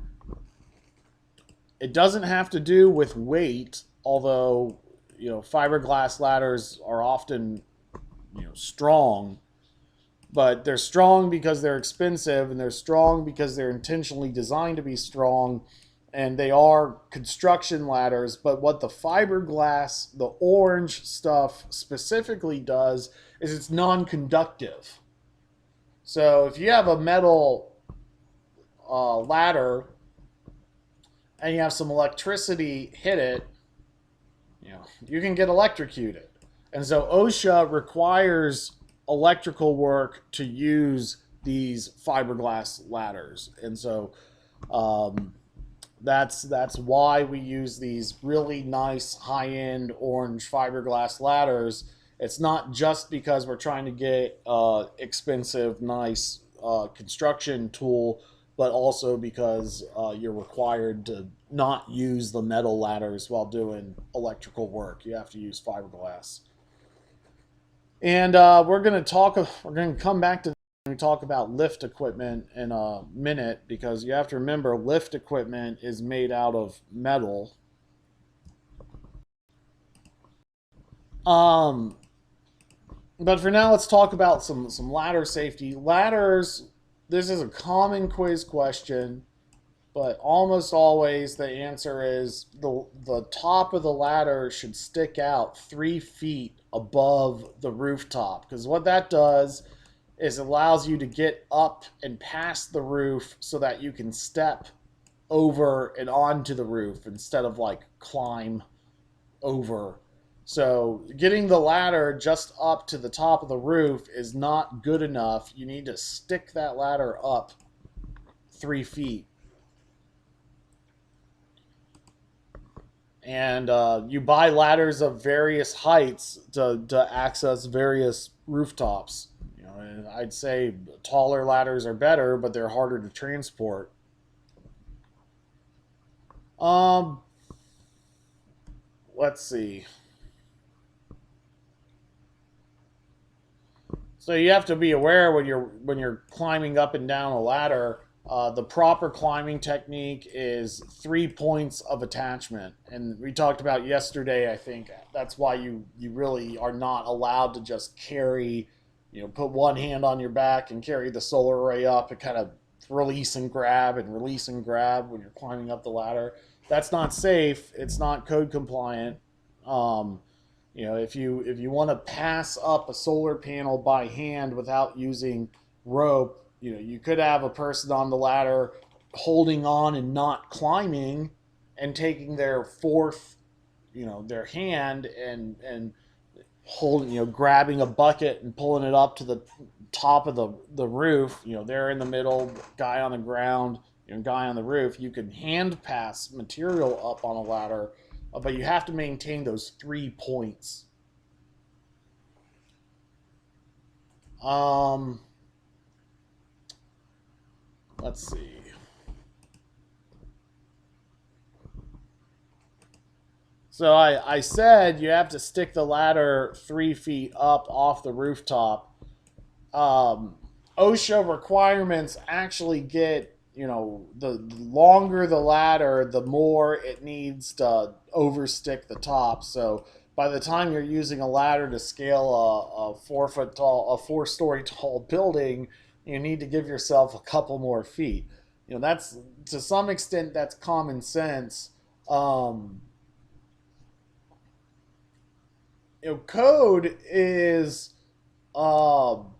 It doesn't have to do with weight, although, fiberglass ladders are often, strong. But they're strong because they're expensive, and they're strong because they're intentionally designed to be strong, and they are construction ladders. But what the fiberglass, the orange stuff specifically does is it's non-conductive. So if you have a metal ladder and you have some electricity hit it, you can get electrocuted. And so OSHA requires electrical work to use these fiberglass ladders. And so that's why we use these really nice high-end orange fiberglass ladders. It's not just because we're trying to get expensive, nice construction tool, but also because you're required to not use the metal ladders while doing electrical work. You have to use fiberglass. And we're going to come back to and talk about lift equipment in a minute, because you have to remember lift equipment is made out of metal. But for now, let's talk about some ladder safety. Ladders, this is a common quiz question, but almost always the answer is the top of the ladder should stick out 3 feet above the rooftop, because what that does is it allows you to get up and past the roof so that you can step over and onto the roof instead of like climb over. So getting the ladder just up to the top of the roof is not good enough. You need to stick that ladder up 3 feet. And you buy ladders of various heights to access various rooftops. And I'd say taller ladders are better, but they're harder to transport. Let's see. So you have to be aware when you're climbing up and down a ladder. The proper climbing technique is 3 points of attachment, and we talked about yesterday. I think that's why you really are not allowed to just carry, put one hand on your back and carry the solar array up and kind of release and grab when you're climbing up the ladder. That's not safe. It's not code compliant. If you want to pass up a solar panel by hand without using rope, you could have a person on the ladder holding on and not climbing, and taking their fourth, their hand and holding, grabbing a bucket and pulling it up to the top of the roof. They're in the middle, guy on the ground, guy on the roof. You can hand pass material up on a ladder, but you have to maintain those 3 points. Let's see. So I said you have to stick the ladder 3 feet up off the rooftop. OSHA requirements actually get, the longer the ladder, the more it needs to overstick the top. So by the time you're using a ladder to scale a 4 foot tall, a 4 story tall building, you need to give yourself a couple more feet. That's, to some extent, that's common sense. Um, Code is, um,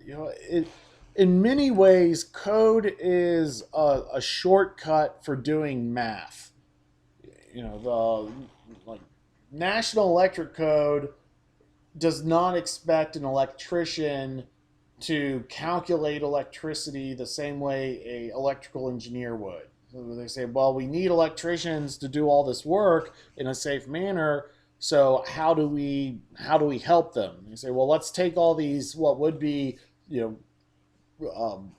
it, in many ways, code is a shortcut for doing math. The like National Electric Code does not expect an electrician to calculate electricity the same way a electrical engineer would. So they say, well, we need electricians to do all this work in a safe manner. So how do we help them? They say, well, let's take all these what would be um,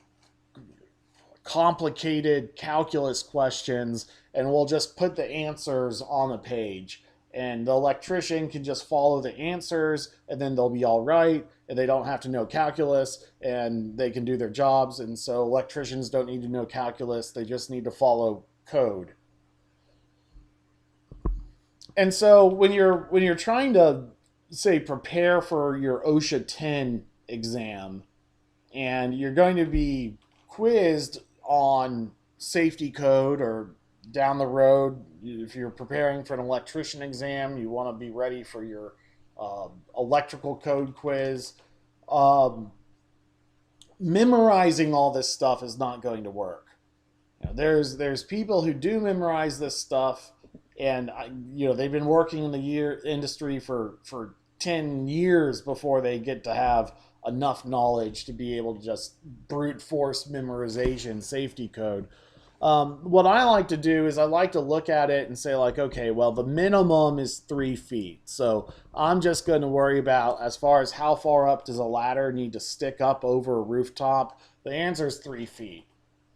complicated calculus questions, and we'll just put the answers on the page. And the electrician can just follow the answers, and then they'll be all right, and they don't have to know calculus, and they can do their jobs. And so electricians don't need to know calculus, they just need to follow code. And so when you're trying to, say, prepare for your OSHA 10 exam, and you're going to be quizzed on safety code, or down the road, if you're preparing for an electrician exam, you want to be ready for your electrical code quiz. Um, Memorizing all this stuff is not going to work. There's people who do memorize this stuff, and they've been working in the industry for 10 years before they get to have enough knowledge to be able to just brute force memorization safety code. What I like to do is I like to look at it and say, like, okay, well, the minimum is 3 feet. So I'm just going to worry about, as far as how far up does a ladder need to stick up over a rooftop, the answer is 3 feet.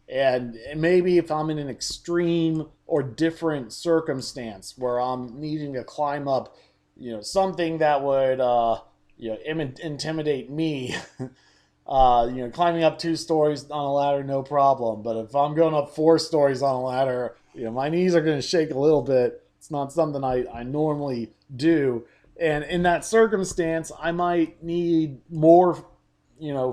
And maybe if I'm in an extreme or different circumstance where I'm needing to climb up, something that would, intimidate me, climbing up 2 stories on a ladder, no problem. But if I'm going up 4 stories on a ladder, my knees are going to shake a little bit. It's not something I normally do. And in that circumstance, I might need more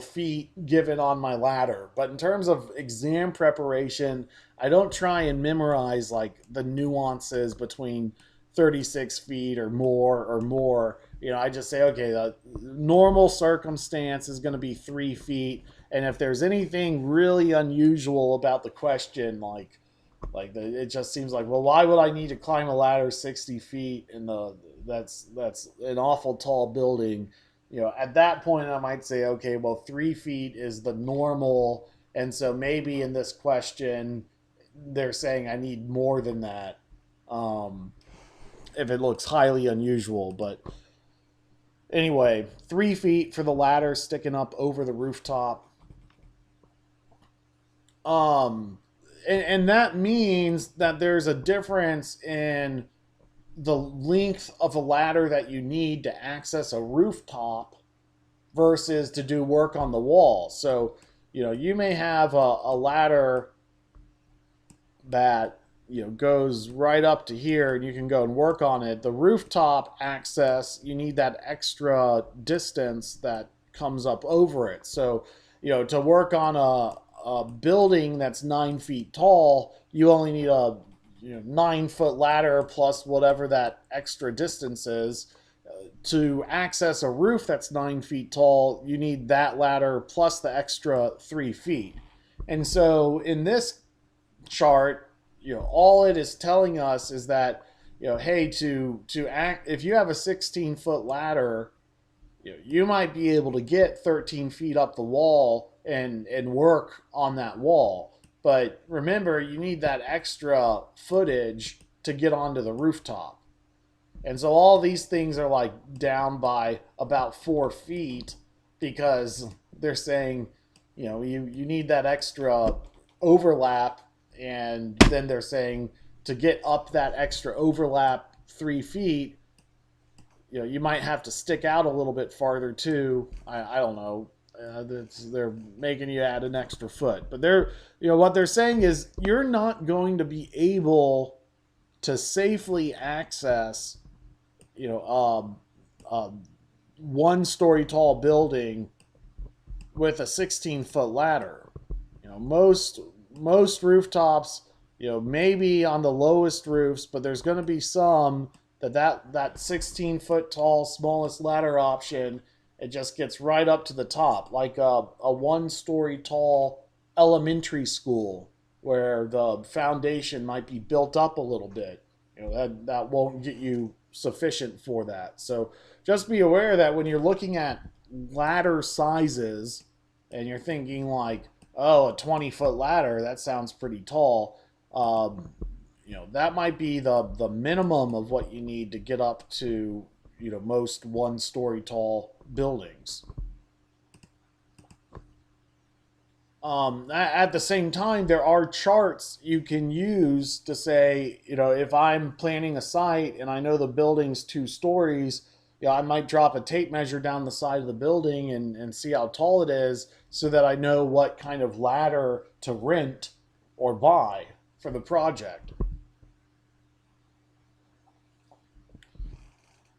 feet given on my ladder. But in terms of exam preparation, I don't try and memorize like the nuances between 36 feet or more. I just say, okay, the normal circumstance is going to be 3 feet. And if there's anything really unusual about the question, it just seems like, well, why would I need to climb a ladder 60 feet in that's an awful tall building? At that point, I might say, okay, well, 3 feet is the normal. And so maybe in this question, they're saying I need more than that, if it looks highly unusual. But anyway, 3 feet for the ladder sticking up over the rooftop. And that means that there's a difference in the length of a ladder that you need to access a rooftop versus to do work on the wall. So, you may have a ladder that, goes right up to here, and you can go and work on it. The rooftop access, you need that extra distance that comes up over it. So, to work on a building that's 9 feet tall, you only need a 9 foot ladder plus whatever that extra distance is. To access a roof that's 9 feet tall, you need that ladder plus the extra 3 feet. And so in this chart, all it is telling us is that, hey, to act, if you have a 16-foot ladder, you might be able to get 13 feet up the wall and work on that wall. But remember, you need that extra footage to get onto the rooftop. And so all these things are like down by about 4 feet, because they're saying, you need that extra overlap. And then they're saying to get up that extra overlap 3 feet, you might have to stick out a little bit farther too. I don't know. They're making you add an extra foot. But what they're saying is you're not going to be able to safely access one-story tall building with a 16-foot ladder. Most rooftops, maybe on the lowest roofs, but there's going to be some that 16-foot tall smallest ladder option, it just gets right up to the top, like a one-story tall elementary school where the foundation might be built up a little bit. That won't get you sufficient for that. So just be aware that when you're looking at ladder sizes and you're thinking like, oh, a 20-foot ladder, that sounds pretty tall. That might be the minimum of what you need to get up to, most one-story tall buildings. At the same time, there are charts you can use to say, if I'm planning a site and I know the building's 2 stories, I might drop a tape measure down the side of the building and see how tall it is so that I know what kind of ladder to rent or buy for the project.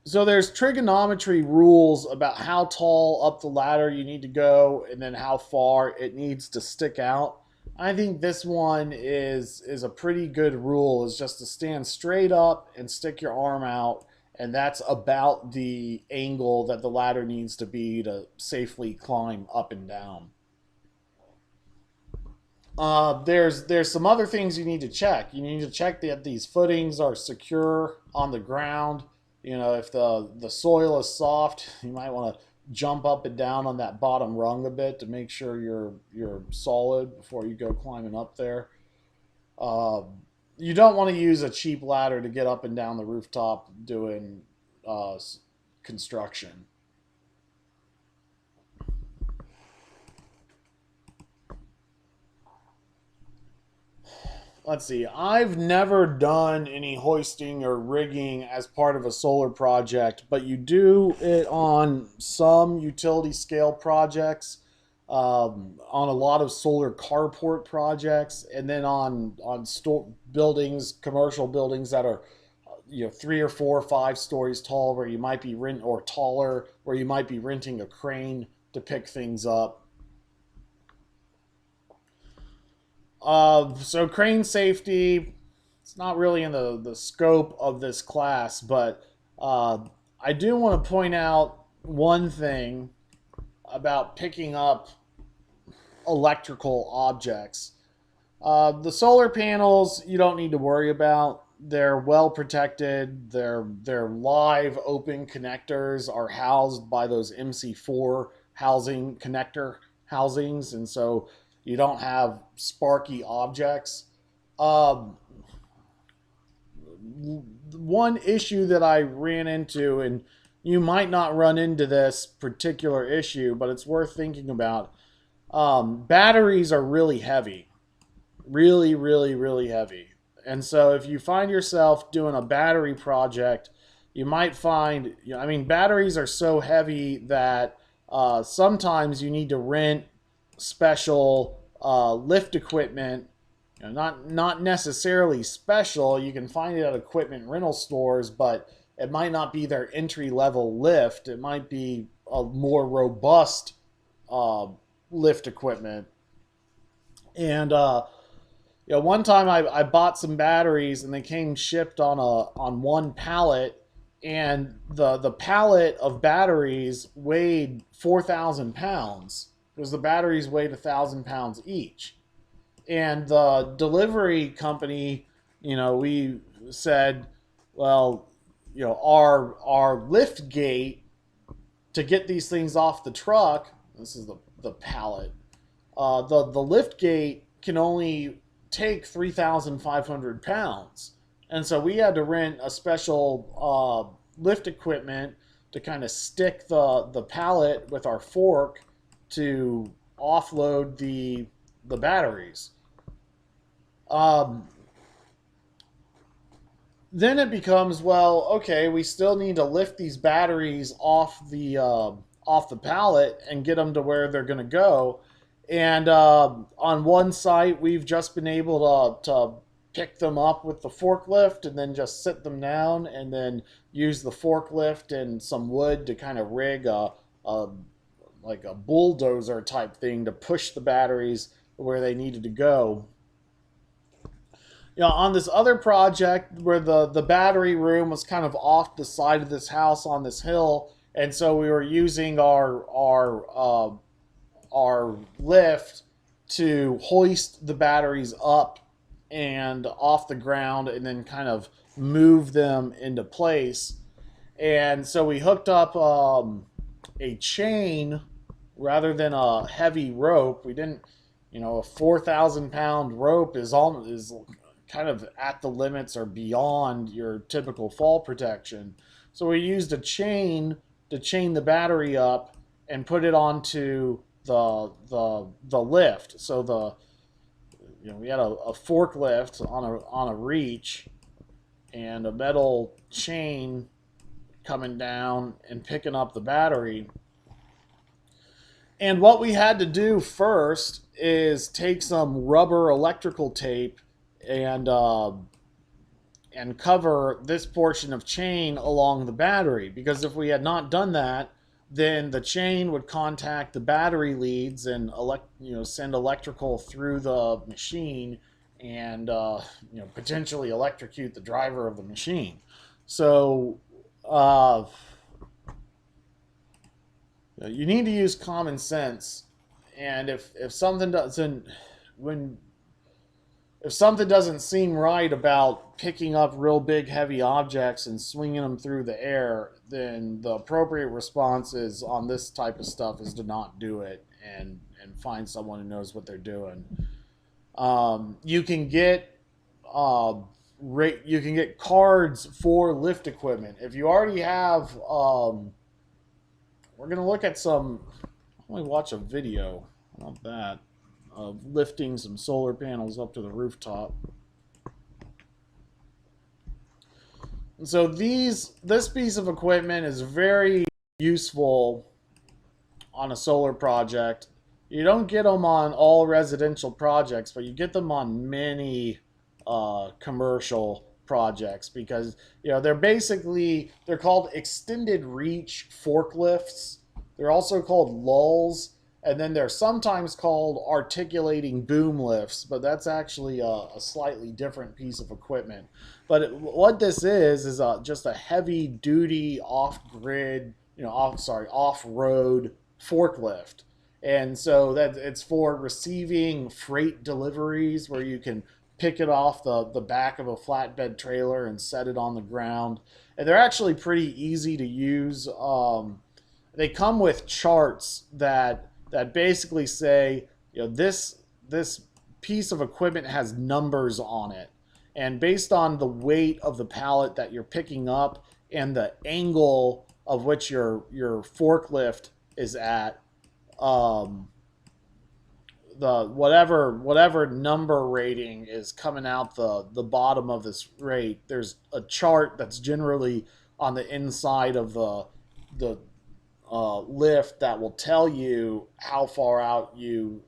So there's trigonometry rules about how tall up the ladder you need to go and then how far it needs to stick out. I think this one is a pretty good rule, is just to stand straight up and stick your arm out, and that's about the angle that the ladder needs to be to safely climb up and down. There's some other things you need to check. You need to check that these footings are secure on the ground. If the soil is soft, you might want to jump up and down on that bottom rung a bit to make sure you're solid before you go climbing up there. You don't want to use a cheap ladder to get up and down the rooftop doing construction. Let's see. I've never done any hoisting or rigging as part of a solar project, but you do it on some utility scale projects, on a lot of solar carport projects, and then on buildings, commercial buildings that are 3 or 4 or 5 stories tall, where you might be or taller, where you might be renting a crane to pick things up. So crane safety, it's not really in the scope of this class, but I do want to point out one thing about picking up electrical objects. The solar panels you don't need to worry about. They're well protected. Their live open connectors are housed by those MC4 housing connector housings, and so you don't have sparky objects. One issue that I ran into, and you might not run into this particular issue, but it's worth thinking about. Batteries are really heavy. Really, really, really heavy. And so if you find yourself doing a battery project, you might find, batteries are so heavy that sometimes you need to rent special lift equipment. Not necessarily special. You can find it at equipment rental stores, but it might not be their entry level lift. It might be a more robust lift equipment. And one time I bought some batteries and they came shipped on one pallet, and the pallet of batteries weighed 4,000 pounds. Because the batteries weighed 1,000 pounds each. And the delivery company, we said, well, our lift gate to get these things off the truck, this is the pallet, the lift gate can only take 3,500 pounds. And so we had to rent a special lift equipment to kind of stick the pallet with our fork to offload the batteries. Then it becomes, well, okay, we still need to lift these batteries off the pallet and get them to where they're going to go. And on one site, we've just been able to pick them up with the forklift and then just sit them down, and then use the forklift and some wood to kind of rig a like a bulldozer type thing to push the batteries where they needed to go. On this other project where the battery room was kind of off the side of this house on this hill, and so we were using our lift to hoist the batteries up and off the ground and then kind of move them into place. And so we hooked up a chain rather than a heavy rope. We didn't, a 4,000-pound rope is kind of at the limits or beyond your typical fall protection. So we used a chain to chain the battery up and put it onto the lift. So we had a forklift on a reach and a metal chain coming down and picking up the battery. And what we had to do first is take some rubber electrical tape and cover this portion of chain along the battery, because if we had not done that, then the chain would contact the battery leads and send electrical through the machine and potentially electrocute the driver of the machine. So you need to use common sense, and if something doesn't seem right about picking up real big heavy objects and swinging them through the air, then the appropriate response is on this type of stuff is to not do it and find someone who knows what they're doing. You can get cards for lift equipment if you already have. We're gonna look at some. Let me watch a video about that of lifting some solar panels up to the rooftop. And so this piece of equipment is very useful on a solar project. You don't get them on all residential projects, but you get them on many commercial projects, because they're called extended reach forklifts. They're also called lulls, and then they're sometimes called articulating boom lifts, but that's actually a slightly different piece of equipment. But what this is just a heavy duty off-grid, off-road forklift. And so that it's for receiving freight deliveries, where you can pick it off the back of a flatbed trailer and set it on the ground. And they're actually pretty easy to use. They come with charts that basically say, this piece of equipment has numbers on it, and based on the weight of the pallet that you're picking up and the angle of which your forklift is at, the whatever number rating is coming out the bottom of this rate, there's a chart that's generally on the inside of the lift that will tell you how far out you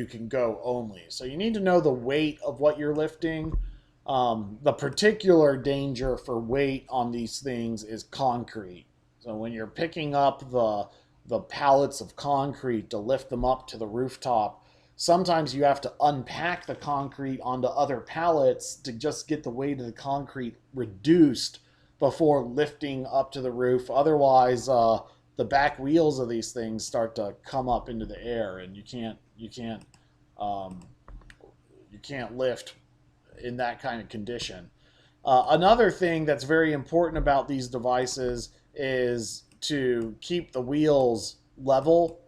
can go only. So you need to know the weight of what you're lifting. The particular danger for weight on these things is concrete. So when you're picking up the pallets of concrete to lift them up to the rooftop, sometimes you have to unpack the concrete onto other pallets to just get the weight of the concrete reduced before lifting up to the roof. Otherwise, the back wheels of these things start to come up into the air, and you can't lift in that kind of condition. Another thing that's very important about these devices is to keep the wheels level.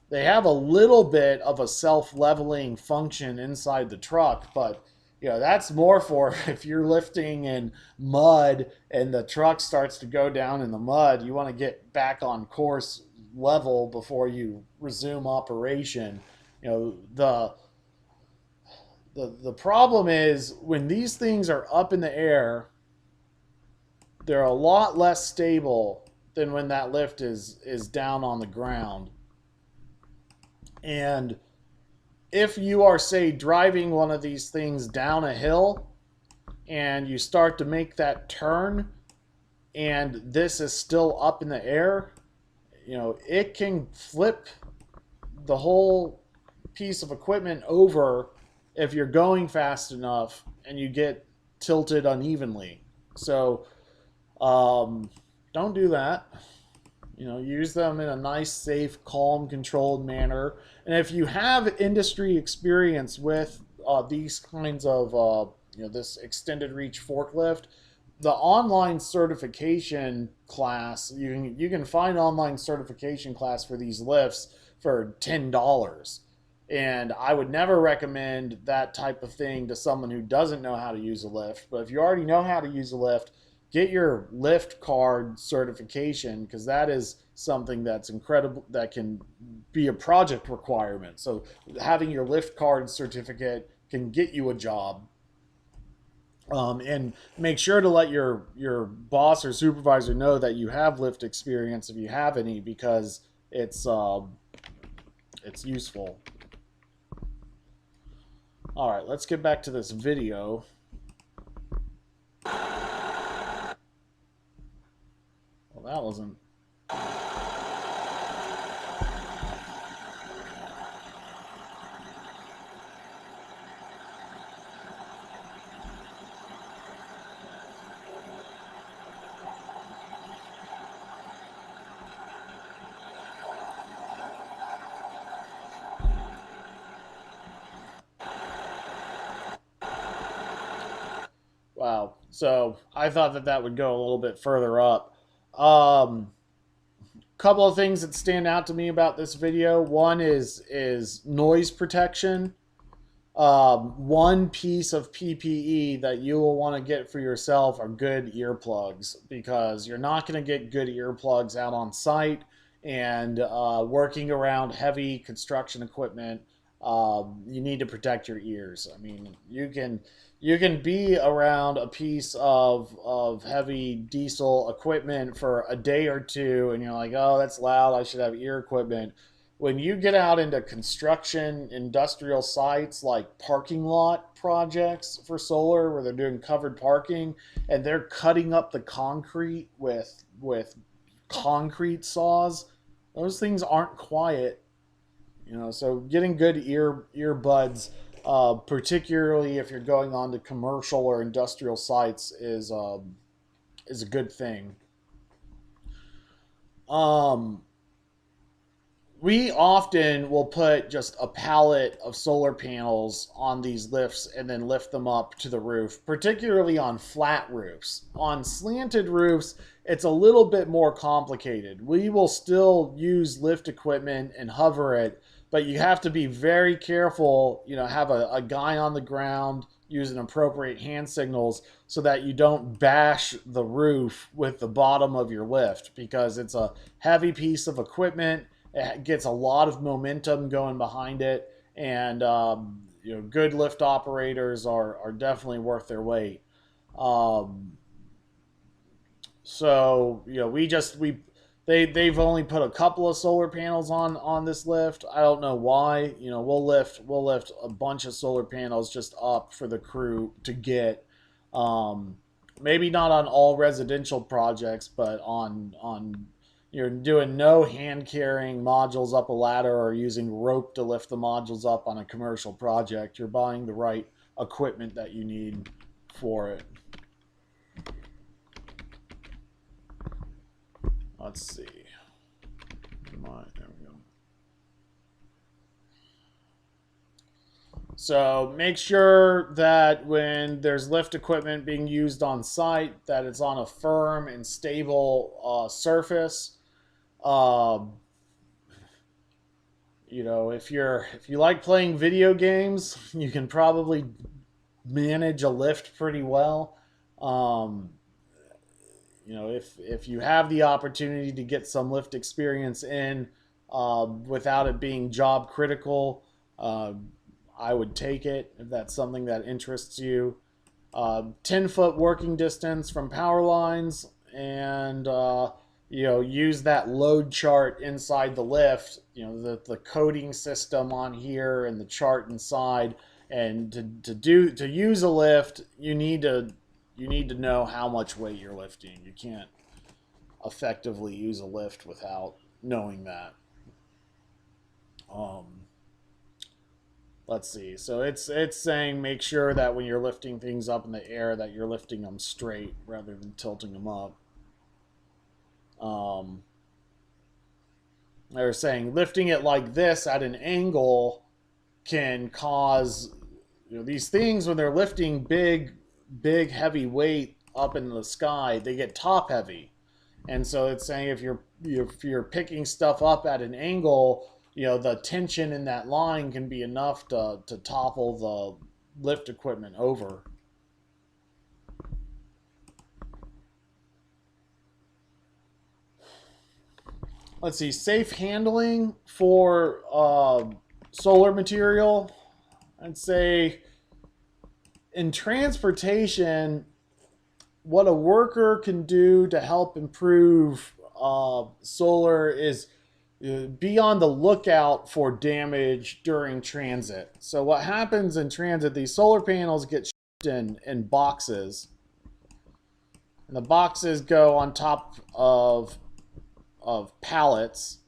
They have a little bit of a self-leveling function inside the truck, but that's more for if you're lifting in mud and the truck starts to go down in the mud. You want to get back on course level before you resume operation. The problem is when these things are up in the air, they're a lot less stable than when that lift is down on the ground. And if you are, say, driving one of these things down a hill and you start to make that turn and this is still up in the air, it can flip the whole piece of equipment over if you're going fast enough and you get tilted unevenly. So don't do that. Use them in a nice, safe, calm, controlled manner. And if you have industry experience with these kinds of, this extended reach forklift, the online certification class, you can find online certification class for these lifts for $10. And I would never recommend that type of thing to someone who doesn't know how to use a lift. But if you already know how to use a lift, get your lift card certification, because that is something that's incredible, that can be a project requirement. So having your lift card certificate can get you a job. And make sure to let your boss or supervisor know that you have lift experience if you have any, because it's useful. All right, let's get back to this video. Well, that wasn't. Wow. So I thought that would go a little bit further up. Couple of things that stand out to me about this video. One is noise protection. One piece of PPE that you will want to get for yourself are good earplugs, because you're not going to get good earplugs out on site, and working around heavy construction equipment. You need to protect your ears. I mean, you can be around a piece of heavy diesel equipment for a day or two, and you're like, oh, that's loud, I should have ear equipment. When you get out into construction industrial sites, like parking lot projects for solar, where they're doing covered parking and they're cutting up the concrete with concrete saws, those things aren't quiet. So getting good earbuds, particularly if you're going on to commercial or industrial sites, is a good thing. We often will put just a pallet of solar panels on these lifts and then lift them up to the roof, particularly on flat roofs. On slanted roofs, it's a little bit more complicated. We will still use lift equipment and hover it, but you have to be very careful, have a guy on the ground using appropriate hand signals so that you don't bash the roof with the bottom of your lift, because it's a heavy piece of equipment. It gets a lot of momentum going behind it, and good lift operators are definitely worth their weight. Um, so they've only put a couple of solar panels on this lift. I don't know why. We'll lift a bunch of solar panels just up for the crew to get. Maybe not on all residential projects, but on you're doing no hand carrying modules up a ladder or using rope to lift the modules up on a commercial project. You're buying the right equipment that you need for it. Let's see. There we go. So make sure that when there's lift equipment being used on site, that it's on a firm and stable surface. If you like playing video games, you can probably manage a lift pretty well. If you have the opportunity to get some lift experience in, without it being job critical, I would take it if that's something that interests you. 10-foot working distance from power lines, and use that load chart inside the lift, the coding system on here and the chart inside. And to use a lift, you need to know how much weight you're lifting. You can't effectively use a lift without knowing that. Um, let's see. So it's saying make sure that when you're lifting things up in the air that you're lifting them straight rather than tilting them up. They're saying lifting it like this at an angle can cause these things when they're lifting big heavy weight up in the sky, they get top heavy. And so it's saying if you're picking stuff up at an angle, the tension in that line can be enough to topple the lift equipment over. Let's see, safe handling for solar material. I'd say in transportation, what a worker can do to help improve solar is be on the lookout for damage during transit. So what happens in transit, these solar panels get shipped in boxes. And the boxes go on top of pallets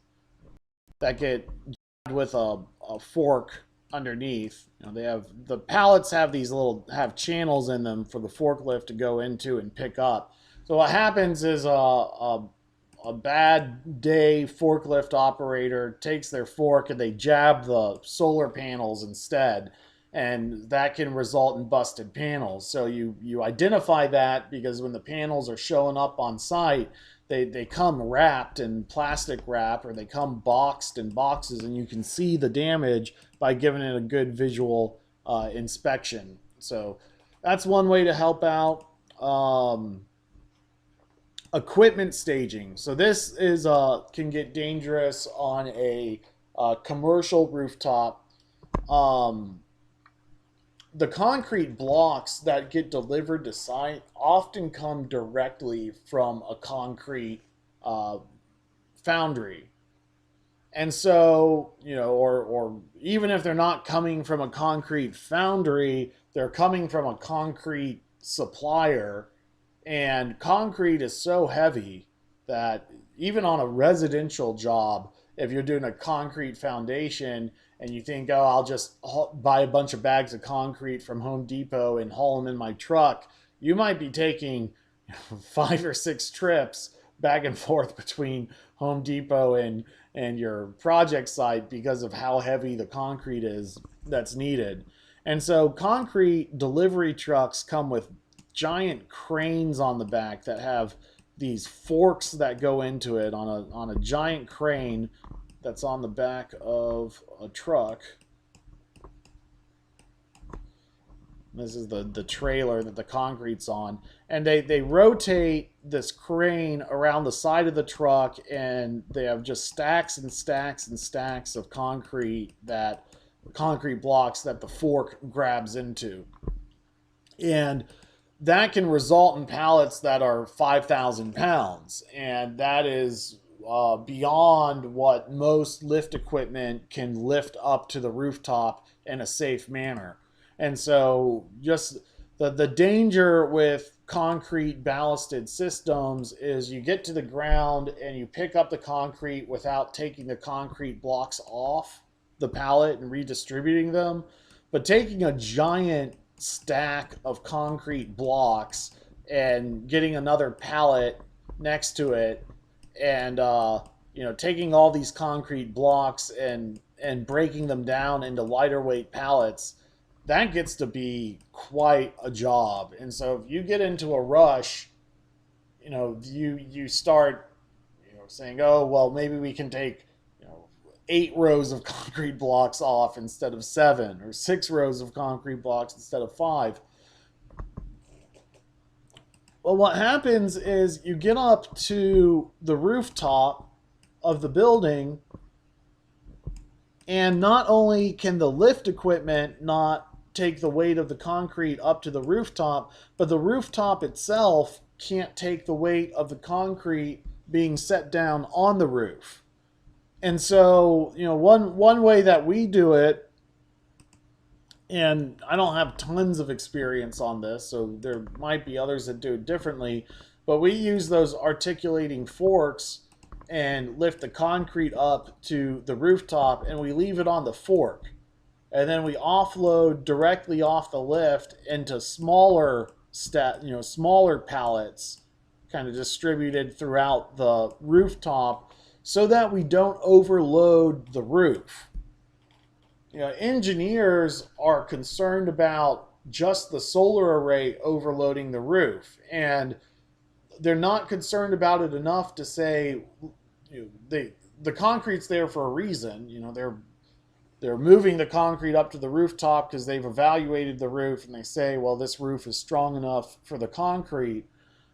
that get jabbed with a fork underneath. The pallets have channels in them for the forklift to go into and pick up. So what happens is a bad day forklift operator takes their fork and they jab the solar panels instead, and that can result in busted panels. So you identify that because when the panels are showing up on site, they come wrapped in plastic wrap or they come boxed in boxes, and you can see the damage by giving it a good visual inspection. So that's one way to help out. Equipment staging. So this is can get dangerous on a commercial rooftop. The concrete blocks that get delivered to site often come directly from a concrete foundry. And so, or even if they're not coming from a concrete foundry, they're coming from a concrete supplier. And concrete is so heavy that even on a residential job, if you're doing a concrete foundation and you think, oh, I'll just buy a bunch of bags of concrete from Home Depot and haul them in my truck, you might be taking 5 or 6 trips back and forth between Home Depot and your project site because of how heavy the concrete is that's needed. And so concrete delivery trucks come with giant cranes on the back that have these forks that go into it on a giant crane that's on the back of a truck. This is the trailer that the concrete's on. And they rotate this crane around the side of the truck, and they have just stacks and stacks and stacks of concrete blocks that the fork grabs into. And that can result in pallets that are 5,000 pounds. And that is beyond what most lift equipment can lift up to the rooftop in a safe manner. And so just the danger with concrete ballasted systems is you get to the ground and you pick up the concrete without taking the concrete blocks off the pallet and redistributing them. But taking a giant stack of concrete blocks and getting another pallet next to it and taking all these concrete blocks and breaking them down into lighter weight pallets, that gets to be quite a job. And so if you get into a rush, you start saying, oh well, maybe we can take 8 rows of concrete blocks off instead of 7, or 6 rows of concrete blocks instead of 5. Well, what happens is you get up to the rooftop of the building, and not only can the lift equipment not take the weight of the concrete up to the rooftop, but the rooftop itself can't take the weight of the concrete being set down on the roof. And so, one way that we do it, and I don't have tons of experience on this, so there might be others that do it differently, but we use those articulating forks and lift the concrete up to the rooftop, and we leave it on the fork. And then we offload directly off the lift into smaller pallets, kind of distributed throughout the rooftop, so that we don't overload the roof. Engineers are concerned about just the solar array overloading the roof, and they're not concerned about it enough to say, the concrete's there for a reason. They're moving the concrete up to the rooftop because they've evaluated the roof, and they say, well, this roof is strong enough for the concrete.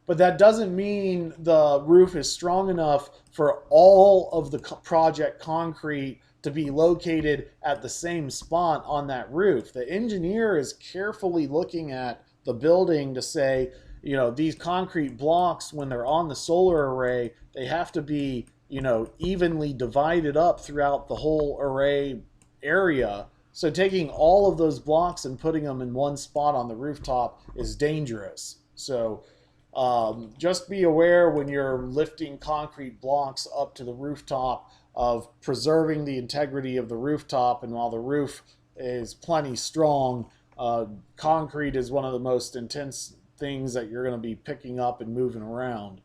But that doesn't mean the roof is strong enough for all of the project concrete to be located at the same spot on that roof. The engineer is carefully looking at the building to say, these concrete blocks, when they're on the solar array, they have to be, evenly divided up throughout the whole array area. So taking all of those blocks and putting them in one spot on the rooftop is dangerous. So just be aware when you're lifting concrete blocks up to the rooftop of preserving the integrity of the rooftop. And while the roof is plenty strong, concrete is one of the most intense things that you're going to be picking up and moving around.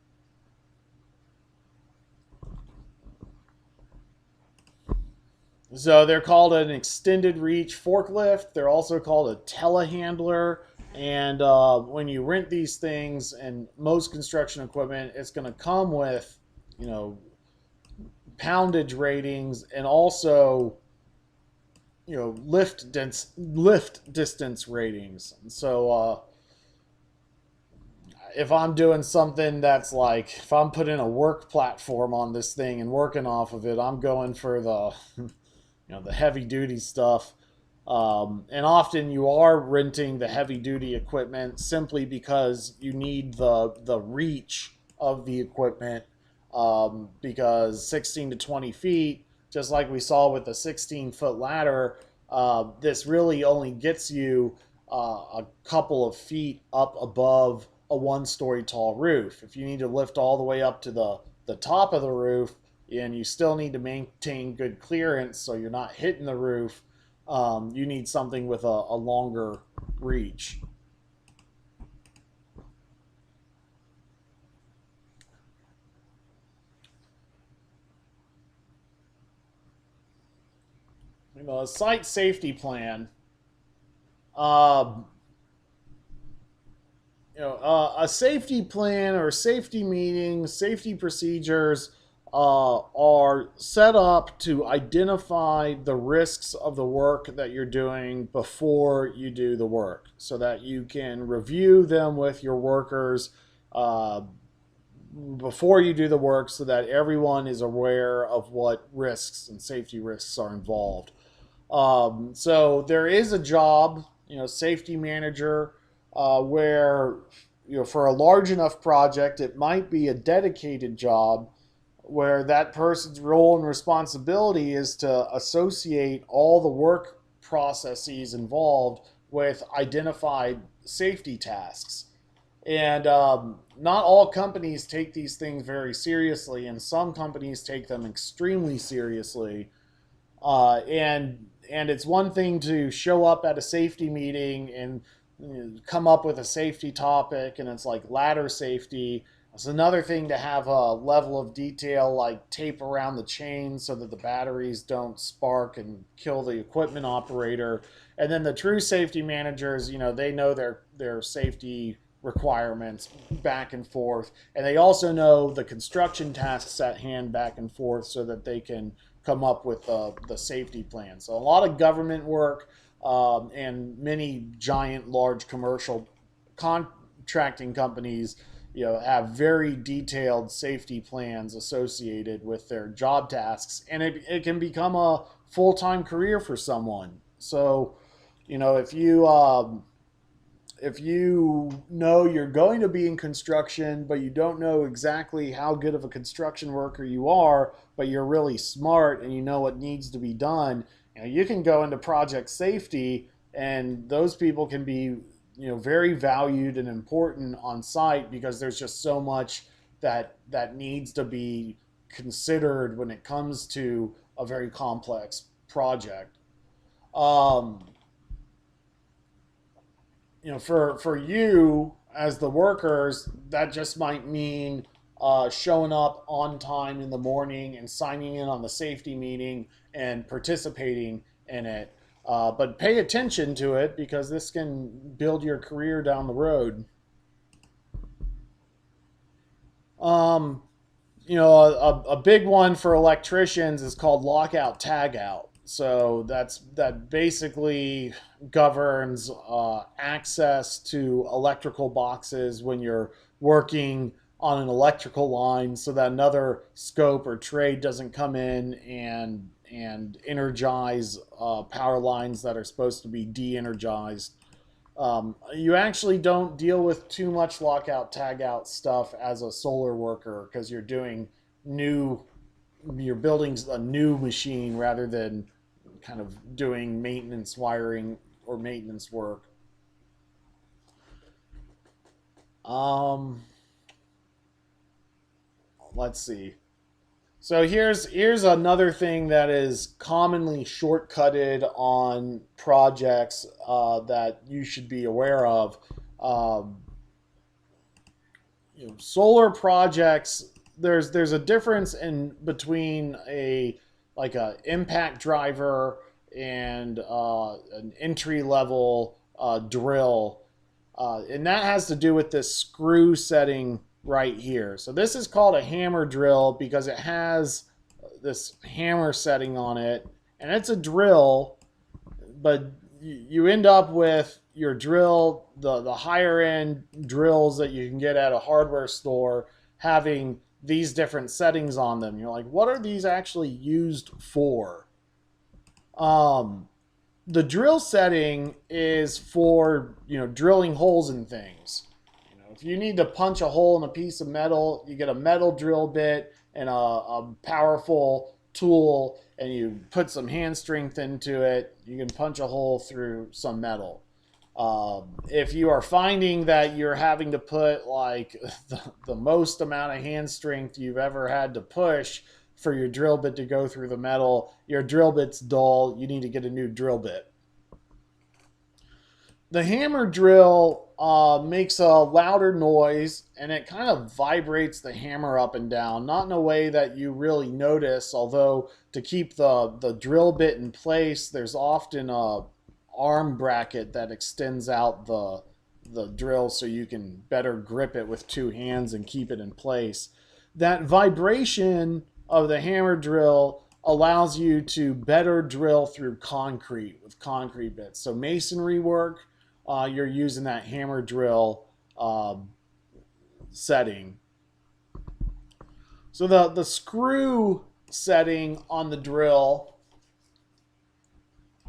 So they're called an extended reach forklift. They're also called a telehandler. And when you rent these things, and most construction equipment, it's going to come with, poundage ratings, and also, lift distance ratings. And so if I'm doing something that's like, if I'm putting a work platform on this thing and working off of it, I'm going for the the heavy duty stuff. And often you are renting the heavy duty equipment simply because you need the reach of the equipment, because 16 to 20 feet, just like we saw with the 16-foot ladder, this really only gets you a couple of feet up above a one-story tall roof. If you need to lift all the way up to the top of the roof, and you still need to maintain good clearance so you're not hitting the roof, you need something with a longer reach. A site safety plan. A safety plan or safety meetings, safety procedures are set up to identify the risks of the work that you're doing before you do the work, so that you can review them with your workers before you do the work, so that everyone is aware of what risks and safety risks are involved. So there is a job, safety manager, where, for a large enough project, it might be a dedicated job where that person's role and responsibility is to associate all the work processes involved with identified safety tasks. And not all companies take these things very seriously, and some companies take them extremely seriously. And it's one thing to show up at a safety meeting and come up with a safety topic, and it's like ladder safety. It's another thing to have a level of detail like tape around the chain so that the batteries don't spark and kill the equipment operator. And then the true safety managers, they know their safety requirements back and forth, and they also know the construction tasks at hand back and forth, so that they can come up with the safety plan. So a lot of government work, and many giant, large commercial contracting companies, have very detailed safety plans associated with their job tasks, and it can become a full-time career for someone. So, if you if you know you're going to be in construction, but you don't know exactly how good of a construction worker you are, but you're really smart and you know what needs to be done, you can go into project safety, and those people can be very valued and important on site because there's just so much that needs to be considered when it comes to a very complex project. Um, for you as the workers, that just might mean showing up on time in the morning and signing in on the safety meeting and participating in it. But pay attention to it because this can build your career down the road. Um, a big one for electricians is called lockout tagout. So that basically governs access to electrical boxes when you're working on an electrical line, so that another scope or trade doesn't come in and energize power lines that are supposed to be de-energized. You actually don't deal with too much lockout tagout stuff as a solar worker because new you're building a new machine rather than kind of doing maintenance wiring or maintenance work. Um, let's see. So here's another thing that is commonly shortcutted on projects that you should be aware of. Um, Solar projects, there's a difference in between a impact driver and an entry level drill, and that has to do with this screw setting right here. So this is called a hammer drill because it has this hammer setting on it, and it's a drill, but you end up with your drill, the higher end drills that you can get at a hardware store, having these different settings on them. You're like, what are these actually used for? Um, the drill setting is for drilling holes in things. If you need to punch a hole in a piece of metal, you get a metal drill bit and a powerful tool, and you put some hand strength into it. You can punch a hole through some metal. If you are finding that you're having to put like the most amount of hand strength you've ever had to push for your drill bit to go through the metal, your drill bit's dull, you need to get a new drill bit. The hammer drill makes a louder noise, and it kind of vibrates the hammer up and down, not in a way that you really notice, although to keep the drill bit in place, there's often a arm bracket that extends out the drill so you can better grip it with two hands and keep it in place. That vibration of the hammer drill allows you to better drill through concrete with concrete bits. So masonry work, you're using that hammer drill setting. So the screw setting on the drill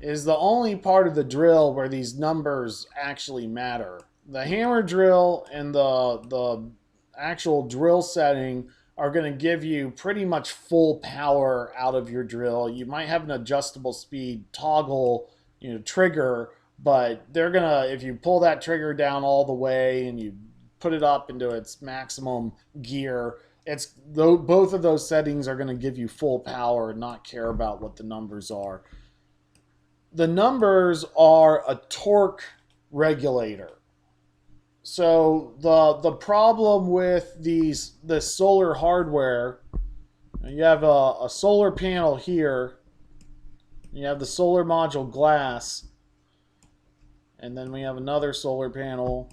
is the only part of the drill where these numbers actually matter. The hammer drill and the actual drill setting are going to give you pretty much full power out of your drill. You might have an adjustable speed toggle, trigger, but they're gonna, if you pull that trigger down all the way and you put it up into its maximum gear, it's both of those settings are going to give you full power and not care about what the numbers are. The numbers are a torque regulator. So the problem with this solar hardware, you have a solar panel here, you have the solar module glass, and then we have another solar panel.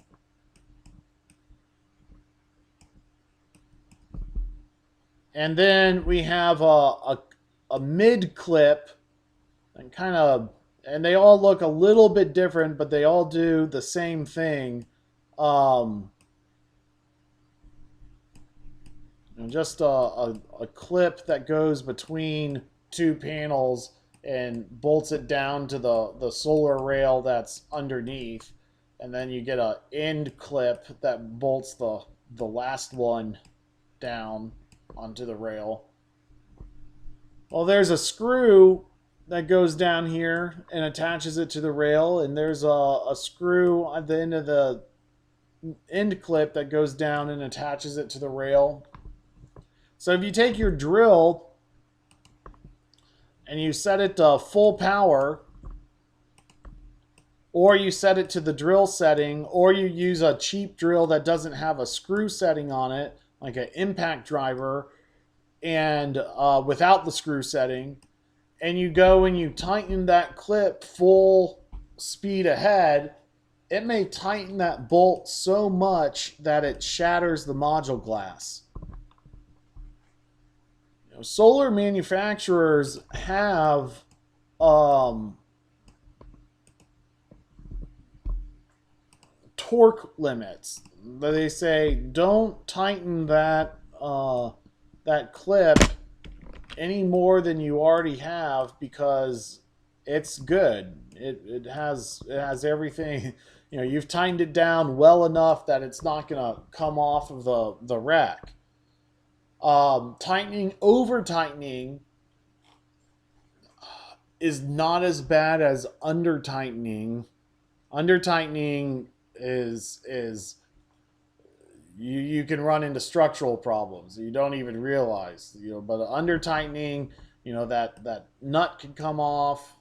And then we have a mid clip, and they all look a little bit different, but they all do the same thing. Just a clip that goes between two panels and bolts it down to the solar rail that's underneath. and then you get a end clip that bolts the last one down onto the rail. Well, there's a screw that goes down here and attaches it to the rail, and there's a screw at the end of the end clip that goes down and attaches it to the rail. So if you take your drill and you set it to full power, or you set it to the drill setting, or you use a cheap drill that doesn't have a screw setting on it, like an impact driver, and without the screw setting, and you go and you tighten that clip full speed ahead, it may tighten that bolt so much that it shatters the module glass. Solar manufacturers have torque limits. They say don't tighten that that clip any more than you already have because it's good. It has everything. You've tightened it down well enough that it's not going to come off of the rack. Tightening, over tightening is not as bad as under tightening. Under tightening is you can run into structural problems you don't even realize. But under tightening, that nut can come off.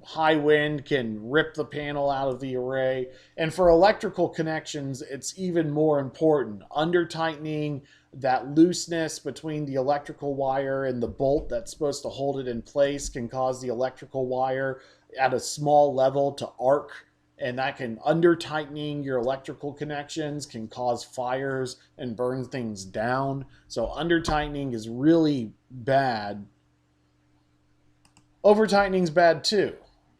High wind can rip the panel out of the array. And for electrical connections, it's even more important. Under tightening, that looseness between the electrical wire and the bolt that's supposed to hold it in place can cause the electrical wire at a small level to arc, and that can, under tightening your electrical connections, can cause fires and burn things down. So under tightening is really bad. Over tightening is bad too.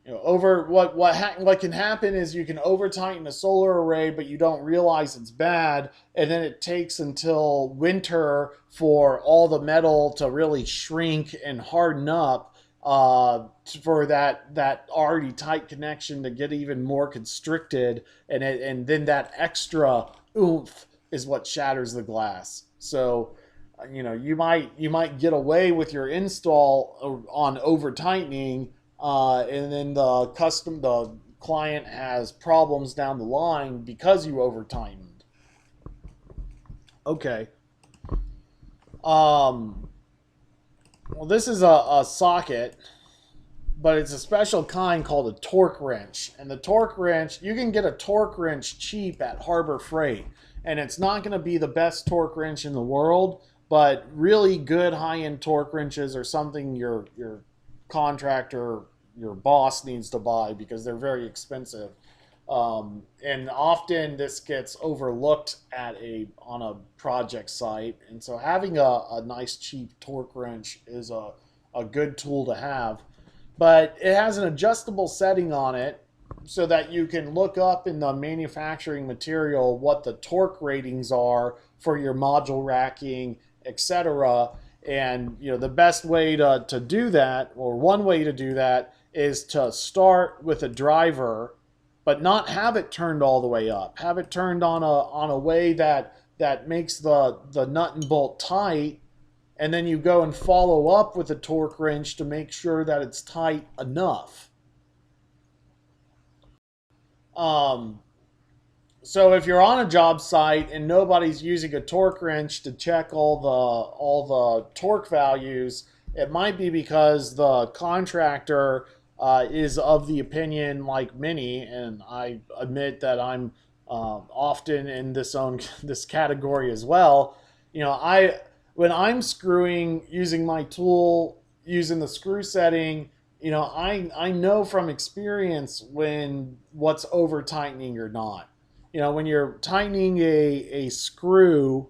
What can happen is you can over tighten a solar array, but you don't realize it's bad, and then it takes until winter for all the metal to really shrink and harden up, for that already tight connection to get even more constricted, and then that extra oomph is what shatters the glass. So you might get away with your install on over tightening, and then the client has problems down the line because you over tightened. Okay. Well, this is a socket, but it's a special kind called a torque wrench. And the torque wrench, you can get a torque wrench cheap at Harbor Freight, and it's not going to be the best torque wrench in the world, but really good high-end torque wrenches are something your contractor, your boss needs to buy because they're very expensive. And often this gets overlooked on a project site. And so having a nice cheap torque wrench is a good tool to have. But it has an adjustable setting on it so that you can look up in the manufacturing material what the torque ratings are for your module racking, etc. And the best way to do that, or one way to do that, is to start with a driver, but not have it turned all the way up. Have it turned on a way that makes the nut and bolt tight, and then you go and follow up with a torque wrench to make sure that it's tight enough. So if you're on a job site and nobody's using a torque wrench to check all the torque values, it might be because the contractor is of the opinion, like many, and I admit that I'm often in this category as well. When I'm screwing using my tool, using the screw setting, I know from experience when what's over tightening or not. When you're tightening a screw,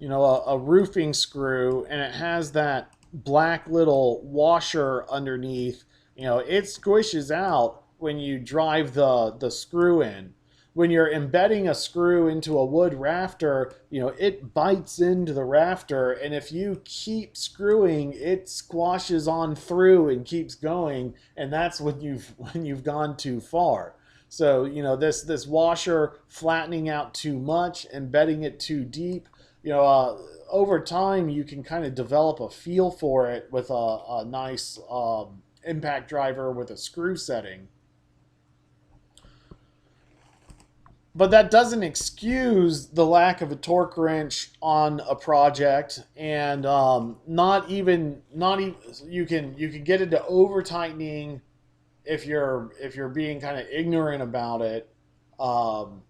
a roofing screw, and it has that black little washer underneath, it squishes out when you drive the screw in. When you're embedding a screw into a wood rafter, it bites into the rafter, and if you keep screwing, it squashes on through and keeps going, and that's when you've gone too far. So, this washer flattening out too much and bedding it too deep, over time you can kind of develop a feel for it with a nice impact driver with a screw setting. But that doesn't excuse the lack of a torque wrench on a project, and not even you can get into over tightening if you're being kind of ignorant about it. Um,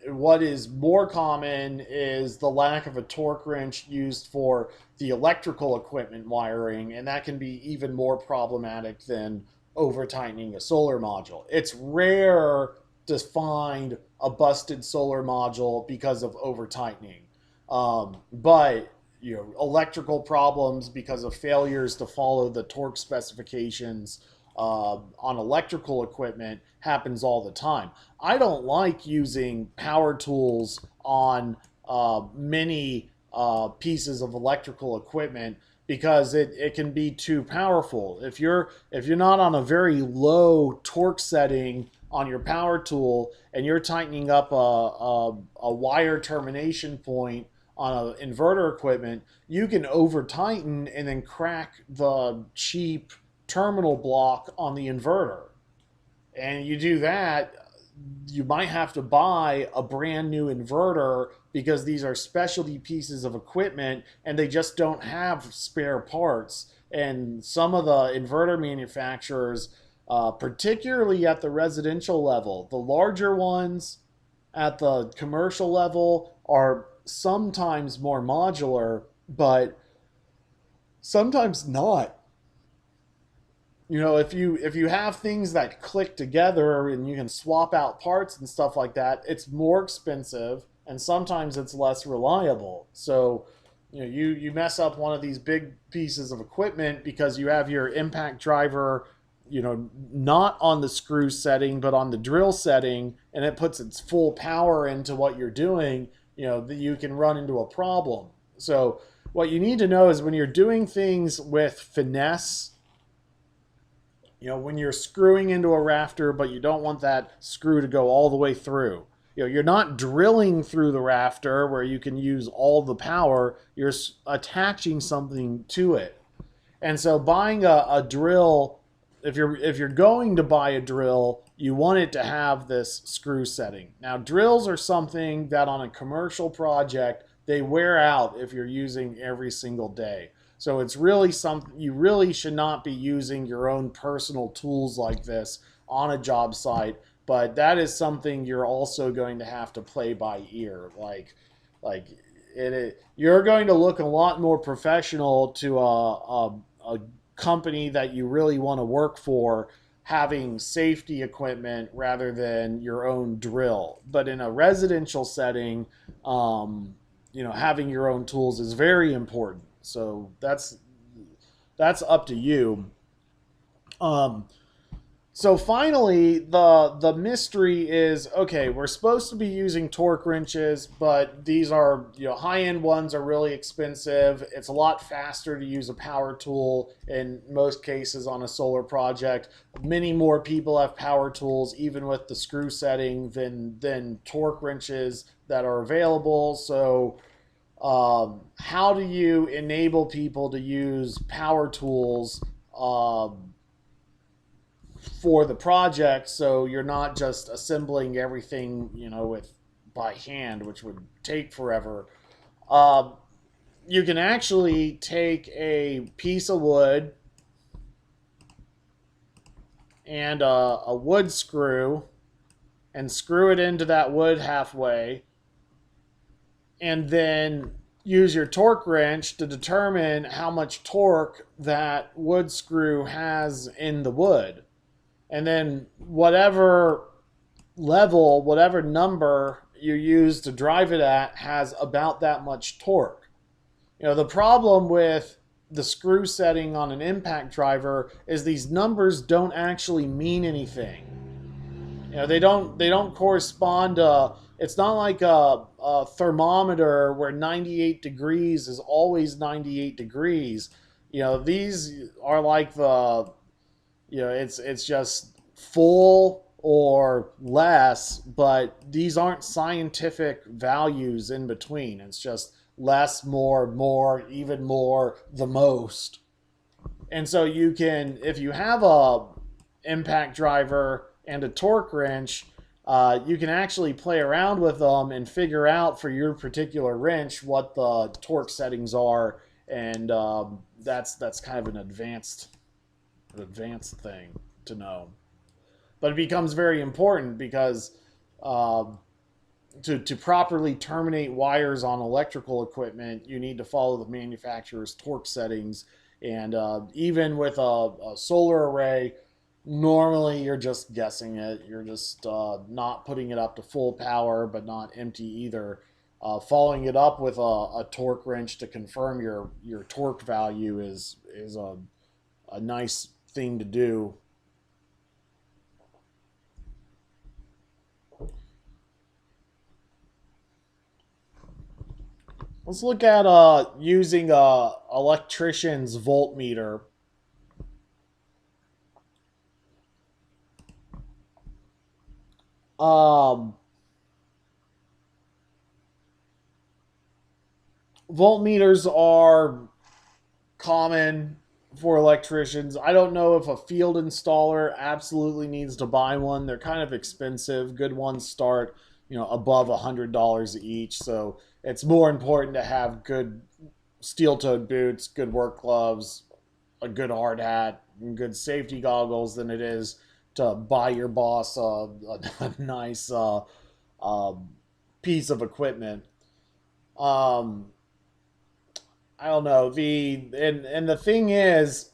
what is more common is the lack of a torque wrench used for the electrical equipment wiring, and that can be even more problematic than over tightening a solar module. It's rare to find a busted solar module because of over tightening, but electrical problems because of failures to follow the torque specifications on electrical equipment happens all the time. I don't like using power tools on many pieces of electrical equipment because it can be too powerful. If you're not on a very low torque setting on your power tool and you're tightening up a wire termination point on an inverter equipment, you can over tighten and then crack the cheap terminal block on the inverter. And you do that, you might have to buy a brand new inverter because these are specialty pieces of equipment and they just don't have spare parts. And some of the inverter manufacturers, particularly at the residential level, the larger ones at the commercial level are sometimes more modular, but sometimes not. If you have things that click together and you can swap out parts and stuff like that, it's more expensive and sometimes it's less reliable. So you mess up one of these big pieces of equipment because you have your impact driver not on the screw setting but on the drill setting, and it puts its full power into what you're doing, that you can run into a problem. So what you need to know is when you're doing things with finesse, when you're screwing into a rafter, but you don't want that screw to go all the way through. You're not drilling through the rafter where you can use all the power. You're attaching something to it. And so buying a drill, if you're going to buy a drill, you want it to have this screw setting. Now, drills are something that on a commercial project, they wear out if you're using every single day. So it's really something you really should not be using your own personal tools like this on a job site, but that is something you're also going to have to play by ear. Like you're going to look a lot more professional to a company that you really want to work for having safety equipment rather than your own drill. But in a residential setting, having your own tools is very important. So that's up to you. So finally, the mystery is, okay, we're supposed to be using torque wrenches, but these are, high-end ones are really expensive. It's a lot faster to use a power tool in most cases on a solar project. Many more people have power tools, even with the screw setting, than torque wrenches that are available. So how do you enable people to use power tools for the project so you're not just assembling everything with by hand, which would take forever? You can actually take a piece of wood and a wood screw and screw it into that wood halfway, and then use your torque wrench to determine how much torque that wood screw has in the wood. And then whatever level, whatever number you use to drive it at has about that much torque. The problem with the screw setting on an impact driver is these numbers don't actually mean anything. They don't correspond to. It's not like a thermometer where 98 degrees is always 98 degrees. These are like it's just full or less, but these aren't scientific values in between. It's just less, more, even more, the most. And so you can, if you have a impact driver and a torque wrench, you can actually play around with them and figure out for your particular wrench what the torque settings are, and that's kind of an advanced thing to know. But it becomes very important because uh, to properly terminate wires on electrical equipment, you need to follow the manufacturer's torque settings. And even with a solar array, normally you're just guessing it. You're just not putting it up to full power, but not empty either. Following it up with a torque wrench to confirm your torque value is a nice thing to do. Let's look at using a electrician's voltmeter. Um, Voltmeters are common for electricians. I don't know if a field installer absolutely needs to buy one. They're kind of expensive. Good ones start, above $100 each. So it's more important to have good steel-toed boots, good work gloves, a good hard hat, and good safety goggles than it is to buy your boss a nice uh, piece of equipment. Um, I don't know. And the thing is,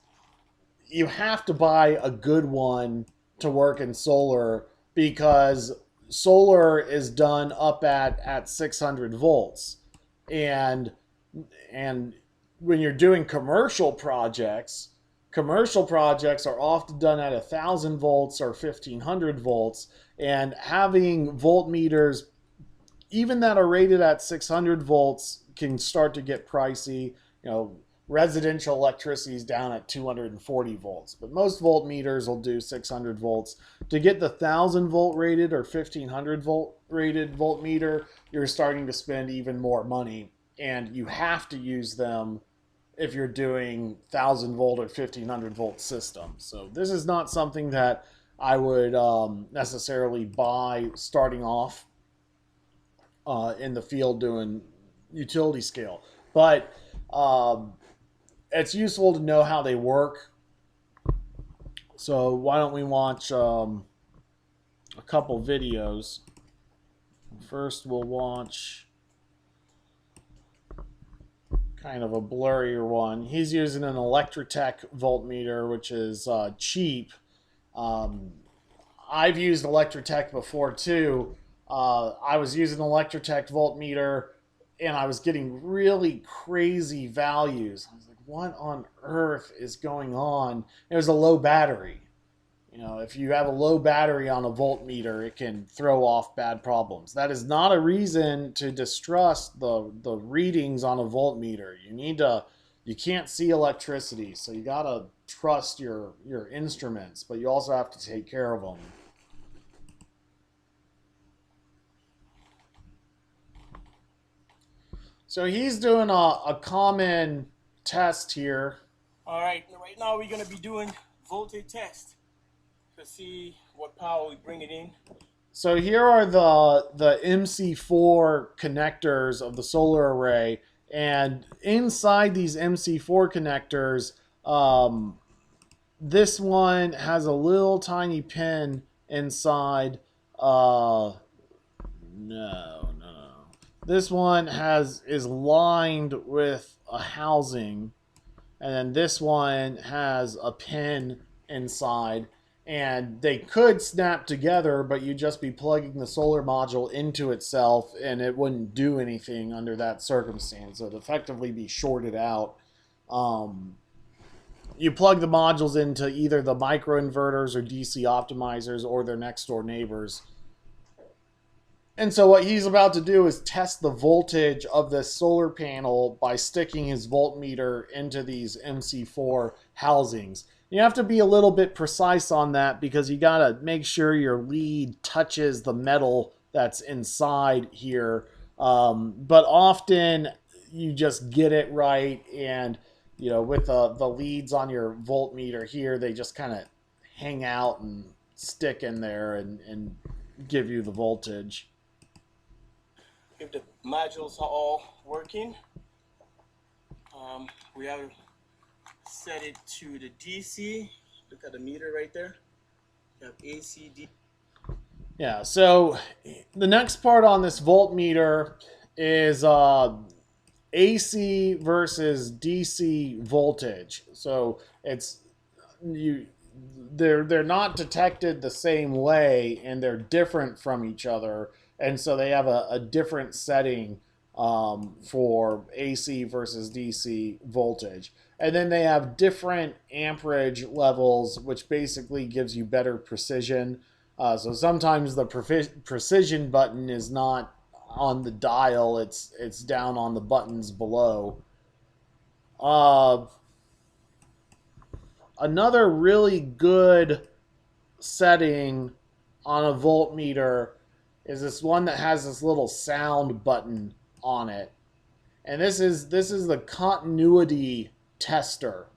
you have to buy a good one to work in solar, because solar is done up at 600 volts, and and when you're doing commercial projects are often done at 1,000 volts or 1,500 volts, and having voltmeters even that are rated at 600 volts can start to get pricey. Residential electricity is down at 240 volts, but most voltmeters will do 600 volts. To get the 1,000 volt rated or 1,500 volt rated voltmeter, you're starting to spend even more money, and you have to use them if you're doing 1,000 volt or 1,500 volt systems. So this is not something that I would necessarily buy starting off in the field doing utility scale. But it's useful to know how they work. So why don't we watch a couple videos. First we'll watch kind of a blurrier one. He's using an Electrotech voltmeter, which is cheap. I've used Electrotech before too. I was using Electrotech voltmeter, and I was getting really crazy values. I was like, what on earth is going on? It was a low battery. If you have a low battery on a voltmeter, it can throw off bad problems. That is not a reason to distrust the readings on a voltmeter. You can't see electricity, so you gotta trust your instruments, but you also have to take care of them. So he's doing a common test here. All right now we're gonna be doing voltage test to see what power we bring it in. So here are the MC4 connectors of the solar array, and inside these MC4 connectors, this one has a little tiny pin inside. No. This one is lined with a housing, and then this one has a pin inside, and they could snap together, but you'd just be plugging the solar module into itself, and it wouldn't do anything under that circumstance. It would effectively be shorted out. You plug the modules into either the microinverters or DC optimizers or their next door neighbors. And so what he's about to do is test the voltage of this solar panel by sticking his voltmeter into these MC4 housings. You have to be a little bit precise on that because you got to make sure your lead touches the metal that's inside here. But often you just get it right, and with the leads on your voltmeter here, they just kind of hang out and stick in there and give you the voltage. If the modules are all working, we have set it to the DC. Look at the meter right there. You have AC, DC. Yeah, so the next part on this voltmeter is AC versus DC voltage. So it's you they're not detected the same way, and they're different from each other, and so they have a different setting for AC versus DC voltage. And then they have different amperage levels, which basically gives you better precision. So sometimes the precision button is not on the dial; it's down on the buttons below. Another really good setting on a voltmeter is this one that has this little sound button on it, and this is the continuity tester.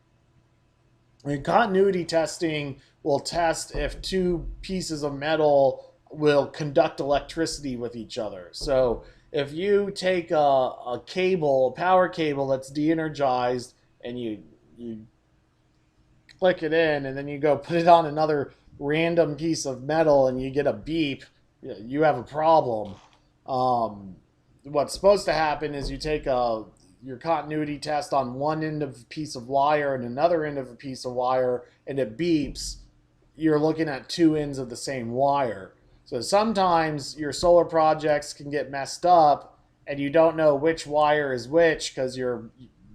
And continuity testing will test if two pieces of metal will conduct electricity with each other. So if you take a cable, a power cable that's de-energized, and you click it in, and then you go put it on another random piece of metal, and you get a beep, you have a problem. What's supposed to happen is you take your continuity test on one end of a piece of wire and another end of a piece of wire, and it beeps. You're looking at two ends of the same wire. So sometimes your solar projects can get messed up, and you don't know which wire is which because you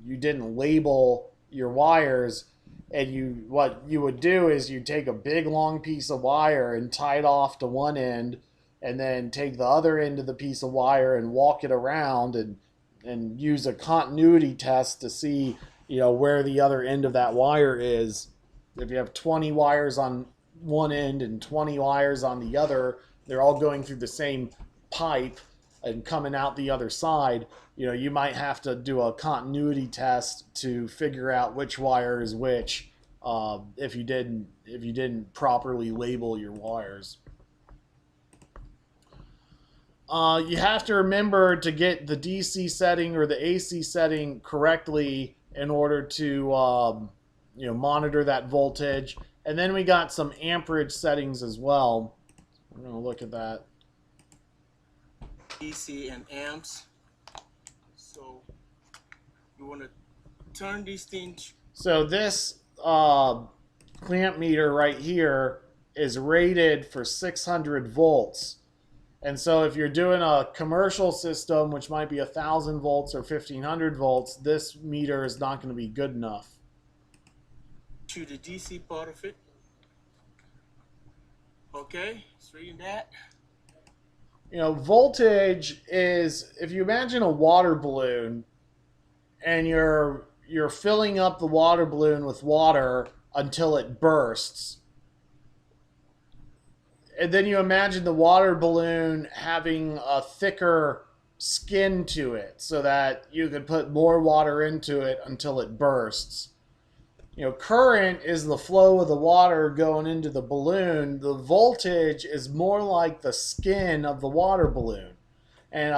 didn't label your wires. And what you would do is you take a big long piece of wire and tie it off to one end, and then take the other end of the piece of wire and walk it around and use a continuity test to see where the other end of that wire is. If you have 20 wires on one end and 20 wires on the other, they're all going through the same pipe and coming out the other side. You might have to do a continuity test to figure out which wire is which, if you didn't properly label your wires. You have to remember to get the DC setting or the AC setting correctly in order to monitor that voltage. And then we got some amperage settings as well. We're going to look at that. DC and amps. So you want to turn these things. So this clamp meter right here is rated for 600 volts. And so if you're doing a commercial system, which might be 1,000 volts or 1,500 volts, this meter is not going to be good enough. To the DC part of it. Okay, it's reading that. Voltage is, if you imagine a water balloon and you're filling up the water balloon with water until it bursts. And then you imagine the water balloon having a thicker skin to it so that you could put more water into it until it bursts. Current is the flow of the water going into the balloon. The voltage is more like the skin of the water balloon. And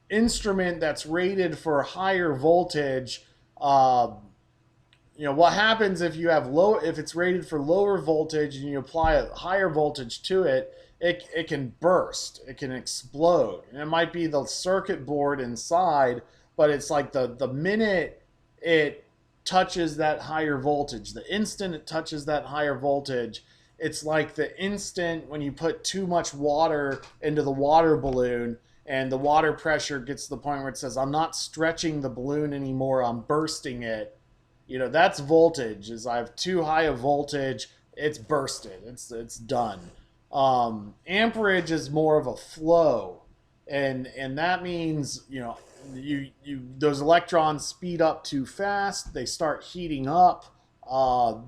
instrument that's rated for higher voltage, what happens if you have if it's rated for lower voltage and you apply a higher voltage to it, it can burst, it can explode. And it might be the circuit board inside, but it's like the minute it touches that higher voltage, the instant it touches that higher voltage, it's like the instant when you put too much water into the water balloon and the water pressure gets to the point where it says, I'm not stretching the balloon anymore, I'm bursting it. That's voltage. Is I have too high a voltage, it's bursted, it's done. Amperage is more of a flow. and that means, you know, you those electrons speed up too fast, they start heating up,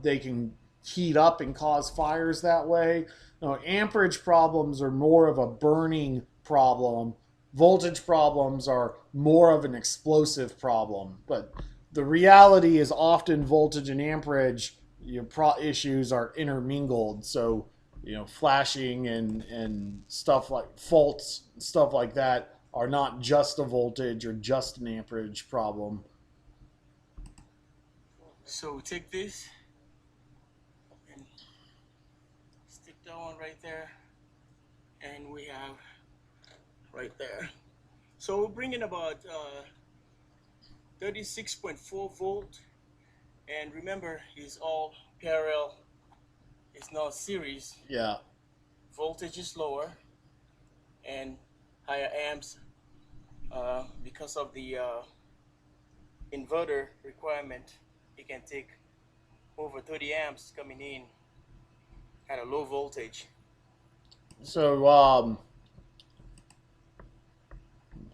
they can heat up and cause fires that way. No, amperage problems are more of a burning problem. Voltage problems are more of an explosive problem. But the reality is often voltage and amperage, issues are intermingled. So, you know, flashing and stuff like faults, stuff like that are not just a voltage or just an amperage problem. So take this and stick that one right there, and we have right there. So we're bringing about 36.4 volt, and remember, it's all parallel. It's not series. Yeah. Voltage is lower and higher amps because of the inverter requirement. It can take over 30 amps coming in at a low voltage. So,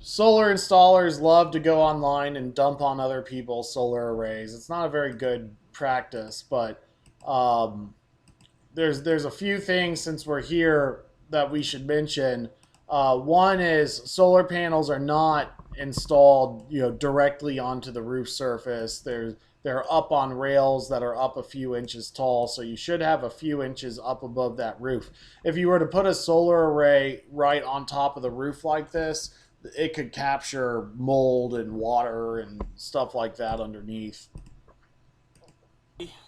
solar installers love to go online and dump on other people's solar arrays. It's not a very good practice, but um, there's a few things, since we're here, that we should mention. One is solar panels are not installed, you know, directly onto the roof surface. They're up on rails that are up a few inches tall, so you should have a few inches up above that roof. If you were to put a solar array right on top of the roof like this, it could capture mold and water and stuff like that underneath.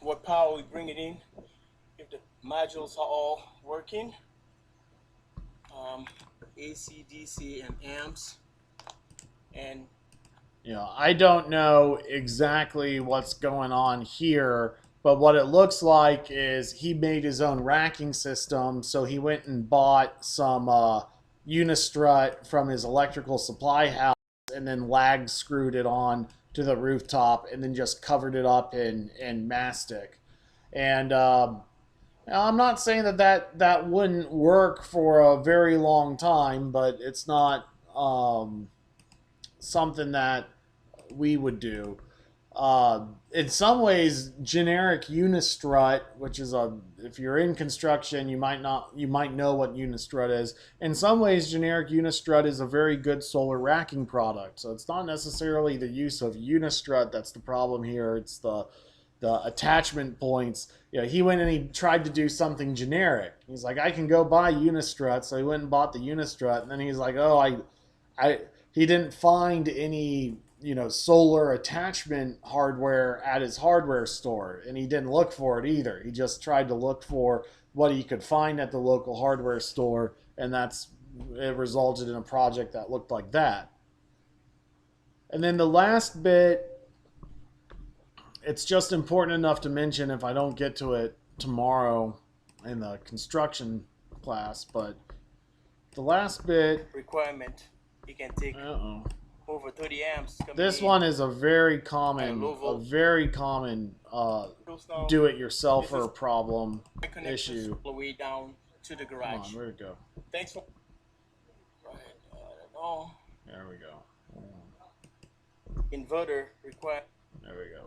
What power we bring it in, if the modules are all working, AC, DC, and amps, and You know, I don't know exactly what's going on here, but what it looks like is he made his own racking system. So he went and bought some unistrut from his electrical supply house and then lag screwed it on to the rooftop and then just covered it up in mastic. And now, I'm not saying that wouldn't work for a very long time, but it's not something that we would do. In some ways, generic unistrut, which is a, if you're in construction, you might know what unistrut is. In some ways, generic unistrut is a very good solar racking product. So it's not necessarily the use of unistrut that's the problem here. It's the attachment points. You know, he went and he tried to do something generic. He's like, I can go buy unistrut, so he went and bought the unistrut, and then he's like, oh, I he didn't find any, you know, solar attachment hardware at his hardware store, and he didn't look for it either. He just tried to look for what he could find at the local hardware store, and it resulted in a project that looked like that. And then the last bit, it's just important enough to mention if I don't get to it tomorrow in the construction class, but the last bit requirement, it can take over 30 amps. This one is a very common do-it-yourselfer problem issue. All the way down to the garage. Come on, where'd it go? Thanks for. Right, there we go. Inverter required. There we go.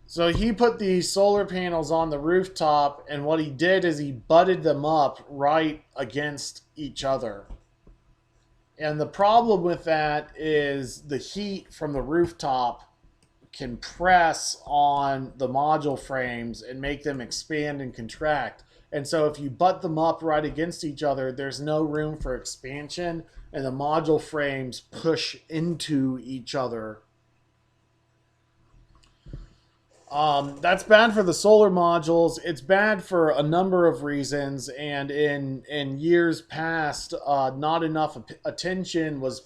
So he put these solar panels on the rooftop, and what he did is he butted them up right against each other. And the problem with that is the heat from the rooftop can press on the module frames and make them expand and contract. And so if you butt them up right against each other, there's no room for expansion, and the module frames push into each other. That's bad for the solar modules. It's bad for a number of reasons, and in years past, not enough attention was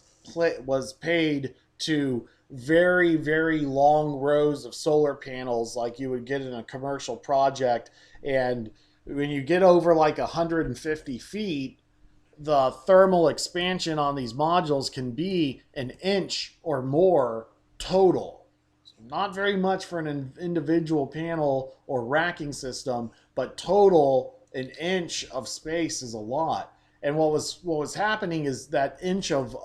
paid to very, very long rows of solar panels like you would get in a commercial project. And when you get over like 150 feet, the thermal expansion on these modules can be an inch or more total. Not very much for an individual panel or racking system, but total, an inch of space is a lot. And what was happening is that inch of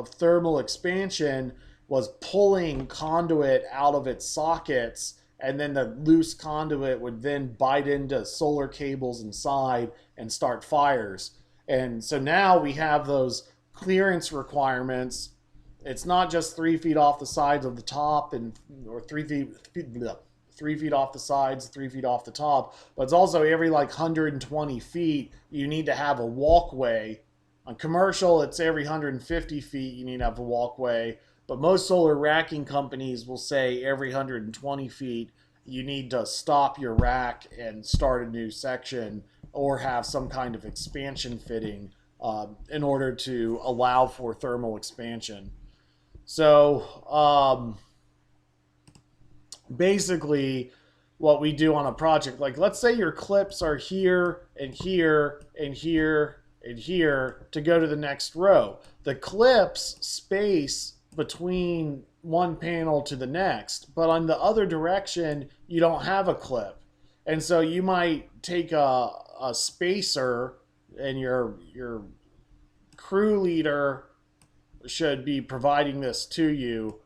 thermal expansion was pulling conduit out of its sockets, and then the loose conduit would then bite into solar cables inside and start fires. And so now we have those clearance requirements. It's not just 3 feet off the sides of the top, and or 3 feet off the sides, 3 feet off the top, but it's also every like 120 feet you need to have a walkway. On commercial, it's every 150 feet you need to have a walkway, but most solar racking companies will say every 120 feet you need to stop your rack and start a new section or have some kind of expansion fitting in order to allow for thermal expansion. So basically, what we do on a project, like let's say your clips are here and here and here and here to go to the next row. The clips space between one panel to the next, but on the other direction, you don't have a clip. And so you might take a spacer, and your crew leader should be providing this to you.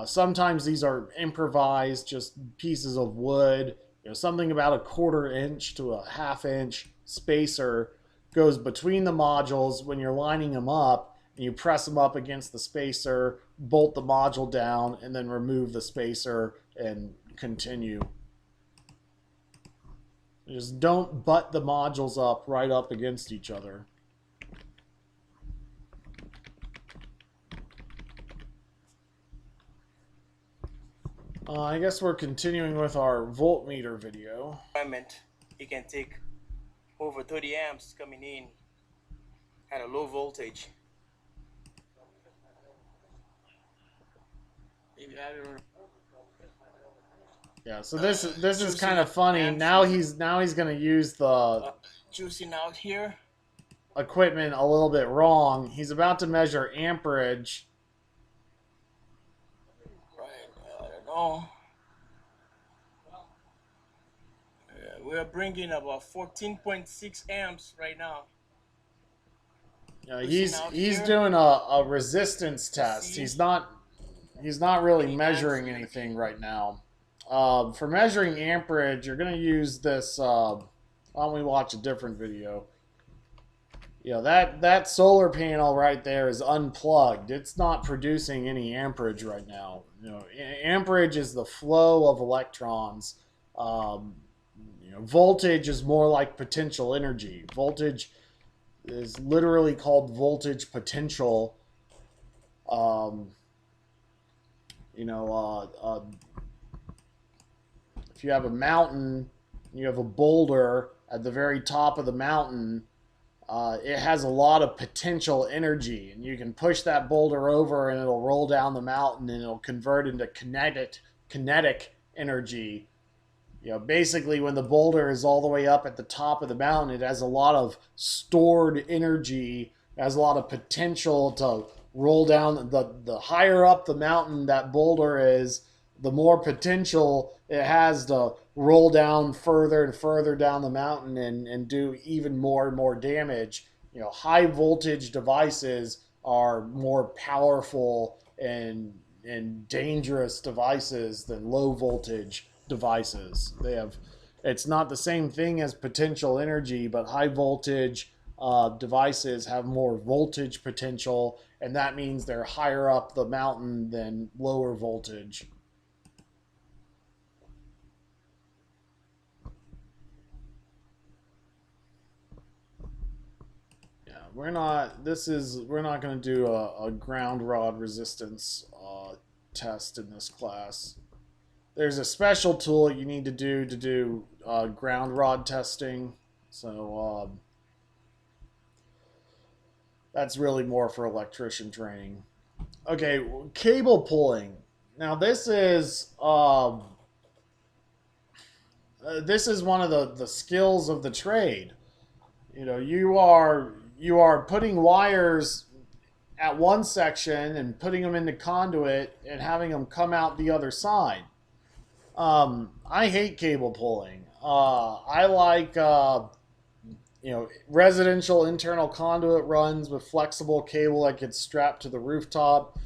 Sometimes these are improvised, just pieces of wood. Something about a 1/4 inch to a 1/2 inch spacer goes between the modules when you're lining them up, and you press them up against the spacer, bolt the module down, and then remove the spacer and continue. Just don't butt the modules up right up against each other. I guess we're continuing with our voltmeter video. It can take over 30 amps coming in at a low voltage. Yeah, so this is kind of funny. Now he's going to use the juicing out here equipment a little bit wrong. He's about to measure amperage. We're bringing about 14.6 amps right now. He's doing a resistance test. He's not really measuring anything right now. For measuring amperage, you're going to use this. Why don't we watch a different video? That solar panel right there is unplugged. It's not producing any amperage right now. Amperage is the flow of electrons. Voltage is more like potential energy. Voltage is literally called voltage potential. If you have a mountain, you have a boulder at the very top of the mountain. It has a lot of potential energy, and you can push that boulder over and it'll roll down the mountain, and it'll convert into kinetic energy. Basically when the boulder is all the way up at the top of the mountain, it has a lot of stored energy. It has a lot of potential to roll down. The higher up the mountain that boulder is, the more potential it has to roll down further and further down the mountain and do even more and more damage. High voltage devices are more powerful and dangerous devices than low voltage devices. It's not the same thing as potential energy, but high voltage devices have more voltage potential, and that means they're higher up the mountain than lower voltage. We're not going to do a ground rod resistance test in this class. There's a special tool you need to do ground rod testing. So that's really more for electrician training. Okay, cable pulling. Now this is one of the skills of the trade. You are putting wires at one section and putting them into conduit and having them come out the other side. I hate cable pulling. I like residential internal conduit runs with flexible cable that gets strapped to the rooftop.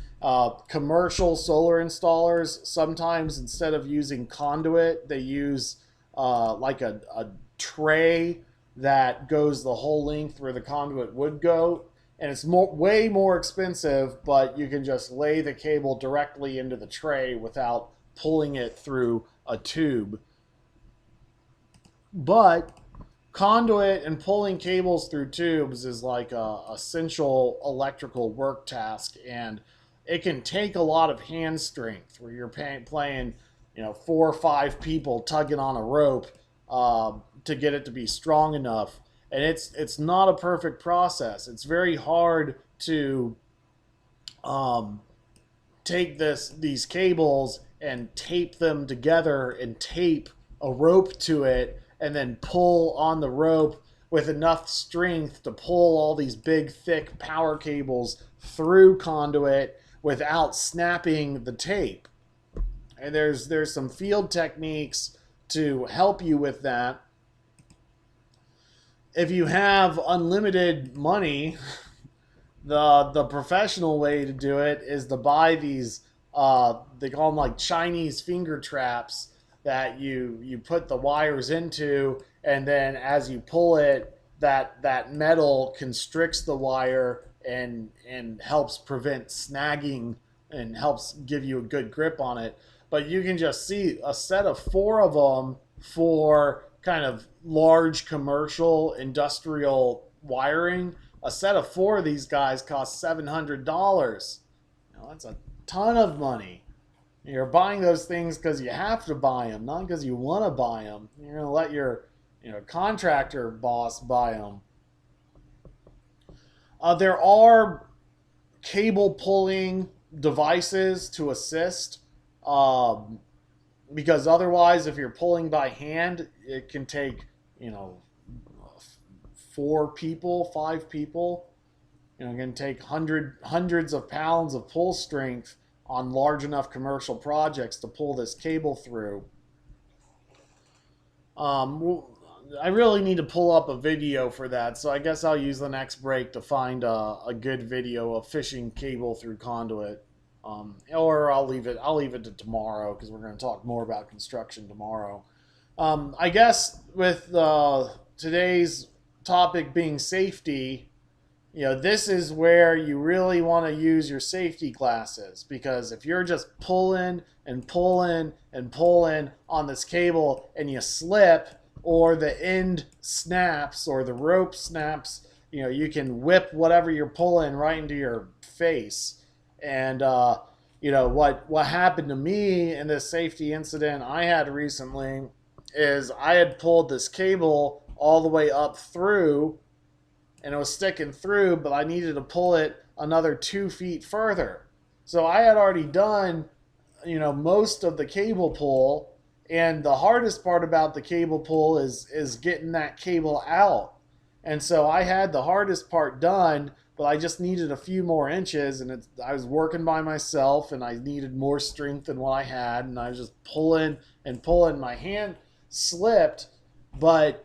Commercial solar installers, sometimes instead of using conduit, they use like a tray that goes the whole length where the conduit would go. And it's way more expensive, but you can just lay the cable directly into the tray without pulling it through a tube. But conduit and pulling cables through tubes is like a essential electrical work task, and it can take a lot of hand strength where you're playing 4 or 5 people tugging on a rope to get it to be strong enough. And it's not a perfect process. It's very hard to um, take these cables and tape them together and tape a rope to it and then pull on the rope with enough strength to pull all these big thick power cables through conduit without snapping the tape. And there's some field techniques to help you with that. If you have unlimited money, the professional way to do it is to buy these they call them like Chinese finger traps that you put the wires into, and then as you pull it, that metal constricts the wire and helps prevent snagging and helps give you a good grip on it. But you can just see a set of 4 of them for kind of large commercial industrial wiring. A set of 4 of these guys costs $700. That's a ton of money. You're buying those things because you have to buy them, not because you want to buy them. You're going to let your contractor boss buy them. There are cable pulling devices to assist, because otherwise, if you're pulling by hand, it can take 4 people, 5 people. It can take hundreds of pounds of pull strength on large enough commercial projects to pull this cable through. I really need to pull up a video for that, so I guess I'll use the next break to find a good video of fishing cable through conduit. Or I'll leave it to tomorrow, because we're going to talk more about construction tomorrow. I guess with today's topic being safety, this is where you really want to use your safety glasses, because if you're just pulling and pulling and pulling on this cable and you slip, or the end snaps or the rope snaps, you can whip whatever you're pulling right into your face. And what happened to me in this safety incident I had recently is I had pulled this cable all the way up through, and it was sticking through, but I needed to pull it another 2 feet further. So I had already done, most of the cable pull, and the hardest part about the cable pull is getting that cable out. And so I had the hardest part done, but I just needed a few more inches, and I was working by myself, and I needed more strength than what I had, and I was just pulling and pulling. My hand slipped, but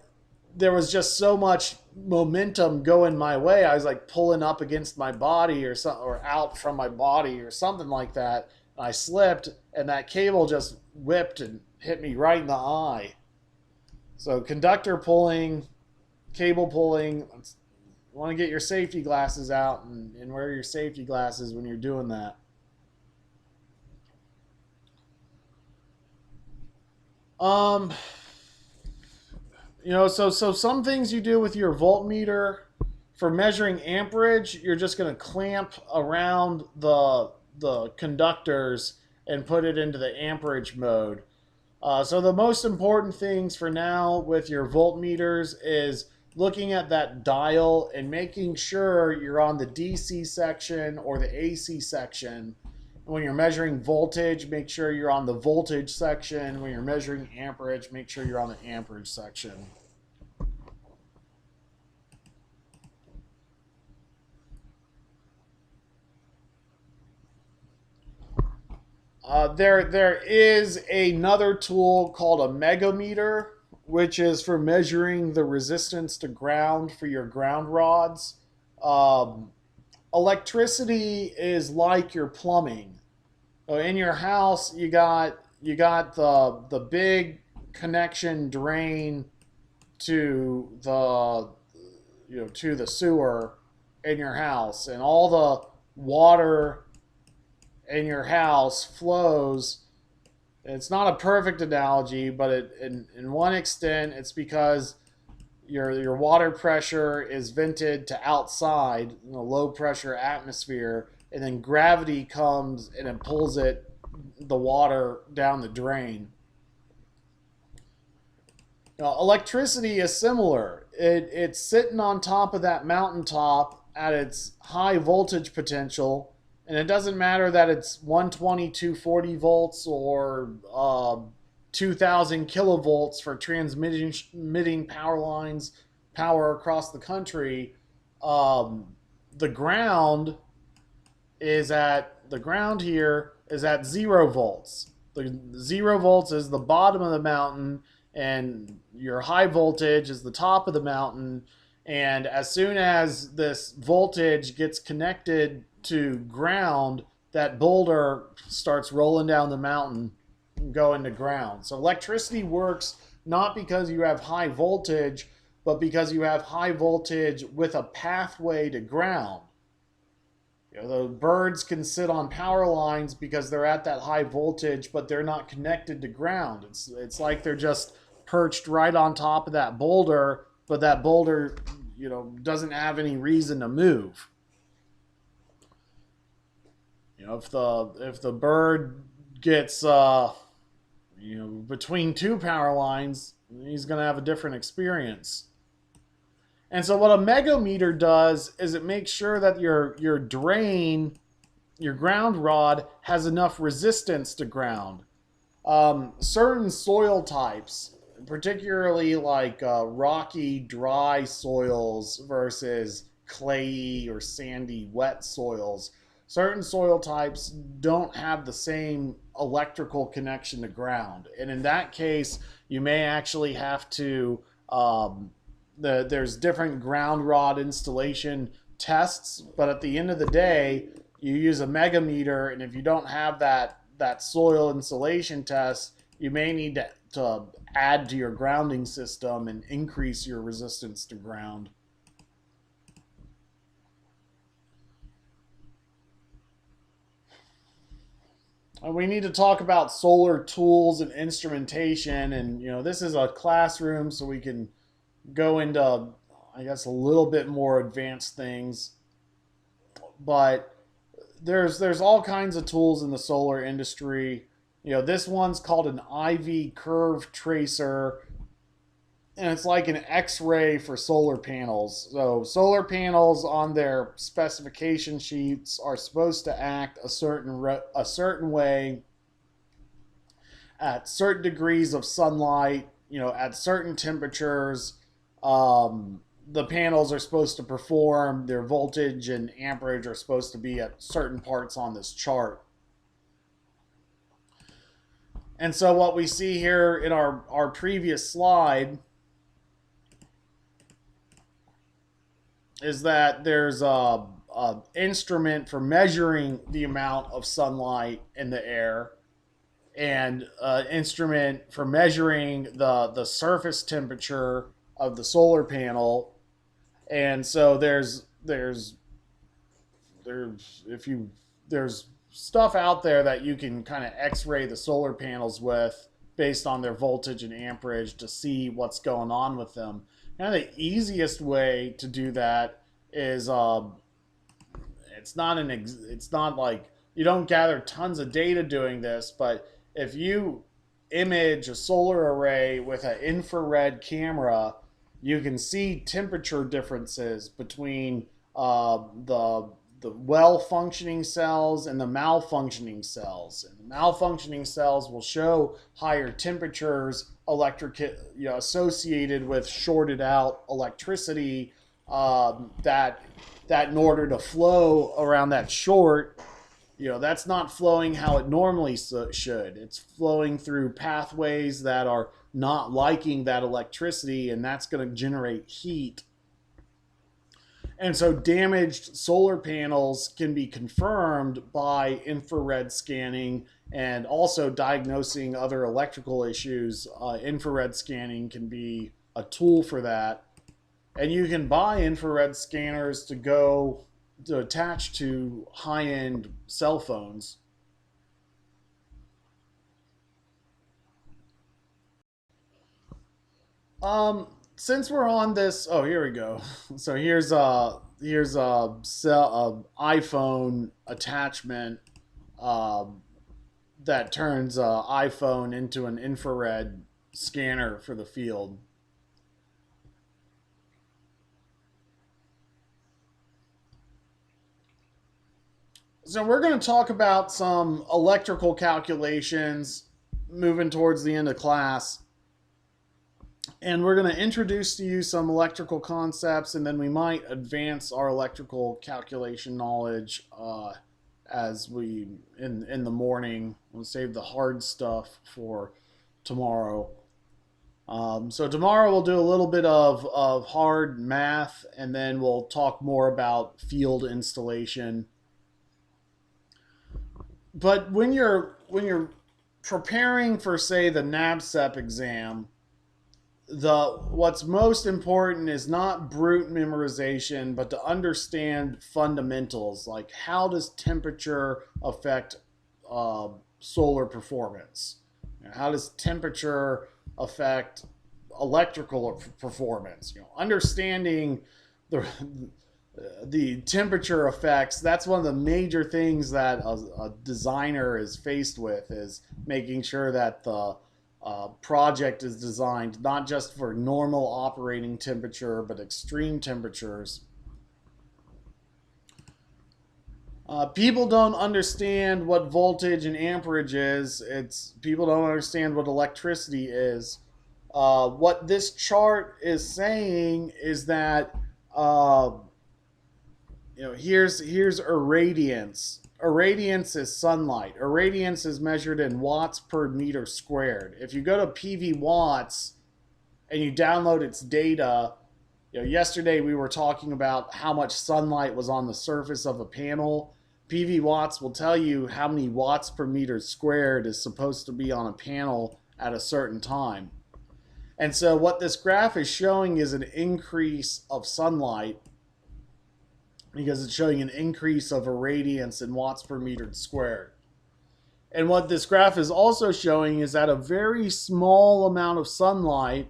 there was just so much momentum going my way. I was like pulling up against my body or something, or out from my body or something like that. And I slipped, and that cable just whipped and hit me right in the eye. So conductor pulling, cable pulling, you want to get your safety glasses out and wear your safety glasses when you're doing that. So some things you do with your voltmeter for measuring amperage, you're just going to clamp around the conductors and put it into the amperage mode. So the most important things for now with your voltmeters is looking at that dial and making sure you're on the DC section or the AC section. When you're measuring voltage, make sure you're on the voltage section. When you're measuring amperage, make sure you're on the amperage section. There is another tool called a megameter, which is for measuring the resistance to ground for your ground rods. Um, Electricity is like your plumbing. So in your house, you got the big connection drain to the to the sewer in your house, and all the water in your house flows. It's not a perfect analogy, but in one extent, it's because your water pressure is vented to outside in a low pressure atmosphere, and then gravity comes and it pulls the water down the drain. Electricity is similar. It's sitting on top of that mountaintop at its high voltage potential, and it doesn't matter that it's 120, 240 volts or 2,000 kilovolts for transmitting power lines, power across the country. The ground the ground here is at 0 volts. The 0 volts is the bottom of the mountain, and your high voltage is the top of the mountain. And as soon as this voltage gets connected to ground, that boulder starts rolling down the mountain and going to ground. So electricity works not because you have high voltage, but because you have high voltage with a pathway to ground. The birds can sit on power lines because they're at that high voltage, but they're not connected to ground. It's like they're just perched right on top of that boulder, but that boulder, doesn't have any reason to move. If the bird gets between two power lines, he's going to have a different experience. And so what a megameter does is it makes sure that your drain, your ground rod, has enough resistance to ground. Certain soil types, particularly like rocky, dry soils versus clayey or sandy, wet soils, certain soil types don't have the same electrical connection to ground. And in that case, you may actually have to... there's different ground rod installation tests, but at the end of the day, you use a megameter, and if you don't have that soil insulation test, you may need to add to your grounding system and increase your resistance to ground. We need to talk about solar tools and instrumentation, and this is a classroom, so we can go into, I guess, a little bit more advanced things. But there's all kinds of tools in the solar industry. This one's called an IV curve tracer, and it's like an X-ray for solar panels. So solar panels on their specification sheets are supposed to act a certain way at certain degrees of sunlight, at certain temperatures. The panels are supposed to perform, their voltage and amperage are supposed to be at certain parts on this chart. And so what we see here in our previous slide is that there's a instrument for measuring the amount of sunlight in the air, and an instrument for measuring the surface temperature of the solar panel. And so there's stuff out there that you can kind of X-ray the solar panels with based on their voltage and amperage to see what's going on with them. Kind of the easiest way to do that is it's not like you don't gather tons of data doing this, but if you image a solar array with an infrared camera, you can see temperature differences between the well-functioning cells and the malfunctioning cells. And the malfunctioning cells will show higher temperatures associated with shorted out electricity, that in order to flow around that short, that's not flowing how it normally should. It's flowing through pathways that are not liking that electricity, and that's going to generate heat. And so damaged solar panels can be confirmed by infrared scanning and also diagnosing other electrical issues. Infrared scanning can be a tool for that. And you can buy infrared scanners to attach to high-end cell phones. Since we're on this, oh, here we go. So here's a iPhone attachment um, that turns iPhone into an infrared scanner for the field. So we're going to talk about some electrical calculations moving towards the end of class. And we're going to introduce to you some electrical concepts, and then we might advance our electrical calculation knowledge as we in the morning. We'll save the hard stuff for tomorrow. So tomorrow we'll do a little bit of hard math, and then we'll talk more about field installation. But when you're preparing for, say, the NABCEP exam, what's most important is not brute memorization, but to understand fundamentals, like how does temperature affect solar performance? How does temperature affect electrical performance? Understanding the temperature effects, that's one of the major things that a designer is faced with, is making sure that the project is designed not just for normal operating temperature, but extreme temperatures. People don't understand what voltage and amperage is. People don't understand what electricity is. What this chart is saying is that here's irradiance. Irradiance is sunlight. Irradiance is measured in watts per meter squared. If you go to PV Watts and you download its data, yesterday we were talking about how much sunlight was on the surface of a panel. PV Watts will tell you how many watts per meter squared is supposed to be on a panel at a certain time. And so what this graph is showing is an increase of sunlight, because it's showing an increase of irradiance in watts per meter squared. And what this graph is also showing is that a very small amount of sunlight,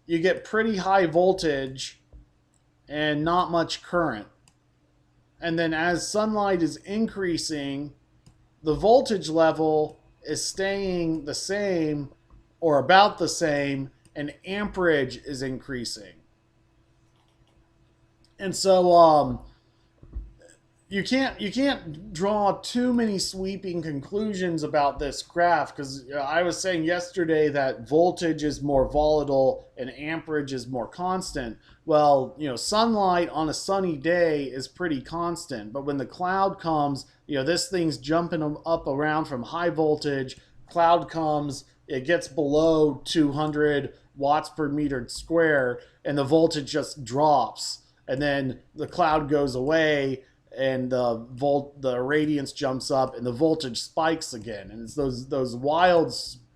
you get pretty high voltage and not much current. And then as sunlight is increasing, the voltage level is staying the same or about the same, and amperage is increasing. And so you can't draw too many sweeping conclusions about this graph, because I was saying yesterday that voltage is more volatile and amperage is more constant. Well, sunlight on a sunny day is pretty constant, but when the cloud comes, this thing's jumping up around from high voltage. Cloud comes, it gets below 200 watts per meter square, and the voltage just drops, and then the cloud goes away, and the radiance jumps up, and the voltage spikes again. And it's those wild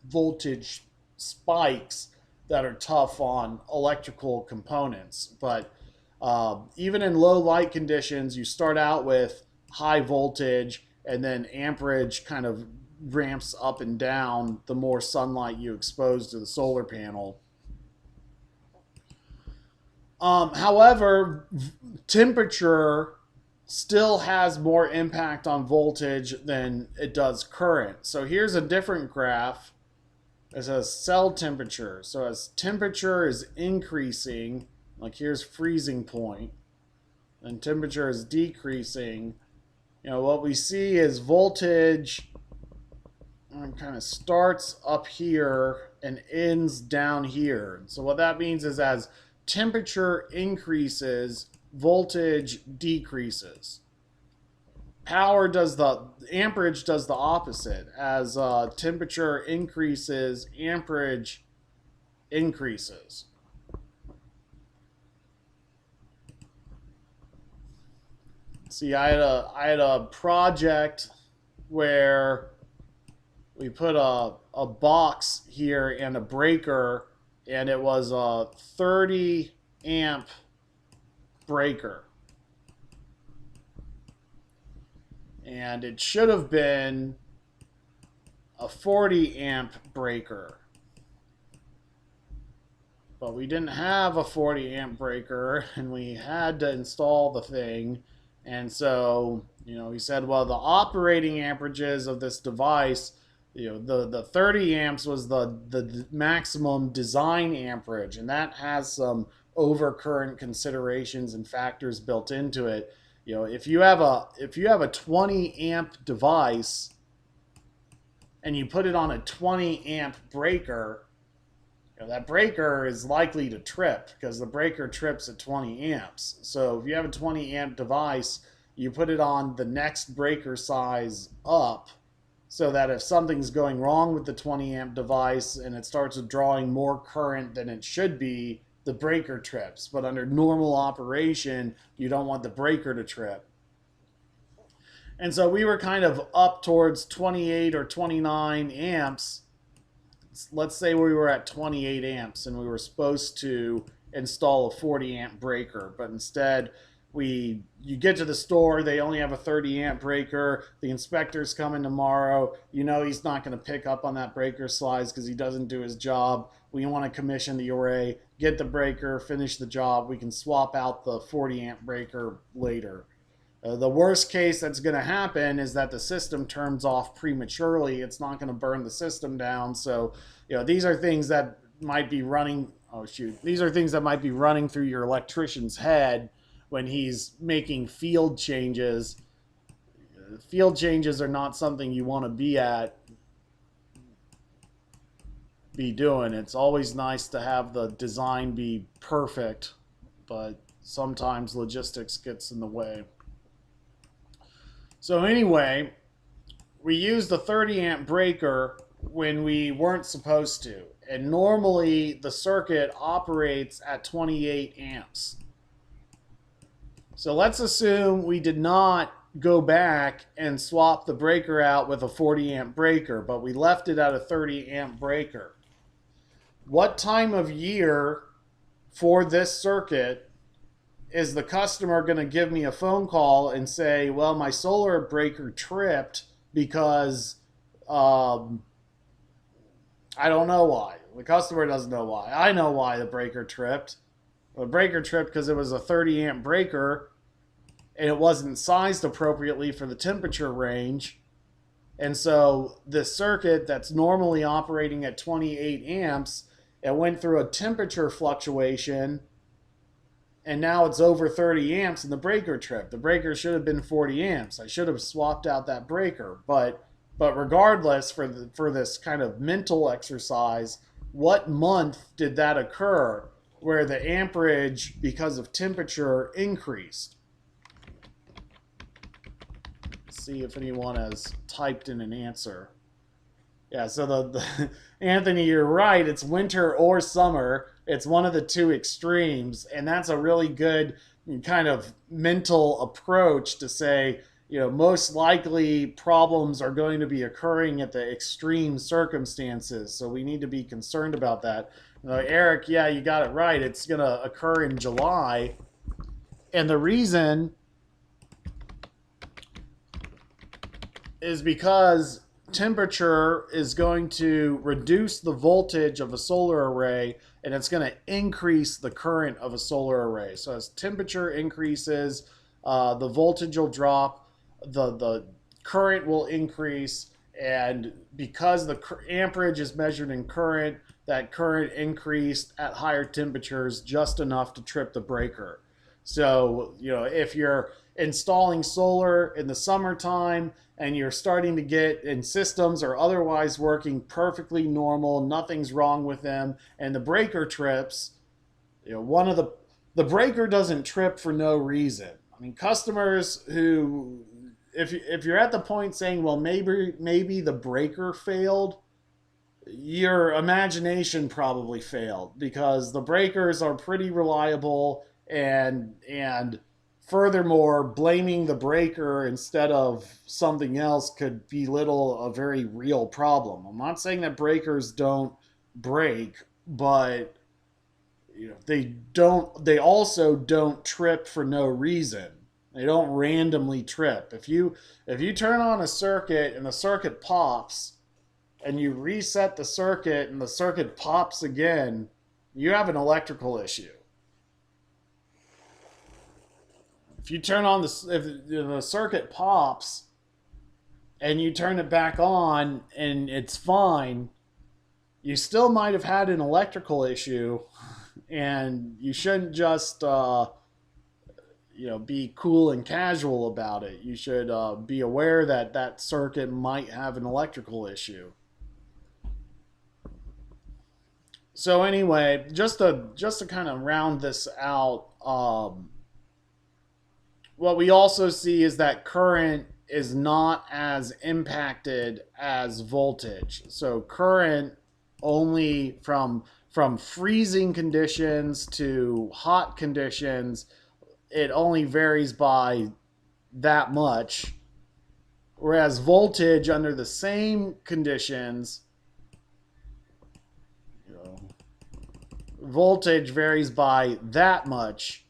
voltage spikes that are tough on electrical components. But even in low light conditions, you start out with high voltage, and then amperage kind of ramps up and down the more sunlight you expose to the solar panel. However, temperature still has more impact on voltage than it does current. So here's a different graph. It says cell temperature. So as temperature is increasing, like here's freezing point, and temperature is decreasing, what we see is voltage kind of starts up here and ends down here. So what that means is as temperature increases, voltage decreases. Amperage does the opposite. As temperature increases, amperage increases. See, I had a project where we put a box here and a breaker, and it was a 30 amp breaker. And it should have been a 40 amp breaker. But we didn't have a 40 amp breaker, and we had to install the thing. And so, he said, well, the operating amperages of this device, the 30 amps was the maximum design amperage, and that has some overcurrent considerations and factors built into it. If you have a 20 amp device and you put it on a 20 amp breaker, that breaker is likely to trip because the breaker trips at 20 amps. So if you have a 20 amp device, you put it on the next breaker size up, so that if something's going wrong with the 20 amp device and it starts drawing more current than it should be, the breaker trips. But under normal operation, you don't want the breaker to trip. And so we were kind of up towards 28 or 29 amps. Let's say we were at 28 amps and we were supposed to install a 40 amp breaker, but instead you get to the store, they only have a 30 amp breaker, the inspector's coming tomorrow, he's not going to pick up on that breaker size because he doesn't do his job. We want to commission the array, get the breaker, finish the job. We can swap out the 40 amp breaker later. The worst case that's going to happen is that the system turns off prematurely. It's not going to burn the system down. So, these are things that might be running. These are things that might be running through your electrician's head when he's making field changes. Field changes are not something you want to be doing. It's always nice to have the design be perfect, but sometimes logistics gets in the way. So anyway, we used the 30 amp breaker when we weren't supposed to. And normally the circuit operates at 28 amps. So let's assume we did not go back and swap the breaker out with a 40 amp breaker, but we left it at a 30 amp breaker. What time of year for this circuit is the customer going to give me a phone call and say, well, my solar breaker tripped because I don't know why. The customer doesn't know why. I know why the breaker tripped. The breaker tripped because it was a 30 amp breaker and it wasn't sized appropriately for the temperature range. And so the circuit that's normally operating at 28 amps, it went through a temperature fluctuation, and now it's over 30 amps and the breaker tripped. The breaker should have been 40 amps. I should have swapped out that breaker. But regardless, for this kind of mental exercise, what month did that occur where the amperage because of temperature increased? Let's see if anyone has typed in an answer. Yeah, so the Anthony, you're right. It's winter or summer. It's one of the two extremes, and that's a really good kind of mental approach to say, most likely problems are going to be occurring at the extreme circumstances, so we need to be concerned about that. Eric, yeah, you got it right. It's going to occur in July, and the reason is because temperature is going to reduce the voltage of a solar array, and it's going to increase the current of a solar array. So as temperature increases, the voltage will drop, the current will increase, and because the amperage is measured in current, that current increased at higher temperatures just enough to trip the breaker. So, if you're installing solar in the summertime and you're starting to get in systems or otherwise working perfectly normal, nothing's wrong with them, and the breaker trips, the breaker doesn't trip for no reason. I mean, customers who, if you're at the point saying, well, maybe the breaker failed, your imagination probably failed, because the breakers are pretty reliable, and furthermore, blaming the breaker instead of something else could belittle a very real problem. I'm not saying that breakers don't break, but they also don't trip for no reason. They don't randomly trip. If you turn on a circuit and the circuit pops, and you reset the circuit and the circuit pops again, you have an electrical issue. If you turn on if the circuit pops and you turn it back on and it's fine, you still might have had an electrical issue, and you shouldn't just be cool and casual about it. You should be aware that that circuit might have an electrical issue. So anyway, just to kind of round this out, what we also see is that current is not as impacted as voltage. So current only from freezing conditions to hot conditions, it only varies by that much. Whereas voltage under the same conditions, voltage varies by that much.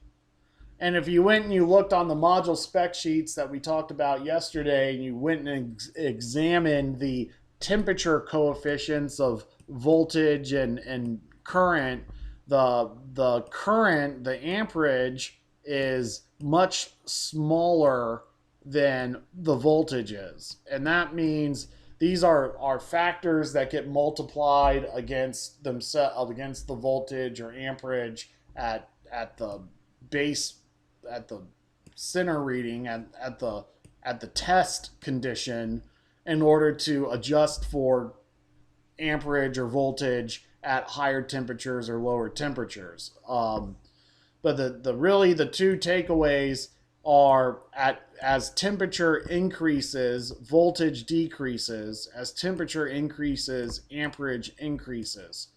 And if you went and you looked on the module spec sheets that we talked about yesterday, and you went and examined the temperature coefficients of voltage and current, the current, the amperage, is much smaller than the voltage is. And that means these are factors that get multiplied against themselves, against the voltage or amperage at the base, at the center reading, at the test condition, in order to adjust for amperage or voltage at higher temperatures or lower temperatures. But the two takeaways are, as temperature increases, voltage decreases. As temperature increases, amperage increases.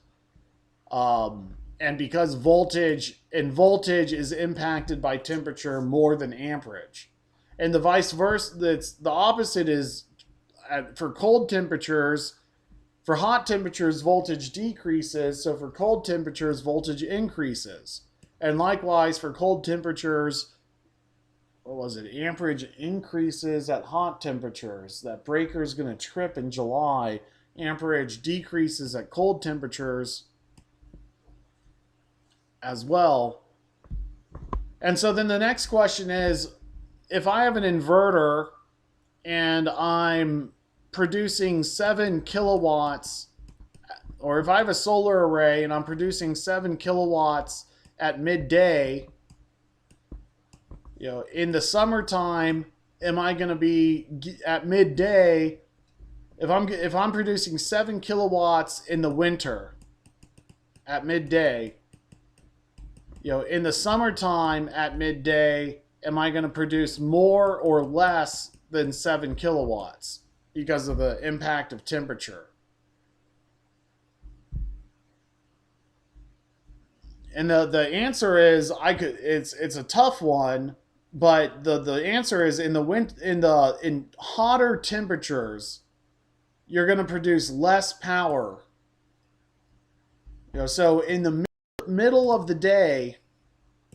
And because voltage is impacted by temperature more than amperage, and the vice versa, the opposite is for cold temperatures. For hot temperatures, voltage decreases. So for cold temperatures, voltage increases. And likewise, for cold temperatures, amperage increases at hot temperatures. That breaker is going to trip in July. Amperage decreases at cold temperatures as well. And so then the next question is, if I have an inverter and I'm producing 7 kilowatts, or if I have a solar array and I'm producing 7 kilowatts at midday, in the summertime, am I going to be at midday? If I'm producing 7 kilowatts in the winter at midday, in the summertime at midday, am I going to produce more or less than 7 kilowatts because of the impact of temperature? And the answer is, it's a tough one, but the answer is, in hotter temperatures, you're going to produce less power. So in the middle of the day,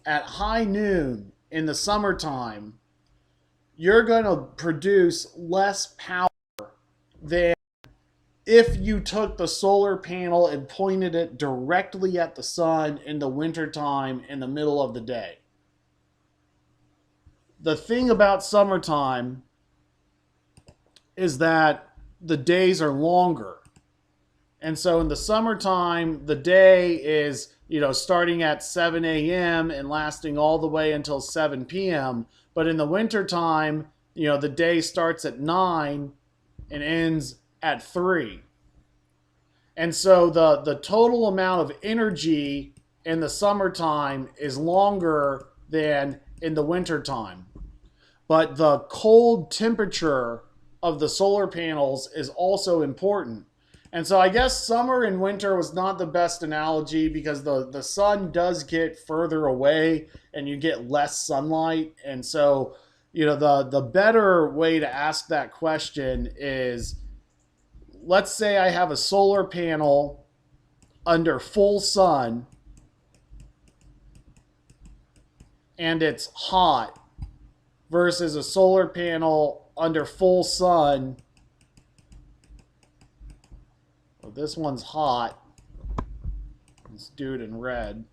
at high noon in the summertime, you're going to produce less power than if you took the solar panel and pointed it directly at the sun in the wintertime in the middle of the day. The thing about summertime is that the days are longer. And so in the summertime, the day is, starting at 7 a.m. and lasting all the way until 7 p.m. But in the wintertime, the day starts at 9 and ends at 3. And so the total amount of energy in the summertime is longer than in the wintertime. But the cold temperature of the solar panels is also important. And so I guess summer and winter was not the best analogy because the sun does get further away and you get less sunlight. And so, the better way to ask that question is, let's say I have a solar panel under full sun and it's hot versus a solar panel under full sun. Well, this one's hot. Let's do it in red.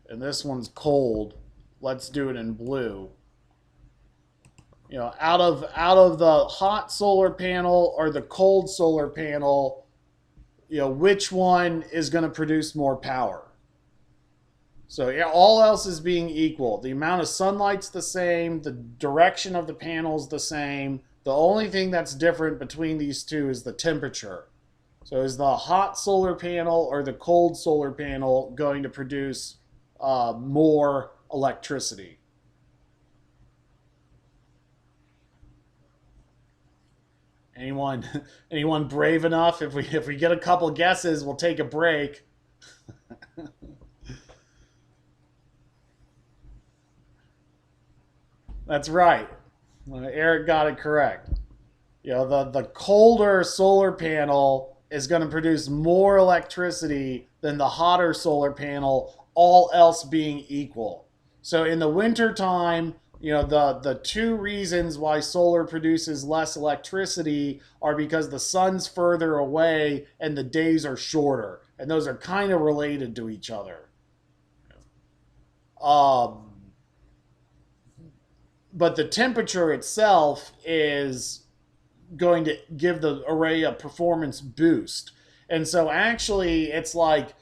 And this one's cold. Let's do it in blue. Out of the hot solar panel or the cold solar panel, which one is going to produce more power? So yeah, all else is being equal. The amount of sunlight's the same. The direction of the panel's the same. The only thing that's different between these two is the temperature. So is the hot solar panel or the cold solar panel going to produce more electricity? Anyone brave enough? If we get a couple guesses, we'll take a break. That's right. Eric got it correct. The colder solar panel is going to produce more electricity than the hotter solar panel, all else being equal. So in the winter time, the two reasons why solar produces less electricity are because the sun's further away and the days are shorter. And those are kind of related to each other. But the temperature itself is going to give the array a performance boost. And so actually it's like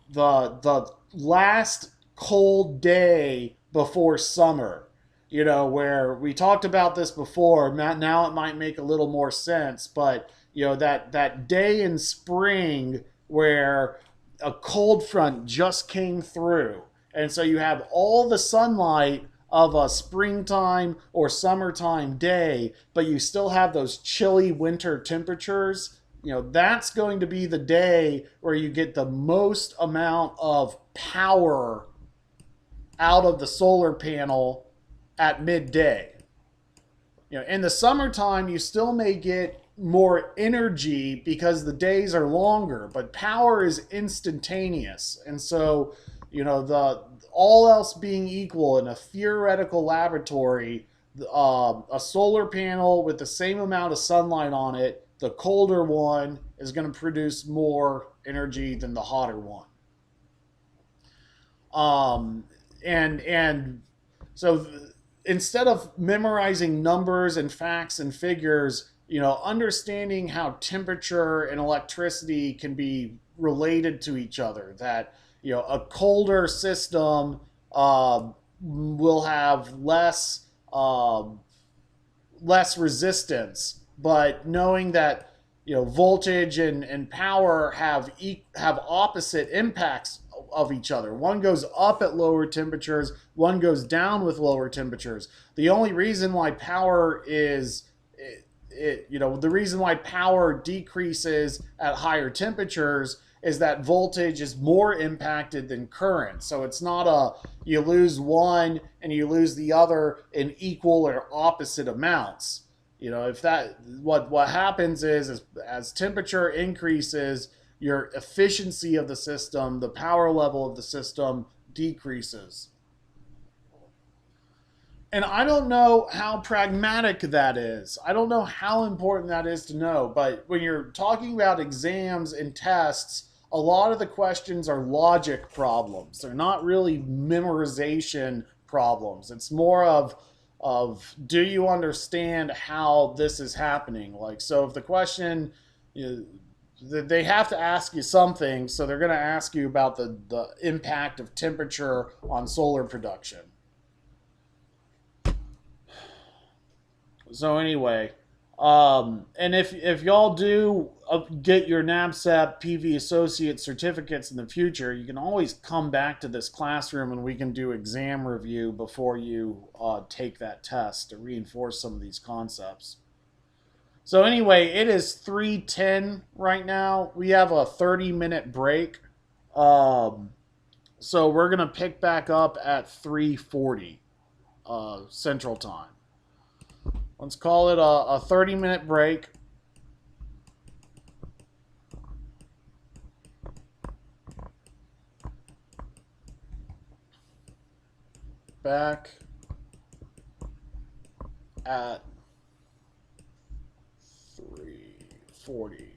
the last cold day before summer, where we talked about this before. Now it might make a little more sense, but that day in spring where a cold front just came through, and so you have all the sunlight of a springtime or summertime day, but you still have those chilly winter temperatures. That's going to be the day where you get the most amount of power out of the solar panel at midday. In the summertime, you still may get more energy because the days are longer, but power is instantaneous. And so, the all else being equal in a theoretical laboratory, a solar panel with the same amount of sunlight on it, the colder one is going to produce more energy than the hotter one. And so instead of memorizing numbers and facts and figures, understanding how temperature and electricity can be related to each other, that a colder system will have less resistance, but knowing that voltage and power have opposite impacts of each other. One goes up at lower temperatures, one goes down with lower temperatures. The only reason why power the reason why power decreases at higher temperatures is that voltage is more impacted than current. So it's not you lose one and you lose the other in equal or opposite amounts. If that what happens is as temperature increases, your efficiency of the system, the power level of the system decreases. And I don't know how pragmatic that is. I don't know how important that is to know. But when you're talking about exams and tests, a lot of the questions are logic problems. They're not really memorization problems. It's more of do you understand how this is happening? Like, so if the question, they have to ask you something, so they're going to ask you about the impact of temperature on solar production. So anyway, and if y'all do get your NABCEP PV Associate certificates in the future, you can always come back to this classroom and we can do exam review before you take that test to reinforce some of these concepts. So anyway, it is 3:10 right now. We have a 30-minute break. Um, so we're gonna pick back up at 3:40 Central Time. Let's call it a 30-minute break. Back at 3:40.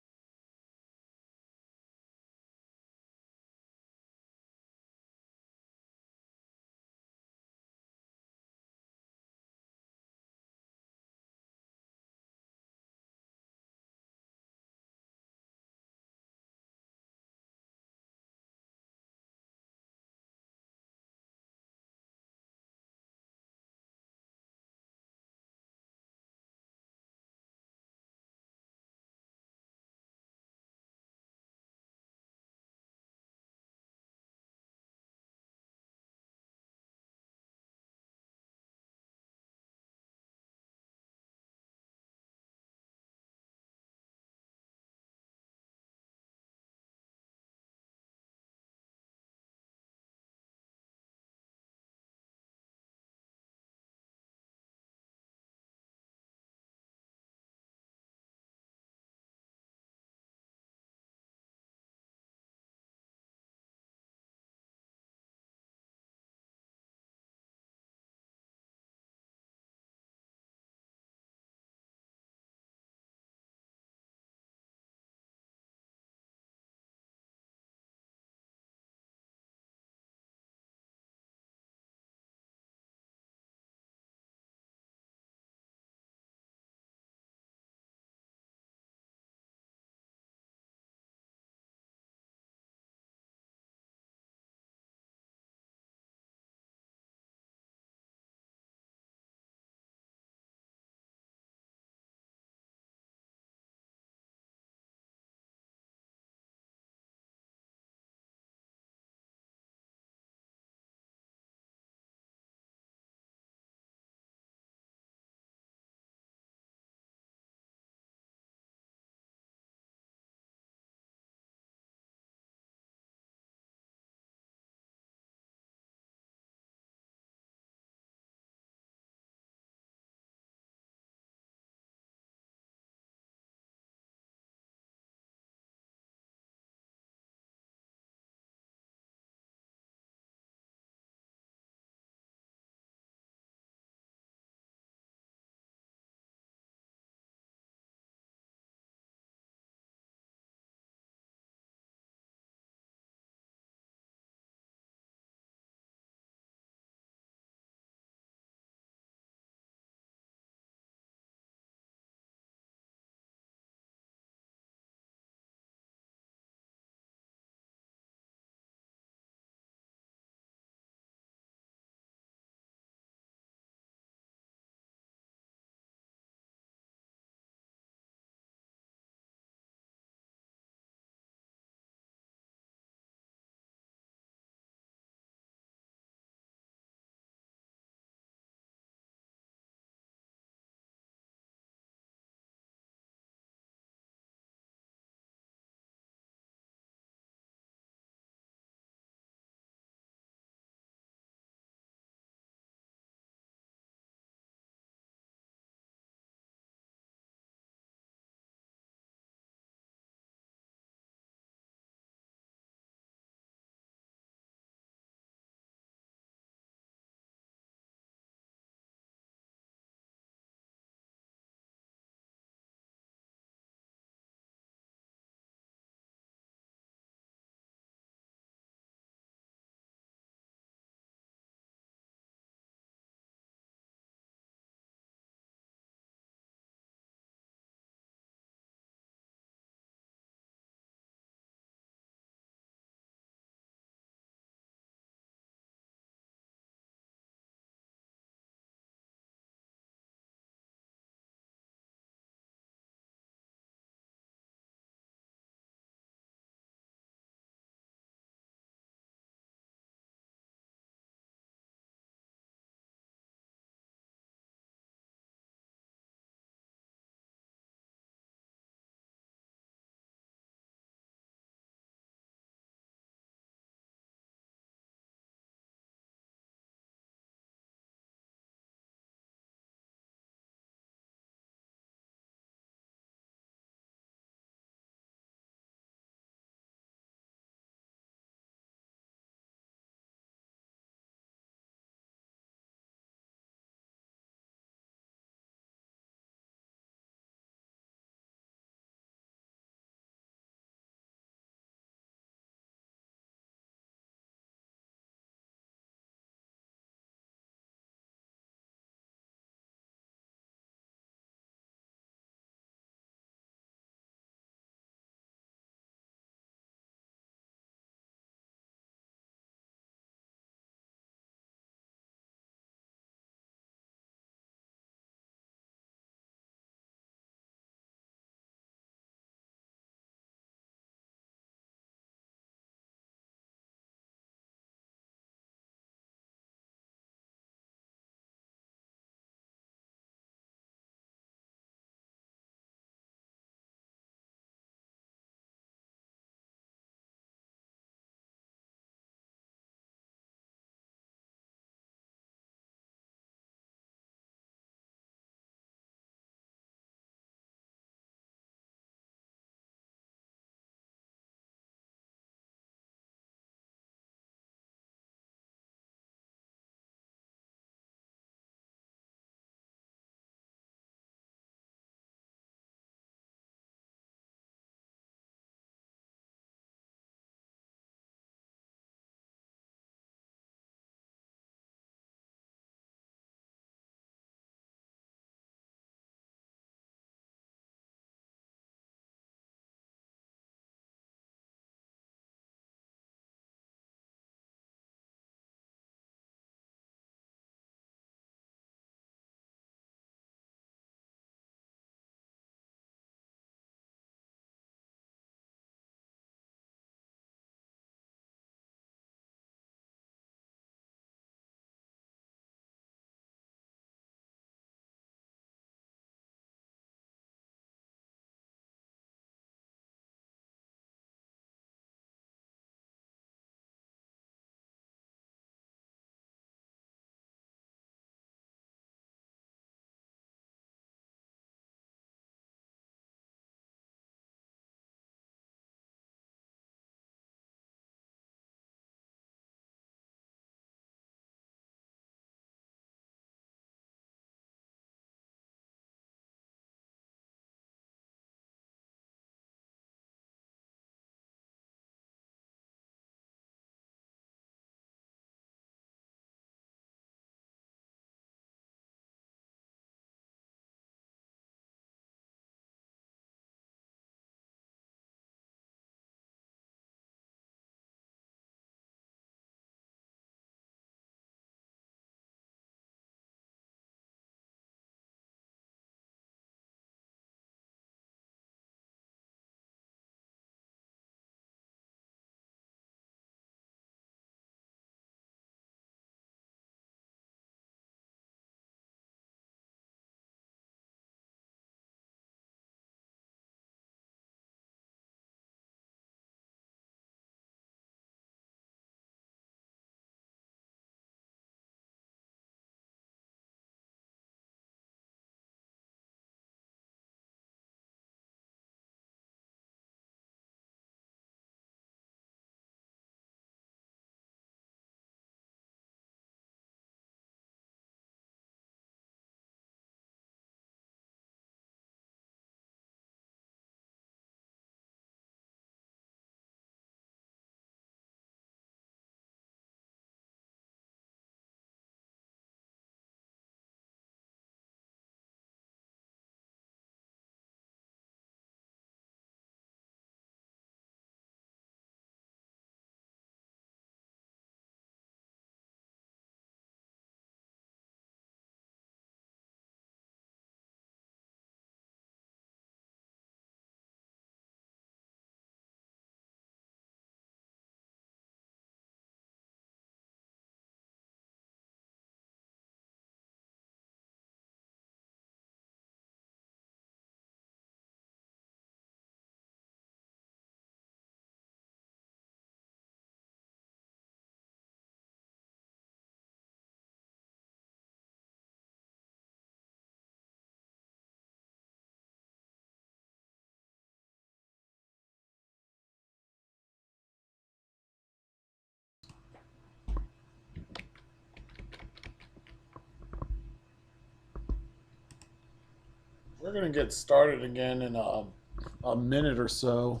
We're gonna get started again in a minute or so.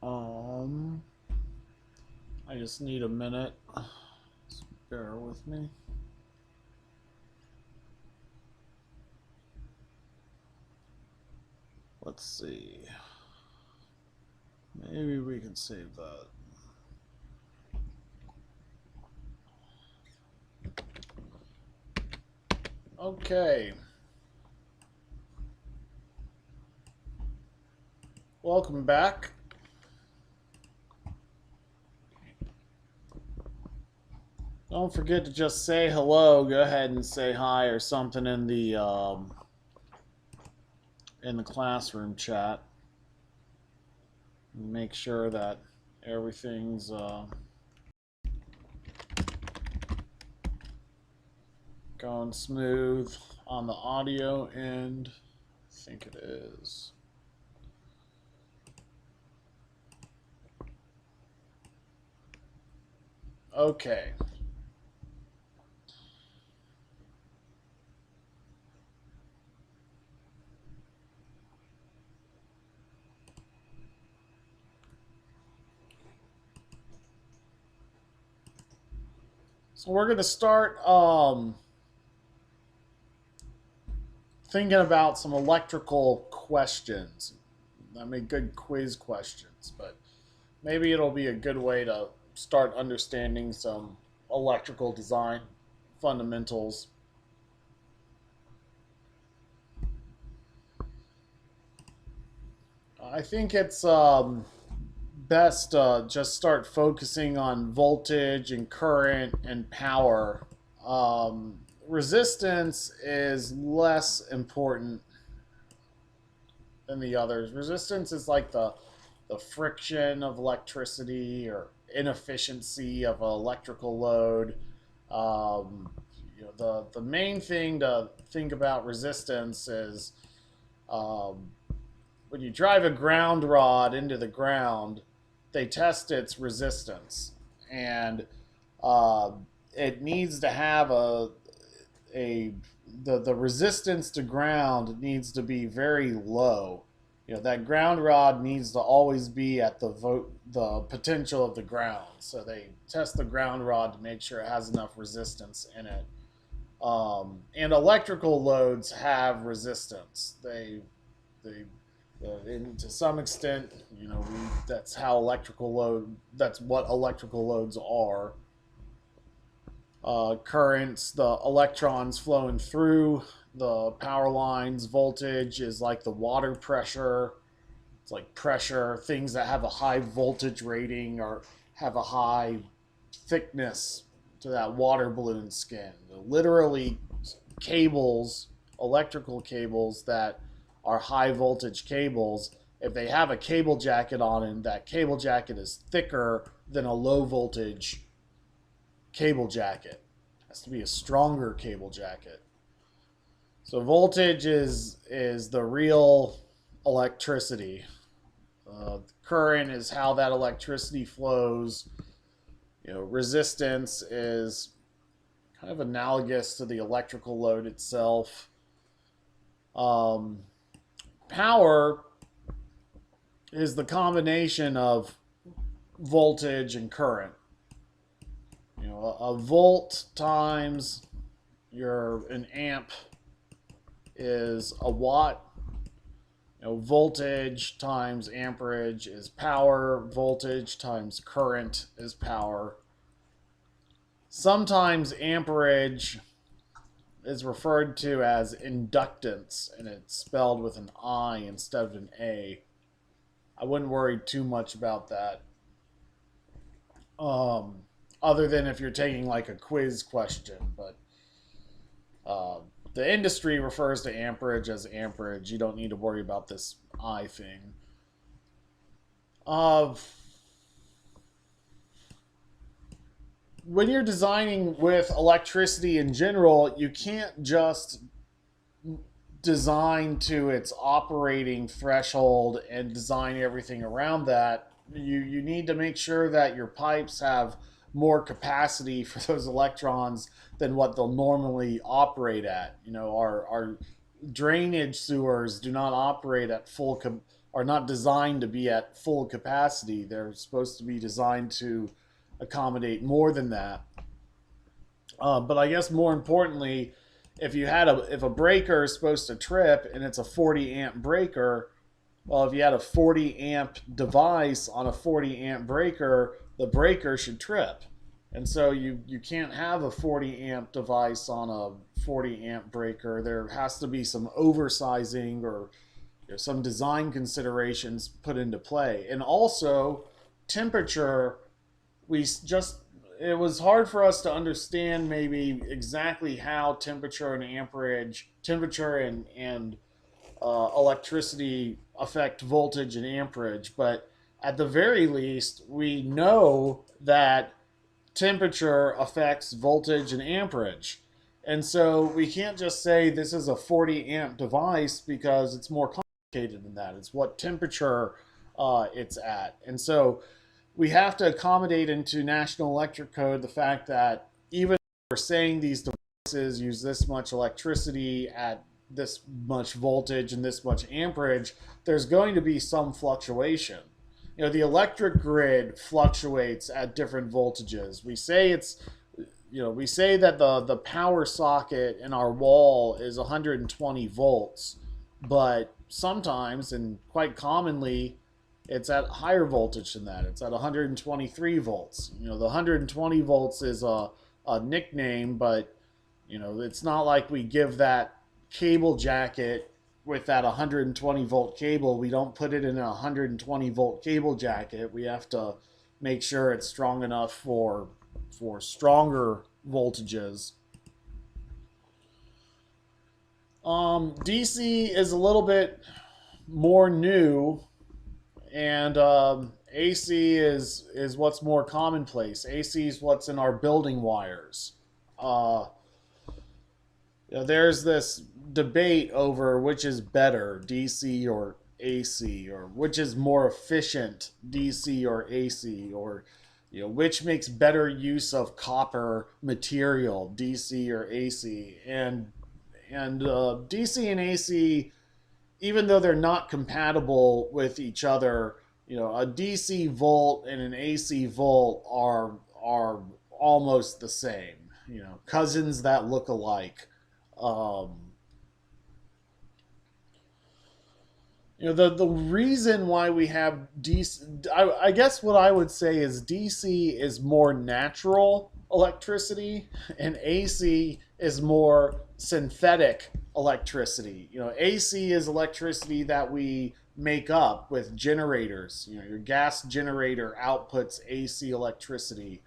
Um, I just need a minute. Just bear with me. Let's see. Maybe we can save that. Okay. Welcome back. Don't forget to just say hello. Go ahead and say hi or something in the classroom chat. Make sure that everything's going smooth on the audio end. I think it is. Okay. So we're going to start thinking about some electrical questions. I mean, good quiz questions, but maybe it'll be a good way to start understanding some electrical design fundamentals. I think it's best just start focusing on voltage and current and power. Resistance is less important than the others. Resistance is like the friction of electricity or inefficiency of an electrical load. The main thing to think about resistance is um, when you drive a ground rod into the ground, they test its resistance, and uh, it needs to have a the resistance to ground needs to be very low. That ground rod needs to always be at the potential of the ground. So they test the ground rod to make sure it has enough resistance in it. And electrical loads have resistance. They and to some extent, that's how electrical load. That's what electrical loads are. Currents, the electrons flowing through the power lines. Voltage is like the water pressure. It's like pressure. Things that have a high voltage rating or have a high thickness to that water balloon skin. Literally, cables, electrical cables that are high voltage cables, if they have a cable jacket on and that cable jacket is thicker than a low voltage cable jacket. It has to be a stronger cable jacket. So voltage is the real electricity. Current is how that electricity flows. Resistance is kind of analogous to the electrical load itself. Um, Power is the combination of voltage and current. A volt times an amp is a watt. Voltage times amperage is power. Voltage times current is power. Sometimes amperage is referred to as inductance, and it's spelled with an I instead of an A. I wouldn't worry too much about that. Other than if you're taking like a quiz question, but the industry refers to amperage as amperage. You don't need to worry about this I thing. When you're designing with electricity in general, you can't just design to its operating threshold and design everything around that. You need to make sure that your pipes have more capacity for those electrons than what they'll normally operate at. Our drainage sewers do not operate at are not designed to be at full capacity. They're supposed to be designed to accommodate more than that. But I guess more importantly, if a breaker is supposed to trip and it's a 40 amp breaker, well, if you had a 40 amp device on a 40 amp breaker, the breaker should trip. And so you can't have a 40 amp device on a 40 amp breaker. There has to be some oversizing or some design considerations put into play. And also, temperature, it was hard for us to understand maybe exactly how temperature and electricity affect voltage and amperage, but at the very least, we know that temperature affects voltage and amperage. And so we can't just say this is a 40 amp device because it's more complicated than that. It's what temperature it's at. And so we have to accommodate into National Electric Code the fact that even if we're saying these devices use this much electricity at this much voltage and this much amperage, there's going to be some fluctuation. The electric grid fluctuates at different voltages. We say that the power socket in our wall is 120 volts, but sometimes and quite commonly it's at higher voltage than that. It's at 123 volts. The 120 volts is a nickname, but it's not like we give that cable jacket with that 120 volt cable. We don't put it in a 120 volt cable jacket. We have to make sure it's strong enough for stronger voltages. DC is a little bit more new, and AC is what's more commonplace. AC is what's in our building wires. There's this debate over which is better, DC or AC, or which is more efficient, DC or AC, or which makes better use of copper material, DC or AC. And DC and AC, even though they're not compatible with each other, a DC volt and an AC volt are almost the same. Cousins that look alike. The reason why we have DC, I guess what I would say is DC is more natural electricity and AC is more synthetic electricity. AC is electricity that we make up with generators. Your gas generator outputs AC electricity.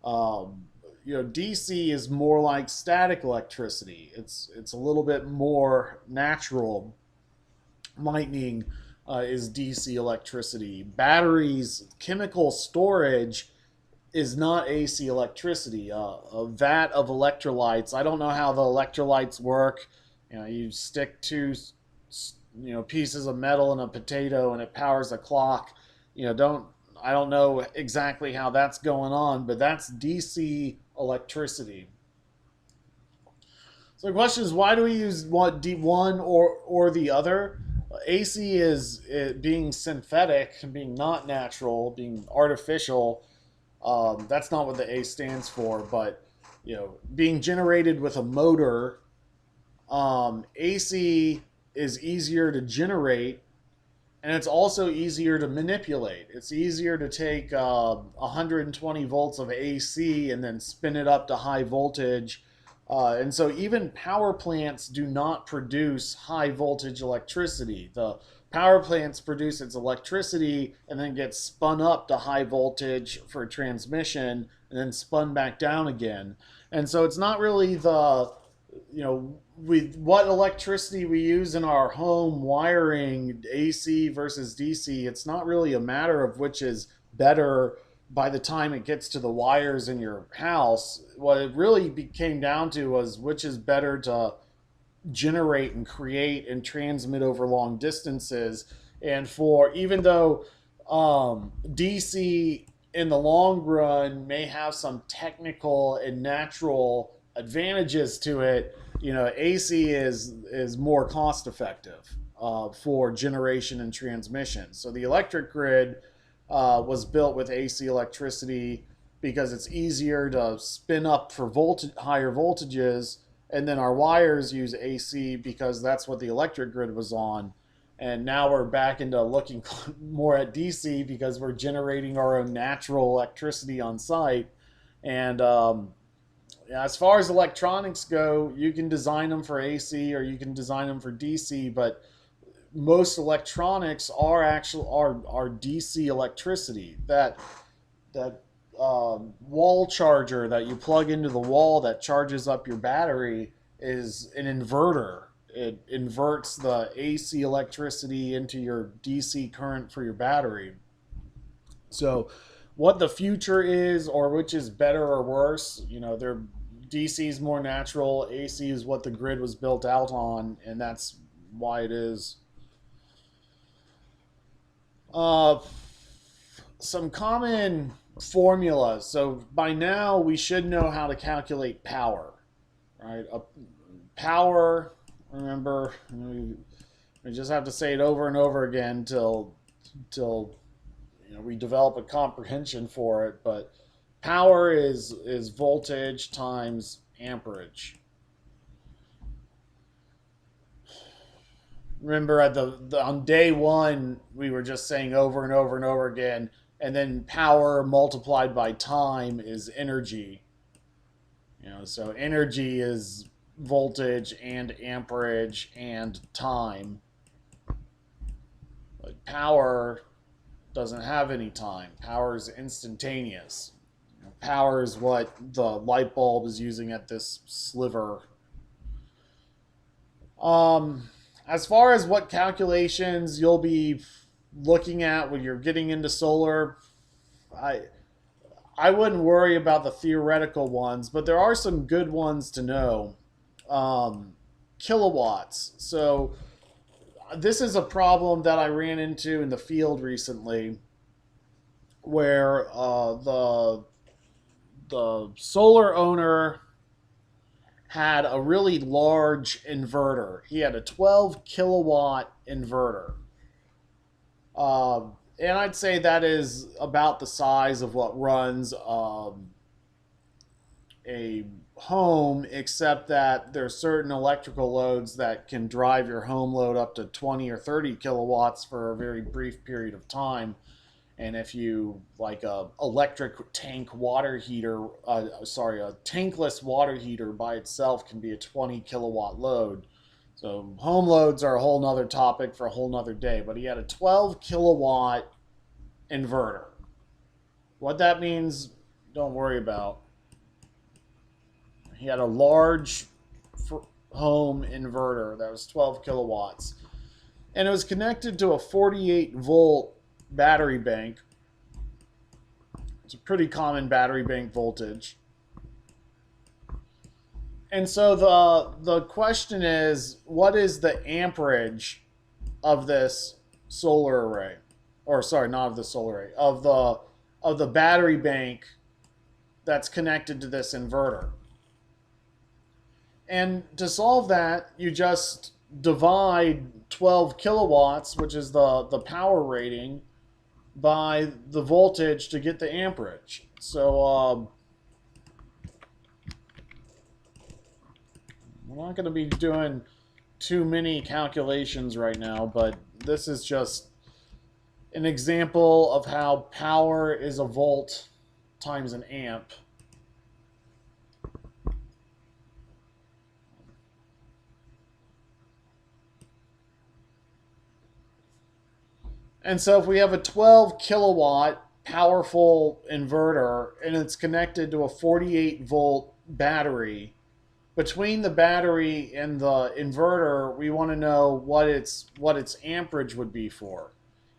DC is more like static electricity. It's a little bit more natural. Lightning is DC electricity. Batteries, chemical storage is not AC electricity. A vat of electrolytes. I don't know how the electrolytes work. You stick two pieces of metal in a potato and it powers a clock. I don't know exactly how that's going on, but that's DC electricity. So the question is, why do we use one or the other? AC is being synthetic, being not natural, being artificial. That's not what the A stands for, but being generated with a motor. AC is easier to generate, and it's also easier to manipulate. It's easier to take 120 volts of AC and then spin it up to high voltage. And so even power plants do not produce high voltage electricity. The power plants produce its electricity and then gets spun up to high voltage for transmission and then spun back down again. And so it's not really the with what electricity we use in our home wiring, AC versus DC, it's not really a matter of which is better by the time it gets to the wires in your house. What it really came down to was which is better to generate and create and transmit over long distances. And for even though DC in the long run may have some technical and natural advantages to it, AC is more cost effective for generation and transmission. So the electric grid was built with AC electricity because it's easier to spin up for higher voltages, and then our wires use AC because that's what the electric grid was on. And now we're back into looking more at DC because we're generating our own natural electricity on site. And as far as electronics go, you can design them for AC or you can design them for DC, but most electronics are DC electricity. That wall charger that you plug into the wall that charges up your battery is an inverter. It inverts the AC electricity into your DC current for your battery. So, what the future is, or which is better or worse, DC is more natural. AC is what the grid was built out on, and that's why it is. Uh, some common formulas. So by now we should know how to calculate power, right? Power. Remember, we just have to say it over and over again till we develop a comprehension for it. But power is voltage times amperage. Remember on day one we were just saying over and over and over again, and then power multiplied by time is energy. So energy is voltage and amperage and time. But power doesn't have any time. Power is instantaneous. Power is what the light bulb is using at this sliver. As far as what calculations you'll be looking at when you're getting into solar, I wouldn't worry about the theoretical ones, but there are some good ones to know. Kilowatts. So this is a problem that I ran into in the field recently, where the solar owner had a really large inverter. He had a 12 kilowatt inverter. And I'd say that is about the size of what runs a home, except that there are certain electrical loads that can drive your home load up to 20 or 30 kilowatts for a very brief period of time. And if you like a electric tank water heater, a tankless water heater by itself can be a 20 kilowatt load. So home loads are a whole nother topic for a whole nother day. But he had a 12 kilowatt inverter. What that means, don't worry about. He had a large home inverter that was 12 kilowatts. And it was connected to a 48 volt battery bank. It's a pretty common battery bank voltage. And so the question is, what is the amperage of this solar array? Or sorry, not of the solar array, of the battery bank that's connected to this inverter. And to solve that, you just divide 12 kilowatts, which is the power rating, by the voltage to get the amperage. So we're not going to be doing too many calculations right now, but this is just an example of how power is a volt times an amp. And so if we have a 12 kilowatt powerful inverter and it's connected to a 48 volt battery, between the battery and the inverter, we want to know what its amperage would be for.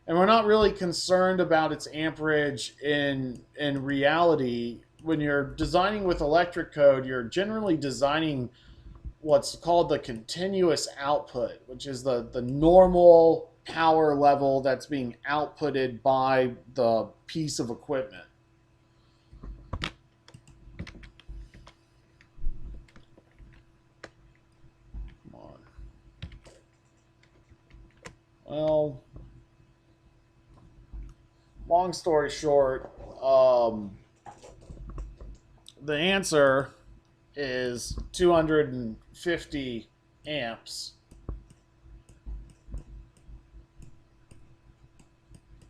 And we're not really concerned about its amperage in reality. When you're designing with electric code, you're generally designing what's called the continuous output, which is the normal power level that's being outputted by the piece of equipment. Come on. Well, long story short, the answer is 250 amps.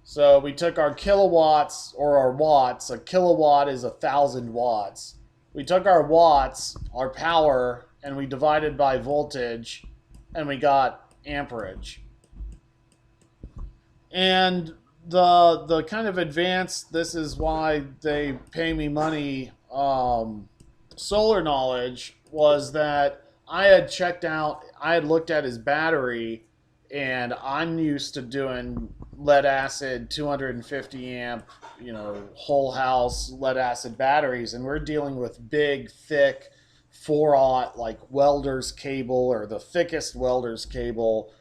So we took our kilowatts or our watts. A kilowatt is 1,000 watts. We took our watts, our power, and we divided by voltage, and we got amperage. And the kind of advanced, this is why they pay me money, solar knowledge was that I had checked out, I had looked at his battery, and I'm used to doing lead acid 250 amp, whole house lead acid batteries, and we're dealing with big, thick 4-aught like welder's cable or the thickest welder's cable,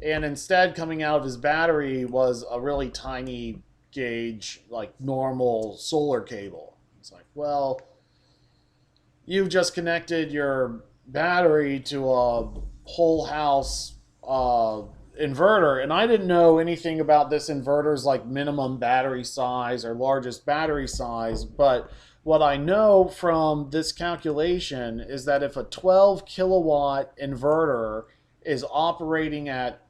and instead coming out of his battery was a really tiny gauge, like normal solar cable. It's like, well, you've just connected your battery to a whole house inverter, and I didn't know anything about this inverter's like minimum battery size or largest battery size, but what I know from this calculation is that if a 12 kilowatt inverter is operating at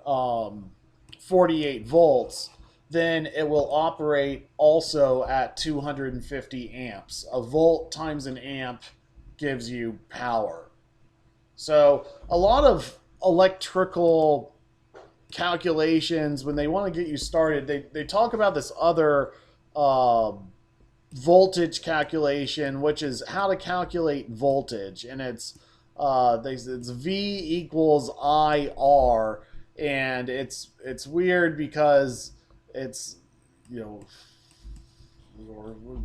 48 volts, then it will operate also at 250 amps. A volt times an amp gives you power. So a lot of electrical calculations, when they want to get you started, they talk about this other voltage calculation, which is how to calculate voltage, and it's V equals IR, and it's weird because it's you know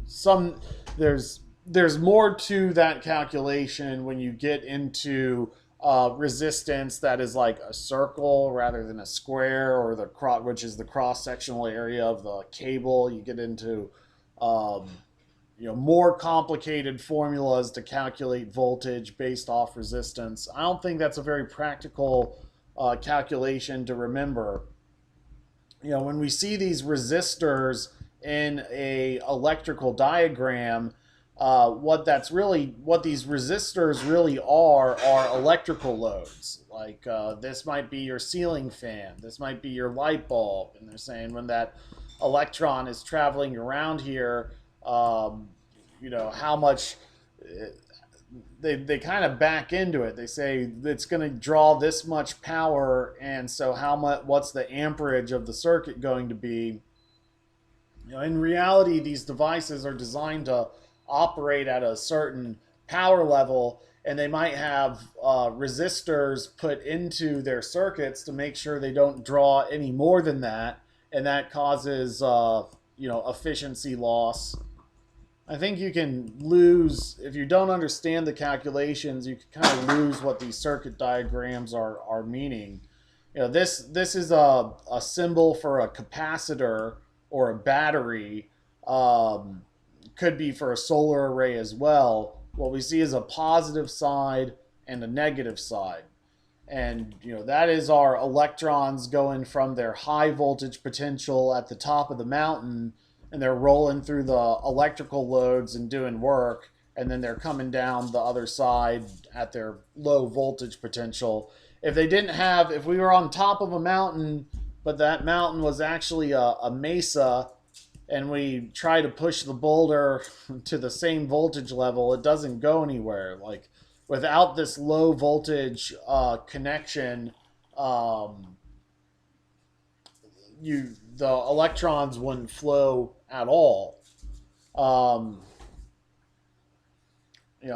some there's more to that calculation when you get into resistance that is like a circle rather than a square, or which is the cross sectional area of the cable. You get into um, more complicated formulas to calculate voltage based off resistance. I don't think that's a very practical calculation to remember. When we see these resistors in a electrical diagram, what these resistors really are electrical loads. Like this might be your ceiling fan, this might be your light bulb, and they're saying when that electron is traveling around here, how much. They kind of back into it. They say it's going to draw this much power, and so what's the amperage of the circuit going to be? In reality, these devices are designed to operate at a certain power level, and they might have resistors put into their circuits to make sure they don't draw any more than that, and that causes efficiency loss. I think you can lose, if you don't understand the calculations, you can kind of lose what these circuit diagrams are meaning. This is a symbol for a capacitor or a battery. Could be for a solar array as well. What we see is a positive side and a negative side. And that is our electrons going from their high voltage potential at the top of the mountain, and they're rolling through the electrical loads and doing work, and then they're coming down the other side at their low voltage potential. If we were on top of a mountain, but that mountain was actually a mesa, and we try to push the boulder to the same voltage level, it doesn't go anywhere. Like without this low voltage connection, the electrons wouldn't flow at all.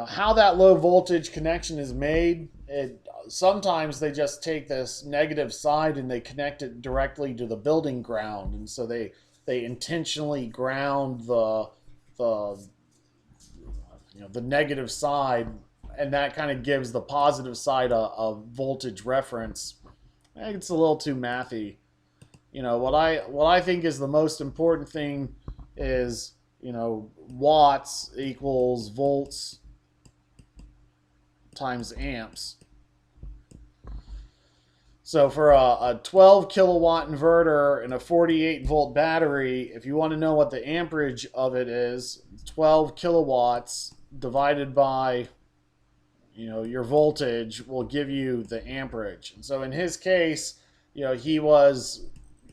how that low voltage connection is made. Sometimes they just take this negative side and they connect it directly to the building ground, and so they intentionally ground the the negative side, and that kind of gives the positive side a voltage reference. I think it's a little too mathy. What I think is the most important thing is watts equals volts times amps. So for a 12 kilowatt inverter and a 48 volt battery, if you want to know what the amperage of it is, 12 kilowatts divided by your voltage will give you the amperage. And so in his case, he was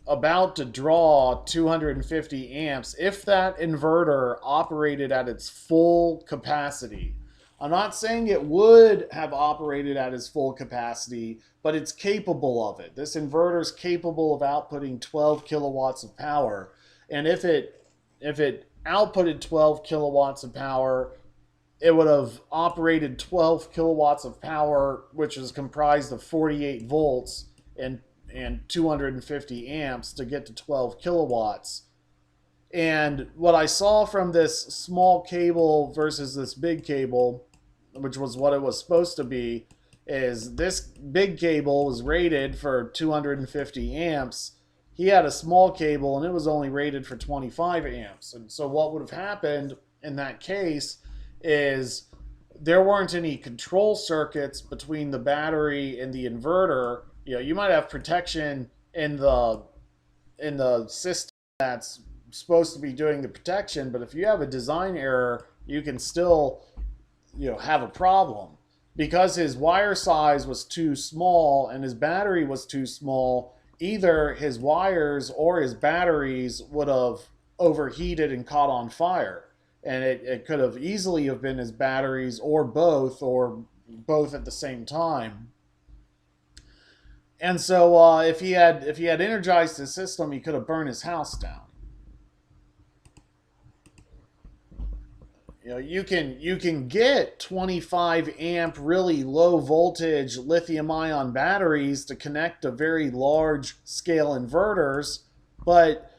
about to draw 250 amps if that inverter operated at its full capacity. I'm not saying it would have operated at its full capacity, but it's capable of it. This inverter is capable of outputting 12 kilowatts of power. And if it outputted 12 kilowatts of power, it would have operated 12 kilowatts of power, which is comprised of 48 volts and 250 amps to get to 12 kilowatts. And what I saw from this small cable versus this big cable, which was what it was supposed to be, is this big cable was rated for 250 amps. He had a small cable and it was only rated for 25 amps. And so what would have happened in that case is there weren't any control circuits between the battery and the inverter. You might have protection in the system that's supposed to be doing the protection, but if you have a design error, you can still have a problem because his wire size was too small and his battery was too small. Either his wires or his batteries would have overheated and caught on fire, and it could have easily have been his batteries or both at the same time. And so if he had energized his system, he could have burned his house down. You can get 25 amp really low voltage lithium ion batteries to connect to very large scale inverters, but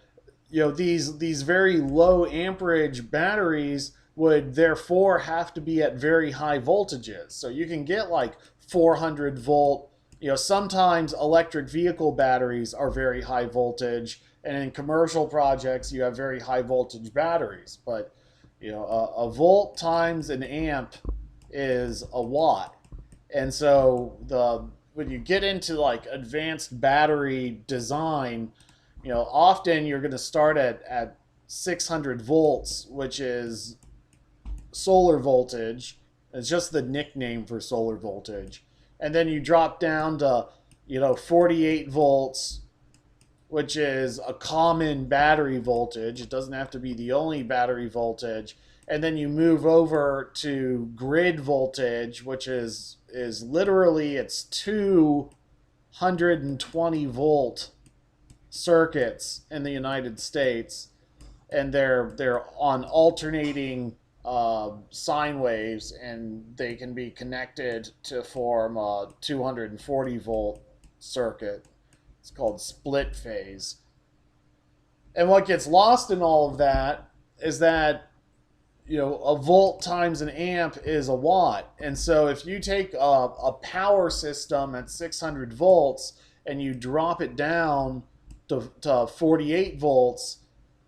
these very low amperage batteries would therefore have to be at very high voltages. So you can get like 400 volt. Sometimes electric vehicle batteries are very high voltage, and in commercial projects you have very high voltage batteries. But a volt times an amp is a watt, and so when you get into like advanced battery design, often you're going to start at 600 volts, which is solar voltage. It's just the nickname for solar voltage. And then you drop down to 48 volts, which is a common battery voltage. It doesn't have to be the only battery voltage. And then you move over to grid voltage, which is literally it's 220 volt circuits in the United States, and they're on alternating sine waves, and they can be connected to form a 240 volt circuit. It's called split phase. And what gets lost in all of that is that a volt times an amp is a watt. And so if you take a power system at 600 volts and you drop it down to 48 volts,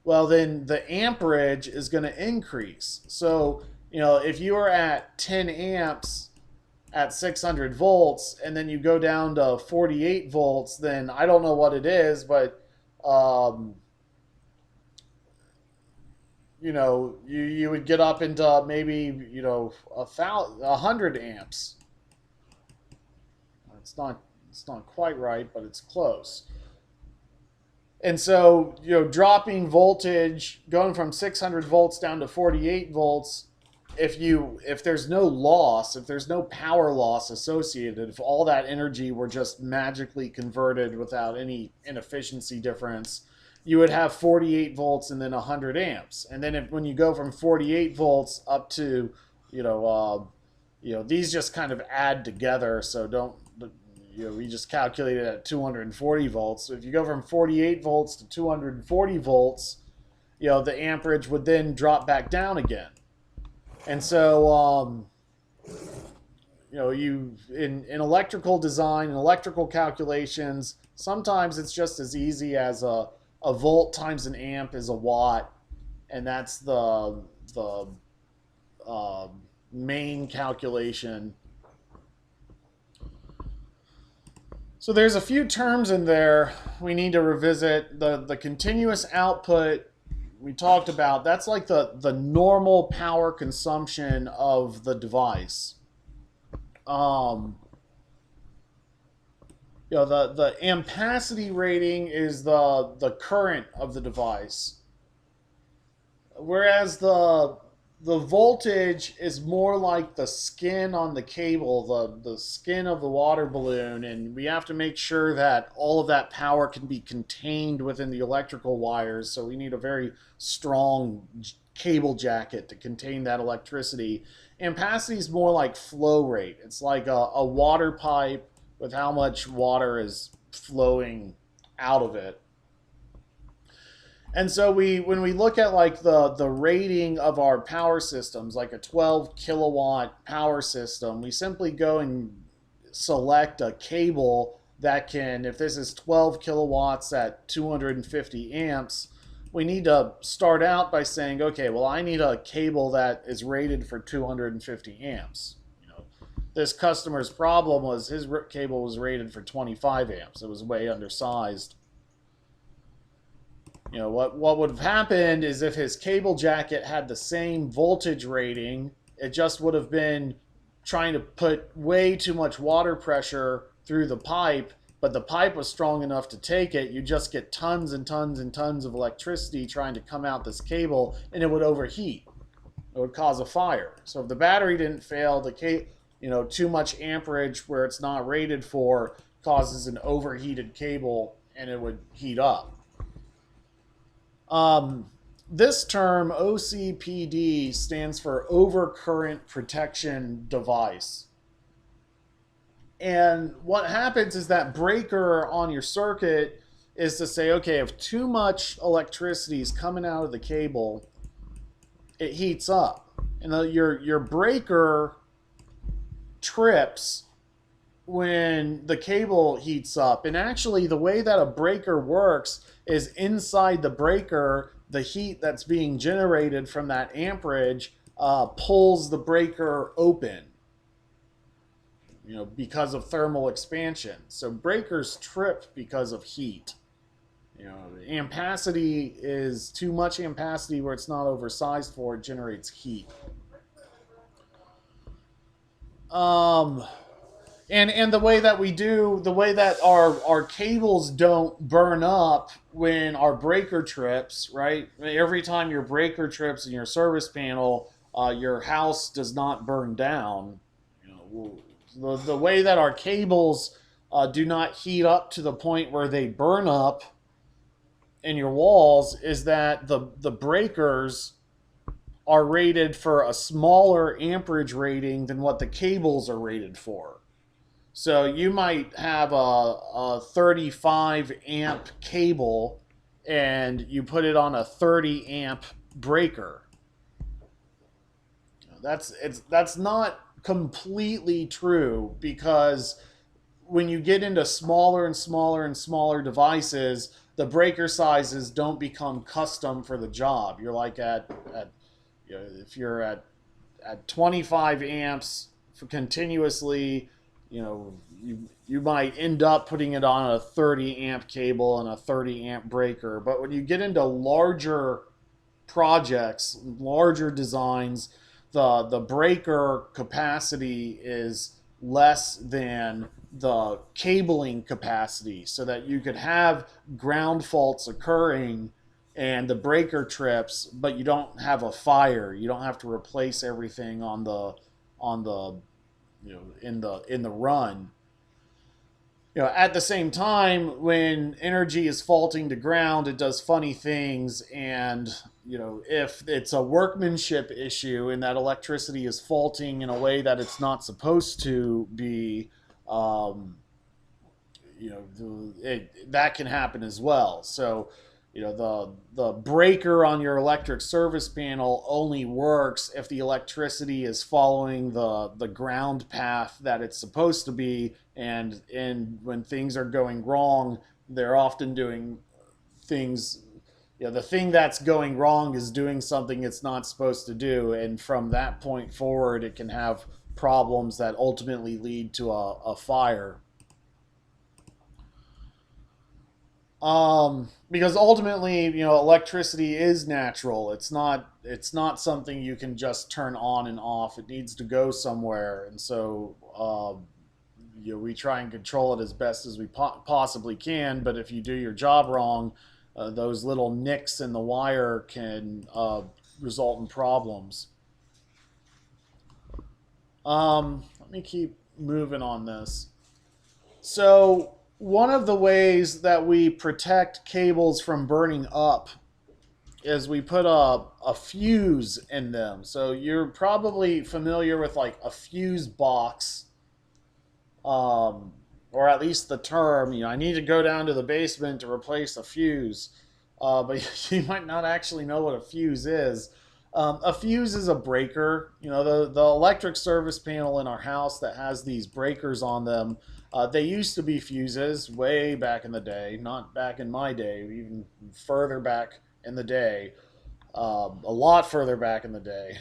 well, then the amperage is going to increase. So, if you are at 10 amps at 600 volts and then you go down to 48 volts, then I don't know what it is, but, you would get up into maybe, 100 amps. It's not quite right, but it's close. And so, dropping voltage, going from 600 volts down to 48 volts, if there's no loss, if there's no power loss associated, if all that energy were just magically converted without any inefficiency difference, you would have 48 volts and then 100 amps. And then when you go from 48 volts up to you know, these just kind of add together. So don't, we just calculated at 240 volts. So if you go from 48 volts to 240 volts, the amperage would then drop back down again. And so, you in electrical design and electrical calculations, sometimes it's just as easy as a volt times an amp is a watt, and that's the uh, main calculation. So there's a few terms in there we need to revisit. The continuous output we talked about, that's like the normal power consumption of the device. Um, the ampacity rating is the current of the device, whereas the voltage is more like the skin on the cable, the skin of the water balloon, and we have to make sure that all of that power can be contained within the electrical wires. So we need a very strong cable jacket to contain that electricity. Ampacity is more like flow rate. It's like a water pipe with how much water is flowing out of it. And so when we look at like the rating of our power systems, like a 12 kilowatt power system, we simply go and select a cable that can, if this is 12 kilowatts at 250 amps, we need to start out by saying, okay, well, I need a cable that is rated for 250 amps. This customer's problem was his cable was rated for 25 amps. It was way undersized. What would have happened is if his cable jacket had the same voltage rating, it just would have been trying to put way too much water pressure through the pipe, but the pipe was strong enough to take it. You just get tons and tons and tons of electricity trying to come out this cable, and it would overheat. It would cause a fire. So if the battery didn't fail, too much amperage where it's not rated for causes an overheated cable, and it would heat up. This term, OCPD, stands for Overcurrent Protection Device. And what happens is that breaker on your circuit is to say, okay, if too much electricity is coming out of the cable, it heats up. And your breaker trips when the cable heats up. And actually, the way that a breaker works is inside the breaker, the heat that's being generated from that amperage pulls the breaker open, because of thermal expansion. So breakers trip because of heat. Ampacity is too much ampacity where it's not oversized for, it generates heat. And the way that our cables don't burn up when our breaker trips, right? Every time your breaker trips in your service panel, your house does not burn down. The way that our cables do not heat up to the point where they burn up in your walls is that the breakers are rated for a smaller amperage rating than what the cables are rated for. So you might have a 35 amp cable and you put it on a 30 amp breaker. That's not completely true, because when you get into smaller and smaller and smaller devices, the breaker sizes don't become custom for the job. You're like if you're at 25 amps for continuously, you might end up putting it on a 30 amp cable and a 30 amp breaker. But when you get into larger projects, larger designs, the breaker capacity is less than the cabling capacity, so that you could have ground faults occurring and the breaker trips, but you don't have a fire. You don't have to replace everything in the run. at the same time, when energy is faulting to ground, it does funny things. And, if it's a workmanship issue and that electricity is faulting in a way that it's not supposed to be, um, that can happen as well. So, the breaker on your electric service panel only works if the electricity is following the ground path that it's supposed to be, and when things are going wrong, they're often doing things. The thing that's going wrong is doing something it's not supposed to do, and from that point forward, it can have problems that ultimately lead to a fire. Because ultimately, electricity is natural. It's not something you can just turn on and off. It needs to go somewhere, and so we try and control it as best as we possibly can. But if you do your job wrong, those little nicks in the wire can result in problems. Let me keep moving on this. So, one of the ways that we protect cables from burning up is we put a fuse in them. So, you're probably familiar with like a fuse box, or at least the term. I need to go down to the basement to replace a fuse. But you might not actually know what a fuse is. A fuse is a breaker. The electric service panel in our house that has these breakers on them, they used to be fuses way back in the day, not back in my day, even further back in the day, a lot further back in the day.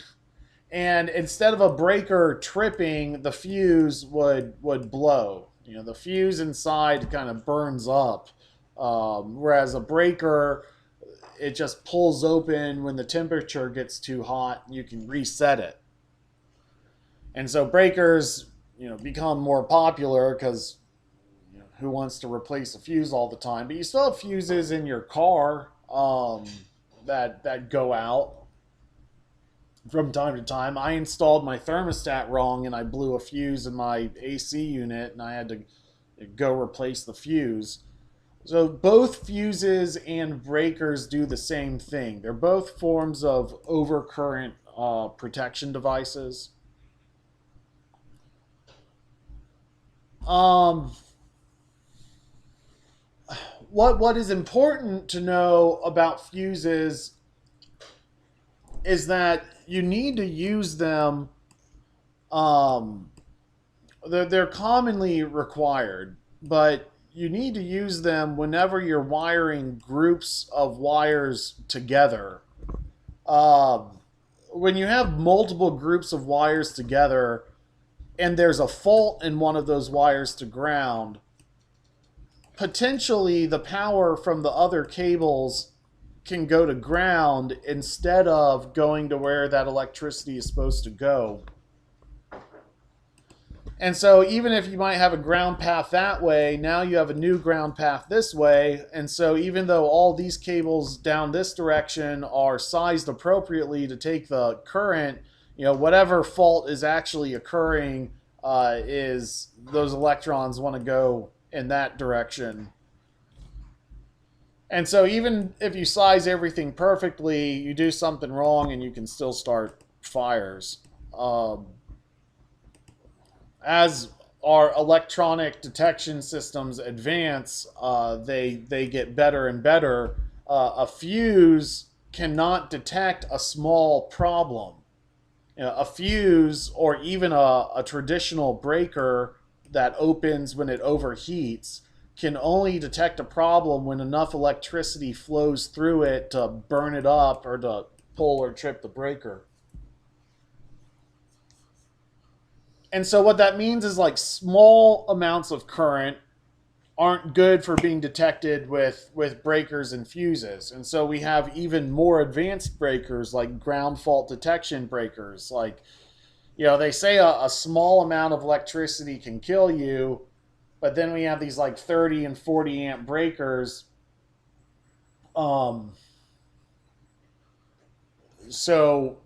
And instead of a breaker tripping, the fuse would blow. The fuse inside kind of burns up, whereas a breaker, it just pulls open when the temperature gets too hot. You can reset it. And so breakers, become more popular because who wants to replace a fuse all the time? But you still have fuses in your car, that go out from time to time. I installed my thermostat wrong and I blew a fuse in my AC unit, and I had to go replace the fuse. So both fuses and breakers do the same thing. They're both forms of overcurrent protection devices. Um, what is important to know about fuses is that you need to use them. Um, they're commonly required, but you need to use them whenever you're wiring groups of wires together. Um, when you have multiple groups of wires together and there's a fault in one of those wires to ground, potentially the power from the other cables can go to ground instead of going to where that electricity is supposed to go. And so even if you might have a ground path that way, now you have a new ground path this way. And so even though all these cables down this direction are sized appropriately to take the current, whatever fault is actually occurring, is those electrons want to go in that direction. And so even if you size everything perfectly, you do something wrong and you can still start fires. As our electronic detection systems advance, they get better and better. A fuse cannot detect a small problem. A fuse or even a traditional breaker that opens when it overheats can only detect a problem when enough electricity flows through it to burn it up or to pull or trip the breaker. And so what that means is like small amounts of current aren't good for being detected with breakers and fuses. And so we have even more advanced breakers like ground fault detection breakers. Like, they say a small amount of electricity can kill you, but then we have these like 30 and 40 amp breakers. So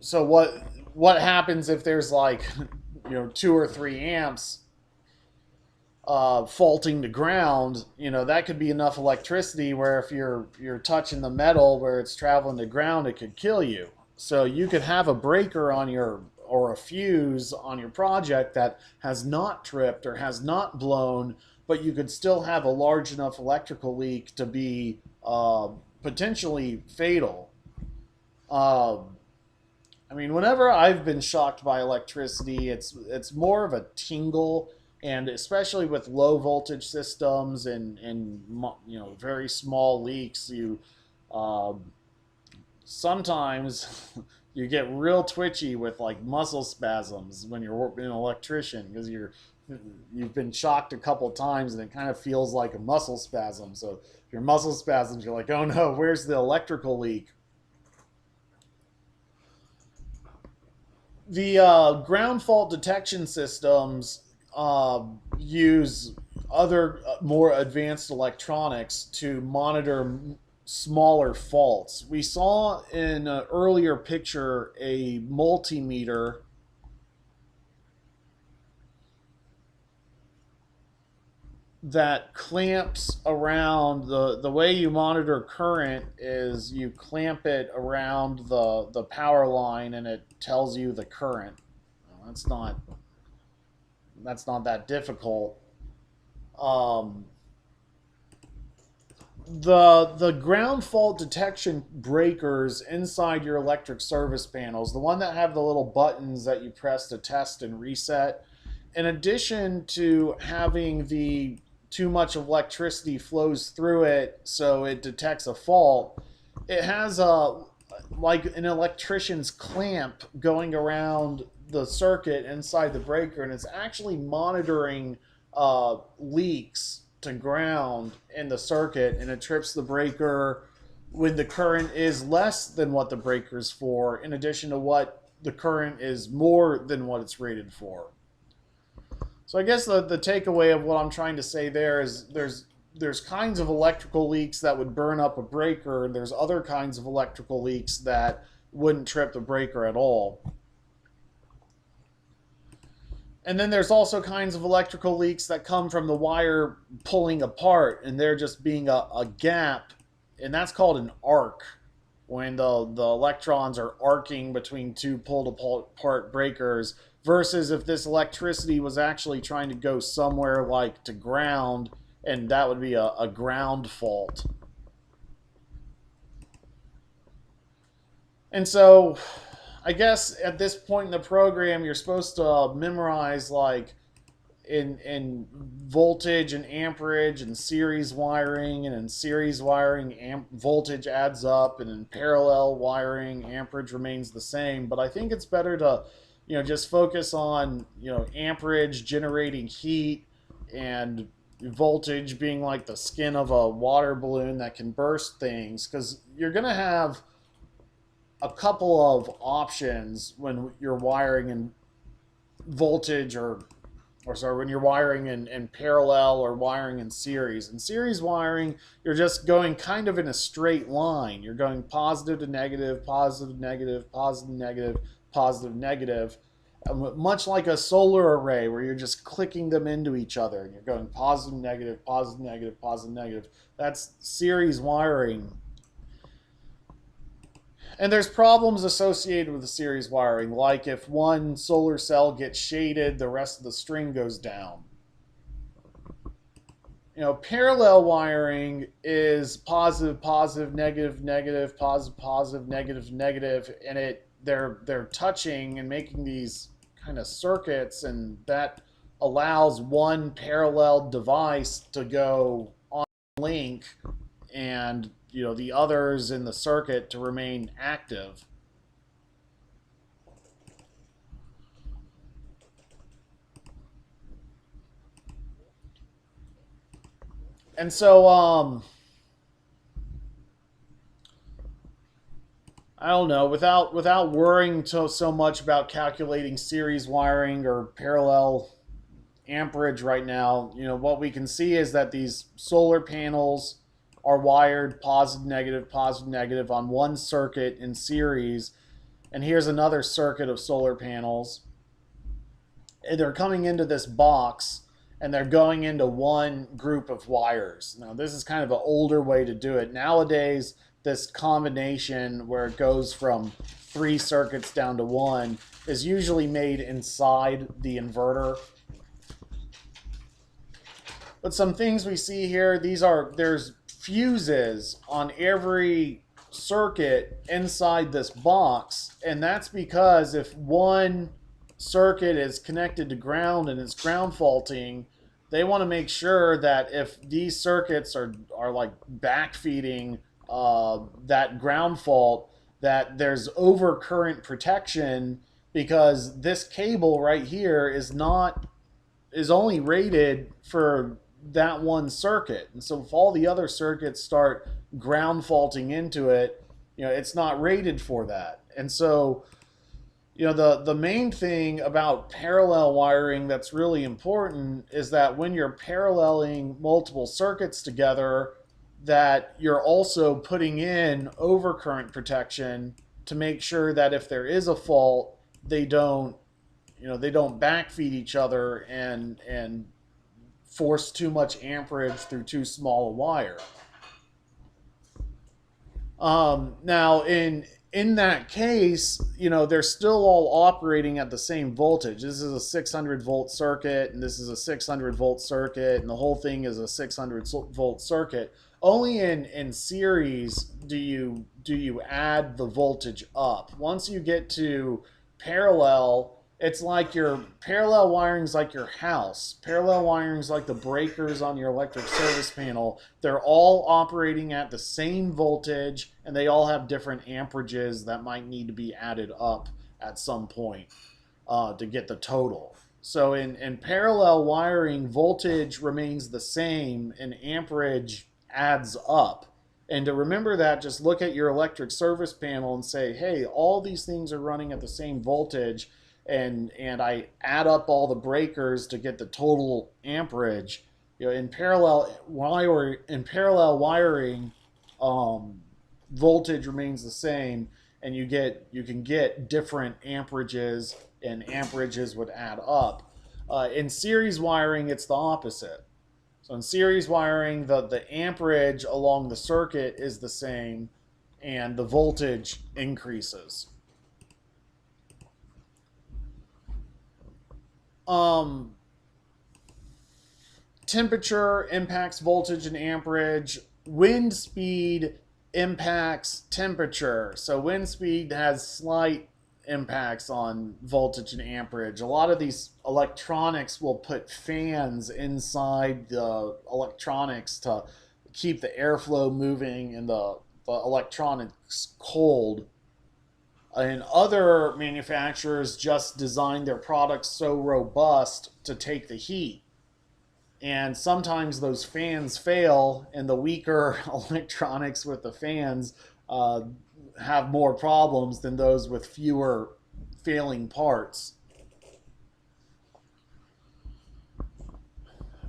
what happens if there's like 2 or 3 amps? faulting the ground, that could be enough electricity where if you're touching the metal where it's traveling the ground, it could kill you. So you could have a breaker on your or a fuse on your project that has not tripped or has not blown, but you could still have a large enough electrical leak to be potentially fatal. Um, I mean, whenever I've been shocked by electricity, it's more of a tingle, and especially with low voltage systems and very small leaks, you um, sometimes you get real twitchy with like muscle spasms when you're an electrician because you've been shocked a couple times and it kind of feels like a muscle spasm. So if your muscle spasms, you're like, oh no, where's the electrical leak? The ground fault detection systems use other more advanced electronics to monitor smaller faults. We saw in an earlier picture a multimeter that clamps around the way you monitor current is you clamp it around the power line and it tells you the current. Well, that's not that difficult. Um, the ground fault detection breakers inside your electric service panels, the one that have the little buttons that you press to test and reset, in addition to having the too much electricity flows through it so it detects a fault, it has a like an electrician's clamp going around the circuit inside the breaker, and it's actually monitoring leaks to ground in the circuit, and it trips the breaker when the current is less than what the breaker's for, in addition to what the current is more than what it's rated for. So I guess the takeaway of what I'm trying to say there is there's kinds of electrical leaks that would burn up a breaker, and there's other kinds of electrical leaks that wouldn't trip the breaker at all. And then there's also kinds of electrical leaks that come from the wire pulling apart and there just being a gap, and that's called an arc, when the electrons are arcing between two pulled apart breakers, versus if this electricity was actually trying to go somewhere like to ground, and that would be a ground fault. And so I guess at this point in the program, you're supposed to memorize like in voltage and amperage and series wiring, and in series wiring voltage adds up, and in parallel wiring amperage remains the same. But I think it's better to just focus on amperage generating heat, and voltage being like the skin of a water balloon that can burst things, because you're going to have a couple of options when you're wiring in voltage, or sorry, when you're wiring in parallel or wiring in series. In series wiring, you're just going kind of in a straight line. You're going positive to negative, positive, negative, positive, negative, positive, negative. Much like a solar array where you're just clicking them into each other and you're going positive, negative, positive, negative, positive, negative. That's series wiring. And there's problems associated with the series wiring, like if one solar cell gets shaded, the rest of the string goes down. Parallel wiring is positive, positive, negative, negative, positive, positive, negative, negative, and they're touching and making these kind of circuits, and that allows one parallel device to go on link, and the others in the circuit to remain active. And so I don't know, without worrying so much about calculating series wiring or parallel amperage right now, what we can see is that these solar panels are wired positive, negative on one circuit in series. And here's another circuit of solar panels. And they're coming into this box, and they're going into one group of wires. Now, this is kind of an older way to do it. Nowadays, this combination where it goes from 3 circuits down to 1 is usually made inside the inverter. But some things we see here, there's fuses on every circuit inside this box, and that's because if one circuit is connected to ground and it's ground faulting, they want to make sure that if these circuits are like backfeeding that ground fault, that there's overcurrent protection, because this cable right here is only rated for that one circuit. And so if all the other circuits start ground faulting into it, it's not rated for that. And so, the main thing about parallel wiring that's really important is that when you're paralleling multiple circuits together, that you're also putting in overcurrent protection to make sure that if there is a fault, they don't backfeed each other and force too much amperage through too small a wire. Now, in that case, they're still all operating at the same voltage. This is a 600 volt circuit, and this is a 600 volt circuit, and the whole thing is a 600 volt circuit. Only in series do you add the voltage up. Once you get to parallel, it's like your parallel wiring's like your house. Parallel wiring's like the breakers on your electric service panel. They're all operating at the same voltage, and they all have different amperages that might need to be added up at some point to get the total. So in parallel wiring, voltage remains the same and amperage adds up. And to remember that, just look at your electric service panel and say, hey, all these things are running at the same voltage, and I add up all the breakers to get the total amperage. In parallel wiring, voltage remains the same, and you can get different amperages, and amperages would add up. In series wiring, it's the opposite. So in series wiring, the amperage along the circuit is the same, and the voltage increases. Temperature impacts voltage and amperage. Wind speed impacts temperature. So wind speed has slight impacts on voltage and amperage. A lot of these electronics will put fans inside the electronics to keep the airflow moving and the electronics cold. And other manufacturers just design their products so robust to take the heat. And sometimes those fans fail, and the weaker electronics with the fans have more problems than those with fewer failing parts.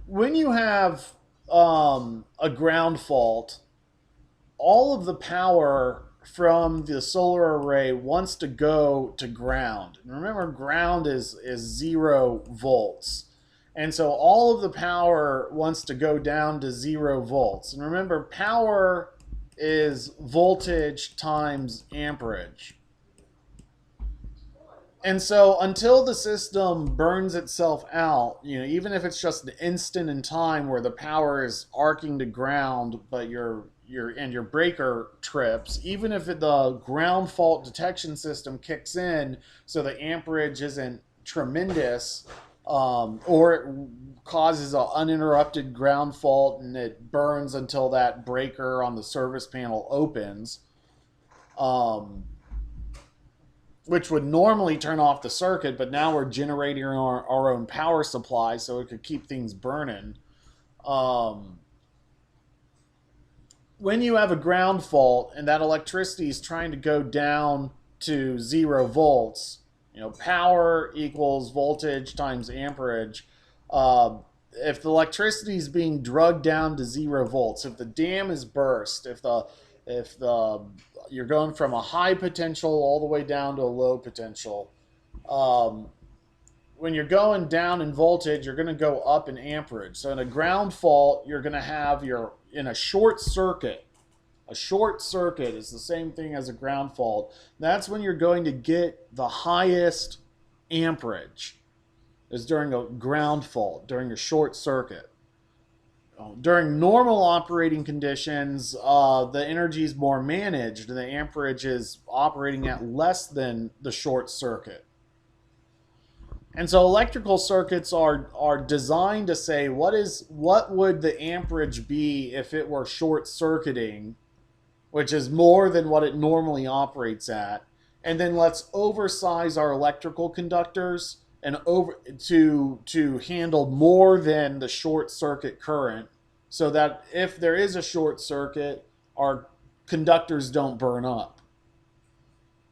When you have a ground fault, all of the power from the solar array wants to go to ground. And remember, ground is 0 volts. And so all of the power wants to go down to 0 volts. And remember, power is voltage times amperage. And so until the system burns itself out, even if it's just an instant in time where the power is arcing to ground, but your breaker trips, even if the ground fault detection system kicks in, so the amperage isn't tremendous, or it causes an uninterrupted ground fault and it burns until that breaker on the service panel opens, which would normally turn off the circuit, but now we're generating our own power supply so it could keep things burning. When you have a ground fault and that electricity is trying to go down to 0 volts, power equals voltage times amperage. If the electricity is being drugged down to 0 volts, if the dam is burst, if you're going from a high potential all the way down to a low potential, when you're going down in voltage, you're going to go up in amperage. So in a ground fault, you're going to have in a short circuit. A short circuit is the same thing as a ground fault. That's when you're going to get the highest amperage, is during a ground fault, during a short circuit. During normal operating conditions, the energy is more managed, and the amperage is operating at less than the short circuit. And so electrical circuits are designed to say what would the amperage be if it were short circuiting, which is more than what it normally operates at. And then let's oversize our electrical conductors and over to handle more than the short circuit current, so that if there is a short circuit, our conductors don't burn up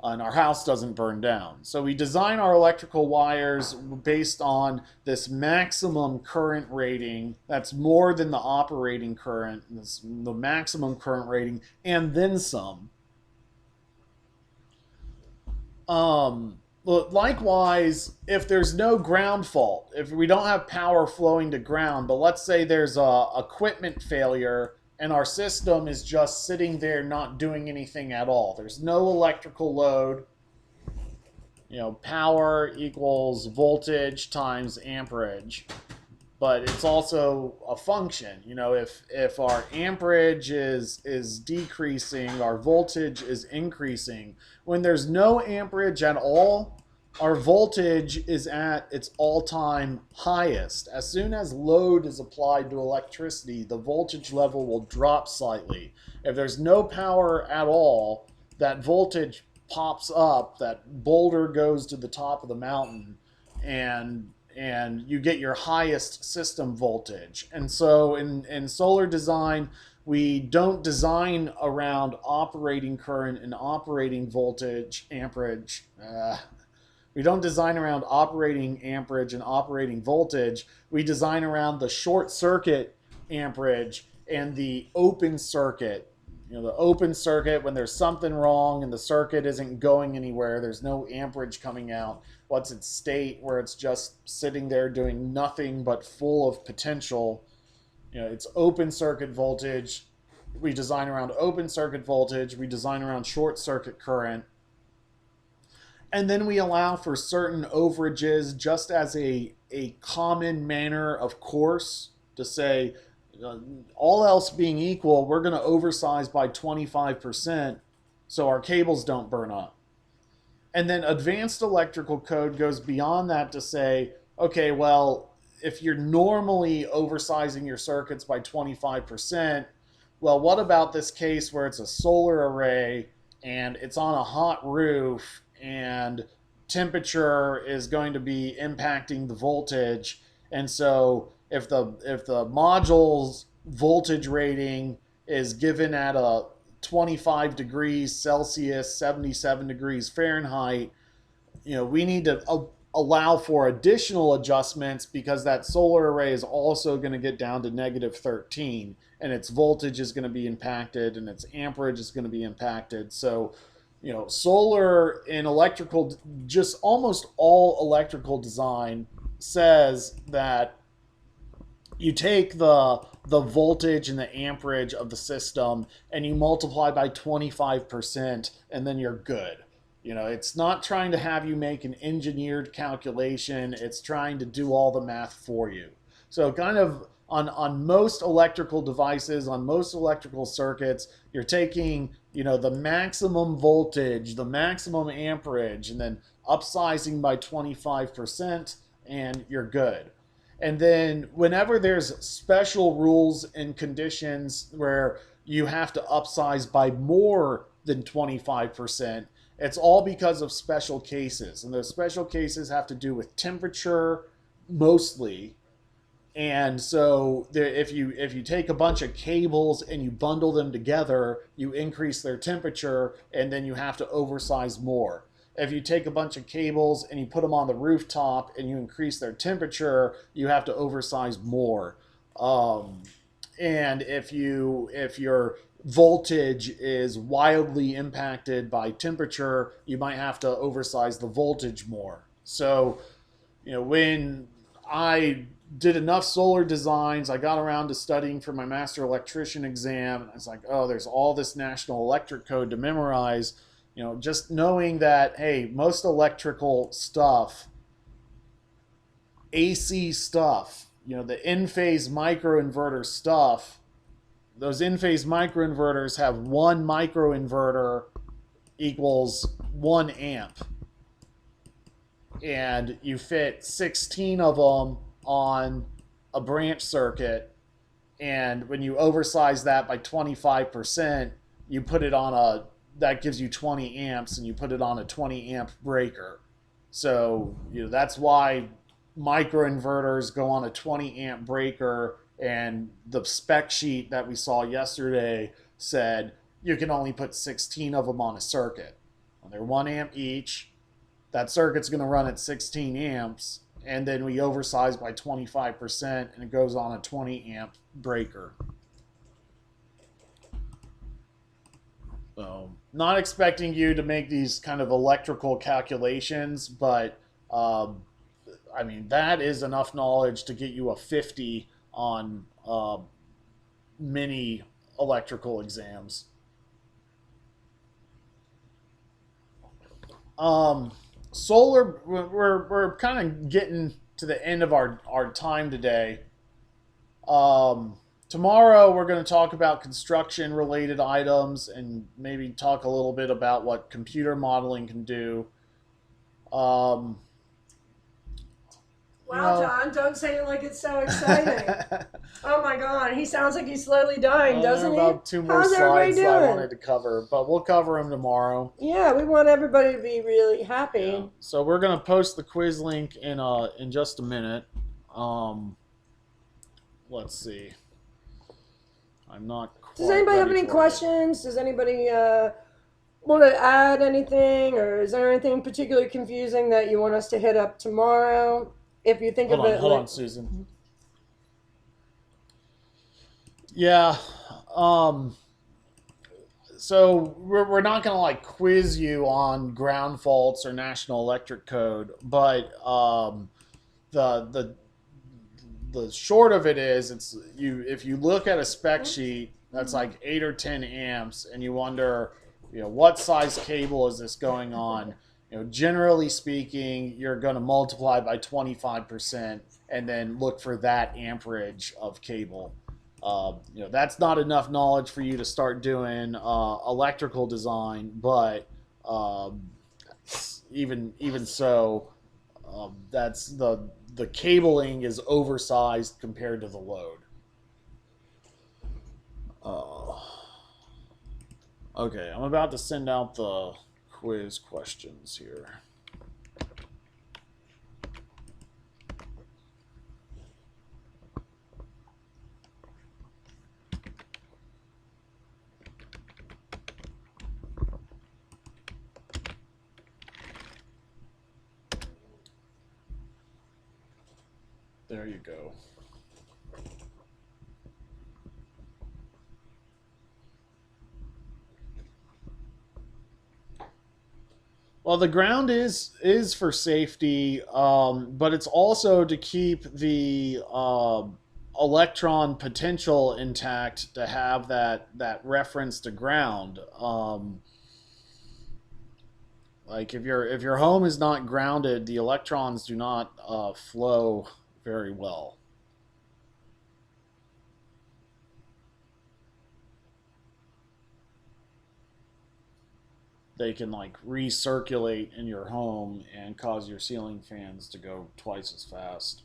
and our house doesn't burn down. So we design our electrical wires based on this maximum current rating that's more than the operating current, the maximum current rating, and then some. Likewise, if there's no ground fault, if we don't have power flowing to ground, but let's say there's a equipment failure and our system is just sitting there not doing anything at all. There's no electrical load. Power equals voltage times amperage. But it's also a function. If our amperage is decreasing, our voltage is increasing. When there's no amperage at all, our voltage is at its all-time highest. As soon as load is applied to electricity, the voltage level will drop slightly. If there's no power at all, that voltage pops up, that boulder goes to the top of the mountain, and you get your highest system voltage. And so in solar design, we don't design around operating current and operating voltage, amperage. We don't design around operating amperage and operating voltage. We design around the short circuit amperage and the open circuit. The open circuit, when there's something wrong and the circuit isn't going anywhere, there's no amperage coming out. What's its state, where it's just sitting there doing nothing but full of potential. It's open circuit voltage. We design around open circuit voltage. We design around short circuit current. And then we allow for certain overages just as a common manner of course to say, all else being equal, we're going to oversize by 25% so our cables don't burn up. And then advanced electrical code goes beyond that to say, okay, well, if you're normally oversizing your circuits by 25%, well, what about this case where it's a solar array and it's on a hot roof and temperature is going to be impacting the voltage? And so if the module's voltage rating is given at a 25 degrees Celsius, 77 degrees Fahrenheit, we need to allow for additional adjustments because that solar array is also going to get down to negative 13 and its voltage is going to be impacted and its amperage is going to be impacted. So, solar in electrical, just almost all electrical design says that you take the voltage and the amperage of the system and you multiply by 25% and then you're good. It's not trying to have you make an engineered calculation. It's trying to do all the math for you. So kind of on most electrical devices, on most electrical circuits, you're taking, the maximum voltage, the maximum amperage, and then upsizing by 25% and you're good. And then whenever there's special rules and conditions where you have to upsize by more than 25%, it's all because of special cases. And those special cases have to do with temperature mostly. And so if you take a bunch of cables and you bundle them together, you increase their temperature and then you have to oversize more. If you take a bunch of cables and you put them on the rooftop and you increase their temperature, you have to oversize more. And if your voltage is wildly impacted by temperature, you might have to oversize the voltage more. So when I did enough solar designs, I got around to studying for my master electrician exam, and I was like, oh, there's all this national electric code to memorize. Just knowing that, hey, most electrical stuff, AC stuff, the in-phase microinverter stuff, those in-phase microinverters have one microinverter equals 1 amp, and you fit 16 of them on a branch circuit, and when you oversize that by 25%, you put it on that gives you 20 amps, and you put it on a 20 amp breaker. So that's why microinverters go on a 20 amp breaker, and the spec sheet that we saw yesterday said you can only put 16 of them on a circuit. They're 1 amp each. That circuit's going to run at 16 amps, and then we oversize by 25%, and it goes on a 20 amp breaker. So, not expecting you to make these kind of electrical calculations, but that is enough knowledge to get you a 50 on many electrical exams. Solar, we're kind of getting to the end of our time today. Tomorrow we're going to talk about construction related items and maybe talk a little bit about what computer modeling can do. Wow, John, don't say it like it's so exciting. Oh my God, he sounds like he's slowly dying, doesn't he? About 2 more slides that I wanted to cover, but we'll cover them tomorrow. Yeah, we want everybody to be really happy. Yeah. So we're gonna post the quiz link in just a minute. Let's see. I'm not quite Does anybody have ready any for questions? Does anybody want to add anything, or is there anything particularly confusing that you want us to hit up tomorrow? If you think of it. Hold on, Susan. Yeah. So we're not going to like quiz you on ground faults or national electric code, but the short of it is, it's if you look at a spec sheet that's like 8 or 10 amps, and you wonder, what size cable is this going on? Generally speaking, you're going to multiply by 25% and then look for that amperage of cable. That's not enough knowledge for you to start doing electrical design, but even so, that's the cabling is oversized compared to the load. Okay, I'm about to send out the quiz questions here. There you go. Well, the ground is for safety, but it's also to keep the electron potential intact, to have that reference to ground. Like if your home is not grounded, the electrons do not flow very well. They can like recirculate in your home and cause your ceiling fans to go twice as fast.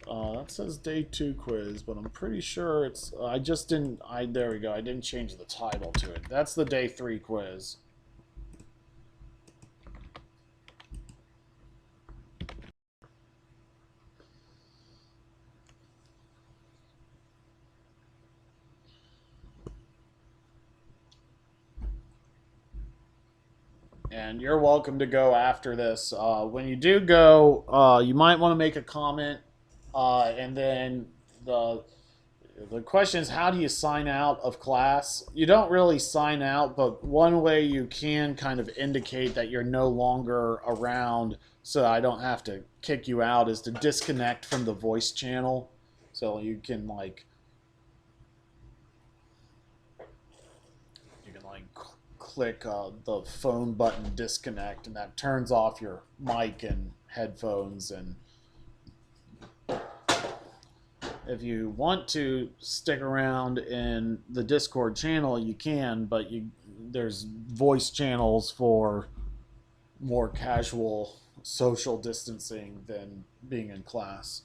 That says day 2 quiz, but I'm pretty sure it's. I just didn't. There we go. I didn't change the title to it. That's the day 3 quiz. And you're welcome to go after this. When you do go, you might want to make a comment, and then The question is, how do you sign out of class? You don't really sign out, but one way you can kind of indicate that you're no longer around so I don't have to kick you out is to disconnect from the voice channel. So you can like click the phone button disconnect, and that turns off your mic and headphones. And if you want to stick around in the Discord channel, you can, but there's voice channels for more casual social distancing than being in class.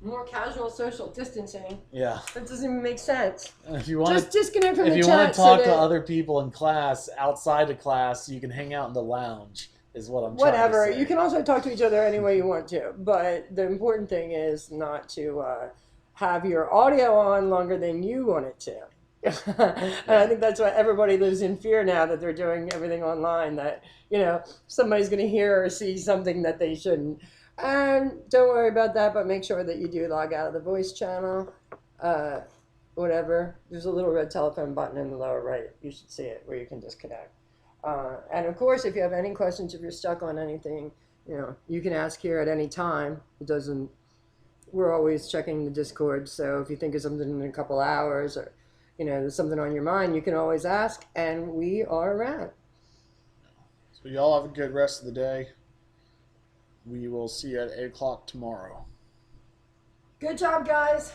More casual social distancing. Yeah. That doesn't even make sense. If you want just disconnect from the chat. If you want to talk to other people in class outside of class, you can hang out in the lounge. Is what I'm trying to say. You can also talk to each other any way you want to, but the important thing is not to have your audio on longer than you want it to. And I think that's why everybody lives in fear now, that they're doing everything online, that, you know, somebody's going to hear or see something that they shouldn't. And don't worry about that, but make sure that you do log out of the voice channel. Whatever. There's a little red telephone button in the lower right. You should see it, where you can disconnect. And of course, if you have any questions, if you're stuck on anything, you know, you can ask here at any time. We're always checking the Discord, so if you think of something in a couple hours, or, you know, there's something on your mind, you can always ask, and we are around. So y'all have a good rest of the day. We will see you at 8 o'clock tomorrow. Good job, guys.